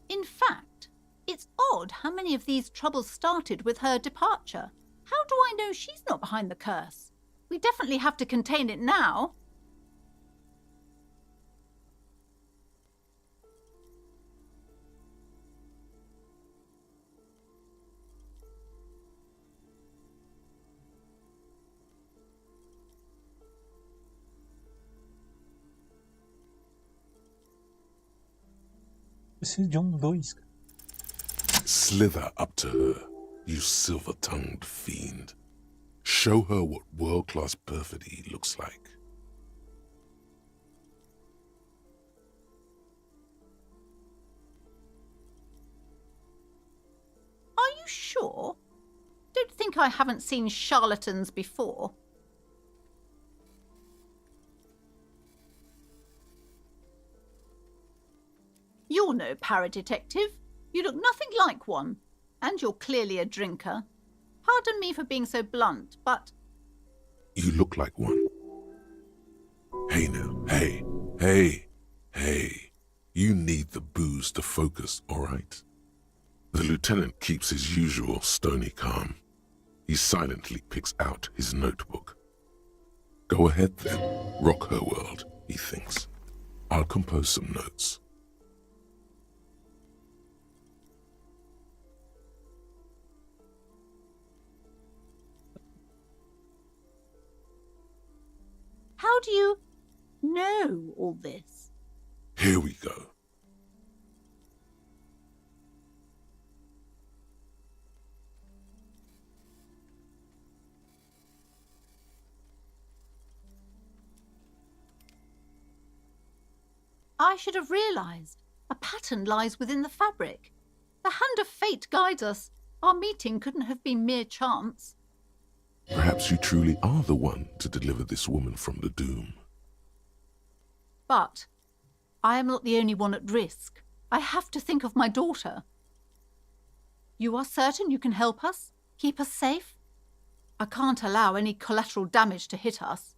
In fact, it's odd how many of these troubles started with her departure. How do I know she's not behind the curse? We definitely have to contain it now. Preciso de 2. Slither up to her, you silver-tongued fiend. Show her what world-class perfidy looks like. Are you sure? Don't think I haven't seen charlatans before. You're no para-detective. You look nothing like one. And you're clearly a drinker. Pardon me for being so blunt, but... You look like one. Hey now, hey. You need the booze to focus, all right? The lieutenant keeps his usual stony calm. He silently picks out his notebook. Go ahead then, rock her world, he thinks. I'll compose some notes. How do you know all this? Here we go. I should have realized. A pattern lies within the fabric. The hand of fate guides us. Our meeting couldn't have been mere chance. Perhaps you truly are the one to deliver this woman from the doom. But I am not the only one at risk. I have to think of my daughter. You are certain you can help us? Keep us safe? I can't allow any collateral damage to hit us.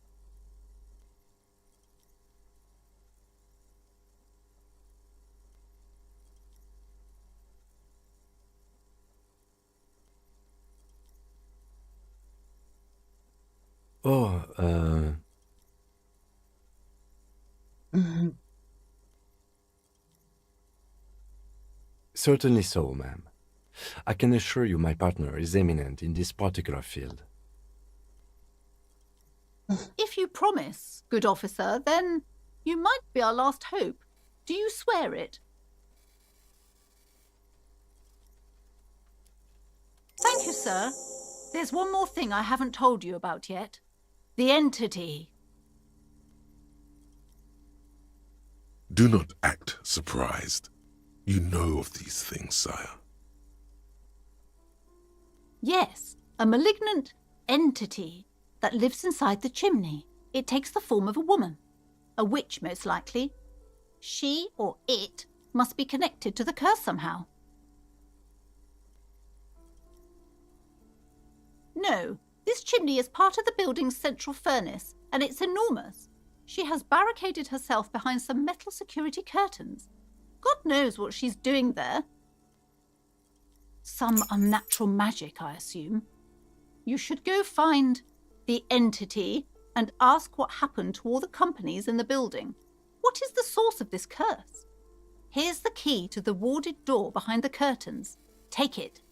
Certainly so, ma'am. I can assure you my partner is eminent in this particular field. If you promise, good officer, then you might be our last hope. Do you swear it? Thank you, sir. There's one more thing I haven't told you about yet. The entity. Do not act surprised. You know of these things, sire. Yes, a malignant entity that lives inside the chimney. It takes the form of a woman. A witch, most likely. She or it must be connected to the curse somehow. No, this chimney is part of the building's central furnace, and it's enormous. She has barricaded herself behind some metal security curtains. God knows what she's doing there. Some unnatural magic, I assume. You should go find the entity and ask what happened to all the companies in the building. What is the source of this curse? Here's the key to the warded door behind the curtains. Take it.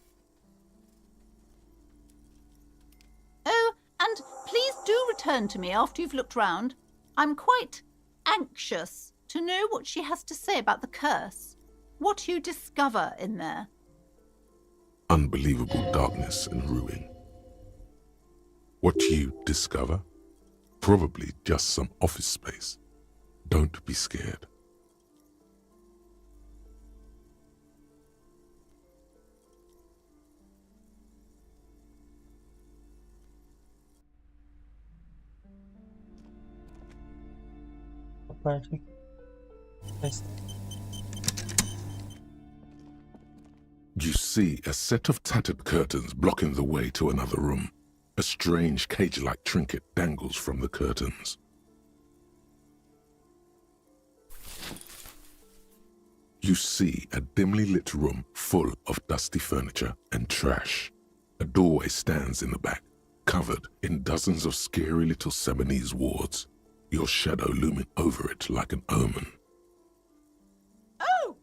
Oh, and please do return to me after you've looked round. I'm quite anxious to know what she has to say about the curse. What you discover in there. Unbelievable darkness and ruin. What you discover? Probably just some office space. Don't be scared. You see a set of tattered curtains blocking the way to another room. A strange cage-like trinket dangles from the curtains. You see a dimly lit room full of dusty furniture and trash. A doorway stands in the back, covered in dozens of scary little Seminese wards, your shadow looming over it like an omen. Oh!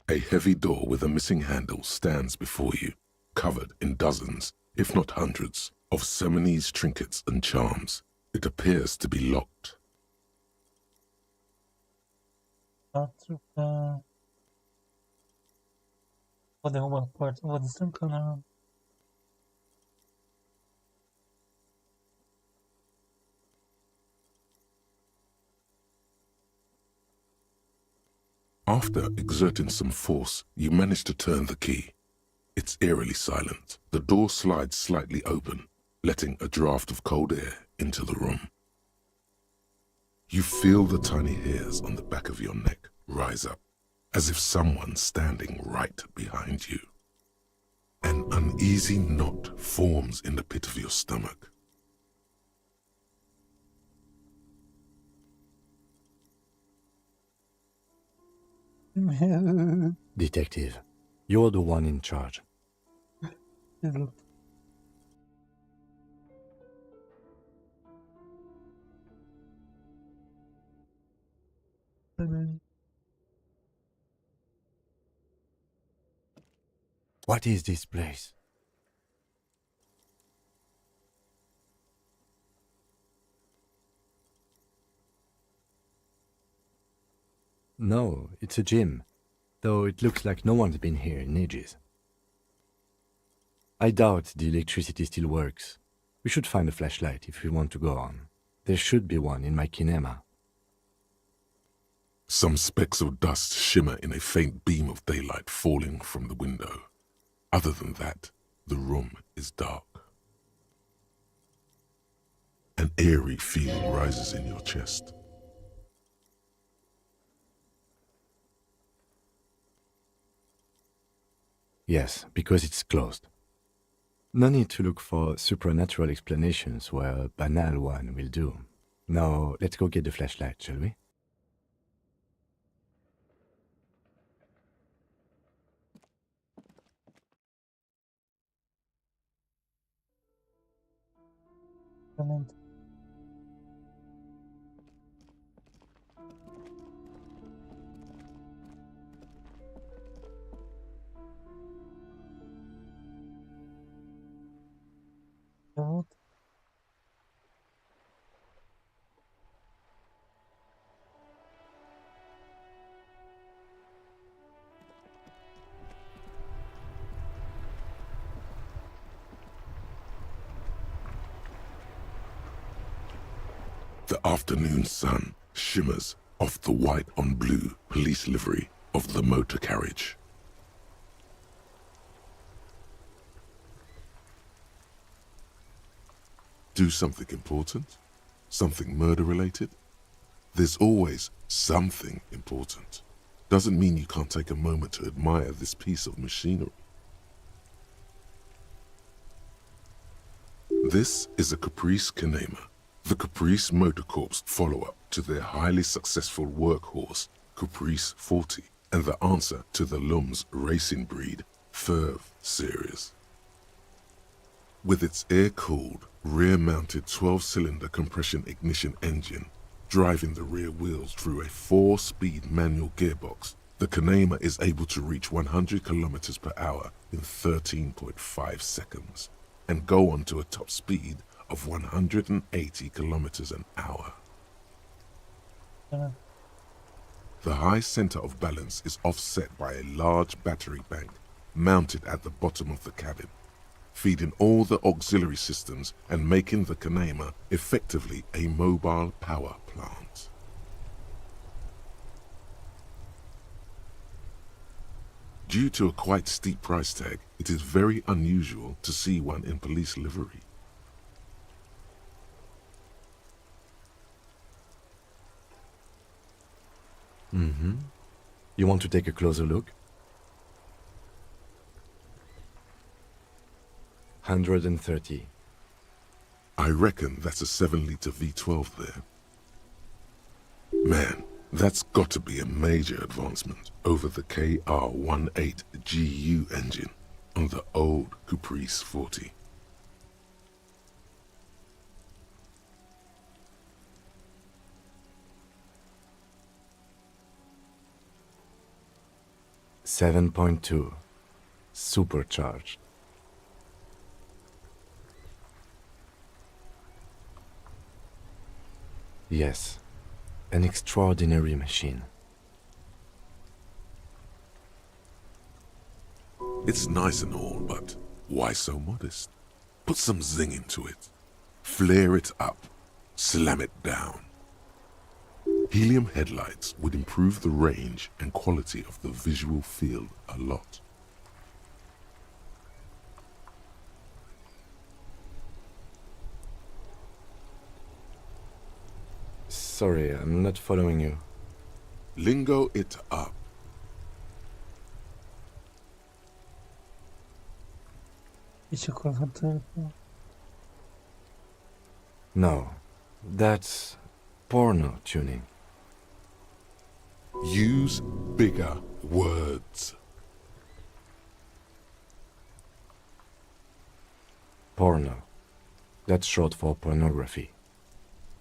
A heavy door with a missing handle stands before you, covered in dozens, if not hundreds, of Seminese trinkets and charms. It appears to be locked. Vou derrubar a porta, vou destrancando ela. After exerting some force, you manage to turn the key. It's eerily silent. The door slides slightly open, letting a draft of cold air into the room. You feel the tiny hairs on the back of your neck rise up, as if someone's standing right behind you. An uneasy knot forms in the pit of your stomach. Detective, you're the one in charge. What is this place? No, it's a gym, though it looks like no one's been here in ages. I doubt the electricity still works. We should find a flashlight if we want to go on. There should be one in my kinema. Some specks of dust shimmer in a faint beam of daylight falling from the window. Other than that, the room is dark. An eerie feeling rises in your chest. Yes, because it's closed. No need to look for supernatural explanations where a banal one will do. Now, let's go get the flashlight, shall we? The afternoon sun shimmers of the white on blue police livery of the motor carriage. Do something important? Something murder-related? There's always something important. Doesn't mean you can't take a moment to admire this piece of machinery. This is a Caprice Canema, the Caprice Motor Corps follow-up to their highly successful workhorse, Caprice 40, and the answer to the Lum's racing breed, Ferv series. With its air-cooled, rear-mounted 12-cylinder compression ignition engine, driving the rear wheels through a 4-speed manual gearbox, the Canema is able to reach 100 kilometers per hour in 13.5 seconds and go on to a top speed of 180 kilometers an hour. The high center of balance is offset by a large battery bank mounted at the bottom of the cabin, feeding all the auxiliary systems and making the Canema effectively a mobile power plant. Due to a quite steep price tag, it is very unusual to see one in police livery. You want to take a closer look? 130. I reckon that's a 7-liter V12 there. Man, that's got to be a major advancement over the KR18GU engine on the old Caprice 40. .2 supercharged. Yes, an extraordinary machine. It's nice and all, but why so modest? Put some zing into it. Flare it up. Slam it down. Helium headlights would improve the range and quality of the visual field a lot. Sorry, I'm not following you. Lingo it up. No, that's porno tuning. Use bigger words. Porno. That's short for pornography.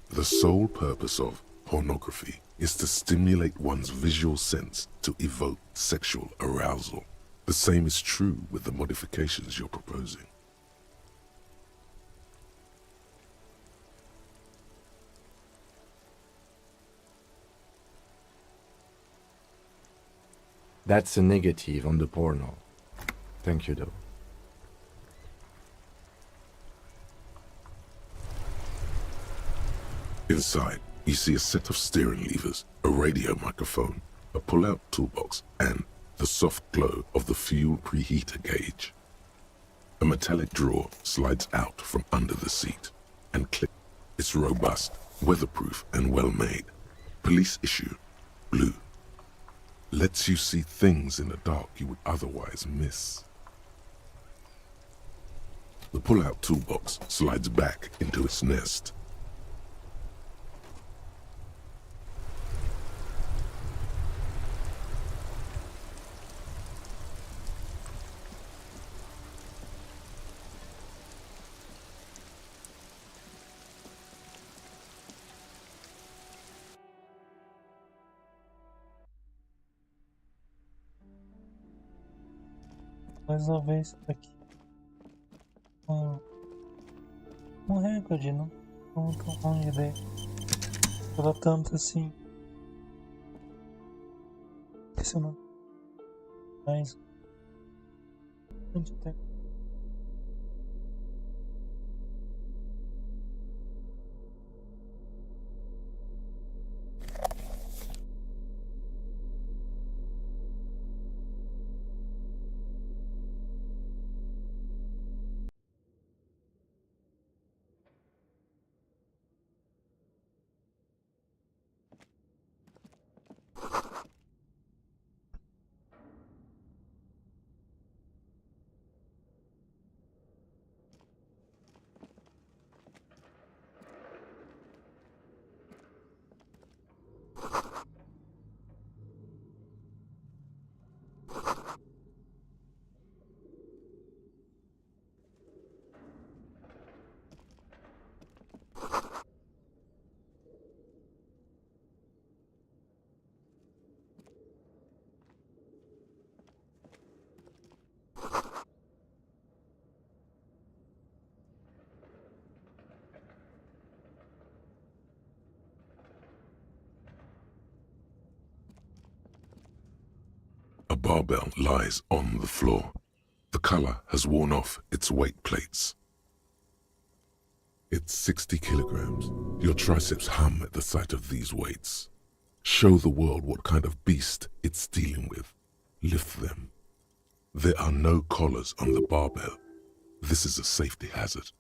The sole purpose of pornography is to stimulate one's visual sense to evoke sexual arousal. The same is true with the modifications you're proposing. That's a negative on the porno. Thank you, though. Inside, you see a set of steering levers, a radio microphone, a pull-out toolbox, and the soft glow of the fuel preheater gauge. A metallic drawer slides out from under the seat and click. It's robust, weatherproof, and well-made. Police issue, blue. Lets you see things in the dark you would otherwise miss. The pull-out toolbox slides back into its nest. Mais uma vez aqui um recorde, não tão longe dele. Pela tanto assim. Esse não. Mais. Muito tempo. barbell lies on the floor. The color has worn off its weight plates. It's 60 kilograms. Your triceps hum at the sight of these weights. Show the world what kind of beast it's dealing with. Lift them. There are no collars on the barbell. This is a safety hazard.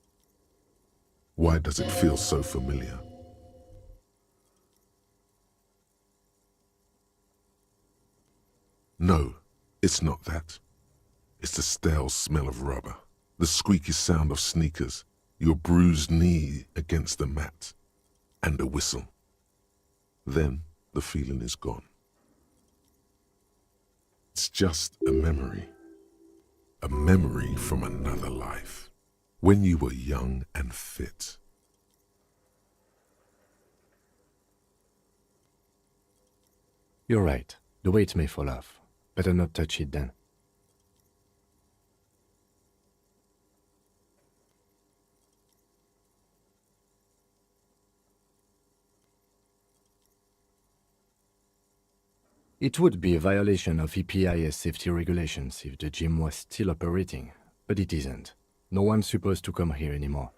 Why does it feel so familiar? No, it's not that. It's the stale smell of rubber, the squeaky sound of sneakers, your bruised knee against the mat, and a whistle. Then the feeling is gone. It's just a memory from another life, when you were young and fit. You're right. The weight may fall off. Better not touch it then. It would be a violation of EPIS safety regulations if the gym was still operating, but it isn't. No one's supposed to come here anymore.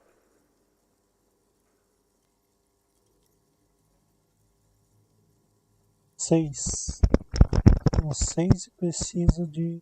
Seis. Tenho 6 e preciso de...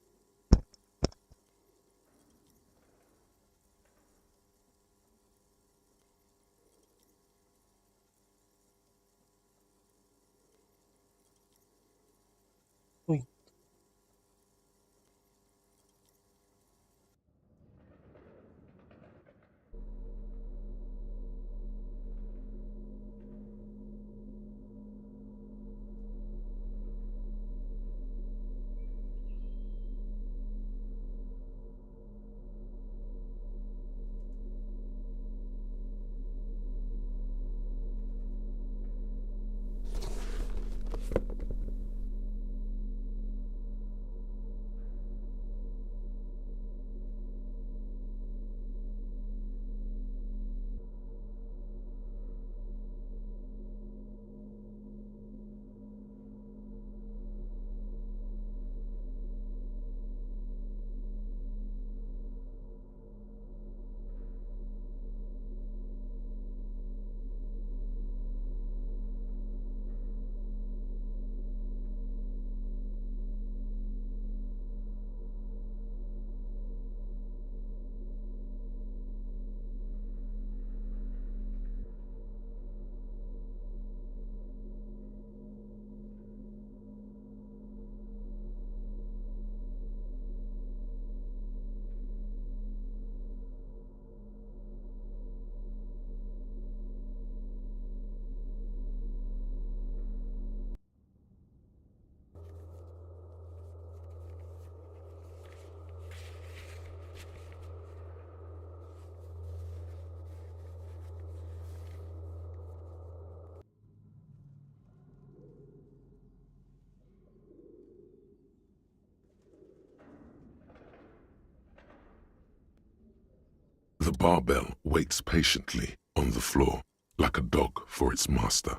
The barbell waits patiently on the floor, like a dog for its master.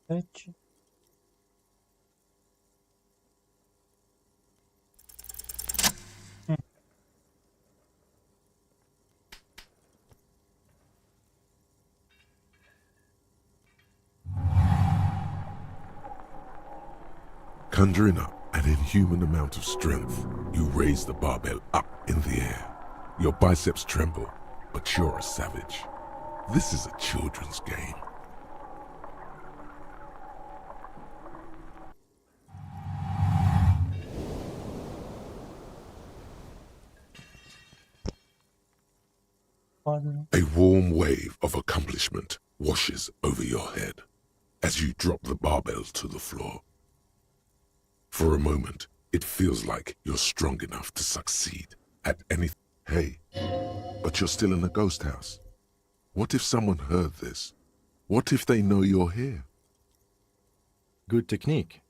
7. Conjuring up an inhuman amount of strength, you raise the barbell up in the air. Your biceps tremble, but you're a savage. This is a children's game. A warm wave of accomplishment washes over your head as you drop the barbell to the floor. For a moment, it feels like you're strong enough to succeed at anything. Hey, but you're still in a ghost house. What if someone heard this? What if they know you're here? Good technique.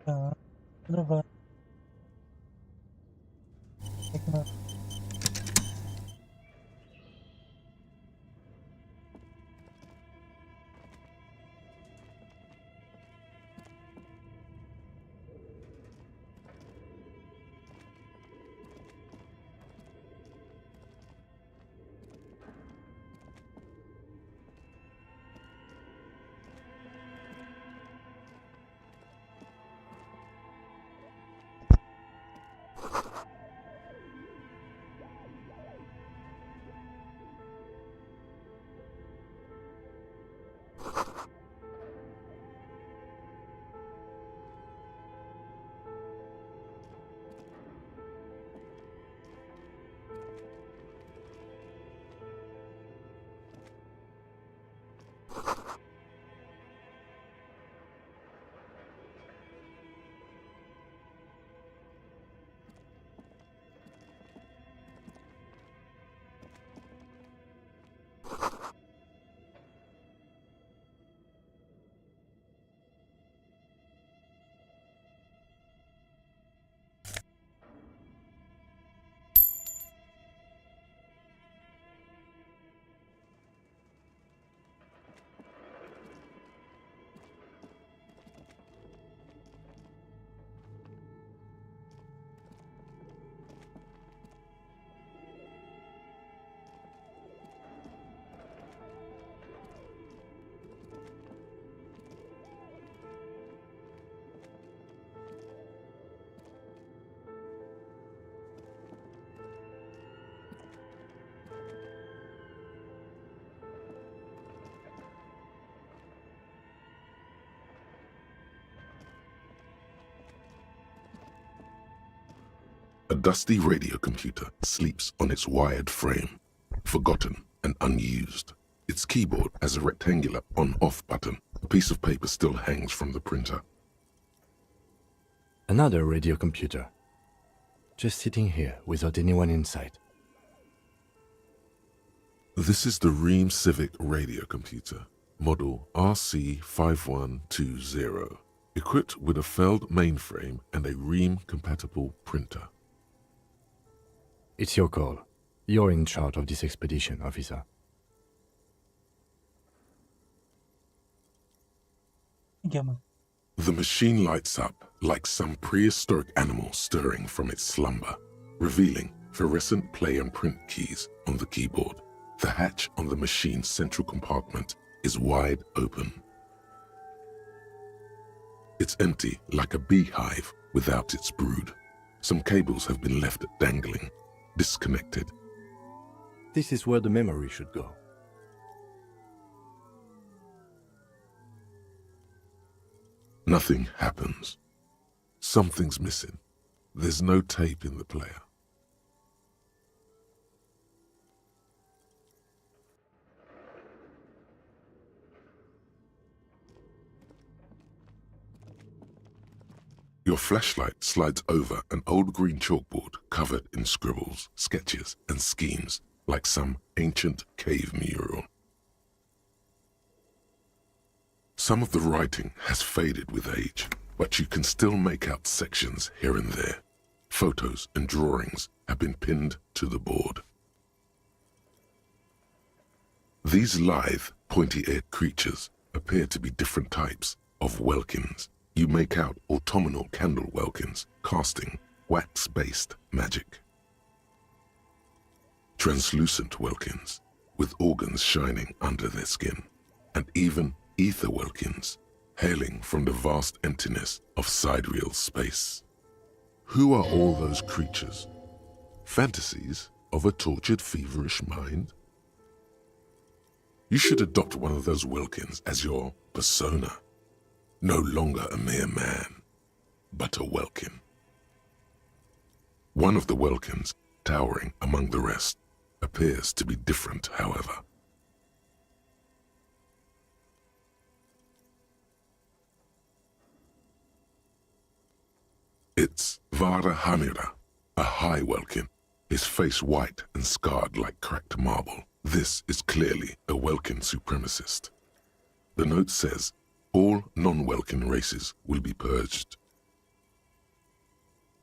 Gravar. Ignorar. A dusty radio computer sleeps on its wired frame, forgotten and unused. Its keyboard has a rectangular on-off button. A piece of paper still hangs from the printer. Another radio computer. Just sitting here without anyone inside. This is the Ream Civic radio computer, model RC5120, equipped with a Feld mainframe and a Ream-compatible printer. It's your call. You're in charge of this expedition, officer. The machine lights up like some prehistoric animal stirring from its slumber, revealing fluorescent play and print keys on the keyboard. The hatch on the machine's central compartment is wide open. It's empty like a beehive without its brood. Some cables have been left dangling, disconnected. This is where the memory should go. Nothing happens. Something's missing. There's no tape in the player. Your flashlight slides over an old green chalkboard covered in scribbles, sketches, and schemes like some ancient cave mural. Some of the writing has faded with age, but you can still make out sections here and there. Photos and drawings have been pinned to the board. These lithe, pointy-eared creatures appear to be different types of welkins. You make out autumnal candle welkins casting wax-based magic. Translucent welkins with organs shining under their skin, and even ether welkins hailing from the vast emptiness of sidereal space. Who are all those creatures? Fantasies of a tortured, feverish mind? You should adopt one of those welkins as your persona. No longer a mere man, but a welkin. One of the welkins, towering among the rest, appears to be different, however. It's Vara Hamira, a high welkin, his face white and scarred like cracked marble. This is clearly a welkin supremacist. The note says, all non-welkin races will be purged.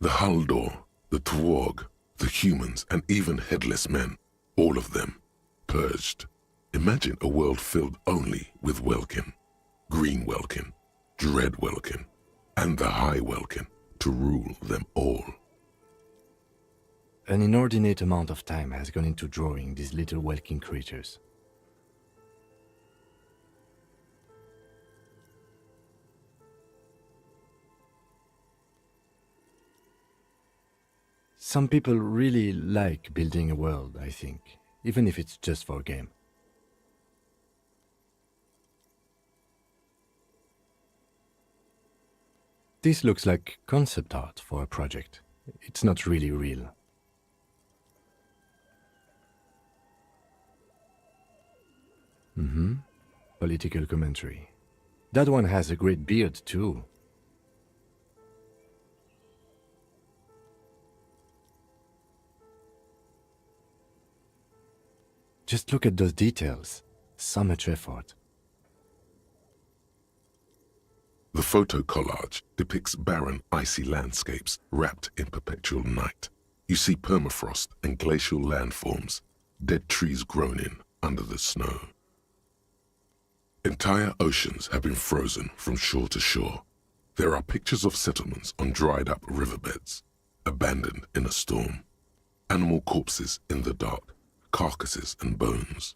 The Haldor, the Twarg, the humans, and even headless men, all of them, purged. Imagine a world filled only with Welkin, Green Welkin, Dread Welkin, and the High Welkin to rule them all. An inordinate amount of time has gone into drawing these little Welkin creatures. Some people really like building a world, I think, even if it's just for a game. This looks like concept art for a project. It's not really real. Political commentary. That one has a great beard too. Just look at those details. So much effort. The photo collage depicts barren, icy landscapes wrapped in perpetual night. You see permafrost and glacial landforms, dead trees grown in under the snow. Entire oceans have been frozen from shore to shore. There are pictures of settlements on dried-up riverbeds, abandoned in a storm. Animal corpses in the dark, carcasses and bones.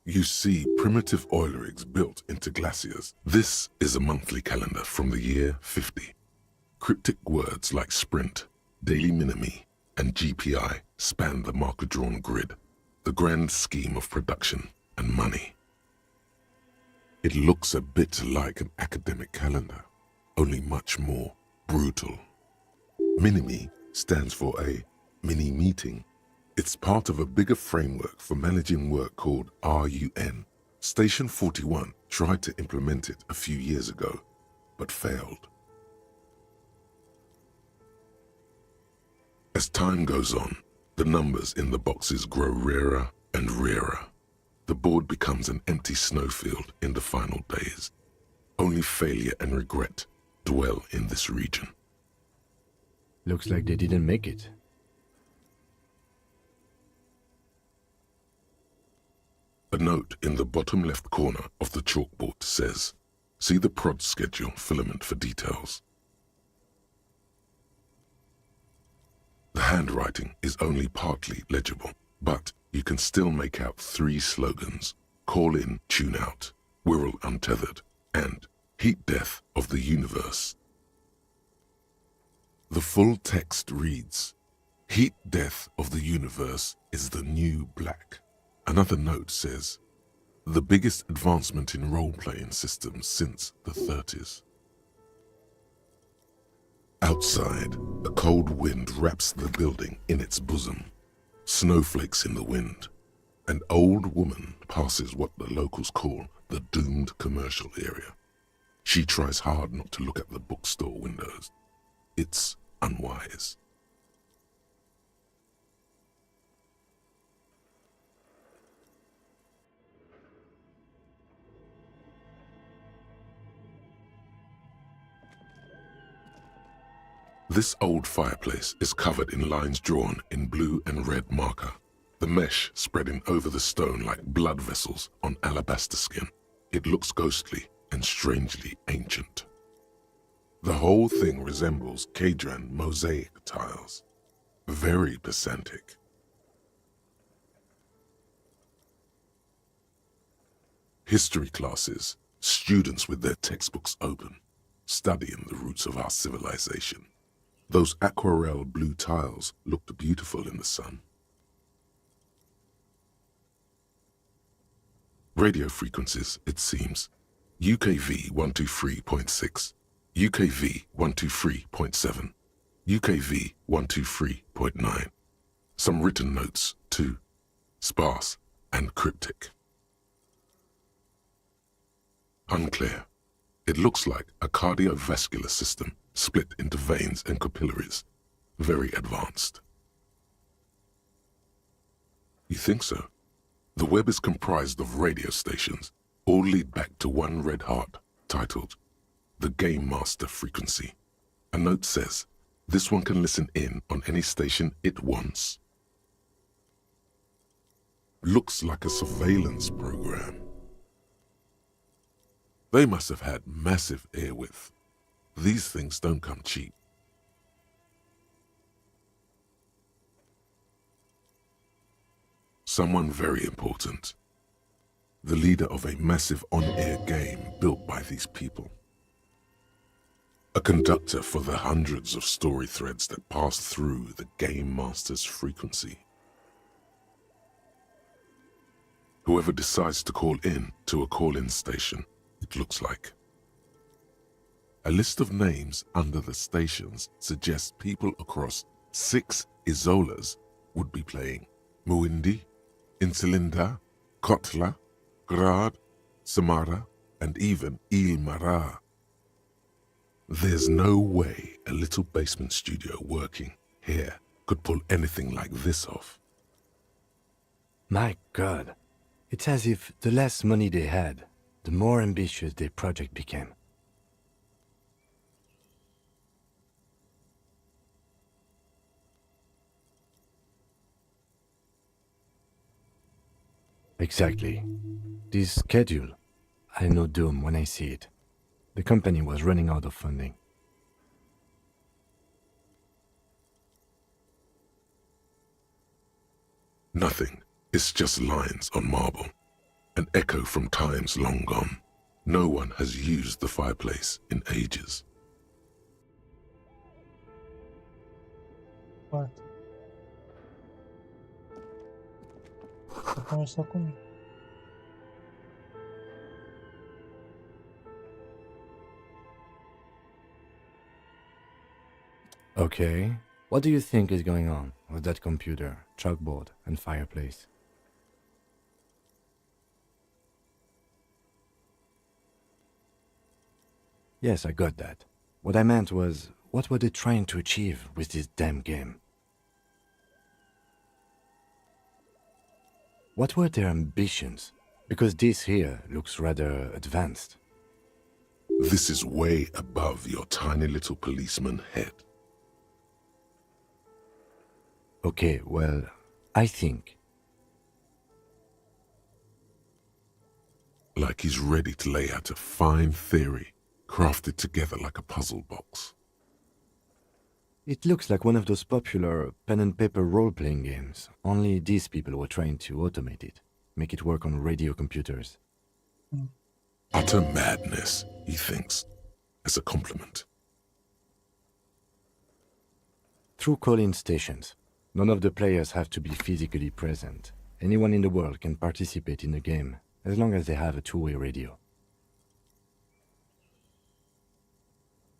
You see primitive oil rigs built into glaciers. This is a monthly calendar from the year 50. Cryptic words like sprint, daily minimi, and GPI span the marker-drawn grid, the grand scheme of production and money. It looks a bit like an academic calendar, only much more brutal. Minimi stands for a mini meeting. It's part of a bigger framework for managing work called RUN. Station 41 tried to implement it a few years ago, but failed. As time goes on, the numbers in the boxes grow rarer and rarer. The board becomes an empty snowfield in the final days. Only failure and regret dwell in this region. Looks like they didn't make it. A note in the bottom left corner of the chalkboard says, "See the prod schedule filament for details." The handwriting is only partly legible, but you can still make out 3 slogans: Call in, Tune out, Wirral Untethered, and Heat Death of the Universe. The full text reads, "Heat Death of the Universe is the new black." Another note says, "The biggest advancement in role-playing systems since the 30s. Outside, a cold wind wraps the building in its bosom. Snowflakes in the wind. An old woman passes what the locals call the doomed commercial area. She tries hard not to look at the bookstore windows. It's unwise. This old fireplace is covered in lines drawn in blue and red marker, the mesh spreading over the stone like blood vessels on alabaster skin. It looks ghostly and strangely ancient. The whole thing resembles Kadran mosaic tiles. Very pesantic. History classes, students with their textbooks open, studying the roots of our civilization. Those aquarelle blue tiles looked beautiful in the sun. Radio frequencies, it seems. UKV 123.6, UKV 123.7, UKV 123.9. Some written notes, too. Sparse and cryptic. Unclear. It looks like a cardiovascular system split into veins and capillaries. Very advanced. You think so? The web is comprised of radio stations, all lead back to one red heart, titled the Game Master Frequency. A note says, this one can listen in on any station it wants. Looks like a surveillance program. They must have had massive airwidth. These things don't come cheap. Someone very important. The leader of a massive on-air game built by these people. A conductor for the hundreds of story threads that pass through the game master's frequency. Whoever decides to call in to a call-in station, it looks like. A list of names under the stations suggests people across 6 Isolas would be playing Muindi, Insulinda, Kotla, Grad, Samara, and even Il Mara. There's no way a little basement studio working here could pull anything like this off. My God, it's as if the less money they had, the more ambitious their project became. Exactly. This schedule, I know doom when I see it. The company was running out of funding. Nothing. It's just lines on marble. An echo from times long gone. No one has used the fireplace in ages. What? Vai conversar comigo. Okay, what do you think is going on with that computer, chalkboard, and fireplace? Yes, I got that. What I meant was, what were they trying to achieve with this damn game? What were their ambitions? Because this here looks rather advanced. This is way above your tiny little policeman head. Okay, well, I think. Like he's ready to lay out a fine theory, crafted together like a puzzle box. It looks like one of those popular pen and paper role-playing games, only these people were trying to automate it, make it work on radio computers. Utter madness, he thinks, as a compliment. Through call-in stations, none of the players have to be physically present. Anyone in the world can participate in the game, as long as they have a two-way radio.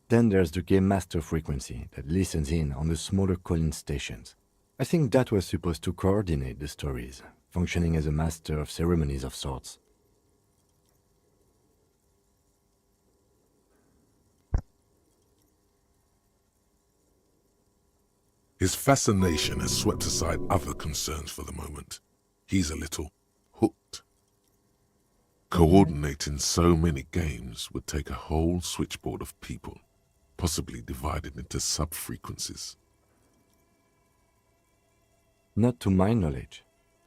Then there's the game master frequency that listens in on the smaller call-in stations. I think that was supposed to coordinate the stories, functioning as a master of ceremonies of sorts. His fascination has swept aside other concerns for the moment. He's a little hooked. Coordinating so many games would take a whole switchboard of people, possibly divided into sub-frequencies. Not to my knowledge.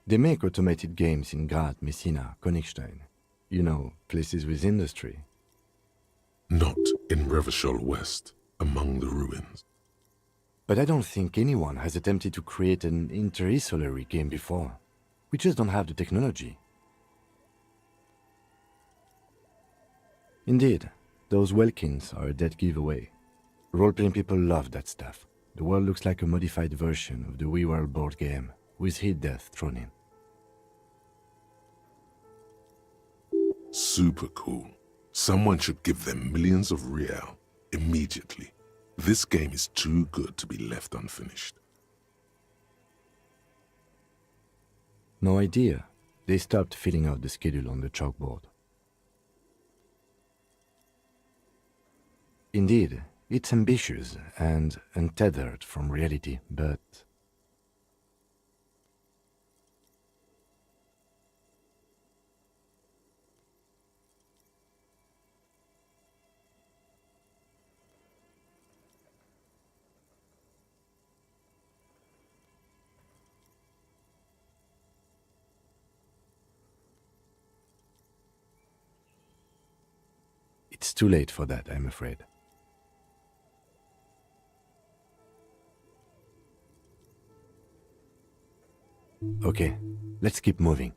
They make automated games in Grad, Messina, Königstein. You know, places with industry. Not in Revachol West, among the ruins. But I don't think anyone has attempted to create an inter-isolary game before. We just don't have the technology. Indeed, those Welkins are a dead giveaway. Role-playing people love that stuff. The world looks like a modified version of the WeWorld board game, with hit death thrown in. Super cool. Someone should give them millions of real immediately. This game is too good to be left unfinished. No idea. They stopped filling out the schedule on the chalkboard. Indeed, it's ambitious and untethered from reality, but... It's too late for that, I'm afraid. Okay, let's keep moving.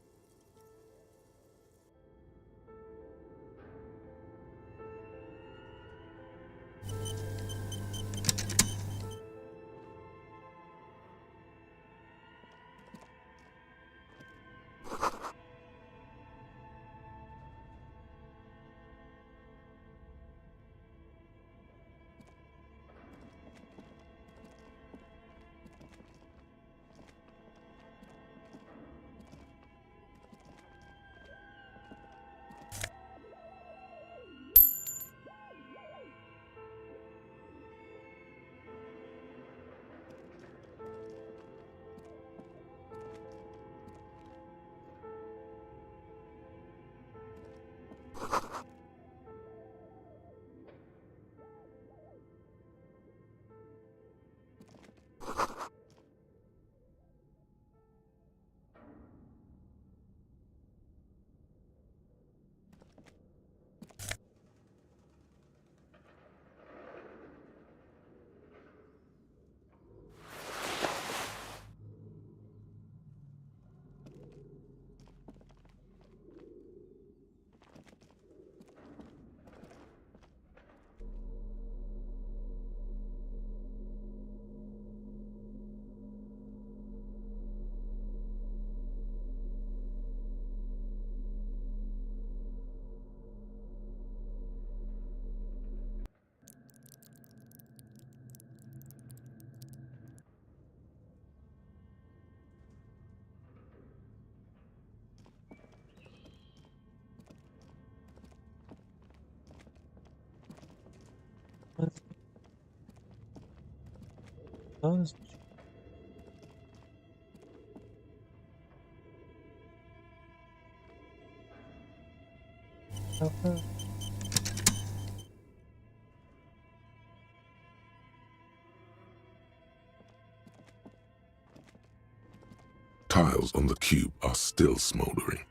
Tiles on the cube are still smoldering,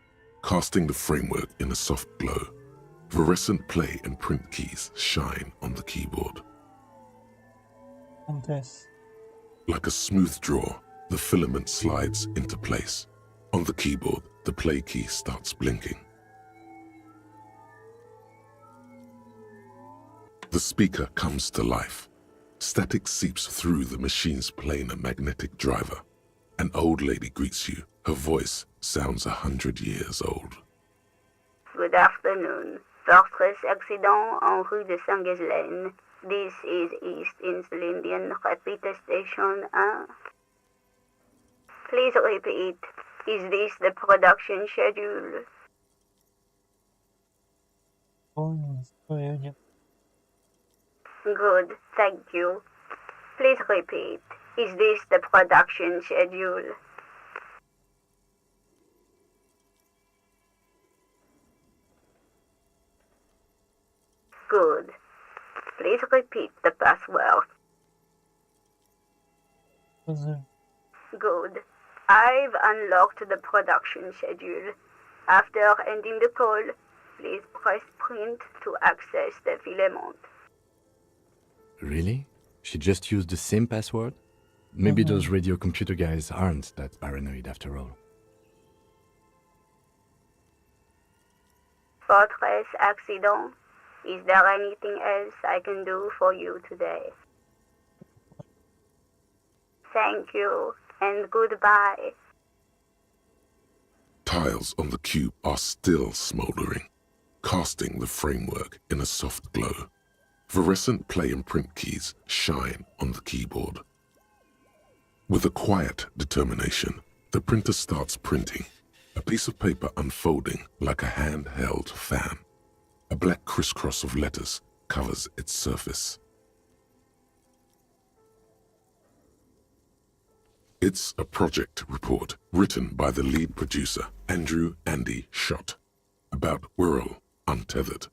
casting the framework in a soft glow. Fluorescent play and print keys shine on the keyboard. Like a smooth draw, the filament slides into place. On the keyboard, the play key starts blinking. The speaker comes to life. Static seeps through the machine's planar magnetic driver. An old lady greets you. Her voice sounds 100 years old. Good afternoon. Fortress accident en rue de Saint-Ghislaine. This is East Insulindian Repeater Station 1. Please repeat. Is this the production schedule? Good, thank you. Please repeat. Is this the production schedule? Good. Please repeat the password. Good. I've unlocked the production schedule. After ending the call, please press print to access the filament. Really? She just used the same password? Maybe those radio computer guys aren't that paranoid after all. Fortress accident. Is there anything else I can do for you today? Thank you, and goodbye. Tiles on the cube are still smoldering, casting the framework in a soft glow. Fluorescent play and print keys shine on the keyboard. With a quiet determination, the printer starts printing, a piece of paper unfolding like a handheld fan. A black crisscross of letters covers its surface. It's a project report written by the lead producer, Andrew Andy Schott, about Whirl Untethered,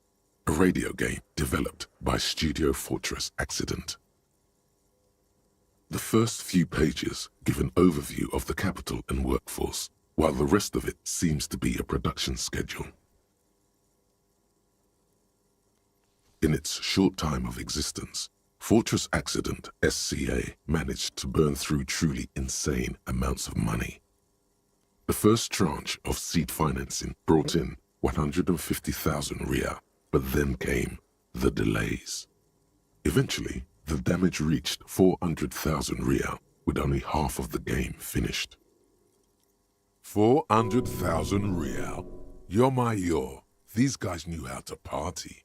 a radio game developed by Studio Fortress Accident. The first few pages give an overview of the capital and workforce, while the rest of it seems to be a production schedule. In its short time of existence, Fortress Accident SCA managed to burn through truly insane amounts of money. The first tranche of seed financing brought in 150,000 Riyal, but then came the delays. Eventually, the damage reached 400,000 Riyal, with only half of the game finished. 400,000 Riyal? You're my yo. These guys knew how to party.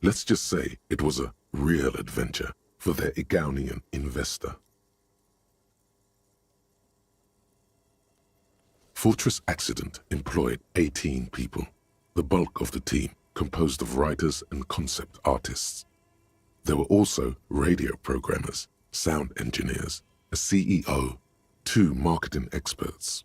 Let's just say it was a real adventure for their Igaunian investor. Fortress Accident employed 18 people, the bulk of the team composed of writers and concept artists. There were also radio programmers, sound engineers, a CEO, 2 marketing experts,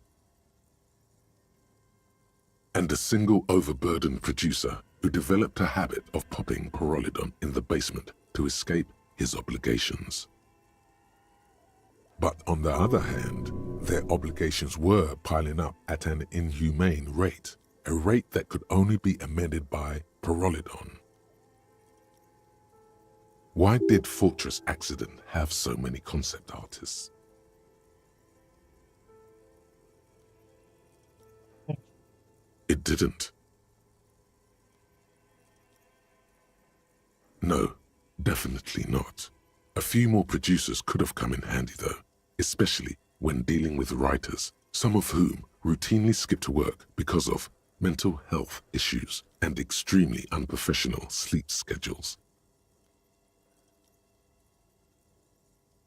and a single overburdened producer who developed a habit of popping Pyrrolidon in the basement to escape his obligations. But on the other hand, their obligations were piling up at an inhumane rate, a rate that could only be amended by Pyrrolidon. Why did Fortress Accident have so many concept artists? It didn't. No, definitely not. A few more producers could have come in handy though, especially when dealing with writers, some of whom routinely skip to work because of mental health issues and extremely unprofessional sleep schedules.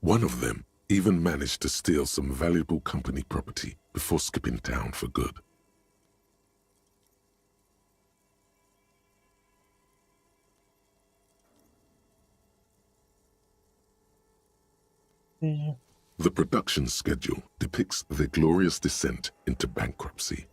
One of them even managed to steal some valuable company property before skipping town for good. The production schedule depicts their glorious descent into bankruptcy.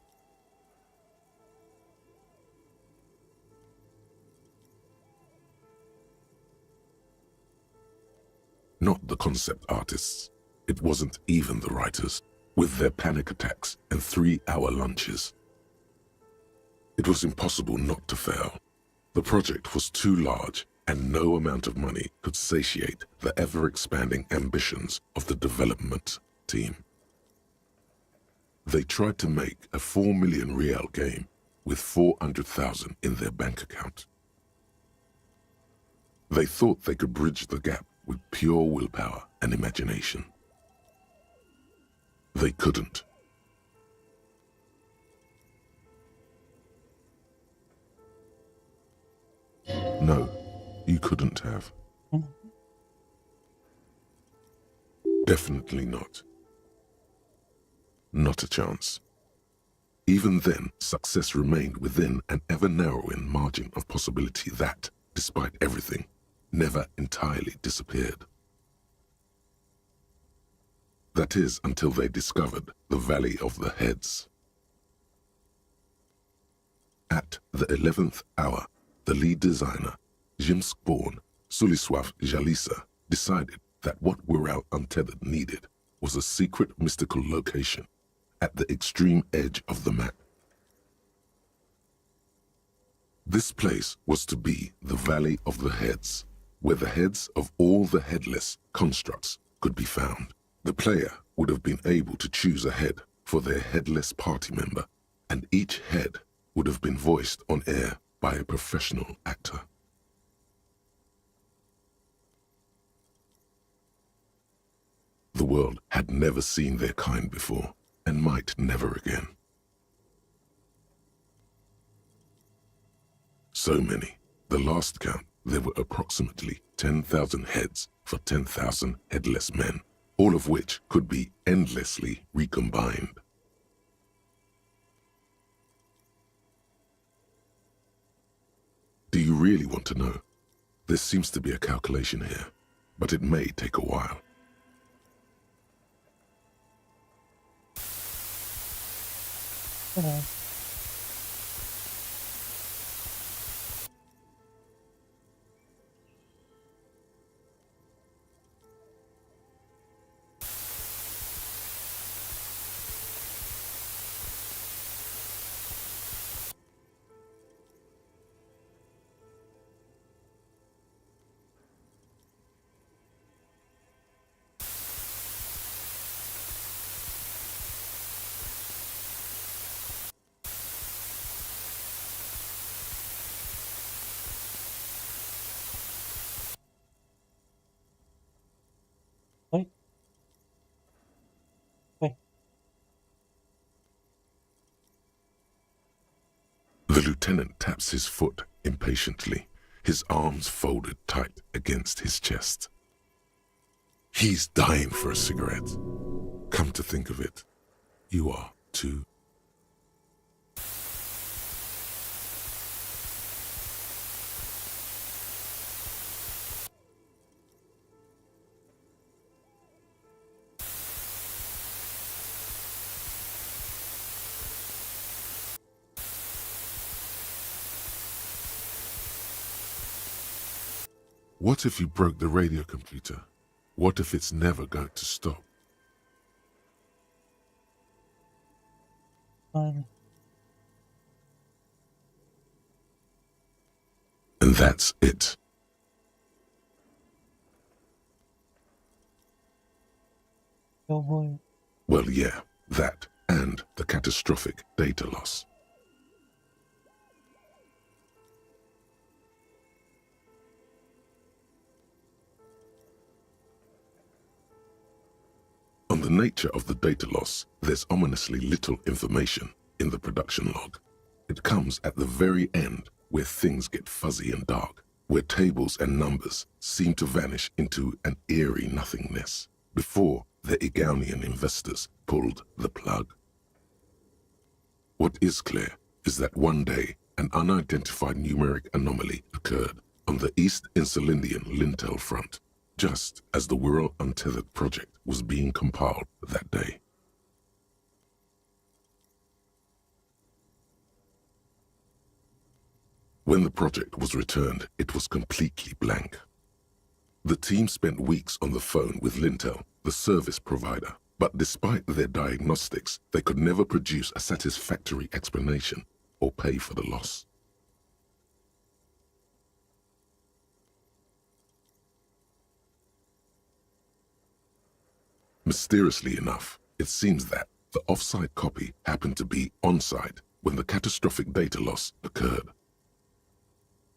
Not the concept artists. It wasn't even the writers, with their panic attacks and 3-hour lunches. It was impossible not to fail. The project was too large, and no amount of money could satiate the ever-expanding ambitions of the development team. They tried to make a 4 million Riyal game with 400,000 in their bank account. They thought they could bridge the gap with pure willpower and imagination. They couldn't. No, you couldn't have. Definitely not. Not a chance. Even then, success remained within an ever-narrowing margin of possibility that, despite everything, never entirely disappeared. That is, until they discovered the Valley of the Heads. At the 11th hour, the lead designer, Jimsk-born Suliswaf Jalisa, decided that what Wirral Untethered needed was a secret mystical location at the extreme edge of the map. This place was to be the Valley of the Heads, where the heads of all the headless constructs could be found. The player would have been able to choose a head for their headless party member, and each head would have been voiced on air by a professional actor. The world had never seen their kind before, and might never again. So many. The last count, there were approximately 10,000 heads for 10,000 headless men, all of which could be endlessly recombined. Do you really want to know? There seems to be a calculation here, but it may take a while. The lieutenant taps his foot impatiently, his arms folded tight against his chest. He's dying for a cigarette. Come to think of it, you are too. What if you broke the radio computer? What if it's never going to stop? Fine. And that's it. Oh boy. Well, yeah, that and the catastrophic data loss. On the nature of the data loss, there's ominously little information in the production log. It comes at the very end where things get fuzzy and dark, where tables and numbers seem to vanish into an eerie nothingness, before the Egonian investors pulled the plug. What is clear is that one day an unidentified numeric anomaly occurred on the East Insulindian lintel front, just as the Wirral Untethered project was being compiled that day. When the project was returned, it was completely blank. The team spent weeks on the phone with Lintel, the service provider, but despite their diagnostics, they could never produce a satisfactory explanation or pay for the loss. Mysteriously enough, it seems that the off-site copy happened to be on-site when the catastrophic data loss occurred.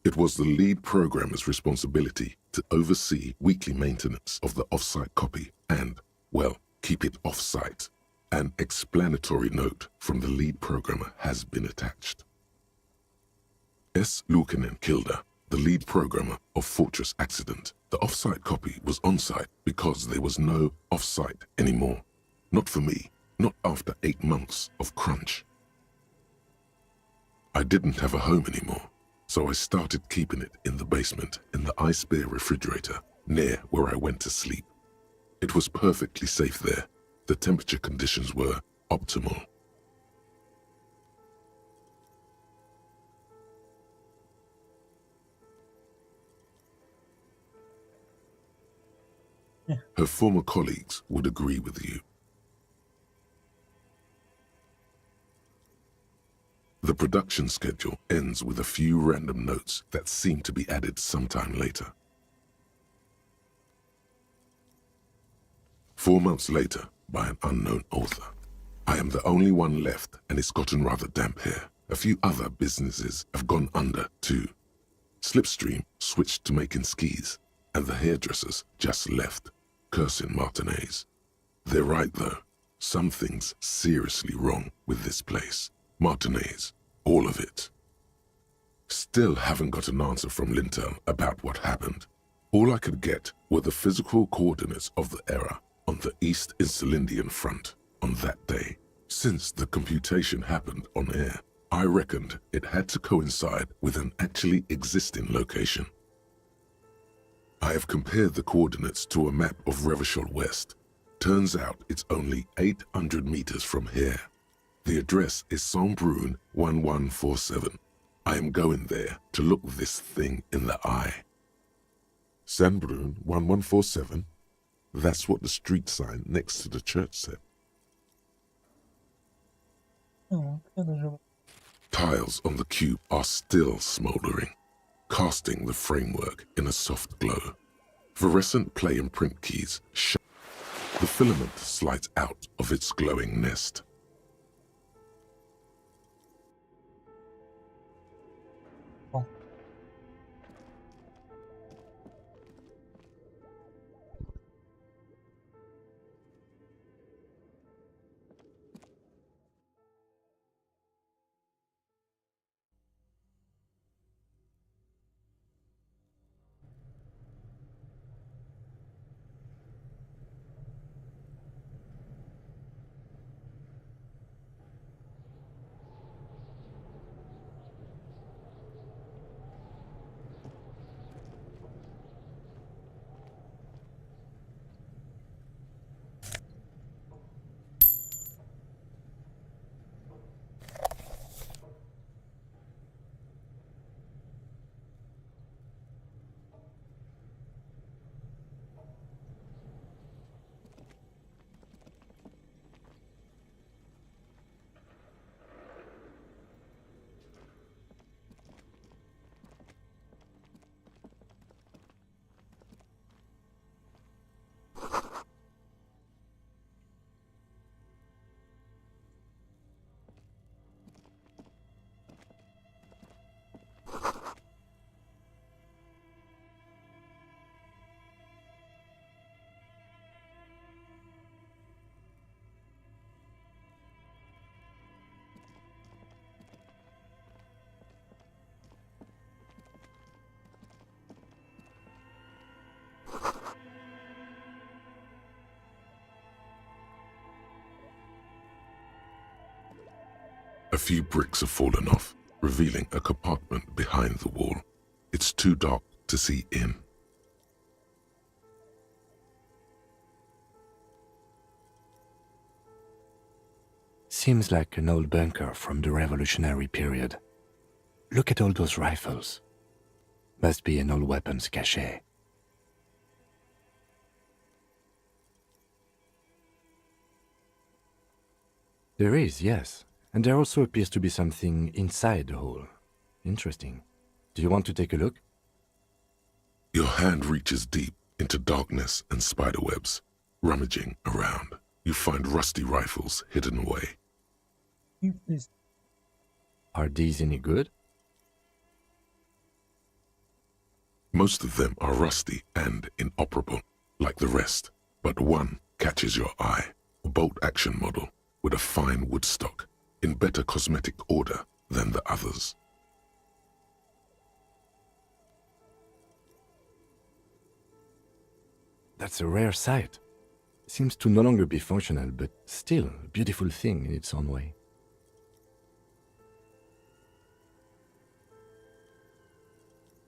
It was the lead programmer's responsibility to oversee weekly maintenance of the off-site copy and, well, keep it off-site. An explanatory note from the lead programmer has been attached. S. Luukinen Kilda, the lead programmer of Fortress Accident. The off-site copy was on-site because there was no off-site anymore. Not for me, not after 8 months of crunch. I didn't have a home anymore, so I started keeping it in the basement in the ice bear refrigerator near where I went to sleep. It was perfectly safe there. The temperature conditions were optimal. Her former colleagues would agree with you. The production schedule ends with a few random notes that seem to be added sometime later. 4 months later, by an unknown author. I am the only one left, and it's gotten rather damp here. A few other businesses have gone under too. Slipstream switched to making skis, and the hairdressers just left, cursing Martinez. They're right though. Something's seriously wrong with this place. Martinez, all of it. Still haven't got an answer from Lintel about what happened. All I could get were the physical coordinates of the error on the East Insulindian front on that day. Since the computation happened on air, I reckoned it had to coincide with an actually existing location. I have compared the coordinates to a map of Revachol West. Turns out it's only 800 meters from here. The address is Saint-Brun 1147. I am going there to look this thing in the eye. Saint-Brun 1147? That's what the street sign next to the church said. Tiles on the cube are still smoldering, casting the framework in a soft glow. Fluorescent play and print keys shine. The filament slides out of its glowing nest. A few bricks have fallen off, revealing a compartment behind the wall. It's too dark to see in. Seems like an old bunker from the revolutionary period. Look at all those rifles. Must be an old weapons cache. There is, yes. And there also appears to be something inside the hole. Interesting. Do you want to take a look? Your hand reaches deep into darkness and spiderwebs. Rummaging around, you find rusty rifles hidden away. Are these any good? Most of them are rusty and inoperable, like the rest, but one catches your eye. A bolt-action model with a fine wood stock, in better cosmetic order than the others. That's a rare sight. Seems to no longer be functional, but still a beautiful thing in its own way.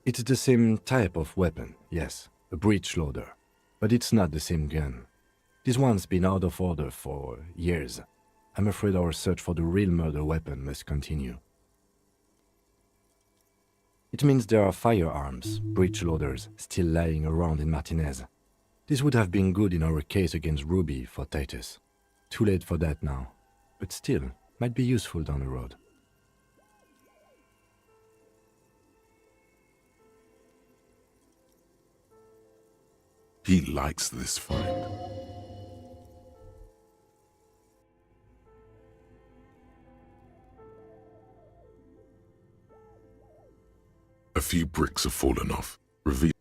It's the same type of weapon, yes, a breech loader, but it's not the same gun. This one's been out of order for years. I'm afraid our search for the real murder weapon must continue. It means there are firearms, breech loaders, still lying around in Martinez. This would have been good in our case against Ruby for Titus. Too late for that now, but still, might be useful down the road. He likes this find. A few bricks have fallen off, revealing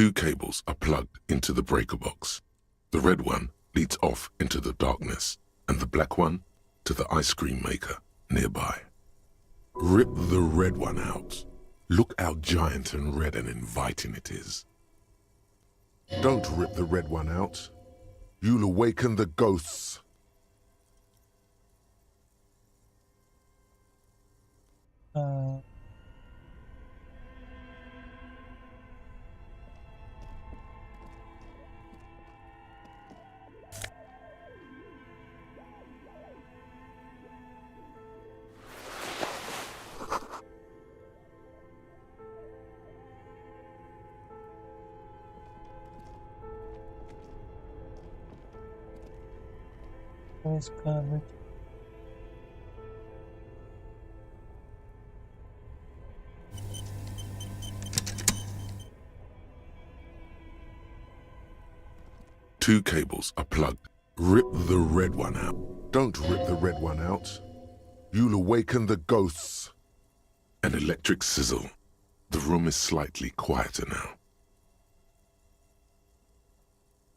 two cables are plugged into the breaker box. The red one leads off into the darkness, and the black one to the ice cream maker nearby. Rip the red one out. Look how giant and red and inviting it is. Don't rip the red one out. You'll awaken the ghosts. Two cables are plugged. Rip the red one out. Don't rip the red one out. You'll awaken the ghosts. An electric sizzle. The room is slightly quieter now.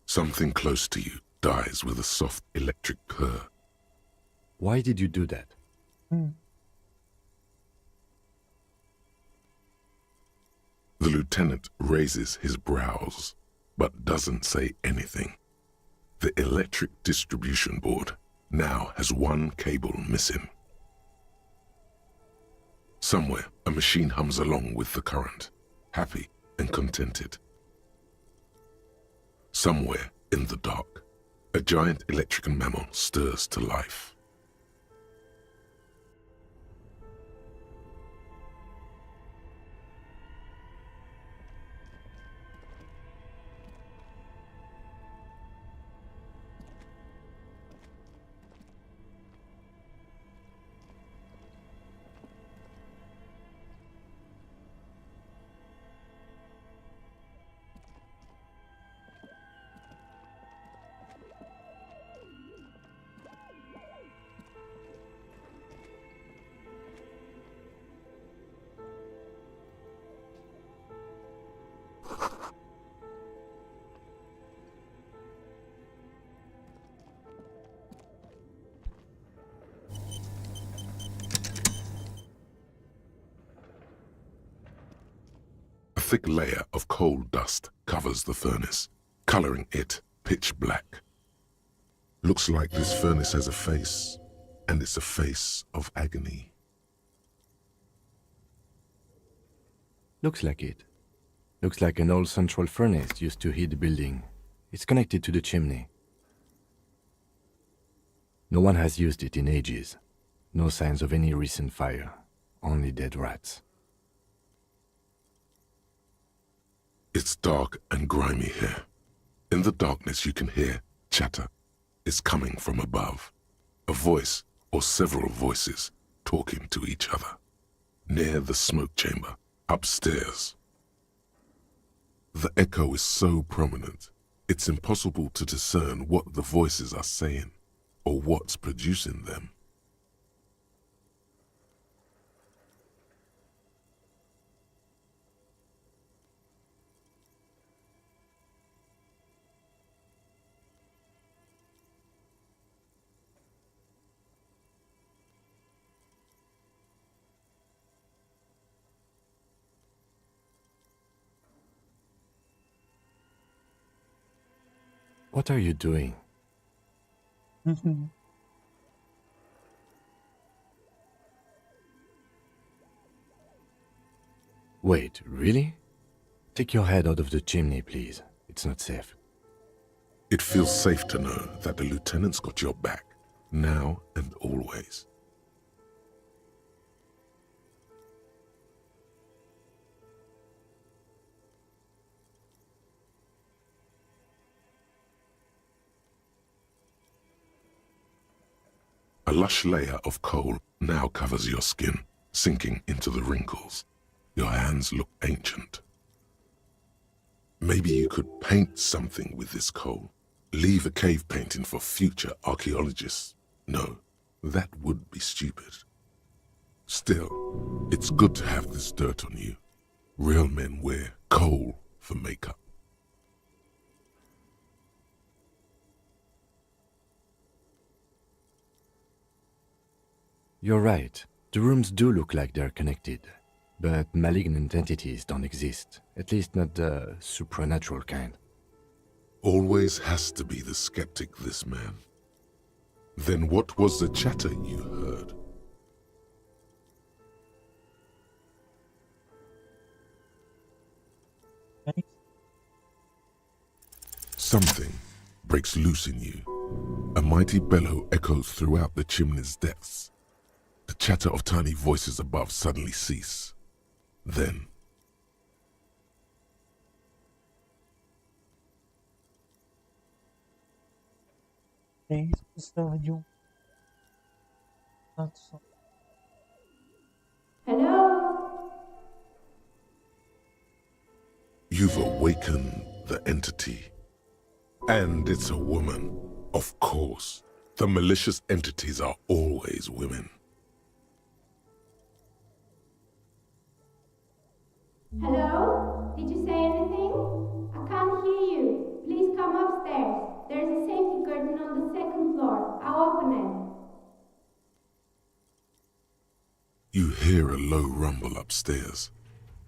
Something close to you dies with a soft electric purr. Why did you do that? The lieutenant raises his brows, but doesn't say anything. The electric distribution board now has one cable missing. Somewhere, a machine hums along with the current, happy and contented. Somewhere in the dark, a giant electrical mammal stirs to life. thick layer of coal dust covers the furnace, coloring it pitch black. Looks like this furnace has a face, and it's a face of agony. Looks like it. Looks like an old central furnace used to heat the building. It's connected to the chimney. No one has used it in ages. No signs of any recent fire. Only dead rats. It's dark and grimy here. In the darkness you can hear chatter. It's coming from above. A voice or several voices talking to each other. Near the smoke chamber, upstairs. The echo is so prominent, it's impossible to discern what the voices are saying or what's producing them. What are you doing? Wait, really? Take your head out of the chimney, please. It's not safe. It feels safe to know that the lieutenant's got your back, now and always. A lush layer of coal now covers your skin, sinking into the wrinkles. Your hands look ancient. Maybe you could paint something with this coal. Leave a cave painting for future archaeologists. No, that would be stupid. Still, it's good to have this dirt on you. Real men wear coal for makeup. You're right. The rooms do look like they're connected. But malignant entities don't exist. At least not the supernatural kind. Always has to be the skeptic, this man. Then what was the chatter you heard? Something breaks loose in you. A mighty bellow echoes throughout the chimney's depths. The chatter of tiny voices above suddenly cease. Then, Hello? you've awakened the entity. And it's a woman, of course. The malicious entities are always women. Hello? Did you say anything? I can't hear you. Please come upstairs. There's a safety curtain on the second floor. I'll open it. You hear a low rumble upstairs,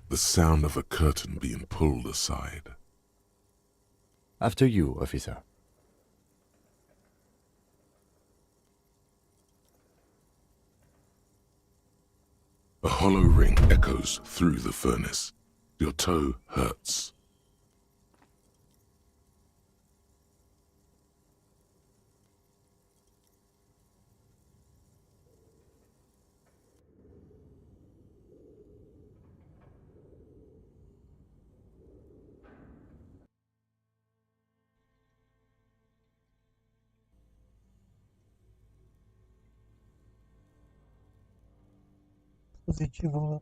the sound of a curtain being pulled aside. After you, officer. A hollow ring echoes through the furnace. Your toe hurts. Positivo.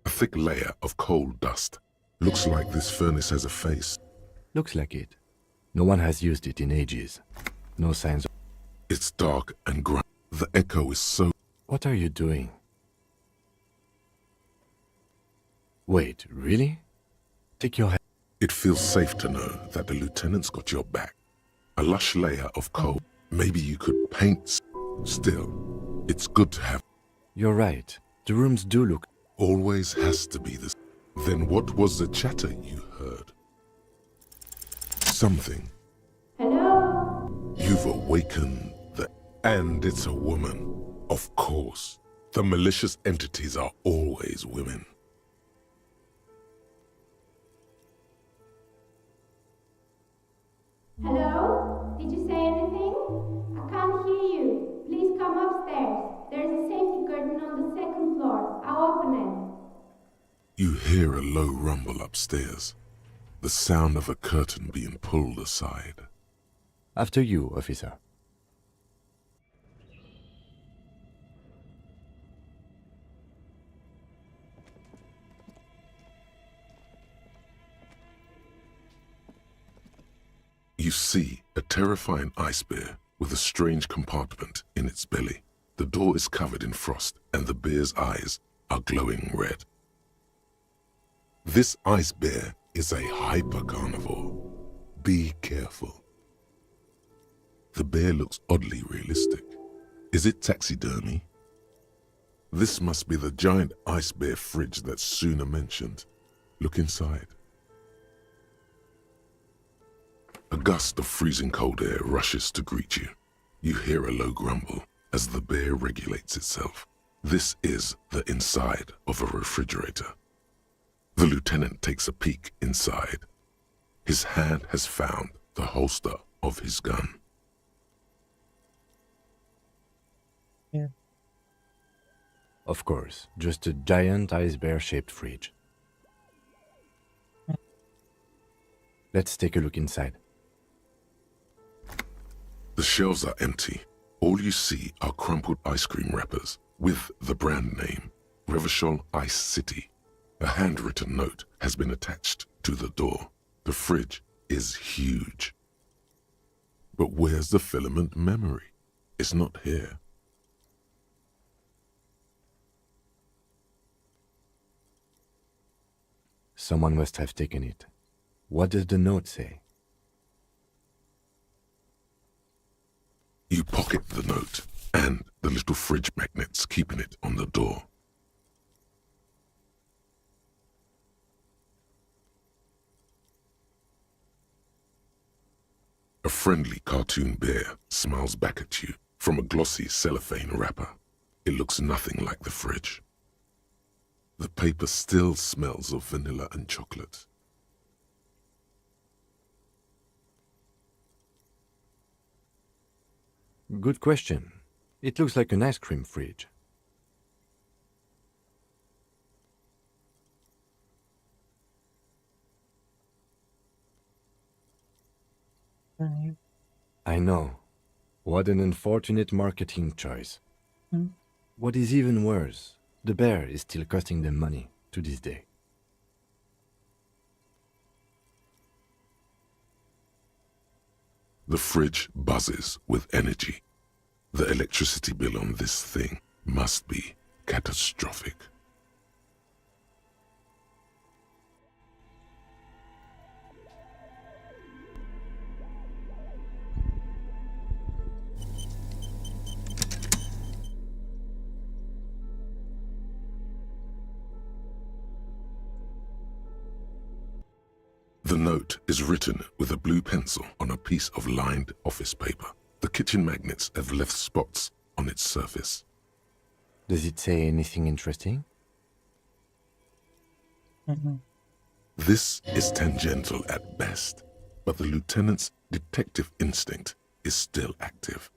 A thick layer of coal dust. Looks like this furnace has a face. Looks like it. No one has used it in ages. No signs of... It's dark and grimy. The echo is so... What are you doing? Wait, really? Take your head... It feels safe to know that the lieutenant's got your back. A lush layer of coal. Maybe you could paint. Still, it's good to have. You're right. The rooms do look. Always has to be this. Then what was the chatter you heard? Something. Hello? You've awakened the. And it's a woman. Of course. The malicious entities are always women. Hello? Did you say anything? I can't hear you. Please come upstairs. There's a safety curtain on the second floor. I'll open it. You hear a low rumble upstairs. The sound of a curtain being pulled aside. After you, officer. You see a terrifying ice bear with a strange compartment in its belly. The door is covered in frost and the bear's eyes are glowing red. This ice bear is a hyper carnivore. Be careful. The bear looks oddly realistic. Is it taxidermy? This must be the giant ice bear fridge that Suna mentioned. Look inside. A gust of freezing cold air rushes to greet you. You hear a low grumble as the bear regulates itself. This is the inside of a refrigerator. The lieutenant takes a peek inside. His hand has found the holster of his gun. Yeah. Of course, just a giant ice bear-shaped fridge. Let's take a look inside. The shelves are empty. All you see are crumpled ice cream wrappers with the brand name, Revachol Ice City. A handwritten note has been attached to the door. The fridge is huge. But where's the filament memory? It's not here. Someone must have taken it. What does the note say? You pocket the note and the little fridge magnets keeping it on the door. A friendly cartoon bear smiles back at you from a glossy cellophane wrapper. It looks nothing like the fridge. The paper still smells of vanilla and chocolate. Good question. It looks like an ice cream fridge. I know. What an unfortunate marketing choice. What is even worse, the bear is still costing them money to this day. The fridge buzzes with energy. The electricity bill on this thing must be catastrophic. The note is written with a blue pencil on a piece of lined office paper. The kitchen magnets have left spots on its surface. Does it say anything interesting? This is tangential at best, but the lieutenant's detective instinct is still active.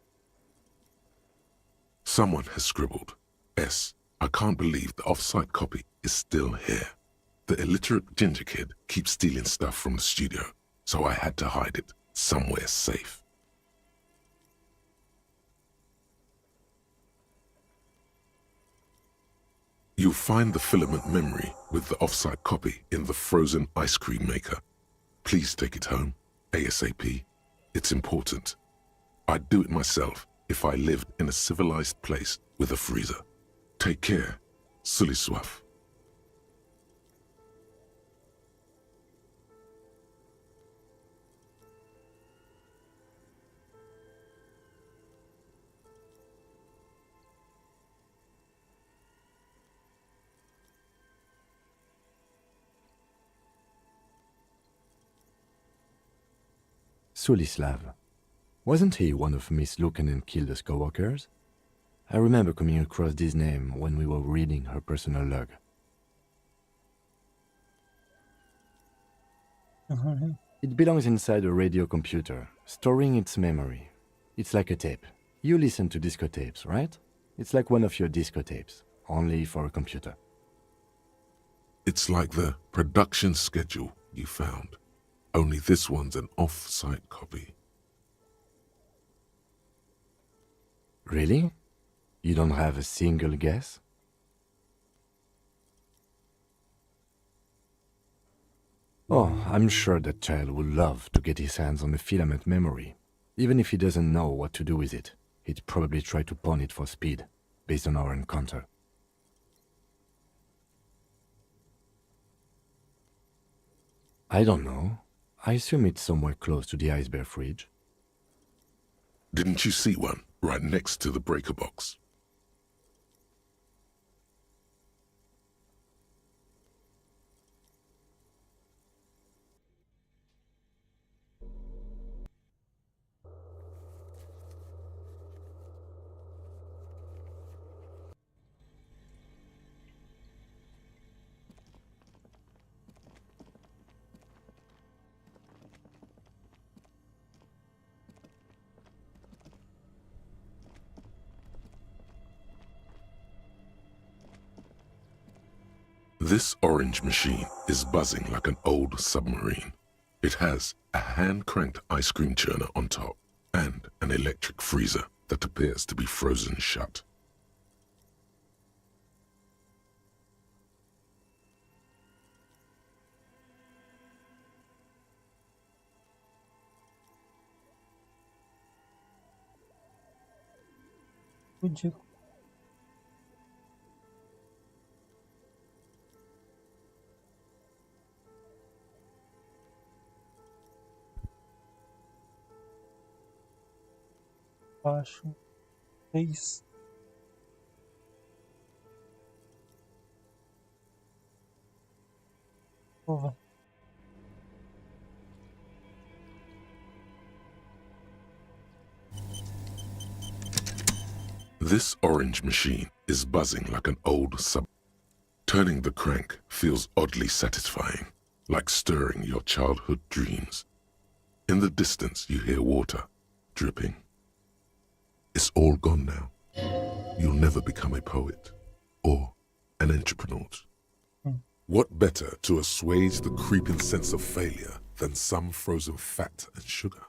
Someone has scribbled, S. I can't believe the off-site copy is still here. The illiterate ginger kid keeps stealing stuff from the studio, so I had to hide it somewhere safe. You'll find the filament memory with the off-site copy in the frozen ice cream maker. Please take it home, ASAP. It's important. I'd do it myself if I lived in a civilized place with a freezer. Take care. Sully soif. Sulislav. Wasn't he one of Miss Lukanen-Kilde's co-workers? I remember coming across this name when we were reading her personal log. It belongs inside a radio computer, storing its memory. It's like a tape. You listen to disco tapes, right? It's like one of your disco tapes, only for a computer. It's like the production schedule you found, only this one's an off-site copy. Really? You don't have a single guess? Oh, I'm sure that child would love to get his hands on a filament memory. Even if he doesn't know what to do with it, he'd probably try to pawn it for speed, based on our encounter. I don't know. I assume it's somewhere close to the ice bear fridge. Didn't you see one right next to the breaker box? This orange machine is buzzing like an old submarine. It has a hand-cranked ice cream churner on top and an electric freezer that appears to be frozen shut. Would you? Baixo, 6. Over. This orange machine is buzzing like an old sub. Turning the crank feels oddly satisfying, like stirring your childhood dreams. In the distance you hear water dripping. It's all gone now. You'll never become a poet or an entrepreneur. What better to assuage the creeping sense of failure than some frozen fat and sugar?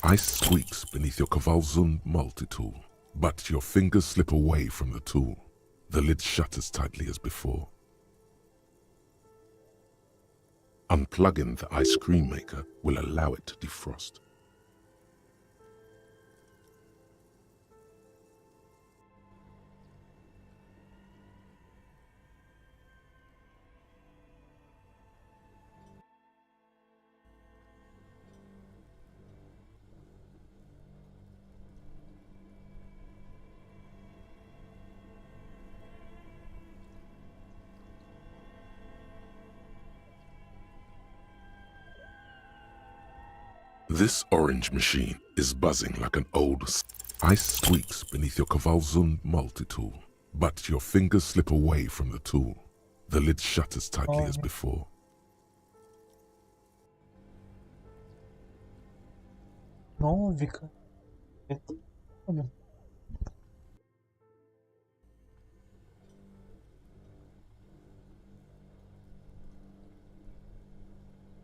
Ice squeaks beneath your Kvalsund multi-tool, but your fingers slip away from the tool. The lid shutters tightly as before. Unplugging the ice cream maker will allow it to defrost. This orange machine is buzzing like an old ice squeaks beneath your Kvalsund multi-tool, but your fingers slip away from the tool. The lid shutters tightly as before. Новика.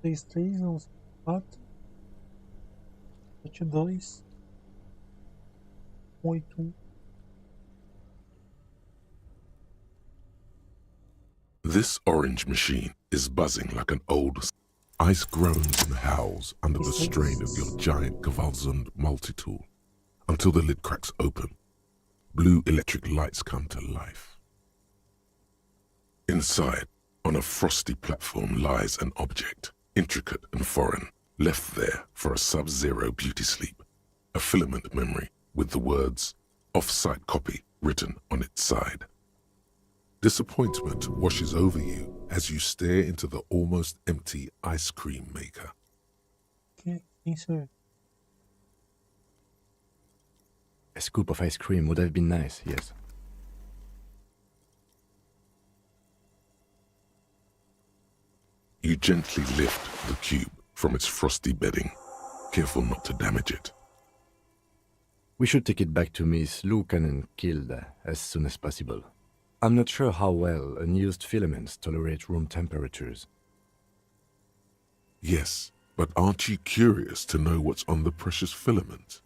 Três, 11, 4, 7, 2, 8. This orange machine is buzzing like an old ice groans and howls under the strain of your giant Kvalsund multi-tool until the lid cracks open. Blue electric lights come to life. Inside, on a frosty platform, lies an object, intricate and foreign, left there for a sub-zero beauty sleep, a filament memory with the words off-site copy written on its side. Disappointment washes over you as you stare into the almost empty ice cream maker. Insert. A scoop of ice cream would have been nice, yes. You gently lift the cube from its frosty bedding, careful not to damage it. We should take it back to Miss Kilde as soon as possible. I'm not sure how well unused filaments tolerate room temperatures. Yes, but aren't you curious to know what's on the precious filament?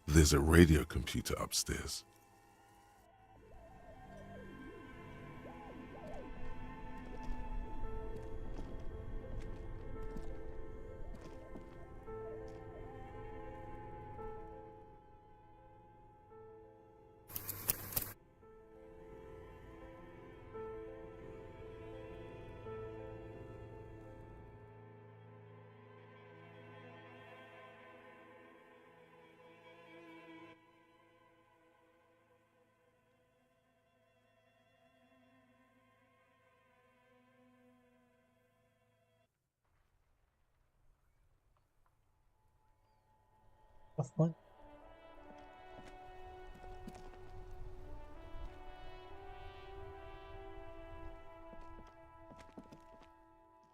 There's a radio computer upstairs. Fun.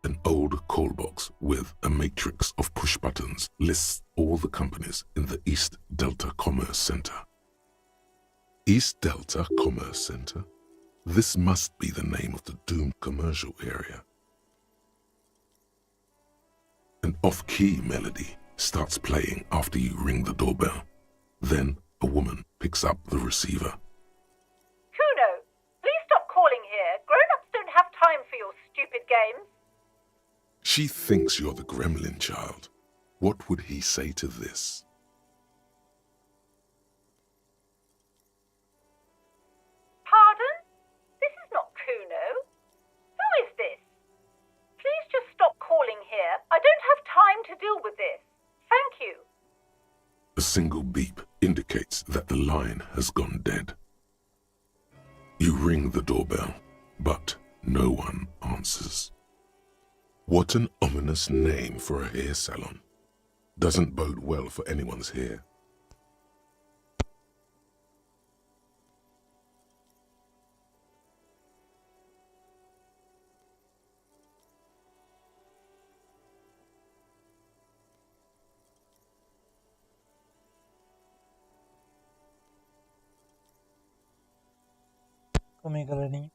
An old call box with a matrix of push buttons lists all the companies in the East Delta Commerce Center. East Delta Commerce Center? This must be the name of the doomed commercial area. An off-key melody starts playing after you ring the doorbell. Then a woman picks up the receiver. Kuno, please stop calling here. Grown-ups don't have time for your stupid games. She thinks you're the gremlin child. What would he say to this? Pardon? This is not Kuno. Who is this? Please just stop calling here. I don't have time to deal with this. Thank you. A single beep indicates that the line has gone dead. You ring the doorbell, but no one answers. What an ominous name for a hair salon. Doesn't bode well for anyone's hair. Calma aí, galerinha.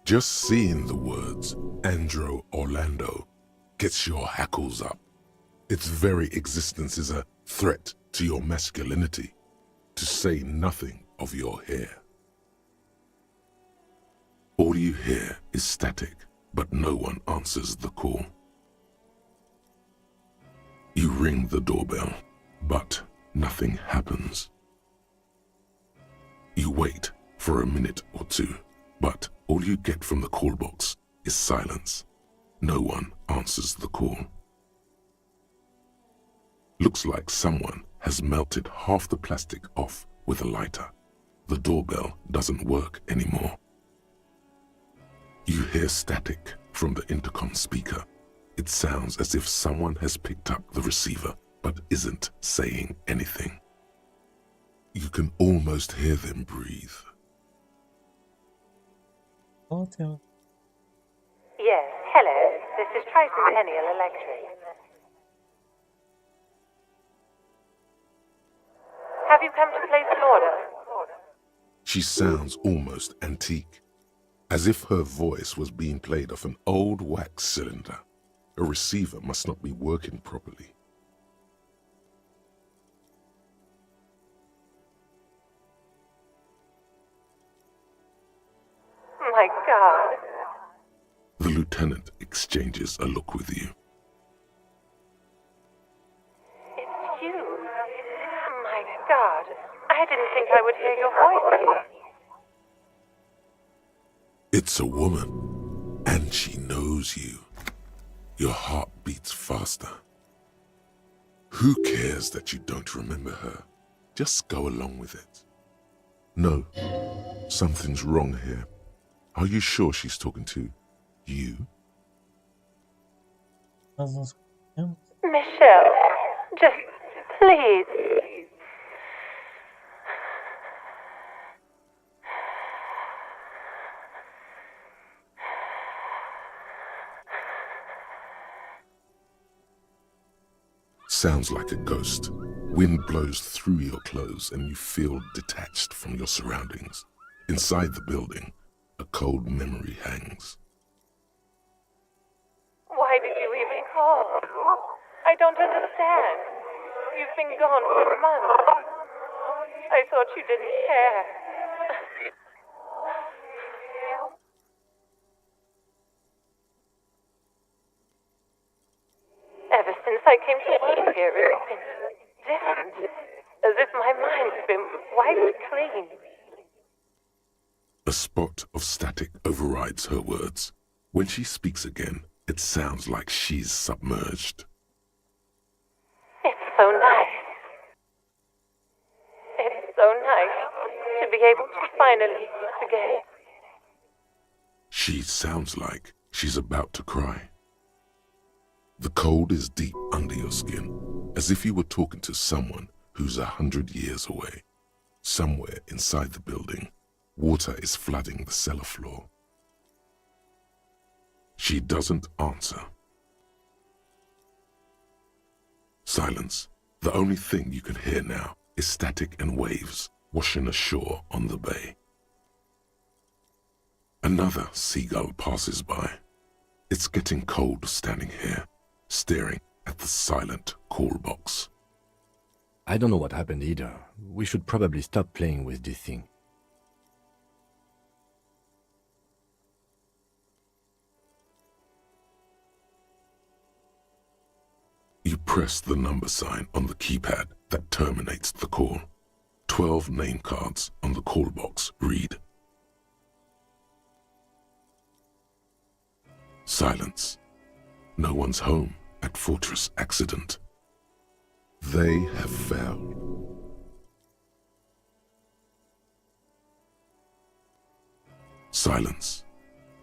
Just seeing the words Andro Orlando gets your hackles up. Its very existence is a threat to your masculinity, to say nothing of your hair. All you hear is static, but no one answers the call. You ring the doorbell, but nothing happens. You wait for a minute or two, but all you get from the call box is silence. No one answers the call. Looks like someone has melted half the plastic off with a lighter. The doorbell doesn't work anymore. You hear static from the intercom speaker. It sounds as if someone has picked up the receiver but isn't saying anything. You can almost hear them breathe. Yes, hello. This is Tricentennial Electric. Have you come to place an order? She sounds almost antique, as if her voice was being played off an old wax cylinder. A receiver must not be working properly. lieutenant exchanges a look with you. It's you. My God, I didn't think I would hear your voice here. It's a woman, and she knows you. Your heart beats faster. Who cares that you don't remember her? Just go along with it. No, something's wrong here. Are you sure she's talking to you? Michelle, just please. Sounds like a ghost. Wind blows through your clothes and you feel detached from your surroundings. Inside the building, a cold memory hangs. Why did you even call? I don't understand. You've been gone for months. I thought you didn't care. Ever since I came to work here, it's been different. As if my mind's been wiped clean. A spot of static overrides her words. When she speaks again, it sounds like she's submerged. It's so nice. It's so nice to be able to finally meet again. She sounds like she's about to cry. The cold is deep under your skin, as if you were talking to someone who's 100 years away. Somewhere inside the building, water is flooding the cellar floor. She doesn't answer. Silence. The only thing you can hear now is static and waves washing ashore on the bay. Another seagull passes by. It's getting cold standing here, staring at the silent call box. I don't know what happened either. We should probably stop playing with this thing. You press the number sign on the keypad that terminates the call. 12 name cards on the call box read. Silence. No one's home at Fortress Accident. They have failed. Silence.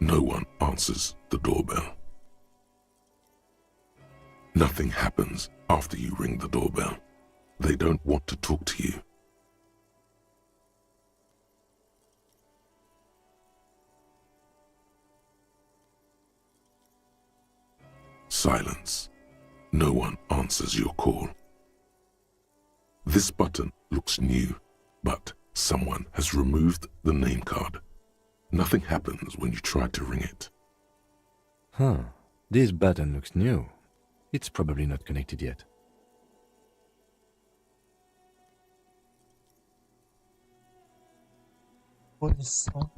No one answers the doorbell. Nothing happens after you ring the doorbell. They don't want to talk to you. Silence. No one answers your call. This button looks new, but someone has removed the name card. Nothing happens when you try to ring it. Huh. This button looks new. It's probably not connected yet. Posição.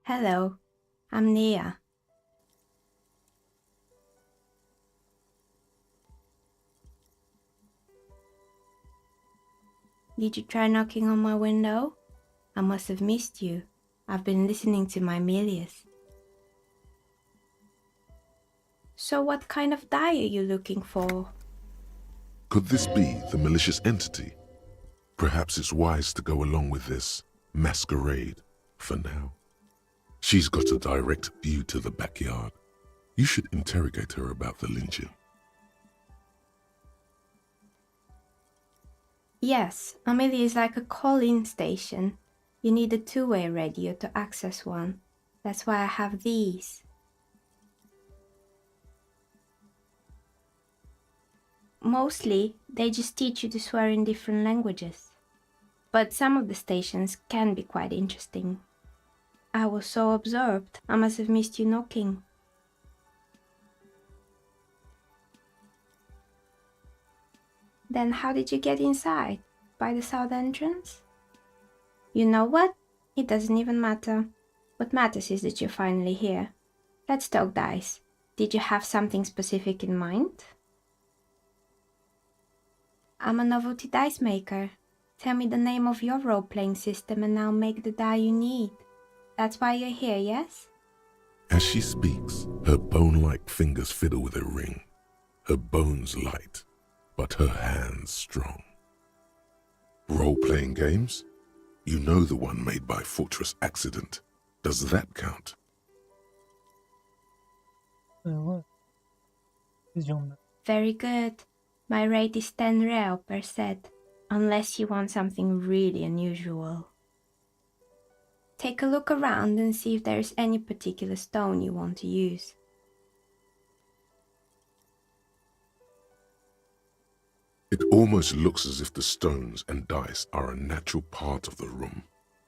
Hello, I'm Nia. Did you try knocking on my window? I must have missed you. I've been listening to my Milius. So what kind of die are you looking for? Could this be the malicious entity? Perhaps it's wise to go along with this masquerade for now. She's got a direct view to the backyard. You should interrogate her about the lynching. Yes, Amelia is like a call-in station. You need a two-way radio to access one. That's why I have these. Mostly, they just teach you to swear in different languages. But some of the stations can be quite interesting. I was so absorbed, I must have missed you knocking. Then how did you get inside? By the south entrance? You know what? It doesn't even matter. What matters is that you're finally here. Let's talk dice. Did you have something specific in mind? I'm a novelty dice maker. Tell me the name of your role-playing system and I'll make the die you need. That's why you're here, yes? As she speaks, her bone-like fingers fiddle with a ring. Her bones light, but her hands strong. Role-playing games? You know the one made by Fortress Accident. Does that count? Very good. My rate is 10 real per set, unless you want something really unusual. Take a look around and see if there is any particular stone you want to use. It almost looks as if the stones and dice are a natural part of the room,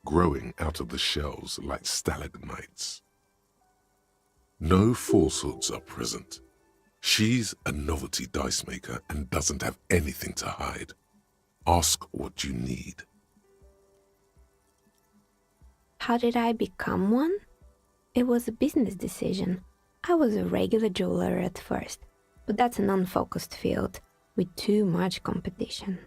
growing out of the shells like stalagmites. No falsehoods are present. She's a novelty dice maker and doesn't have anything to hide. Ask what you need. How did I become one? It was a business decision. I was a regular jeweler at first, but that's an unfocused field with too much competition.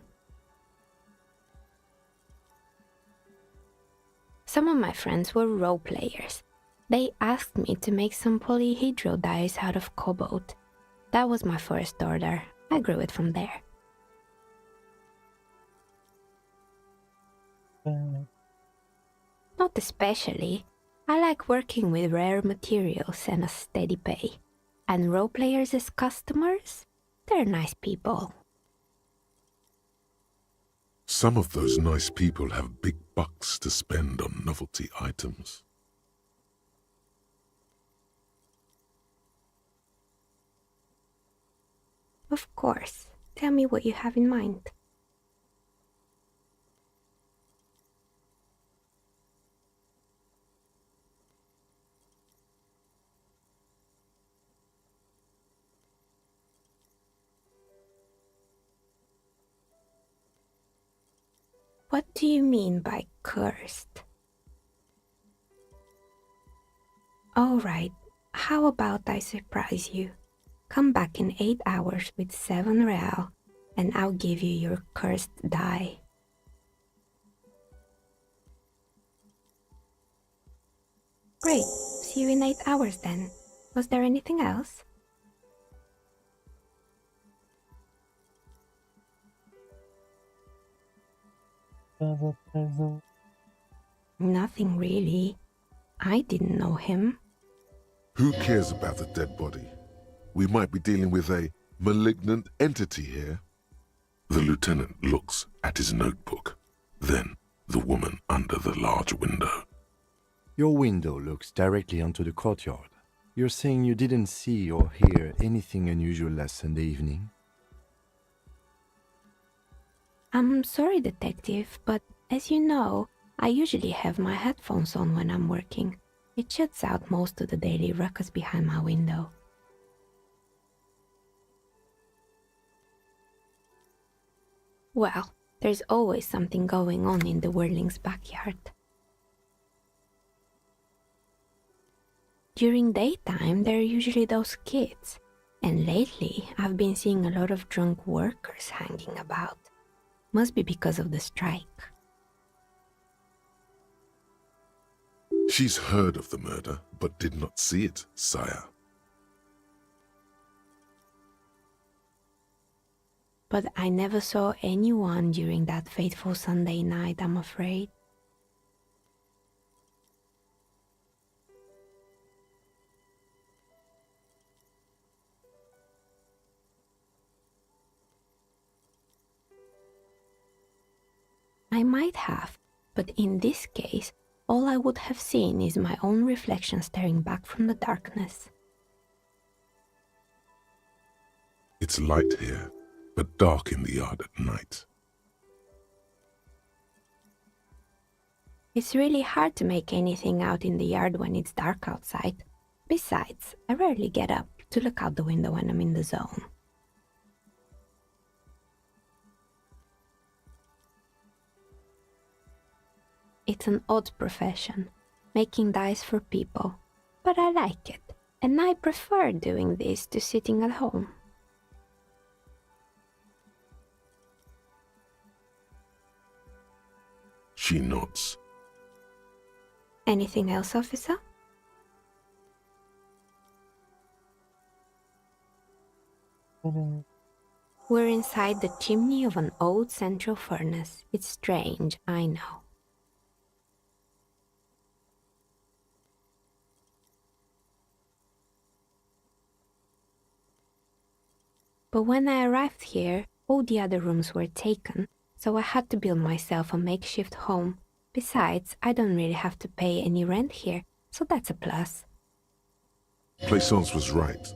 Some of my friends were role players. They asked me to make some polyhedral dice out of cobalt. That was my first order. I grew it from there. Not especially. I like working with rare materials and a steady pay. And role players as customers? They're nice people. Some of those nice people have big bucks to spend on novelty items. Of course. Tell me what you have in mind. What do you mean by cursed? All right, how about I surprise you? Come back in 8 hours with 7 real, and I'll give you your cursed die. Great, see you in 8 hours then. Was there anything else? Nothing really. I didn't know him. Who cares about the dead body? We might be dealing with a malignant entity here. The lieutenant looks at his notebook, then the woman under the large window. Your window looks directly onto the courtyard. You're saying you didn't see or hear anything unusual last Sunday evening? I'm sorry, detective, but as you know, I usually have my headphones on when I'm working. It shuts out most of the daily ruckus behind my window. Well, there's always something going on in the Whirling's backyard. During daytime, there are usually those kids. And lately, I've been seeing a lot of drunk workers hanging about. Must be because of the strike. She's heard of the murder, but did not see it, sire. But I never saw anyone during that fateful Sunday night, I'm afraid. I might have, but in this case, all I would have seen is my own reflection staring back from the darkness. It's light here, but dark in the yard at night. It's really hard to make anything out in the yard when it's dark outside. Besides, I rarely get up to look out the window when I'm in the zone. It's an odd profession, making dice for people, but I like it, and I prefer doing this to sitting at home. She nods. Anything else, officer? We're inside the chimney of an old central furnace. It's strange, I know. But when I arrived here, all the other rooms were taken, so I had to build myself a makeshift home. Besides, I don't really have to pay any rent here, so that's a plus. Plaisance was right.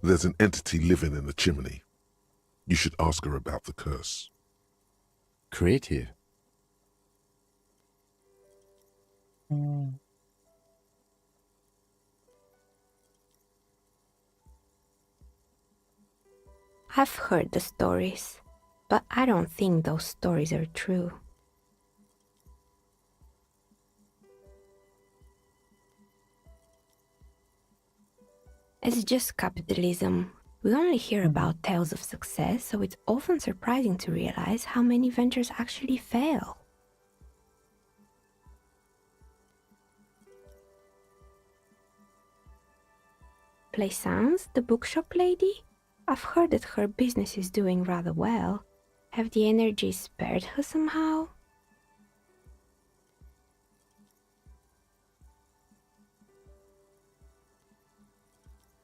There's an entity living in the chimney. You should ask her about the curse. Creative. I've heard the stories, but I don't think those stories are true. It's just capitalism. We only hear about tales of success, so it's often surprising to realize how many ventures actually fail. Plaisance, the bookshop lady? I've heard that her business is doing rather well. Have the energy spared her somehow?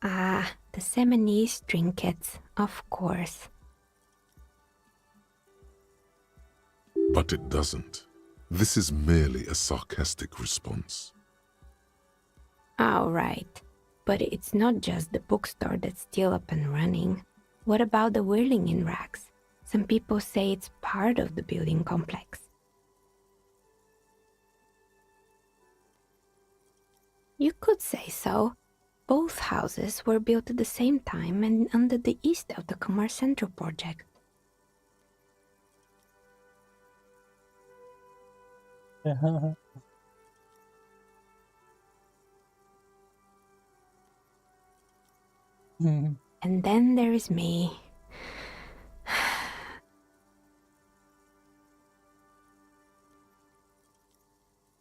Ah, the Seminese trinkets, of course. But it doesn't. This is merely a sarcastic response. All right. But it's not just the bookstore that's still up and running. What about the whirling in rags? Some people say it's part of the building complex. You could say so. Both houses were built at the same time and under the east of the Commerce Central project. And then there is me.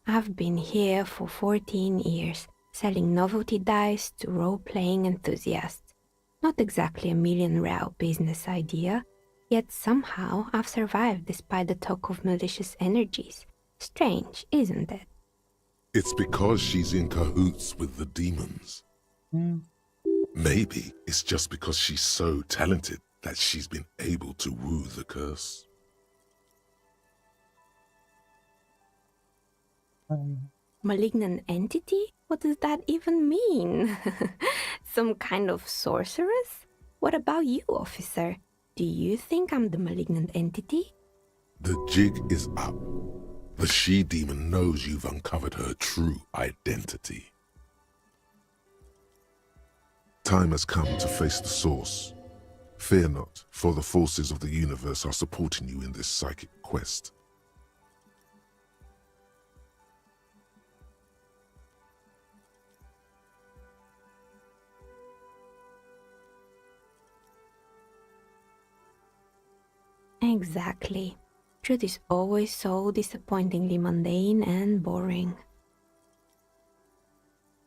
I've been here for 14 years, selling novelty dice to role-playing enthusiasts. Not exactly a million-real business idea, yet somehow I've survived despite the talk of malicious energies. Strange, isn't it? It's because she's in cahoots with the demons. Maybe it's just because she's so talented that she's been able to woo the curse. Malignant entity? What does that even mean? Some kind of sorceress? What about you, officer? Do you think I'm the malignant entity? The jig is up. The she-demon knows you've uncovered her true identity. Time has come to face the source. Fear not, for the forces of the universe are supporting you in this psychic quest. Exactly. Truth is always so disappointingly mundane and boring.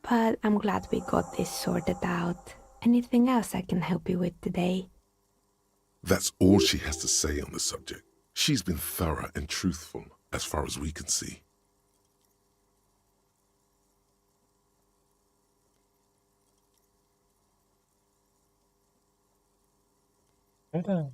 But I'm glad we got this sorted out. Anything else I can help you with today? That's all she has to say on the subject. She's been thorough and truthful, as far as we can see. Verdade.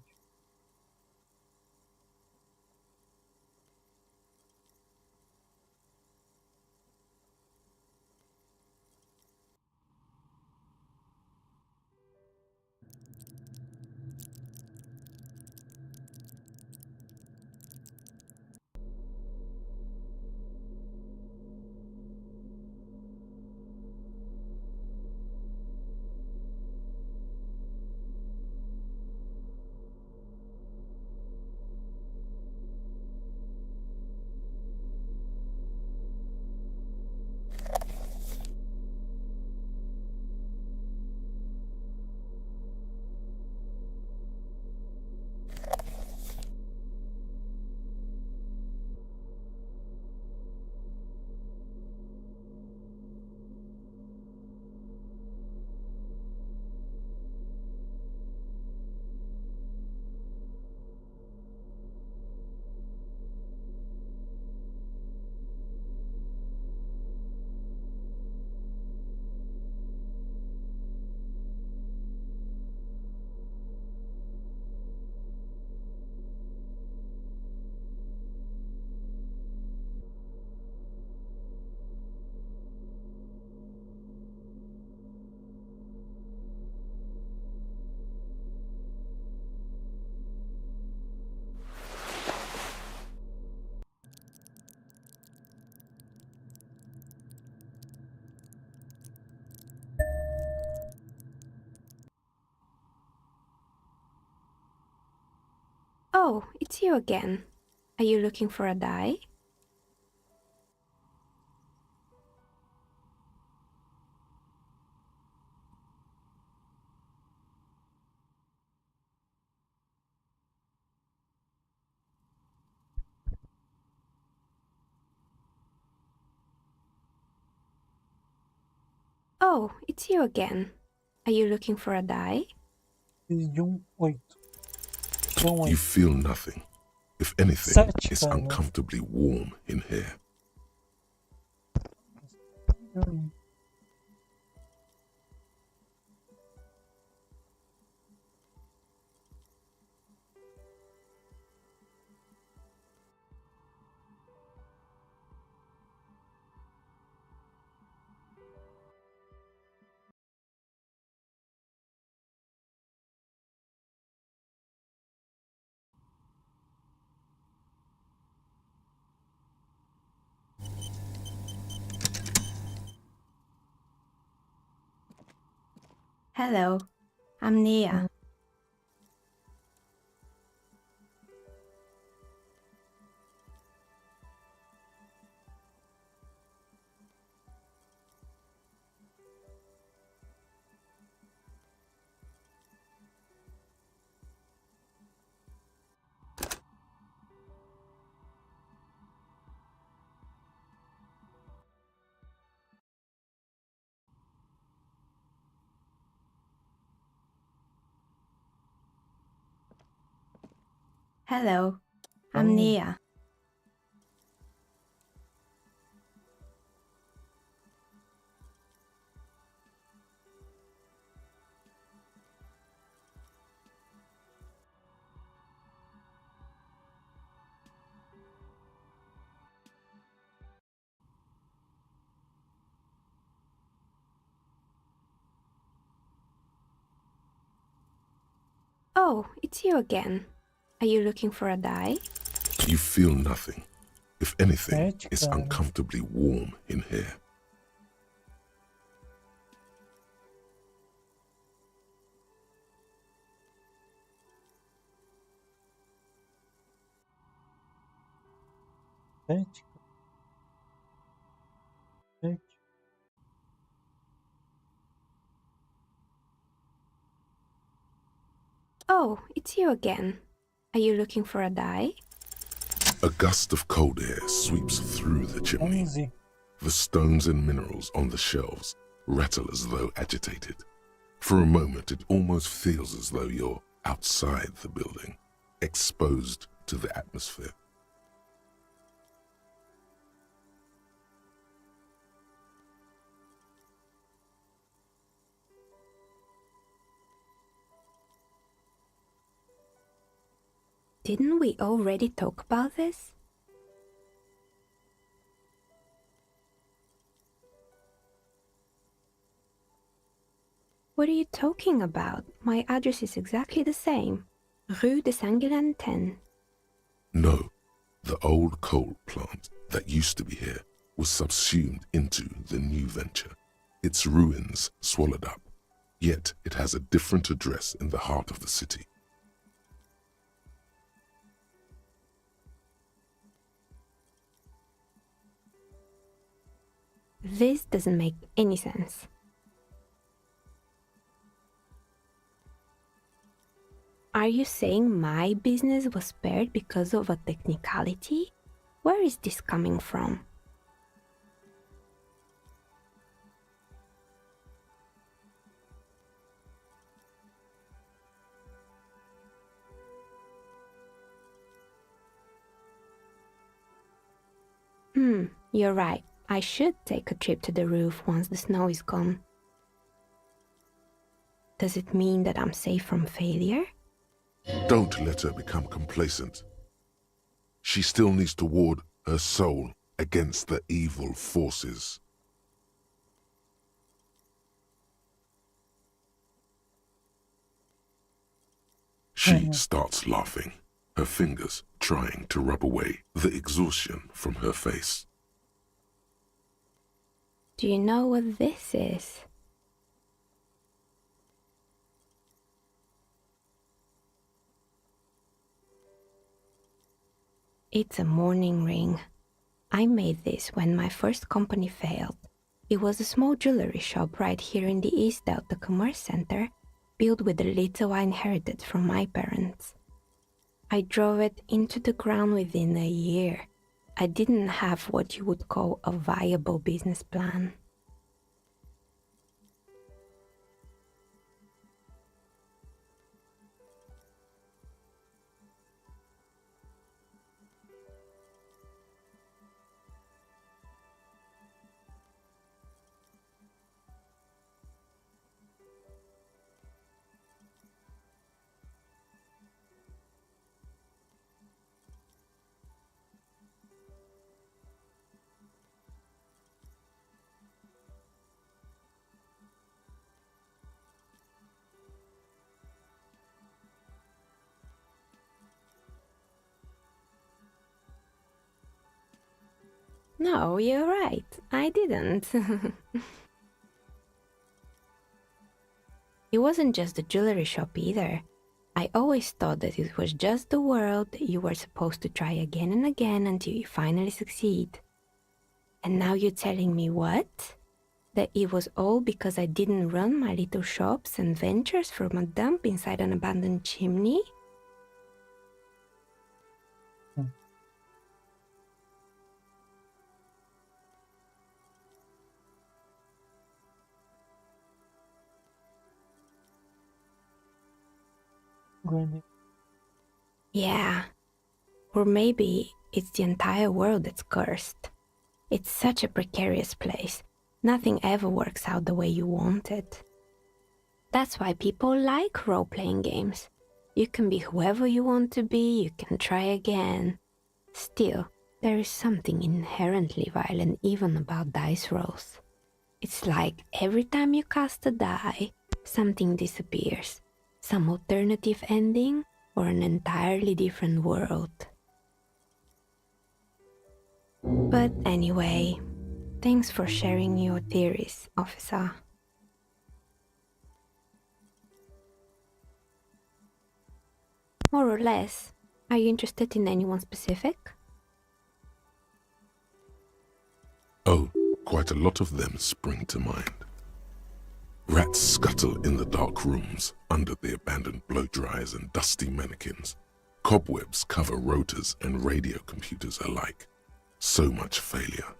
Oh, it's you again. Are you looking for a die? Oh, it's you again. Are you looking for a die? You feel nothing. If anything, it's uncomfortably warm in here. Hello, I'm Nia. Hello, I'm Nia. Oh, it's you again. Are you looking for a die? You feel nothing. If anything, it's uncomfortably warm in here. Oh, it's you again. Are you looking for a die? A gust of cold air sweeps through the chimney. The stones and minerals on the shelves rattle as though agitated. For a moment, it almost feels as though you're outside the building, exposed to the atmosphere. Didn't we already talk about this? What are you talking about? My address is exactly the same. Rue de Saint-Guilain 10. No, the old coal plant that used to be here was subsumed into the new venture. Its ruins swallowed up, yet it has a different address in the heart of the city. This doesn't make any sense. Are you saying my business was spared because of a technicality? Where is this coming from? You're right. I should take a trip to the roof once the snow is gone. Does it mean that I'm safe from failure? Don't let her become complacent. She still needs to ward her soul against the evil forces. She starts laughing, her fingers trying to rub away the exhaustion from her face. Do you know what this is? It's a mourning ring. I made this when my first company failed. It was a small jewelry shop right here in the East Delta Commerce Center, built with the little I inherited from my parents. I drove it into the ground within a year. I didn't have what you would call a viable business plan. No, you're right. I didn't. It wasn't just the jewelry shop either. I always thought that it was just the world that you were supposed to try again and again until you finally succeed. And now you're telling me what? That it was all because I didn't run my little shops and ventures from a dump inside an abandoned chimney? Grande. Yeah. Or maybe it's the entire world that's cursed. It's such a precarious place. Nothing ever works out the way you want it. That's why people like role-playing games. You can be whoever you want to be, you can try again. Still, there is something inherently violent even about dice rolls. It's like every time you cast a die, something disappears. Some alternative ending or an entirely different world. But anyway, thanks for sharing your theories, officer. More or less, are you interested in anyone specific? Oh, quite a lot of them spring to mind. Rats scuttle in the dark rooms under the abandoned blow dryers and dusty mannequins. Cobwebs cover rotors and radio computers alike. So much failure.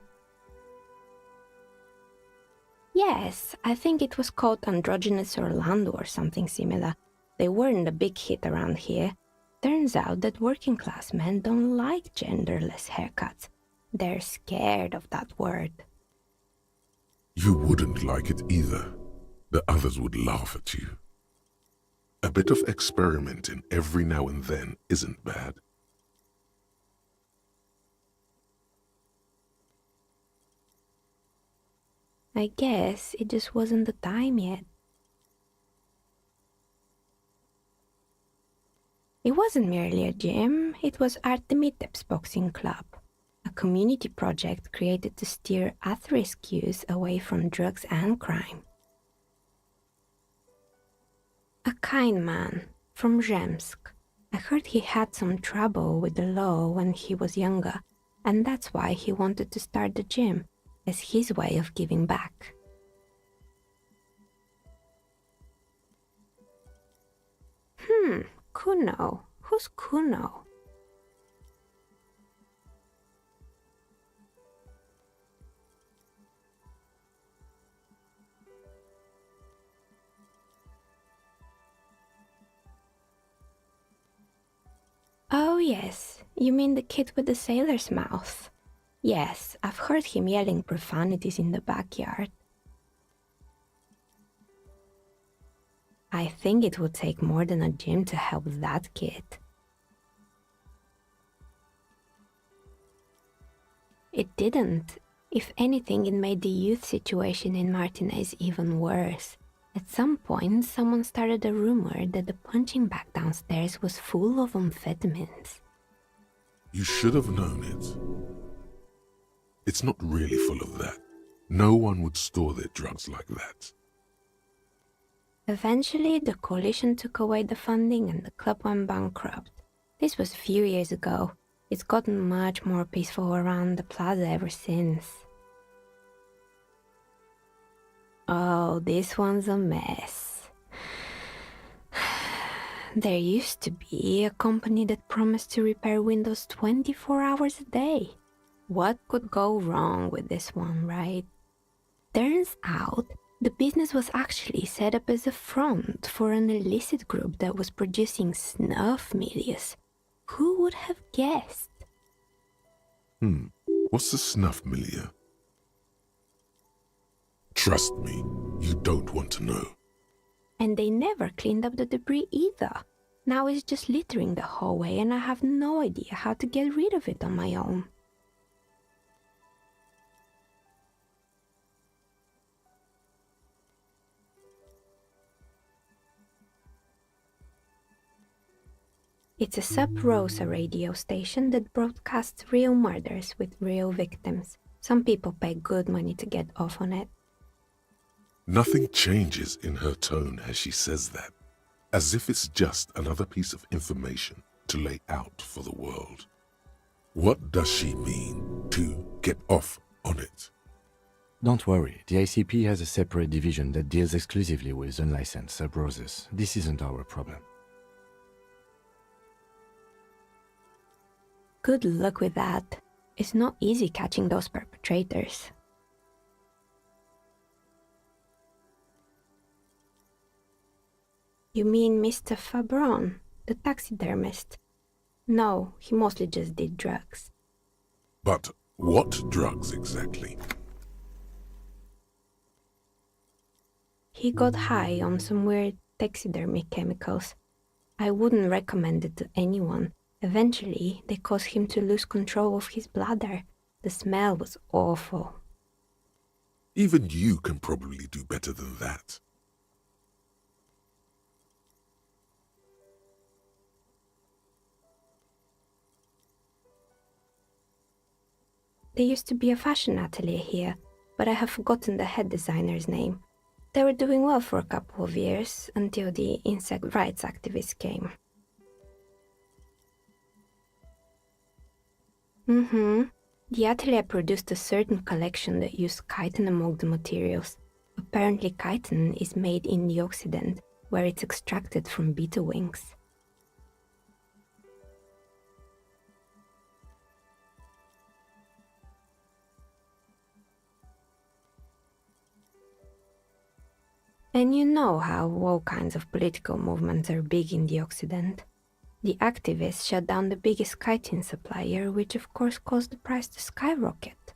Yes, I think it was called Androgynous Orlando or something similar. They weren't a big hit around here. Turns out that working class men don't like genderless haircuts. They're scared of that word. You wouldn't like it either. The others would laugh at you. A bit of experimenting every now and then isn't bad. I guess it just wasn't the time yet. It wasn't merely a gym, it was Artemiteps Boxing Club, a community project created to steer at-risk youth away from drugs and crime. A kind man from Zemsk. I heard he had some trouble with the law when he was younger, and that's why he wanted to start the gym, as his way of giving back. Kuno. Who's Kuno? Oh yes, you mean the kid with the sailor's mouth. Yes, I've heard him yelling profanities in the backyard. I think it would take more than a gym to help that kid. It didn't. If anything, it made the youth situation in Martinez even worse. At some point, someone started a rumor that the punching bag downstairs was full of amphetamines. You should have known it. It's not really full of that. No one would store their drugs like that. Eventually, the coalition took away the funding and the club went bankrupt. This was a few years ago. It's gotten much more peaceful around the plaza ever since. Oh, this one's a mess. There used to be a company that promised to repair windows 24 hours a day. What could go wrong with this one, right? Turns out, the business was actually set up as a front for an illicit group that was producing snuff milias. Who would have guessed? What's the snuff milieu? Trust me, you don't want to know. And they never cleaned up the debris either. Now it's just littering the hallway and I have no idea how to get rid of it on my own. It's a sub-Rosa radio station that broadcasts real murders with real victims. Some people pay good money to get off on it. Nothing changes in her tone as she says that, as if it's just another piece of information to lay out for the world. What does she mean to get off on it? Don't worry, the ICP has a separate division that deals exclusively with unlicensed sub-Roses. This isn't our problem. Good luck with that. It's not easy catching those perpetrators. You mean Mr. Fabron, the taxidermist? No, he mostly just did drugs. But what drugs exactly? He got high on some weird taxidermy chemicals. I wouldn't recommend it to anyone. Eventually, they caused him to lose control of his bladder. The smell was awful. Even you can probably do better than that. There used to be a fashion atelier here, but I have forgotten the head designer's name. They were doing well for a couple of years, until the insect rights activists came. The atelier produced a certain collection that used chitin among the materials. Apparently chitin is made in the Occident, where it's extracted from beetle wings. And you know how all kinds of political movements are big in the Occident. The activists shut down the biggest chitin supplier, which of course caused the price to skyrocket.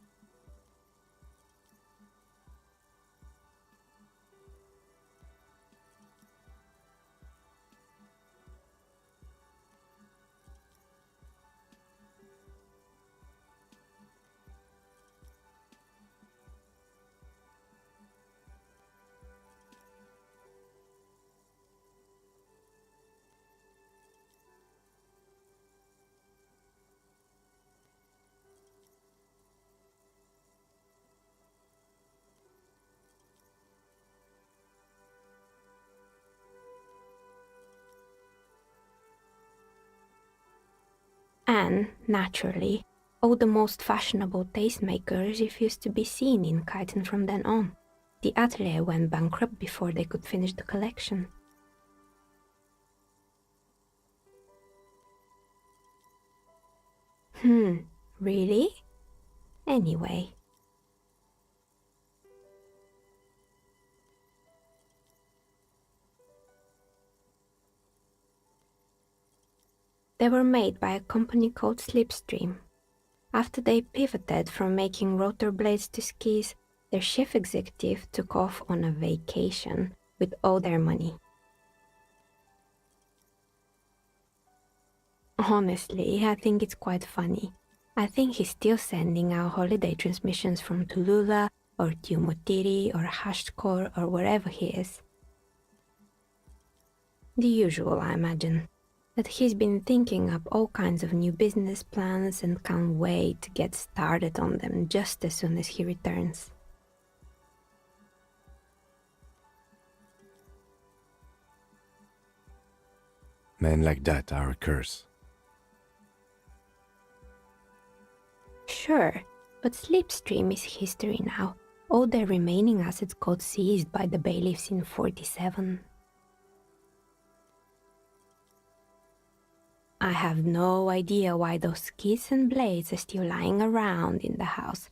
And, naturally, all the most fashionable tastemakers refused to be seen in chitin from then on. The atelier went bankrupt before they could finish the collection. Really? Anyway. They were made by a company called Slipstream. After they pivoted from making rotor blades to skis, their chief executive took off on a vacation with all their money. Honestly, I think it's quite funny. I think he's still sending out holiday transmissions from Tulula or Tiumotiri or Hashtkor or wherever he is. The usual, I imagine. That he's been thinking up all kinds of new business plans and can't wait to get started on them just as soon as he returns. Men like that are a curse. Sure, but Slipstream is history now. All their remaining assets got seized by the bailiffs in 47. I have no idea why those skis and blades are still lying around in the house.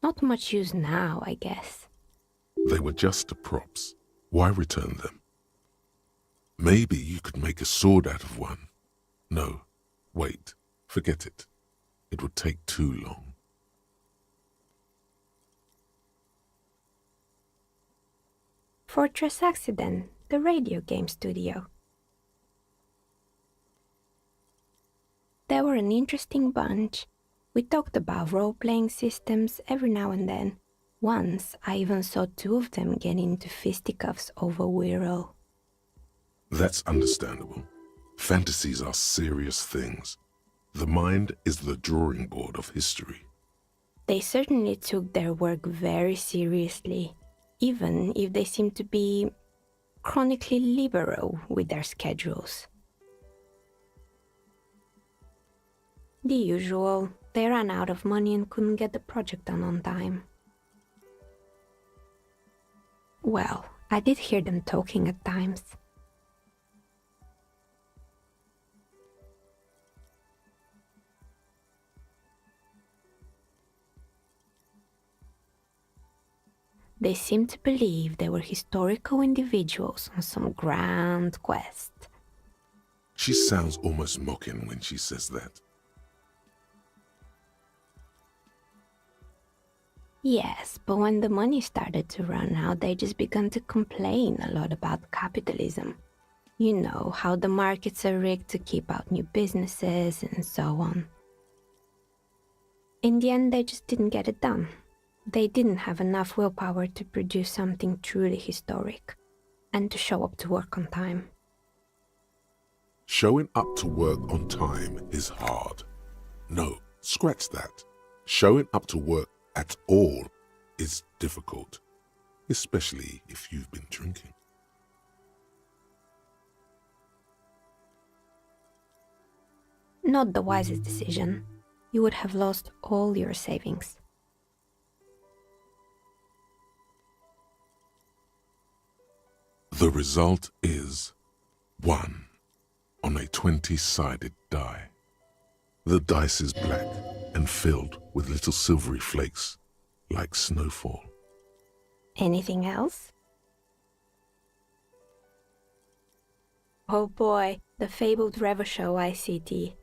Not much use now, I guess. They were just props. Why return them? Maybe you could make a sword out of one. No, wait, forget it. It would take too long. Fortress Accident, the radio game studio. They were an interesting bunch. We talked about role-playing systems every now and then. Once, I even saw two of them get into fisticuffs over Wirral. That's understandable. Fantasies are serious things. The mind is the drawing board of history. They certainly took their work very seriously, even if they seemed to be chronically liberal with their schedules. The usual, they ran out of money and couldn't get the project done on time. Well, I did hear them talking at times. They seemed to believe they were historical individuals on some grand quest. She sounds almost mocking when she says that. Yes, but when the money started to run out, they just began to complain a lot about capitalism. You know, how the markets are rigged to keep out new businesses and so on. In the end, they just didn't get it done. They didn't have enough willpower to produce something truly historic, and to show up to work on time. Showing up to work on time is hard. No, scratch that. Showing up to work at all is difficult, especially if you've been drinking. Not the wisest decision. You would have lost all your savings. The result is 1 on a 20-sided die. The dice is black and filled with little silvery flakes, like snowfall. Anything else? Oh boy, the fabled Revo Show ICT.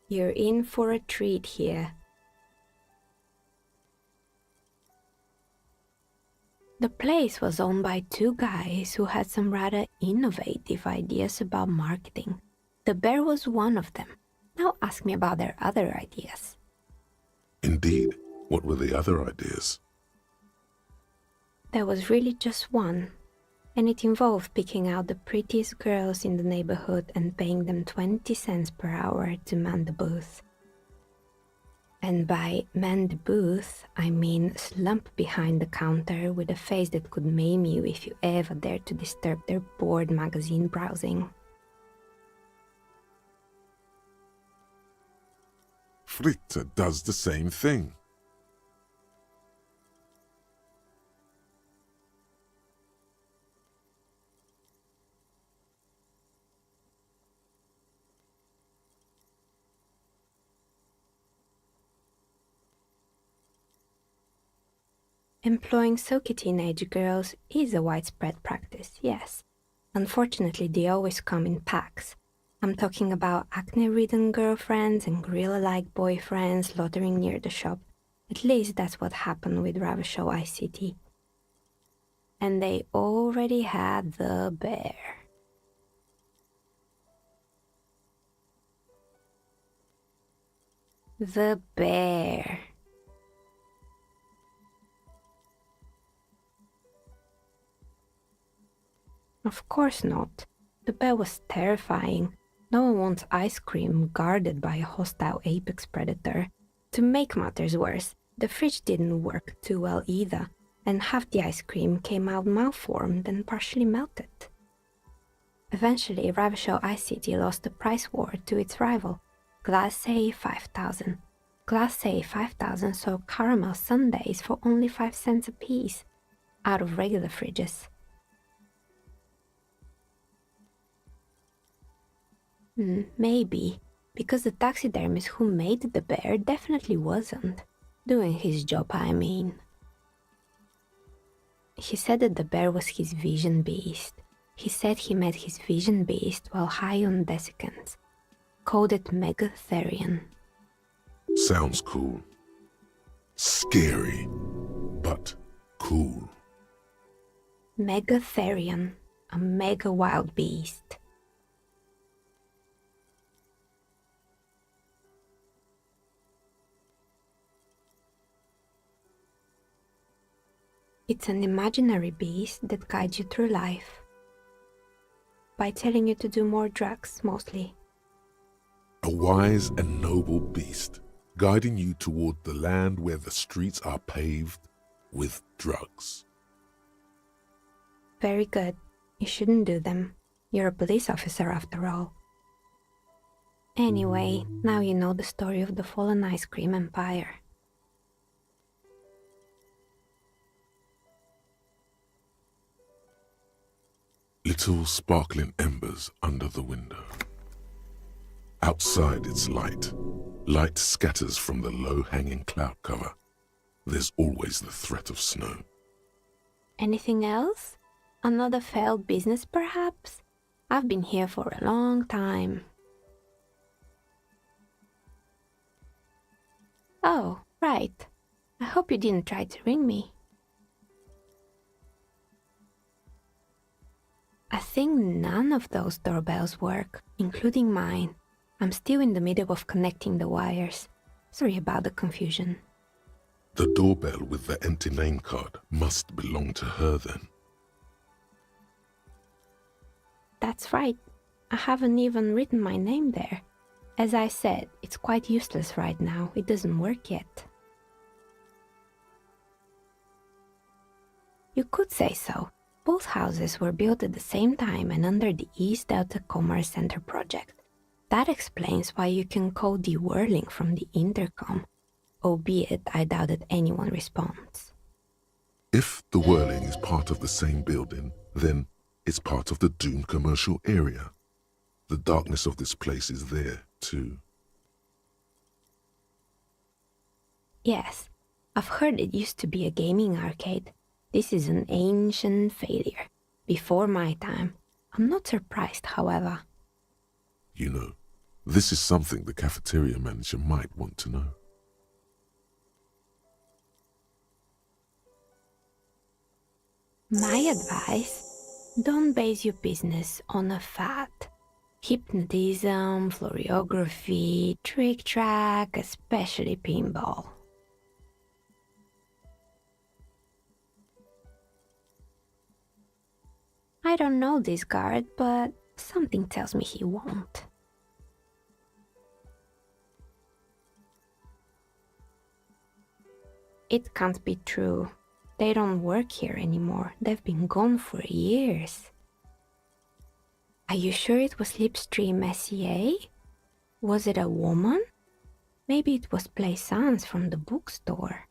You're in for a treat here. The place was owned by two guys who had some rather innovative ideas about marketing. The bear was one of them. Now ask me about their other ideas. Indeed. What were the other ideas? There was really just one, and it involved picking out the prettiest girls in the neighborhood and paying them 20 cents per hour to man the booth. And by man the booth, I mean slump behind the counter with a face that could maim you if you ever dared to disturb their bored magazine browsing. Fritte does the same thing. Employing silky teenage girls is a widespread practice, yes. Unfortunately, they always come in packs. I'm talking about acne-ridden girlfriends and gorilla-like boyfriends loitering near the shop. At least that's what happened with Revo Show ICT. And they already had the bear. The bear. Of course not. The bear was terrifying. No one wants ice cream guarded by a hostile apex predator. To make matters worse, the fridge didn't work too well either, and half the ice cream came out malformed and partially melted. Eventually, Revo Show ICT lost the price war to its rival, Glace 5000. Glace 5000 sold caramel sundaes for only 5 cents a piece, out of regular fridges. Maybe, because the taxidermist who made the bear definitely wasn't. Doing his job, I mean. He said that the bear was his vision beast. He said he met his vision beast while high on desiccants. Called it Megatherion. Sounds cool. Scary, but cool. Megatherion, a mega wild beast. It's an imaginary beast that guides you through life. By telling you to do more drugs, mostly. A wise and noble beast, guiding you toward the land where the streets are paved with drugs. Very good. You shouldn't do them. You're a police officer after all. Anyway, now you know the story of the fallen ice cream empire. Little sparkling embers under the window. Outside it's light. Light scatters from the low-hanging cloud cover. There's always the threat of snow. Anything else? Another failed business, perhaps? I've been here for a long time. Oh, right. I hope you didn't try to ring me. I think none of those doorbells work, including mine. I'm still in the middle of connecting the wires. Sorry about the confusion. The doorbell with the empty name card must belong to her then. That's right. I haven't even written my name there. As I said, it's quite useless right now. It doesn't work yet. You could say so. Both houses were built at the same time and under the East Delta Commerce Center project. That explains why you can call the whirling from the intercom, albeit I doubt that anyone responds. If the whirling is part of the same building, then it's part of the doomed commercial area. The darkness of this place is there, too. Yes, I've heard it used to be a gaming arcade. This is an ancient failure, before my time. I'm not surprised, however. You know, this is something the cafeteria manager might want to know. My advice, don't base your business on a fad. Hypnotism, florography, trick track, especially pinball. I don't know this guard, but something tells me he won't. It can't be true. They don't work here anymore. They've been gone for years. Are you sure it was Slipstream SEA? Was it a woman? Maybe it was Plaisance from the bookstore.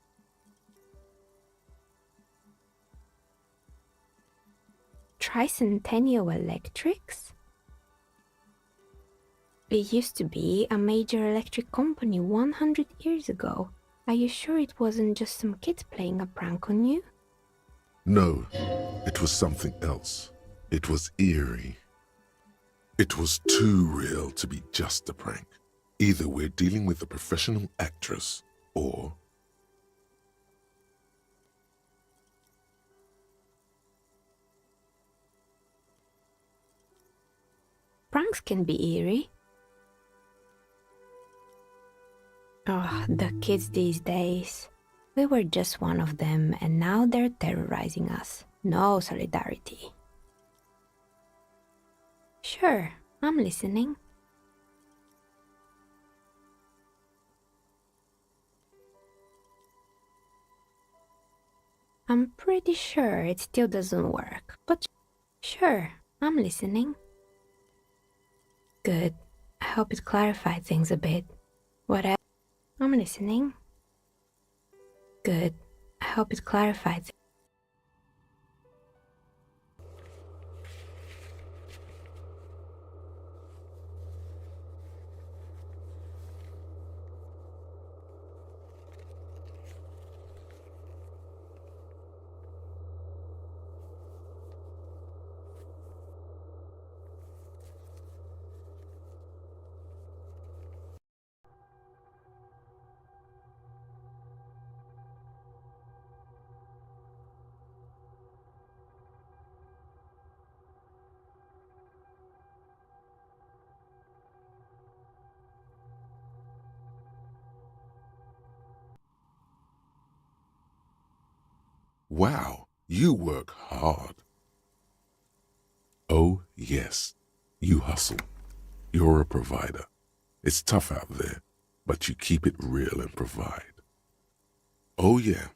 Tricentennial Electrics? It used to be a major electric company 100 years ago. Are you sure it wasn't just some kids playing a prank on you? No, it was something else. It was eerie. It was too real to be just a prank. Either we're dealing with a professional actress, or... Pranks can be eerie. Oh, the kids these days. We were just one of them, and now they're terrorizing us. No solidarity. Sure, I'm listening. I'm pretty sure it still doesn't work, but sure, I'm listening. Good. I hope it clarified things a bit. Whatever. I'm listening. Good. I hope it clarified things. Wow, you work hard. Oh, yes, you hustle. You're a provider. It's tough out there, but you keep it real and provide. Oh, yeah,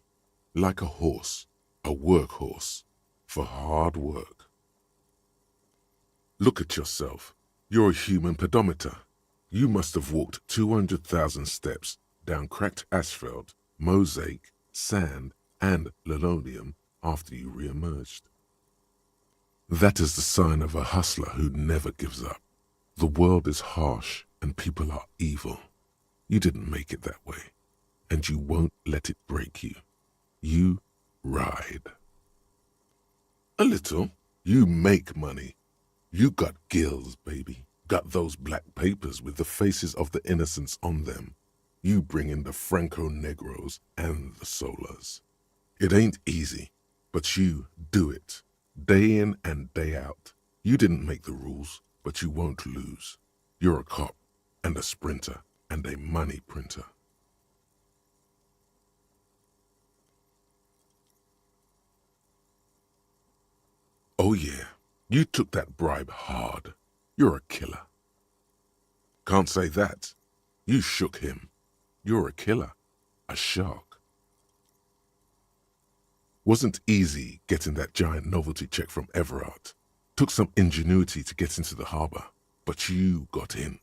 like a horse, a workhorse, for hard work. Look at yourself. You're a human pedometer. You must have walked 200,000 steps down cracked asphalt, mosaic, sand, and linoleum after you re-emerged. That is the sign of a hustler who never gives up. The world is harsh and people are evil. You didn't make it that way, and you won't let it break you. You ride. A little. You make money. You got gills, baby. Got those black papers with the faces of the innocents on them. You bring in the Franco Negros and the Solas. It ain't easy, but you do it. Day in and day out. You didn't make the rules, but you won't lose. You're a cop and a sprinter and a money printer. Oh yeah, you took that bribe hard. You're a killer. Can't say that. You shook him. You're a killer. A shark. Wasn't easy getting that giant novelty check from Everard. Took some ingenuity to get into the harbor, but you got in,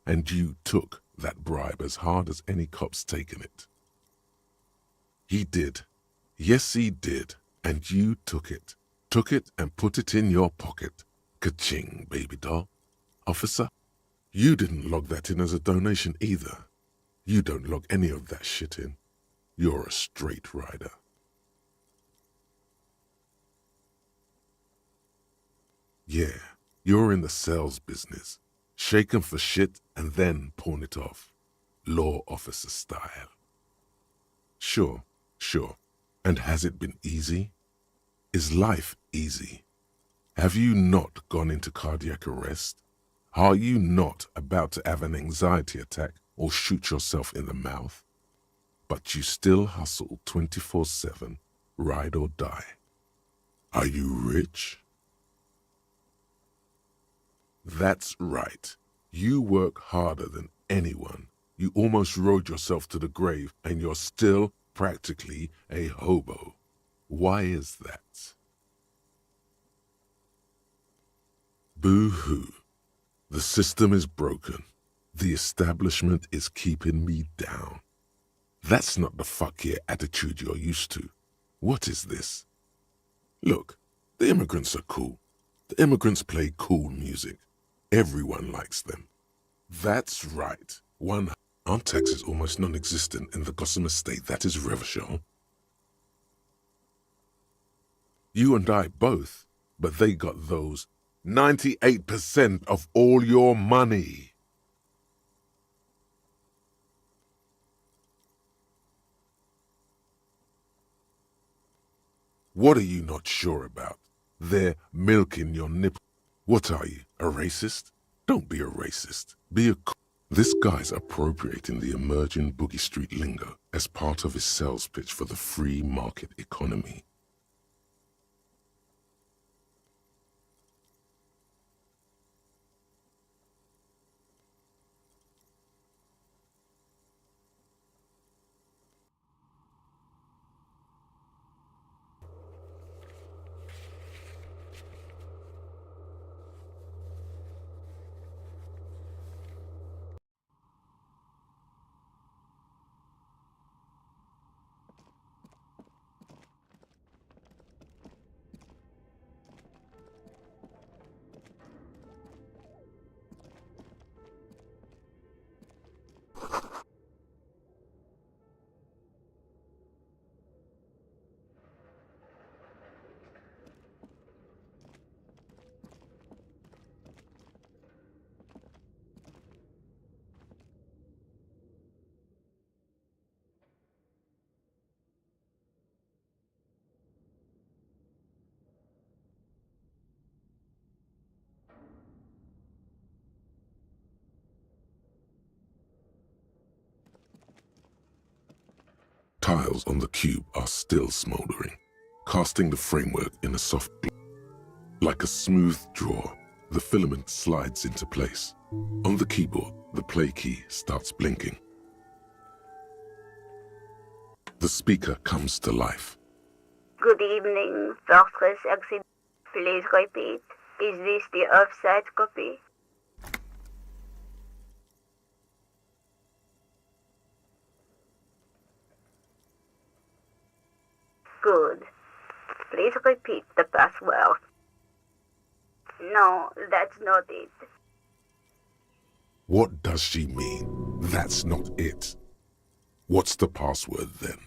and you took that bribe as hard as any cop's taken it. He did. Yes, he did, and you took it. Took it and put it in your pocket. Ka-ching, baby doll. Officer, you didn't log that in as a donation either. You don't log any of that shit in. You're a straight rider. Yeah, You're in the sales business. Shake 'em for shit and then pawn it off. Law officer style. Sure. And has it been easy? Is life easy? Have you not gone into cardiac arrest? Are you not about to have an anxiety attack or shoot yourself in the mouth? But you still hustle 24/7, ride or die. Are you rich? That's right. You work harder than anyone. You almost rode yourself to the grave and you're still practically a hobo. Why is that? Boo-hoo. The system is broken. The establishment is keeping me down. That's not the fuck yeah attitude you're used to. What is this? Look, the immigrants are cool. The immigrants play cool music. Everyone likes them. That's right. Our tax is almost non-existent in the Gossamer state. That is Revachol. You and I both, but they got those 98% of all your money. What are you not sure about? They're milking your nipple. What are you, a racist? Don't be a racist. Be a... This guy's appropriating the emerging Boogie Street lingo as part of his sales pitch for the free market economy. Tiles on the cube are still smoldering, casting the framework in a soft glow. Like a smooth draw, the filament slides into place. On the keyboard, the play key starts blinking. The speaker comes to life. Good evening, Fortress Accident. Please repeat. Is this the offset copy? Good. Please repeat the password. No, that's not it. What does she mean? That's not it. What's the password then?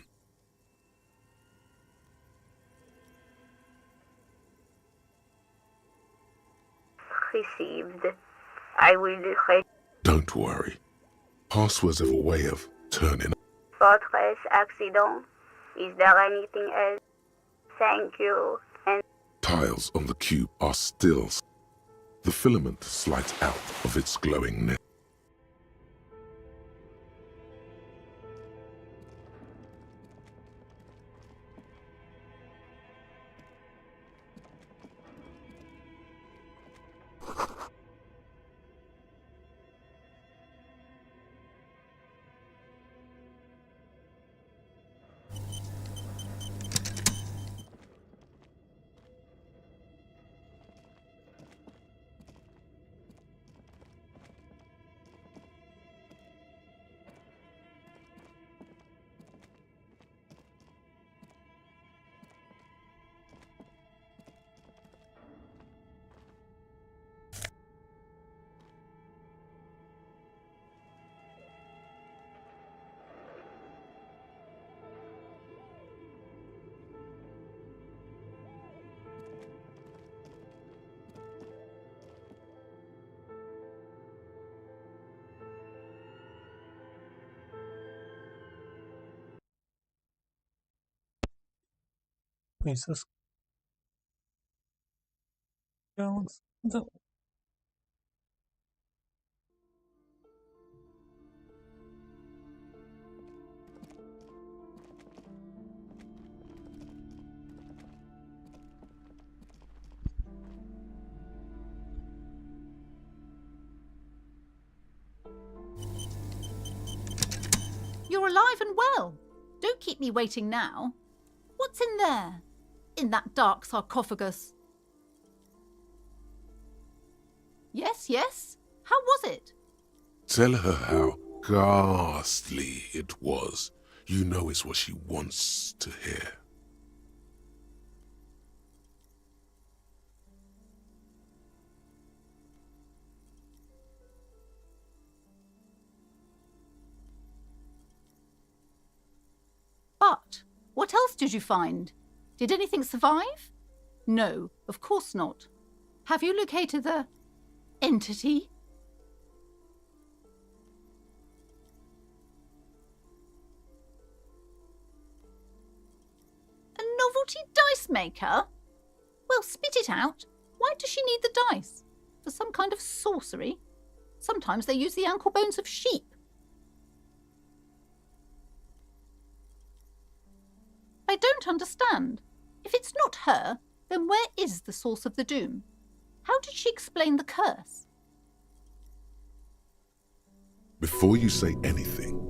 Received. I will read. Don't worry. Passwords have a way of turning up. Fortress Accident. Is there anything else? Thank you. And Tiles on the cube are still. The filament slides out of its glowing net. coisas. Então, You're alive and well. Don't keep me waiting now. What's in there? In that dark sarcophagus? Yes, yes. How was it? Tell her how ghastly it was. You know it's what she wants to hear. But what else did you find? Did anything survive? No, of course not. Have you located the entity? A novelty dice maker? Well, spit it out. Why does she need the dice? For some kind of sorcery? Sometimes they use the ankle bones of sheep. I don't understand. If it's not her, then where is the source of the doom? How did she explain the curse? Before you say anything,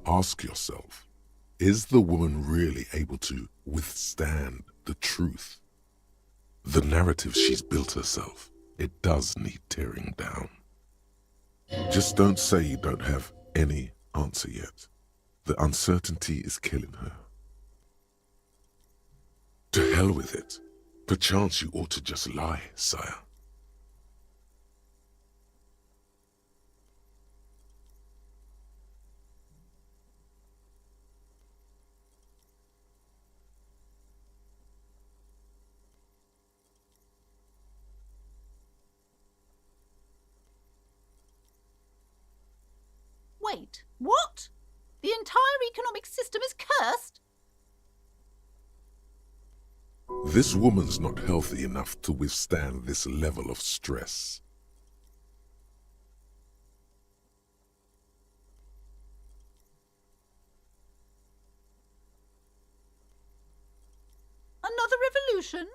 ask yourself, is the woman really able to withstand the truth? The narrative she's built herself, it does need tearing down. Just don't say you don't have any answer yet. The uncertainty is killing her. To hell with it. Perchance you ought to just lie, sire. Wait, what? The entire economic system is cursed? This woman's not healthy enough to withstand this level of stress. Another revolution?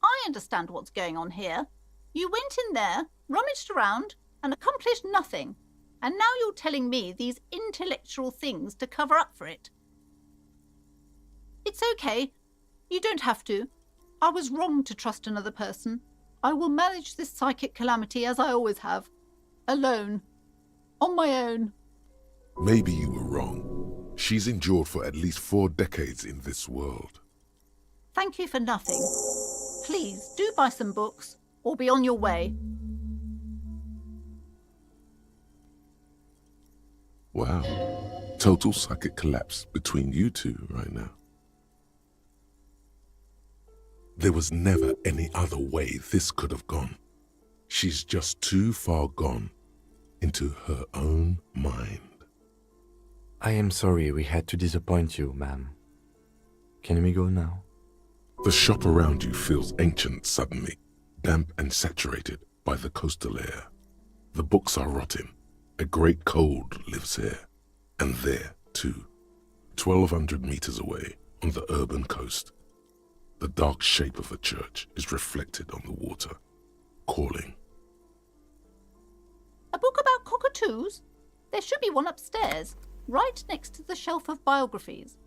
I understand what's going on here. You went in there, rummaged around, and accomplished nothing. And now you're telling me these intellectual things to cover up for it. It's okay. You don't have to. I was wrong to trust another person. I will manage this psychic calamity as I always have. Alone. On my own. Maybe you were wrong. She's endured for at least 4 decades in this world. Thank you for nothing. Please, do buy some books, or be on your way. Wow. Total psychic collapse between you two right now. There was never any other way this could have gone. She's just too far gone into her own mind. I am sorry we had to disappoint you, ma'am. Can we go now? The shop around you feels ancient suddenly, damp and saturated by the coastal air. The books are rotting. A great cold lives here, and there too, 1,200 meters away on the urban coast. The dark shape of a church is reflected on the water, calling. A book about cockatoos? There should be one upstairs, right next to the shelf of biographies.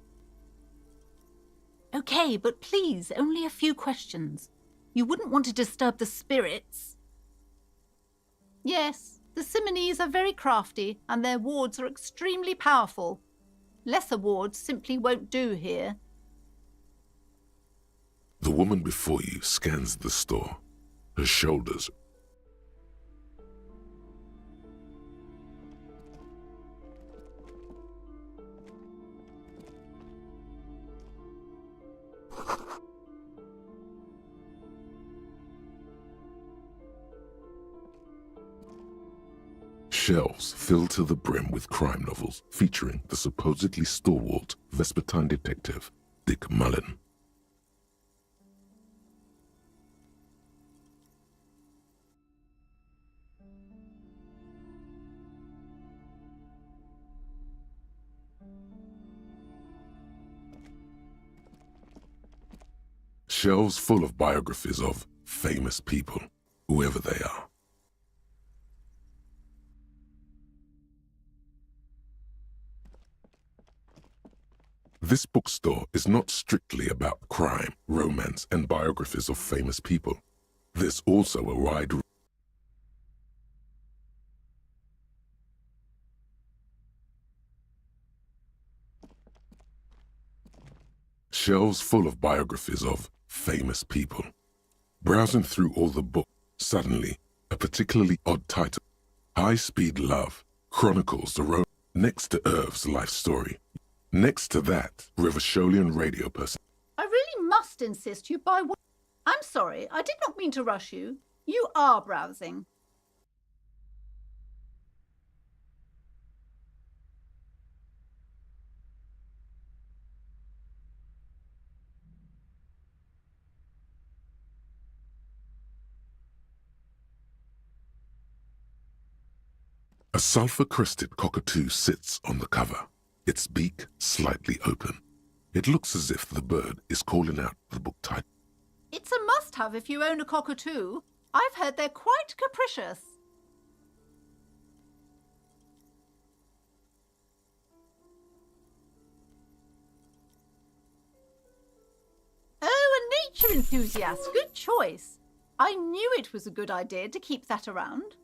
Okay, but please, only a few questions. You wouldn't want to disturb the spirits. Yes, the Simonees are very crafty, and their wards are extremely powerful. Lesser wards simply won't do here. The woman before you scans the store, her shoulders. Shelves filled to the brim with crime novels featuring the supposedly stalwart Vespertine detective Dick Mullen. Shelves full of biographies of famous people, whoever they are. This bookstore is not strictly about crime, romance, and biographies of famous people. There's also a wide shelves full of biographies of famous people. Browsing through all the books, suddenly, a particularly odd title, High Speed Love, chronicles the road next to Irv's life story. Next to that, Rivasholian radio person. I really must insist you buy one. I'm sorry, I did not mean to rush you. You are browsing. A sulfur-crested cockatoo sits on the cover, its beak slightly open. It looks as if the bird is calling out the book title. It's a must-have if you own a cockatoo. I've heard they're quite capricious. Oh, a nature enthusiast. Good choice. I knew it was a good idea to keep that around.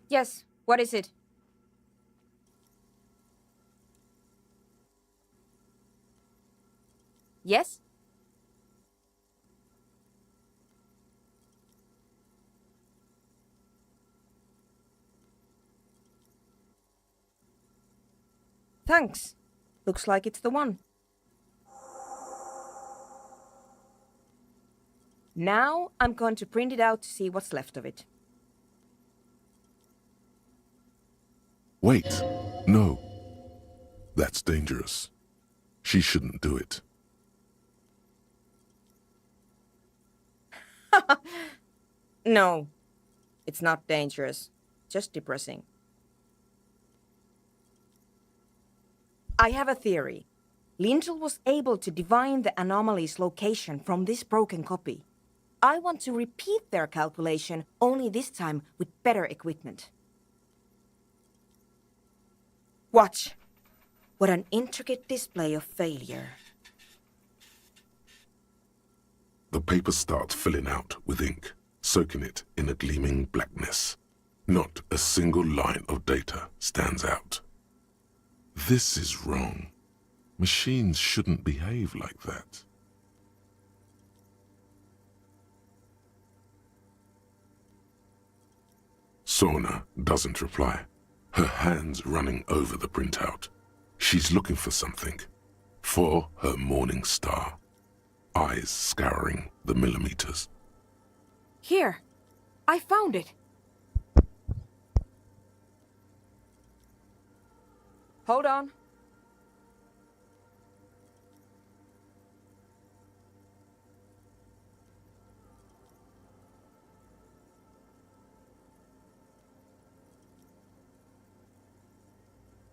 Yes, what is it? Yes? Thanks. Looks like it's the one. Now I'm going to print it out to see what's left of it. Wait. No. That's dangerous. She shouldn't do it. No, it's not dangerous. Just depressing. I have a theory. Lindell was able to divine the anomaly's location from this broken copy. I want to repeat their calculation, only this time with better equipment. Watch. What an intricate display of failure. The paper starts filling out with ink, soaking it in a gleaming blackness. Not a single line of data stands out. This is wrong. Machines shouldn't behave like that. Sona doesn't reply, her hands running over the printout. She's looking for something. For her morning star. Eyes scouring the millimeters. Here, I found it. Hold on.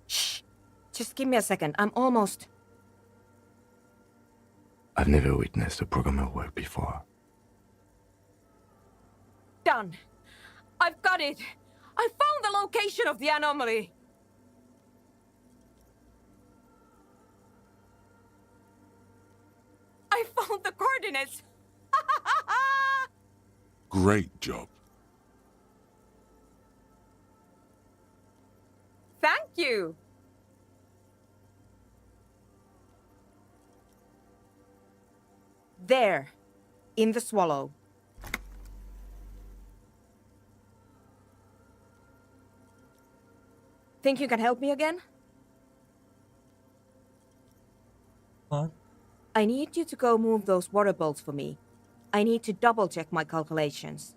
Shh. Just give me a second. I'm almost... I've never witnessed a programmer work before. Done. I've got it. I found the location of the anomaly. I found the coordinates. Great job. Thank you. There, in the swallow. Think you can help me again? What? I need you to go move those water bowls for me. I need to double-check my calculations.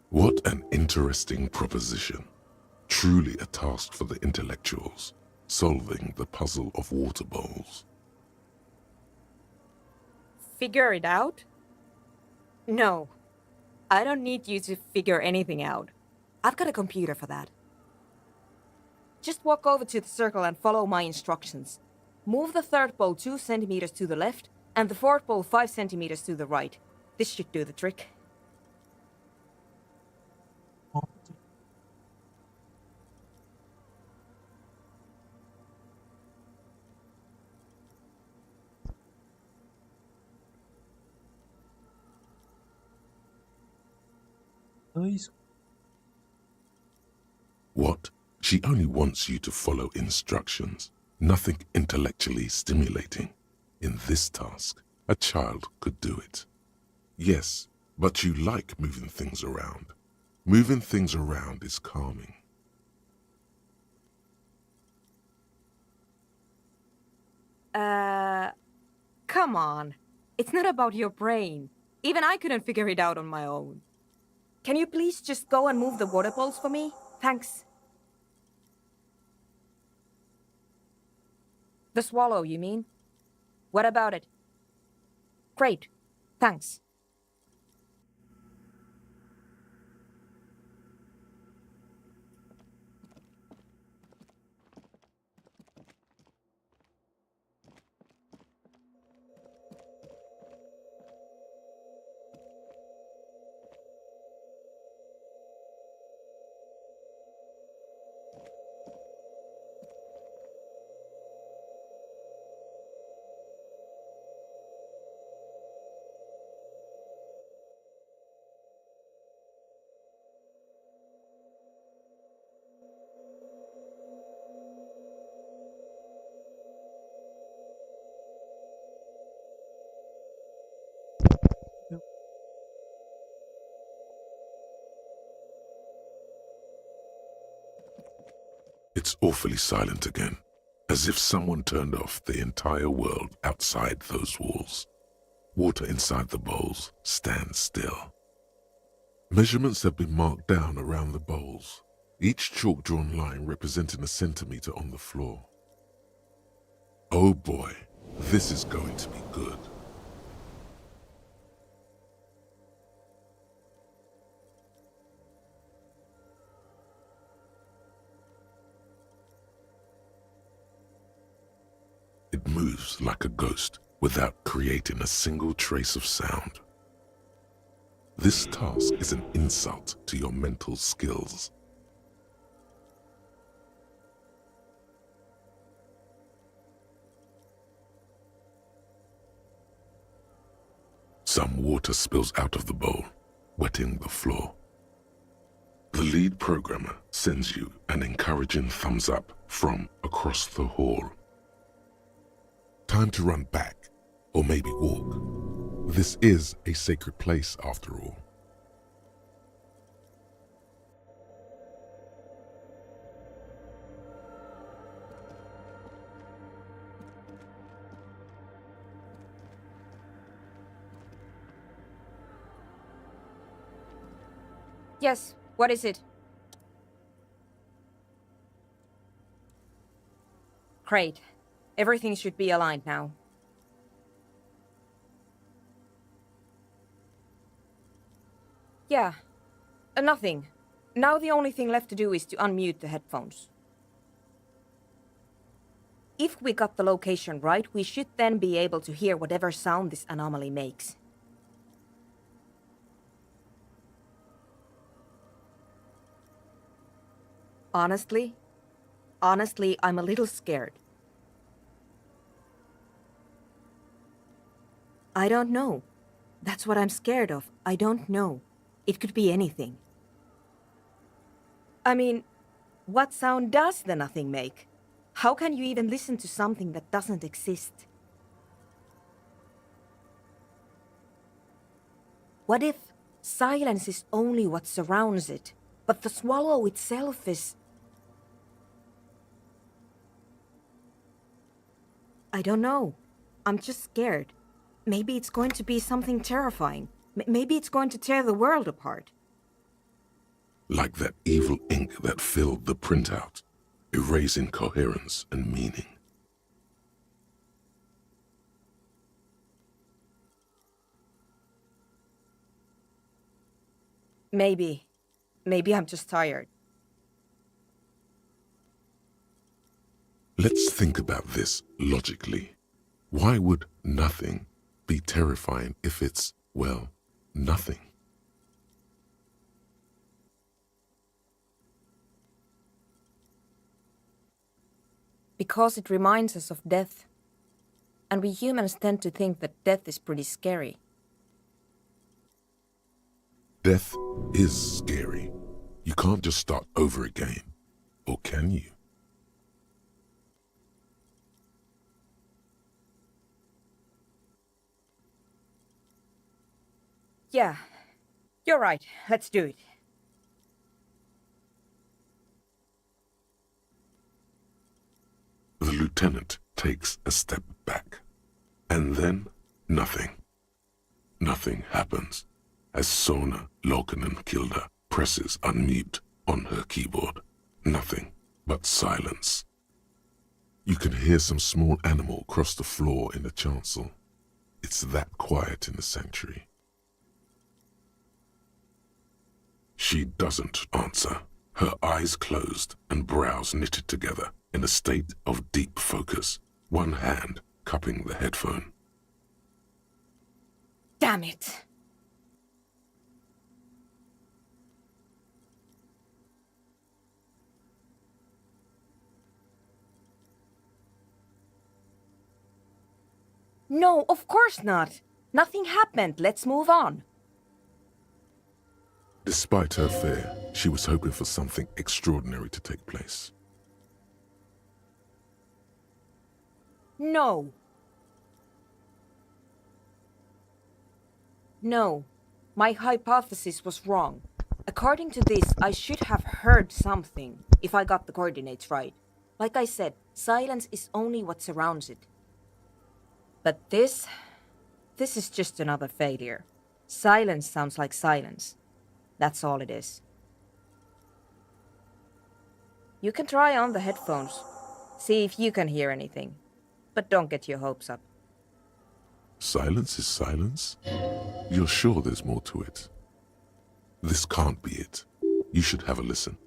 What an interesting proposition. Truly a task for the intellectuals, solving the puzzle of water bowls. Figure it out? No. I don't need you to figure anything out. I've got a computer for that. Just walk over to the circle and follow my instructions. Move the third bowl 2 centimeters to the left, and the fourth bowl 5 centimeters to the right. This should do the trick. What? She only wants you to follow instructions. Nothing intellectually stimulating. In this task, a child could do it. Yes, but you like moving things around. Moving things around is calming. Come on. It's not about your brain. Even I couldn't figure it out on my own. Can you please just go and move the water bowls for me? Thanks. The swallow, you mean? What about it? Great. Thanks. awfully silent again, as if someone turned off the entire world outside those walls. Water inside the bowls stands still. Measurements have been marked down around the bowls, each chalk-drawn line representing a centimeter on the floor. Oh boy, this is going to be good. It moves like a ghost without creating a single trace of sound. This task is an insult to your mental skills. Some water spills out of the bowl, wetting the floor. The lead programmer sends you an encouraging thumbs up from across the hall. Time to run back, or maybe walk. This is a sacred place after all. Yes, what is it? Great. Everything should be aligned now. Yeah, nothing. Now the only thing left to do is to unmute the headphones. If we got the location right, we should then be able to hear whatever sound this anomaly makes. Honestly, I'm a little scared. I don't know. That's what I'm scared of. I don't know. It could be anything. I mean, what sound does the nothing make? How can you even listen to something that doesn't exist? What if silence is only what surrounds it, but the swallow itself is... I don't know. I'm just scared. Maybe it's going to be something terrifying. Maybe it's going to tear the world apart. Like that evil ink that filled the printout, erasing coherence and meaning. Maybe. Maybe I'm just tired. Let's think about this logically. Why would nothing be terrifying if it's, well, nothing? Because it reminds us of death. And we humans tend to think that death is pretty scary. Death is scary. You can't just start over again. Or can you? Yeah, you're right. Let's do it. The lieutenant takes a step back. And then, nothing. Nothing happens as Sona Lokanen-Kilda presses unmute on her keyboard. Nothing but silence. You can hear some small animal cross the floor in the chancel. It's that quiet in the sanctuary. She doesn't answer, her eyes closed and brows knitted together in a state of deep focus, one hand cupping the headphone. Damn it! No, of course not. Nothing happened. Let's move on. Despite her fear, she was hoping for something extraordinary to take place. No. No. My hypothesis was wrong. According to this, I should have heard something, if I got the coordinates right. Like I said, silence is only what surrounds it. But this is just another failure. Silence sounds like silence. That's all it is. You can try on the headphones. See if you can hear anything. But don't get your hopes up. Silence is silence? You're sure there's more to it? This can't be it. You should have a listen.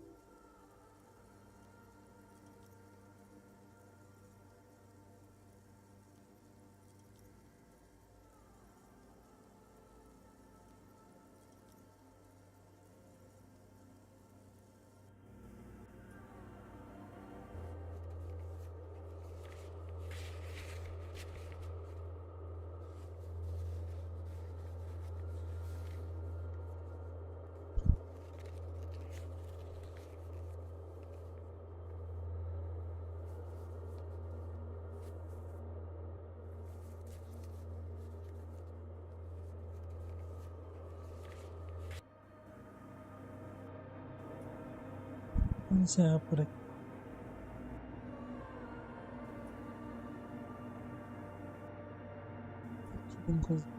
Vamos encerrar por aqui. Tem coisa.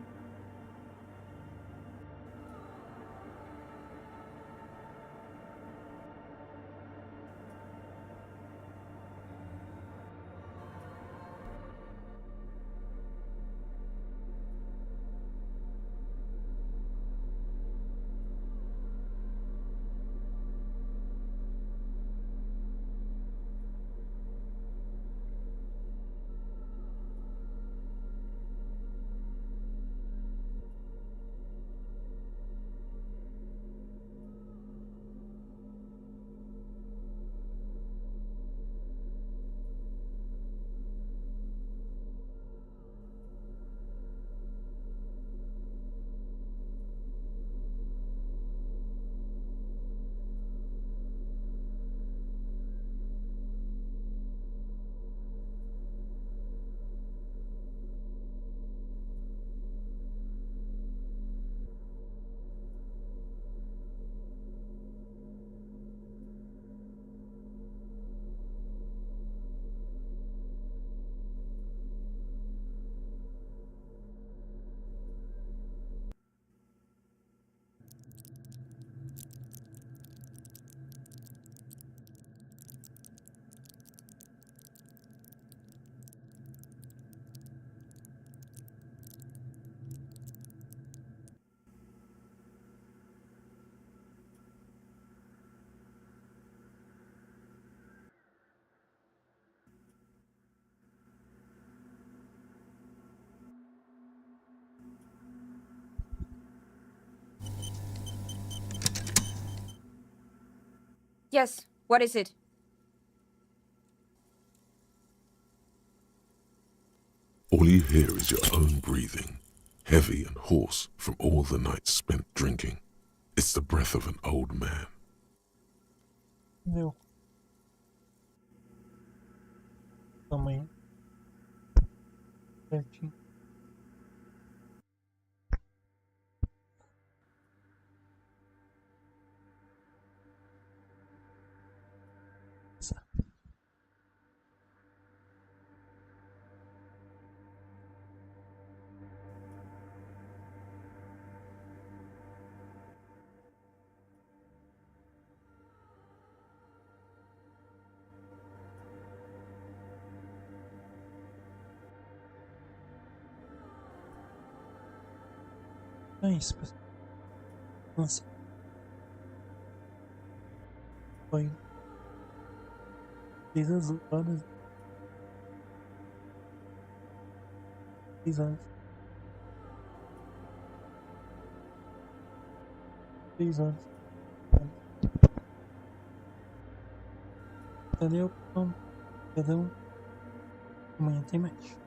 Yes, what is it? All you hear is your own breathing, heavy and hoarse from all the nights spent drinking. It's the breath of an old man. Meu. Tamanho. Certinho. É isso, pessoal. Nossa. Foi 6 horas. 6 horas. 6 horas. Valeu, pessoal. Amanhã tem mais.